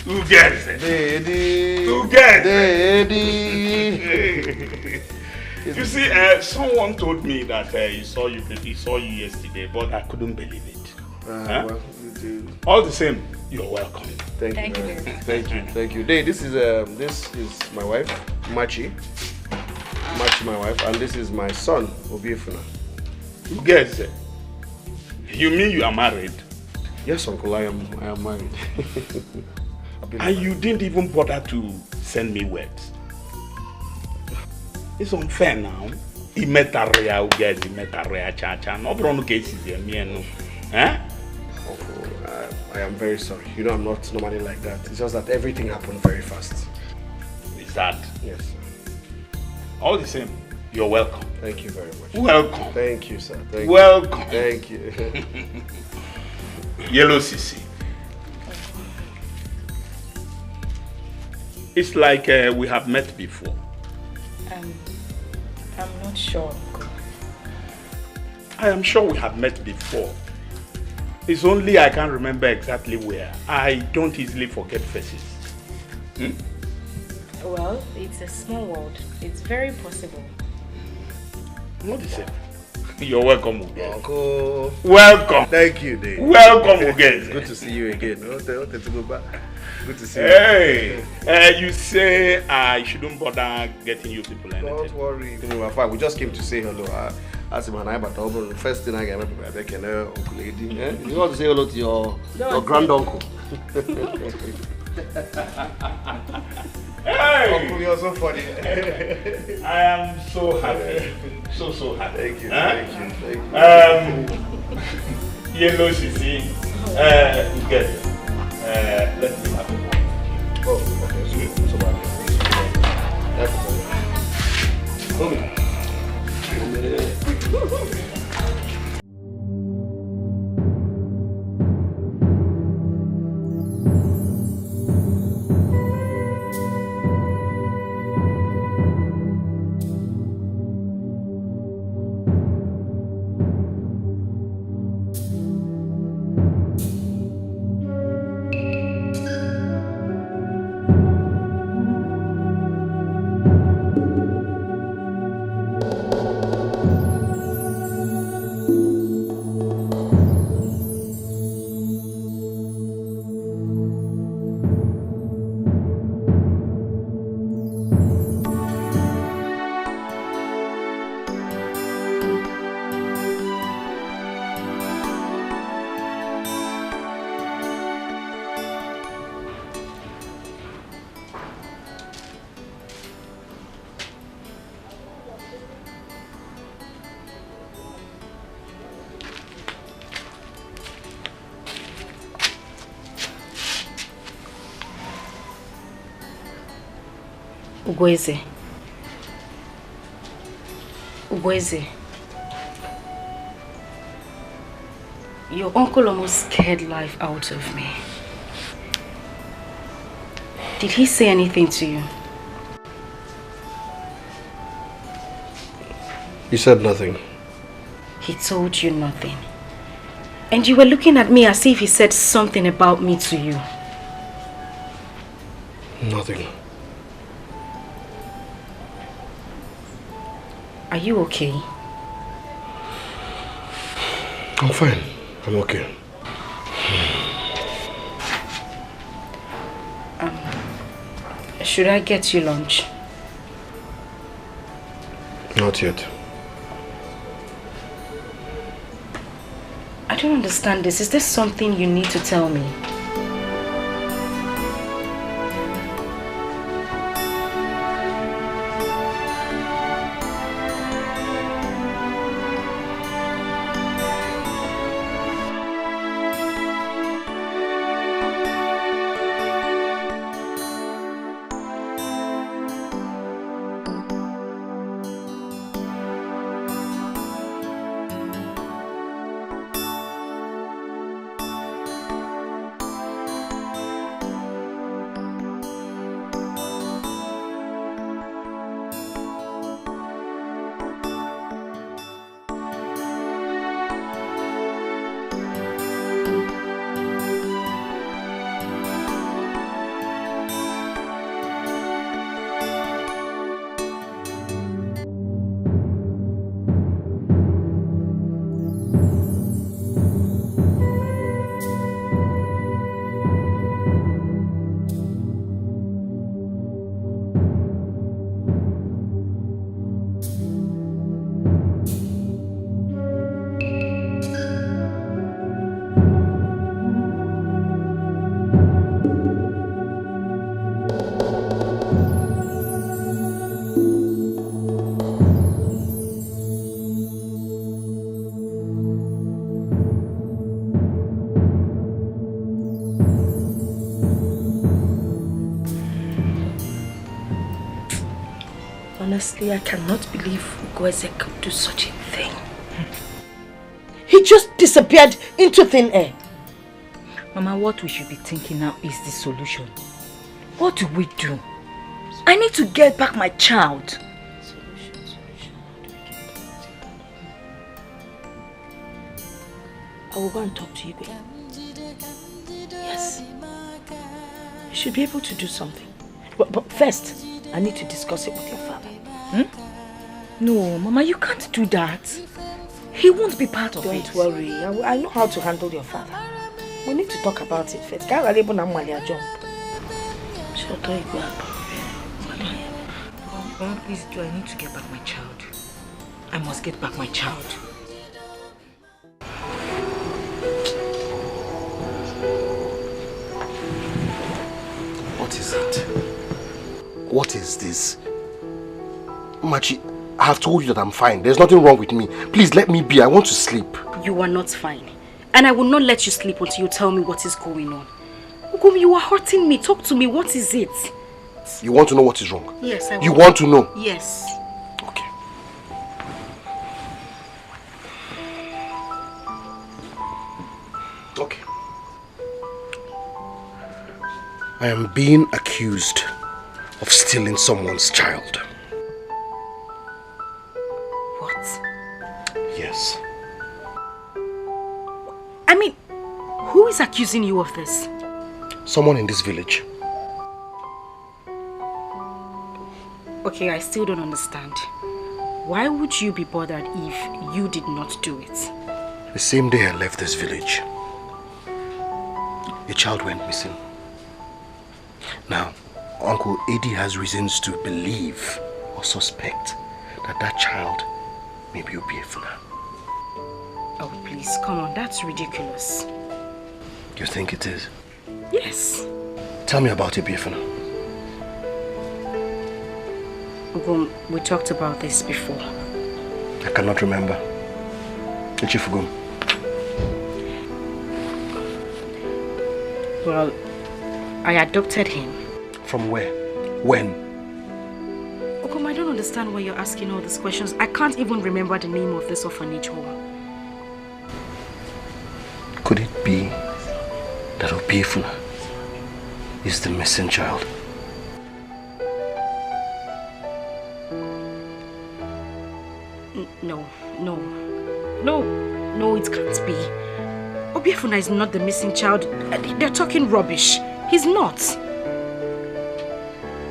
Speaker 11: Who gets it?
Speaker 3: Daddy.
Speaker 11: Who gets
Speaker 3: it?
Speaker 11: You see, someone told me that he saw you yesterday, but I couldn't believe it.
Speaker 3: Well, you do.
Speaker 11: All the same, you're welcome.
Speaker 3: Thank you very much. Thank you. Dave, this is my wife, Machi, my wife, and this is my son, Obiefuna.
Speaker 11: Who gets it? You mean you are married?
Speaker 3: Yes, Uncle, I am married.
Speaker 11: And you didn't even bother to send me words. It's unfair now. He met a real guys, he met a real cha-cha. No problem cases here, me and no. Eh?
Speaker 3: Uncle, I am very sorry. You know I'm not normally like that. It's just that everything happened very fast.
Speaker 11: Is that?
Speaker 3: Yes, sir.
Speaker 11: All the same, you're welcome.
Speaker 3: Thank you very much.
Speaker 11: Welcome.
Speaker 3: Thank you, sir.
Speaker 11: Welcome.
Speaker 3: Thank you.
Speaker 11: Yellow Sissy. It's like we have met before.
Speaker 5: I'm not sure.
Speaker 11: I am sure we have met before. It's only I can't remember exactly where. I don't easily forget faces.
Speaker 5: Well, it's a small world. It's very possible.
Speaker 11: What is it? You're welcome again.
Speaker 3: Uncle.
Speaker 11: Welcome.
Speaker 3: Thank you, Dave.
Speaker 11: Welcome again.
Speaker 3: Good to see you again. Good to see you.
Speaker 11: Hey, you say I shouldn't bother getting you people anything.
Speaker 3: Don't worry. We're fine. We just came to say hello. As my neighbor, the first thing I get, Uncle Lady. You want to say hello to your granduncle?
Speaker 11: Hey!
Speaker 3: Uncle, you're so funny.
Speaker 11: I am so happy. So happy.
Speaker 3: Thank you.
Speaker 11: Huh?
Speaker 3: Thank you.
Speaker 11: Yellow Sissy. Get it. Let me have it.
Speaker 3: Oh, okay. So bad.
Speaker 1: Ugweze. Your uncle almost scared life out of me. Did he say anything to you?
Speaker 3: He said nothing.
Speaker 1: He told you nothing. And you were looking at me as if he said something about me to you.
Speaker 3: Nothing.
Speaker 1: Are you okay?
Speaker 7: I'm fine. I'm okay.
Speaker 1: Should I get you lunch?
Speaker 7: Not yet.
Speaker 1: I don't understand this. Is there something you need to tell me? Honestly, I cannot believe Ugoeze could do such a thing.
Speaker 9: He just disappeared into thin air.
Speaker 5: Mama, what we should be thinking now is the solution. What do we do? I need to get back my child.
Speaker 1: I will go and talk to you, babe. Yes. You should be able to do something. But first, I need to discuss it with your father.
Speaker 5: No, Mama, you can't do that. He won't be part of it.
Speaker 1: Don't worry. I know how to handle your father. We need to talk about it first. Mama,
Speaker 5: please do. I need to get back my child. I must get back my child.
Speaker 7: What is it? What is this? Machi, I have told you that I'm fine. There's nothing wrong with me. Please let me be. I want to sleep.
Speaker 1: You are not fine. And I will not let you sleep until you tell me what is going on. Ugum, you are hurting me. Talk to me. What is it?
Speaker 7: You want to know what is wrong?
Speaker 1: Yes, I will.
Speaker 7: You want to know?
Speaker 1: Yes.
Speaker 7: Okay. Okay. I am being accused of stealing someone's child.
Speaker 1: What?
Speaker 7: Yes.
Speaker 1: I mean, who is accusing you of this?
Speaker 7: Someone in this village.
Speaker 1: Okay, I still don't understand. Why would you be bothered if you did not do it?
Speaker 7: The same day I left this village, a child went missing. Now, Uncle Eddie has reasons to believe or suspect that that child may be Obiefuna.
Speaker 1: Oh, please, come on, that's ridiculous.
Speaker 7: You think it is?
Speaker 1: Yes.
Speaker 7: Tell me about Obiefuna.
Speaker 1: Ugum, we talked about this before.
Speaker 7: I cannot remember. Ichifugum.
Speaker 1: Well, I adopted him.
Speaker 7: From where? When?
Speaker 1: Ugum, I don't understand why you're asking all these questions. I can't even remember the name of this orphanage home.
Speaker 7: Could it be that Obiefuna is the missing child? No, it can't be. Obiefuna is not the missing child. They're talking rubbish. He's not.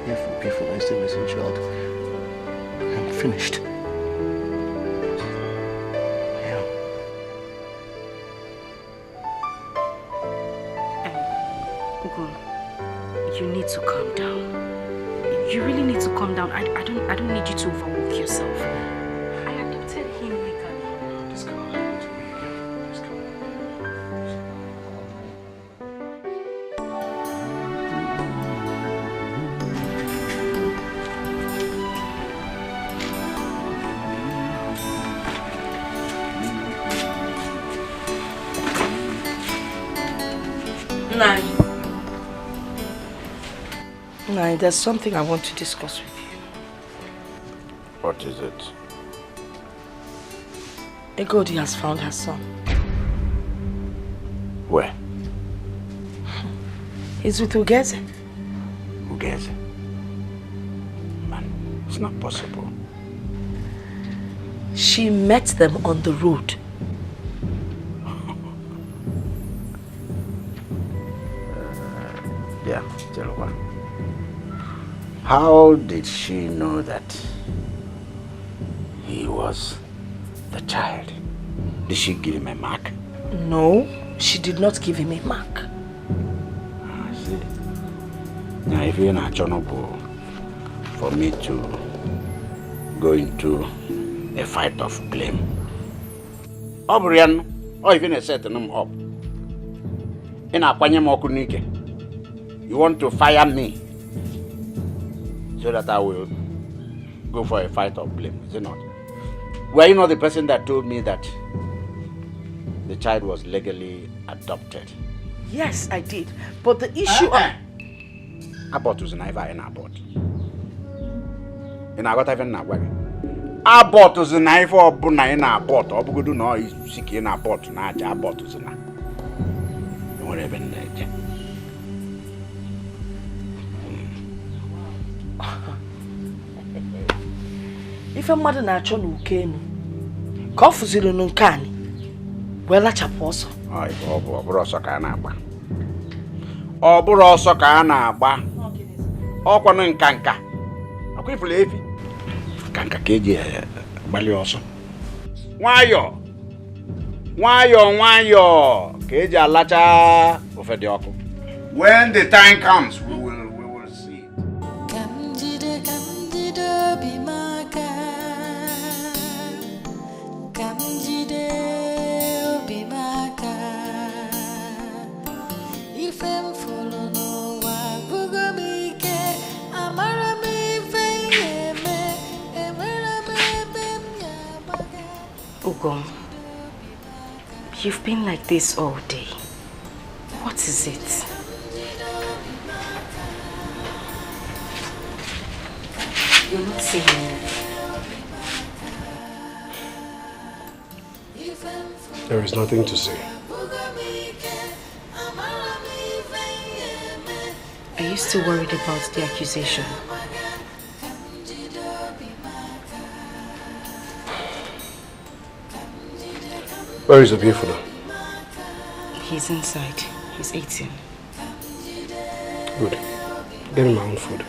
Speaker 7: If Obiefuna is the missing child, I'm finished.
Speaker 1: you really need to calm down. I don't need you to overwork yourself. I adopted him legally.
Speaker 7: This girl,
Speaker 1: Nine, there's something I want to discuss with you.
Speaker 12: What is it?
Speaker 1: Egodi has found her son.
Speaker 12: Where?
Speaker 1: He's with Ugeze.
Speaker 12: Ugeze? Man, it's not possible.
Speaker 1: She met them on the road.
Speaker 12: Yeah, Jeroba. How did she know that he was the child? Did she give him a mark?
Speaker 1: No, she did not give him a mark.
Speaker 12: I see. Now, if you're not honorable for me to go into a fight of blame, Obrian, or even a setting him up. In a Mokunike, you want to fire me so that I will go for a fight of blame, is it not? Were you not the person that told me that the child was legally adopted?
Speaker 1: Yes, I did. But the issue
Speaker 12: Abort was never an abort. And I got even now. Abort was a knife or buna in a abort, or good to know is sick in a abort, not abort was na. Whatever.
Speaker 1: If a mother na-achọ n'uke enu, ka ọ fụziri n'nke anyị, wee lachapụ ọsọ.
Speaker 12: Ọ bụrụ ọsọ ka a na-agba. Ọ bụrụ ọsọ ka a na-agba. Ọkwanụ nka. Akwa ifuru efi. Nka ka eji gbalị ọsọ. Nwayọọ ka eji alacha ofe dị ọkụ. When the time comes, we will see.
Speaker 1: Ugom, you've been like this all day. What is it? You're not saying anything.
Speaker 8: There is nothing to say.
Speaker 1: Are you still worried about the accusation?
Speaker 8: Where is Obiefuna?
Speaker 1: He's inside. He's eating.
Speaker 8: Good. Get him my own food.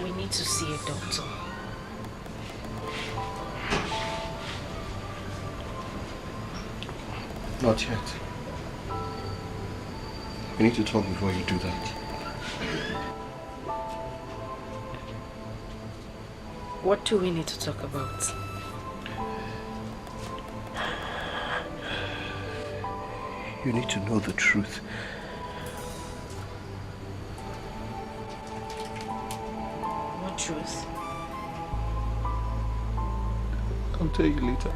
Speaker 1: We need to see a doctor.
Speaker 7: Not yet. We need to talk before you do that.
Speaker 1: What do we need to talk about?
Speaker 7: You need to know the truth.
Speaker 1: What truth?
Speaker 7: I'll tell you later.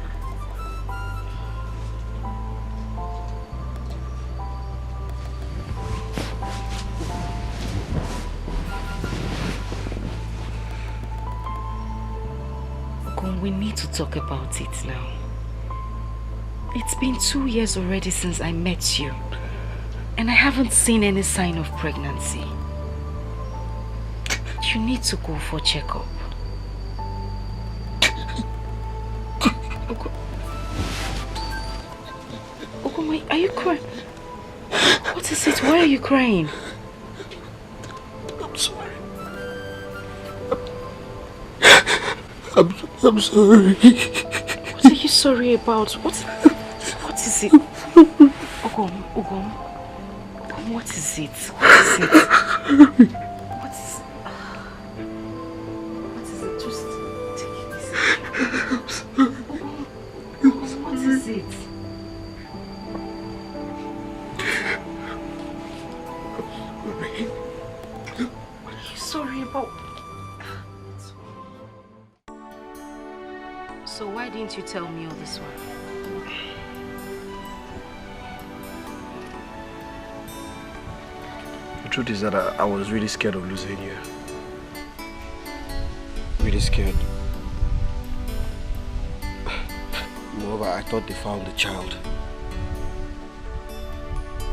Speaker 1: We need to talk about it now. It's been 2 years already since I met you, and I haven't seen any sign of pregnancy. You need to go for checkup.
Speaker 5: Wait, are you crying? What is it? Why are you crying?
Speaker 7: I'm sorry. I'm sorry.
Speaker 5: What are you sorry about? What is it? Ogom, what is it? What is it? Just take it easy. What is it? What are you sorry about? So why didn't you tell me all this one?
Speaker 7: The truth is that I was really scared of losing you. Really scared. Moreover, I thought they found the child.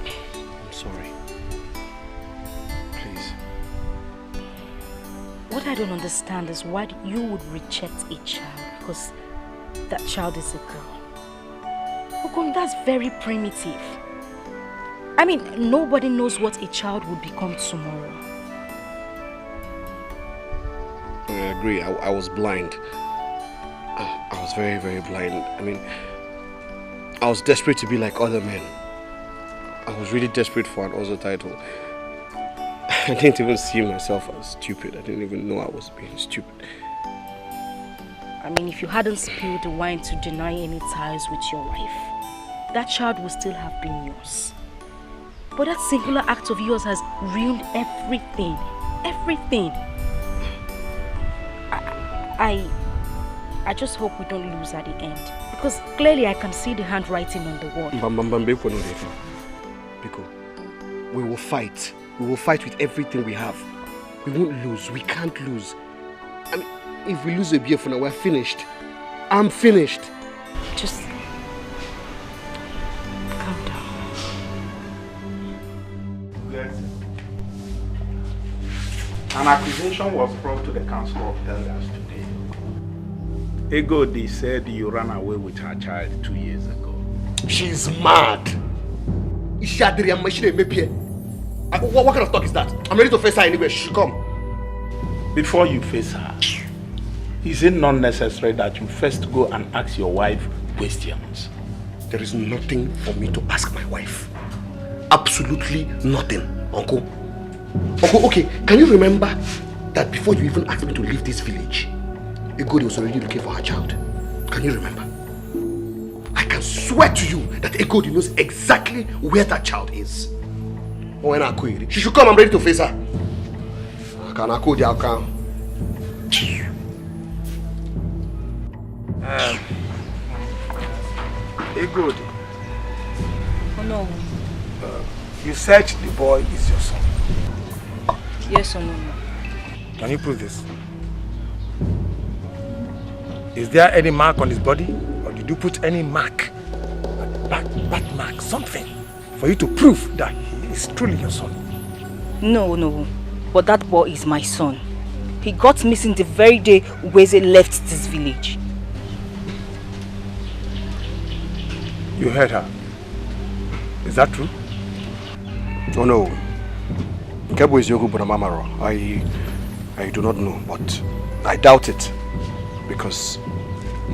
Speaker 7: I'm sorry. Please.
Speaker 5: What I don't understand is why you would reject a child because that child is a girl. Ogom, that's very primitive. I mean, nobody knows what a child would become tomorrow.
Speaker 7: I agree. I was blind. I was very, very blind. I mean, I was desperate to be like other men. I was really desperate for an Ozo title. I didn't even see myself as stupid. I didn't even know I was being stupid.
Speaker 5: I mean, if you hadn't spilled the wine to deny any ties with your wife, that child would still have been yours. But that singular act of yours has ruined everything. Everything. I just hope we don't lose at the end. Because clearly I can see the handwriting on the wall.
Speaker 7: Biko, we will fight. We will fight with everything we have. We won't lose. We can't lose. I mean, if we lose a beer for now, we're finished. I'm finished.
Speaker 5: Just calm down.
Speaker 14: An accusation was brought to the Council of Elders today. Ego, they said you ran away with her child 2 years ago.
Speaker 7: She's mad. What kind of talk is that? I'm ready to face her anyway. She should come.
Speaker 14: Before you face her, is it not necessary that you first go and ask your wife questions?
Speaker 7: There is nothing for me to ask my wife. Absolutely nothing, Uncle. Uncle, okay, can you remember that before you even asked me to leave this village, Egodi was already looking for her child? Can you remember? I can swear to you that Egodi knows exactly where that child is. She should come, I'm ready to face her.
Speaker 14: Egodi.
Speaker 5: Oh no.
Speaker 14: You said the boy is your son.
Speaker 5: Yes or no?
Speaker 14: Can you prove this? Is there any mark on his body? Or did you put any mark? That mark, something, for you to prove that he is truly your son?
Speaker 5: No. But that boy is my son. He got missing the very day Weze left this village.
Speaker 14: You heard her. Is that true?
Speaker 7: Oh no. Kebo is Yogu Bunamamaro. I do not know, but I doubt it. Because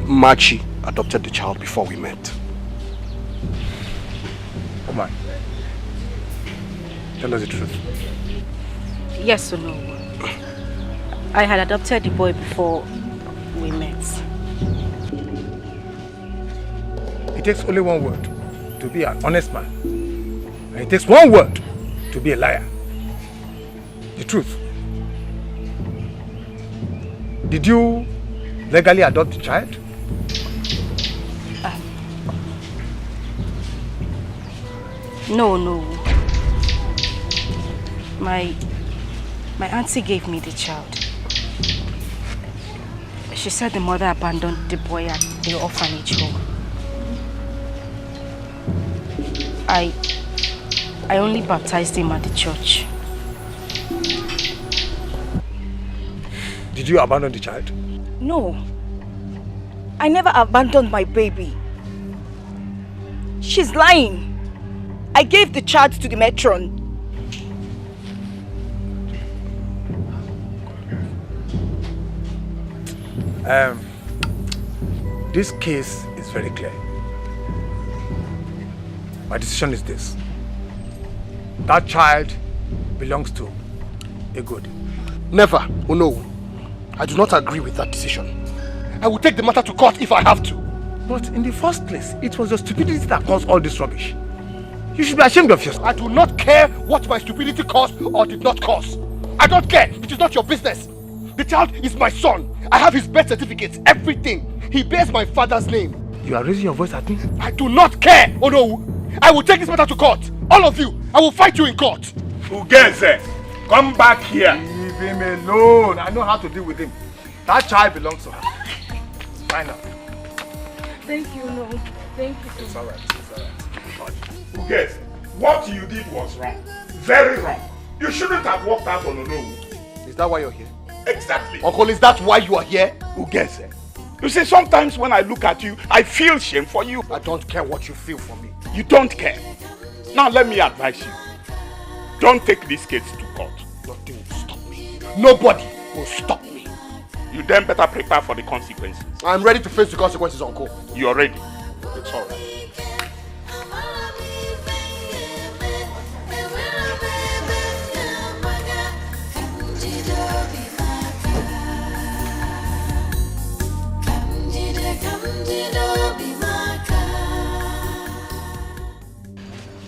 Speaker 7: Machi adopted the child before we met.
Speaker 14: Come on. Tell us the truth.
Speaker 5: Yes or no? I had adopted the boy before we met.
Speaker 14: It takes only one word to be an honest man. And it takes one word to be a liar. The truth. Did you legally adopt the child?
Speaker 5: No. My auntie gave me the child. She said the mother abandoned the boy at the orphanage home. I only baptized him at the church.
Speaker 14: Did you abandon the child?
Speaker 5: No. I never abandoned my baby. She's lying.
Speaker 13: I gave the child to the matron.
Speaker 12: This case is very clear. My decision is this. That child belongs to Okoli.
Speaker 2: Never, oh no. I do not agree with that decision. I will take the matter to court if I have to.
Speaker 12: But in the first place, it was your stupidity that caused all this rubbish. You should be ashamed of yourself.
Speaker 2: I do not care what my stupidity caused or did not cause. I don't care. It is not your business. The child is my son. I have his birth certificates, everything. He bears my father's name.
Speaker 12: You are raising your voice at me?
Speaker 2: I do not care, oh no. I will take this matter to court. All of you. I will fight you in court.
Speaker 11: Ugeze, come back here.
Speaker 12: Leave him alone. I know how to deal with him. That child belongs to her. Fine now.
Speaker 13: Thank you, no. Thank you.
Speaker 12: It's alright. It's alright.
Speaker 11: Ugeze, what you did was wrong. Very wrong. You shouldn't have walked out on alone.
Speaker 2: Is that why you're here?
Speaker 11: Exactly.
Speaker 2: Uncle, is that why you are here?
Speaker 11: Ugeze, you see, sometimes when I look at you, I feel shame for you.
Speaker 2: I don't care what you feel for me.
Speaker 11: You don't care. Now let me advise you. Don't take this case to court.
Speaker 2: Nothing will stop me. Nobody will stop me.
Speaker 11: You then better prepare for the consequences.
Speaker 2: I'm ready to face the consequences, Uncle.
Speaker 11: You're ready. It's alright.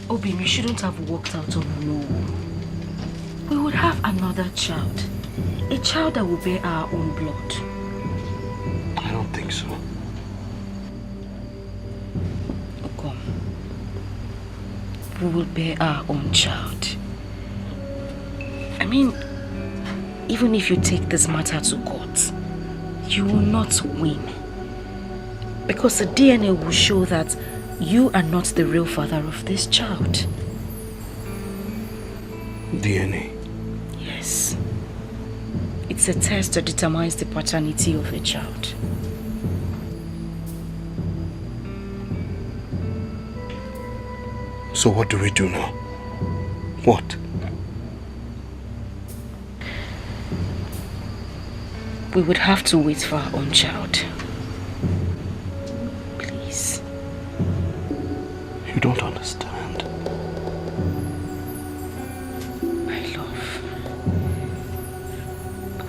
Speaker 5: Obim, you shouldn't have walked out on alone. We would have another child. A child that will bear our own blood.
Speaker 7: I don't think so.
Speaker 5: Come. We will bear our own child. I mean, even if you take this matter to court, you will not win. Because the DNA will show that you are not the real father of this child.
Speaker 7: DNA?
Speaker 5: Yes. It's a test that determines the paternity of a child.
Speaker 7: So what do we do now? What?
Speaker 5: We would have to wait for our own child. Please.
Speaker 7: You don't understand.
Speaker 5: My love.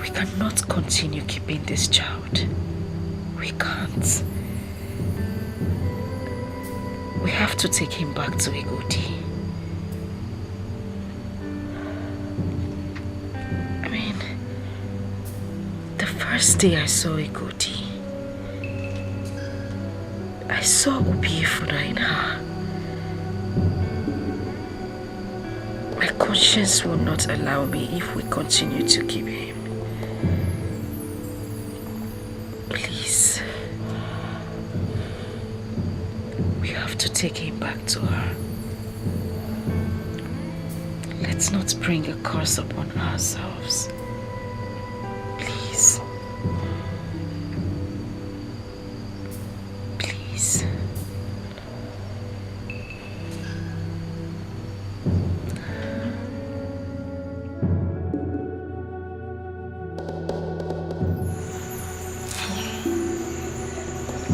Speaker 5: We cannot continue keeping this child. We can't. We have to take him back to Okoli. I mean, the first day I saw Okoli, I saw Obiefuna in her. My conscience will not allow me if we continue to keep him. Please. We have to take him back to her. Let's not bring a curse upon ourselves. Please. Please.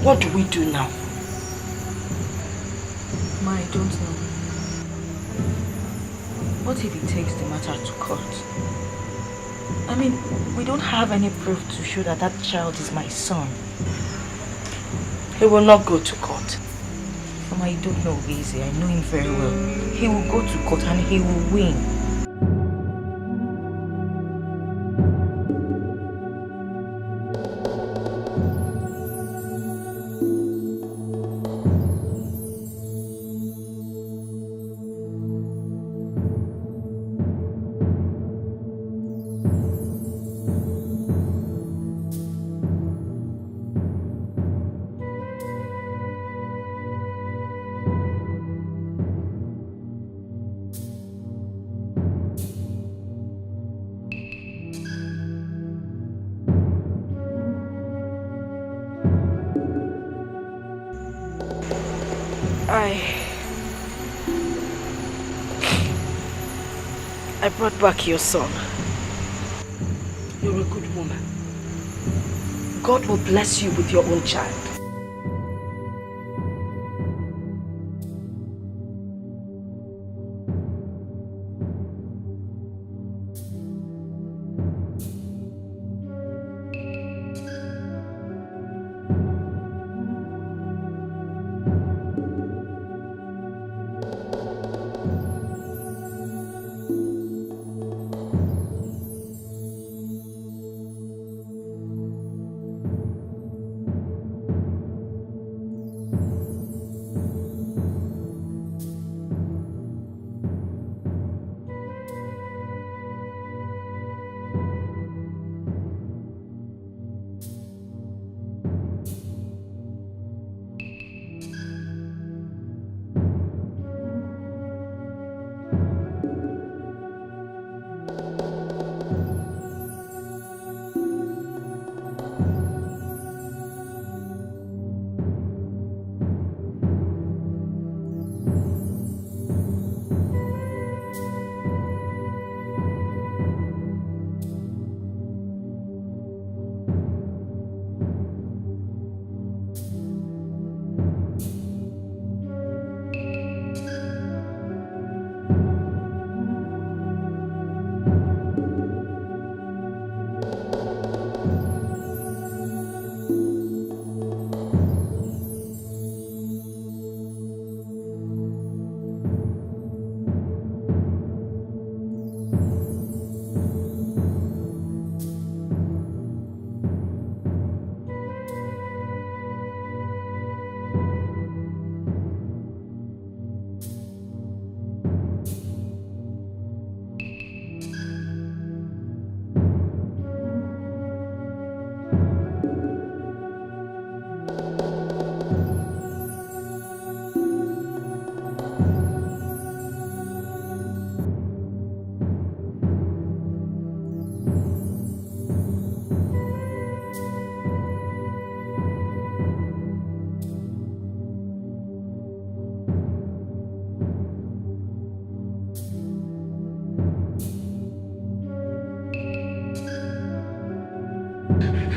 Speaker 1: What do we do now?
Speaker 5: I don't know. What if he takes the matter to court? I mean, we don't have any proof to show that that child is my son.
Speaker 1: He will not go to court.
Speaker 5: Mama, I don't know Easy. I know him very well. He will go to court and he will win.
Speaker 1: I brought back your son. You're a good woman. God will bless you with your own child.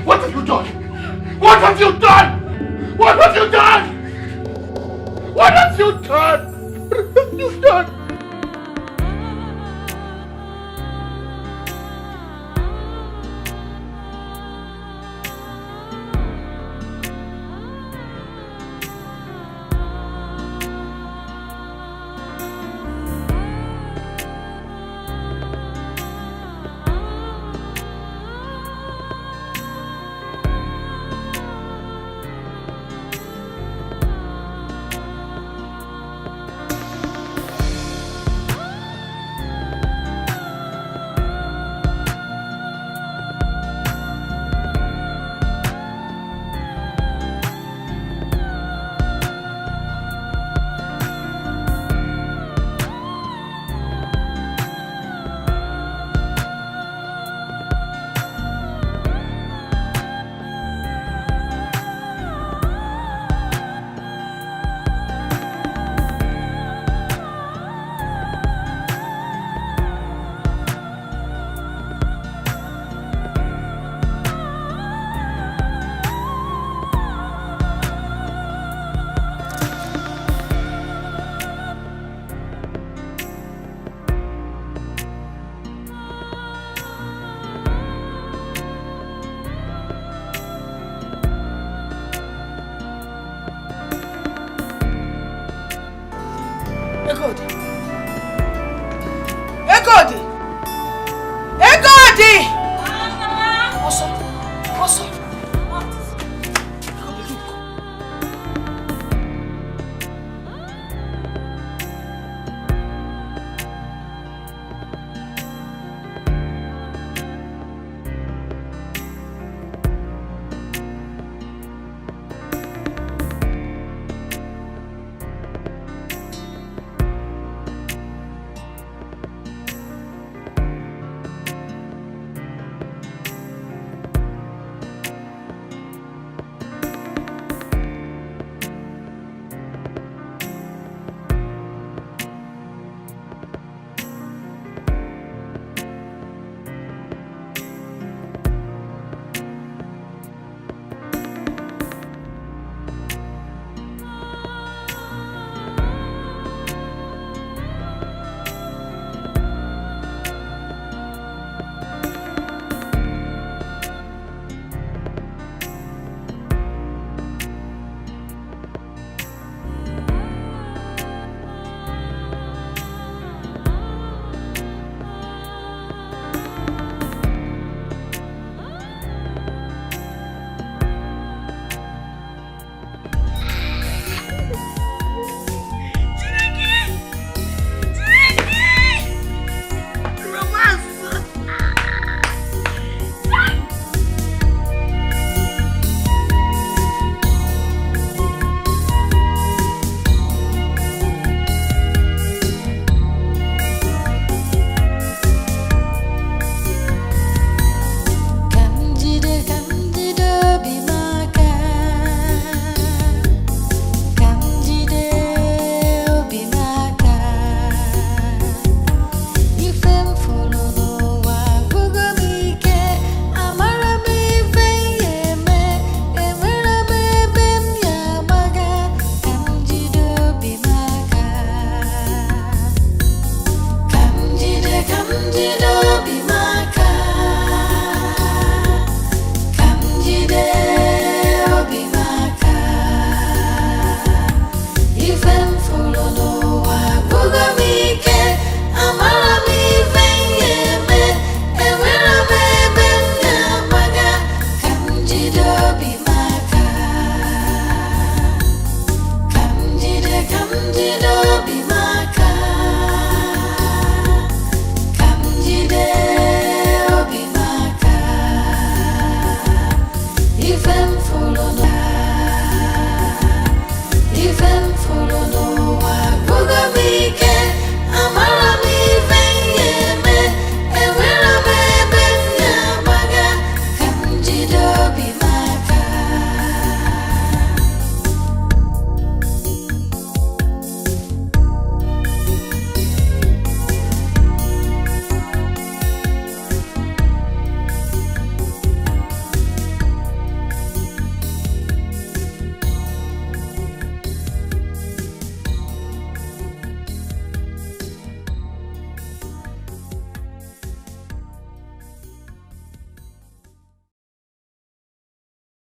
Speaker 2: What have you done? What have you done? What have you done? What have you done? What have you done?
Speaker 1: God.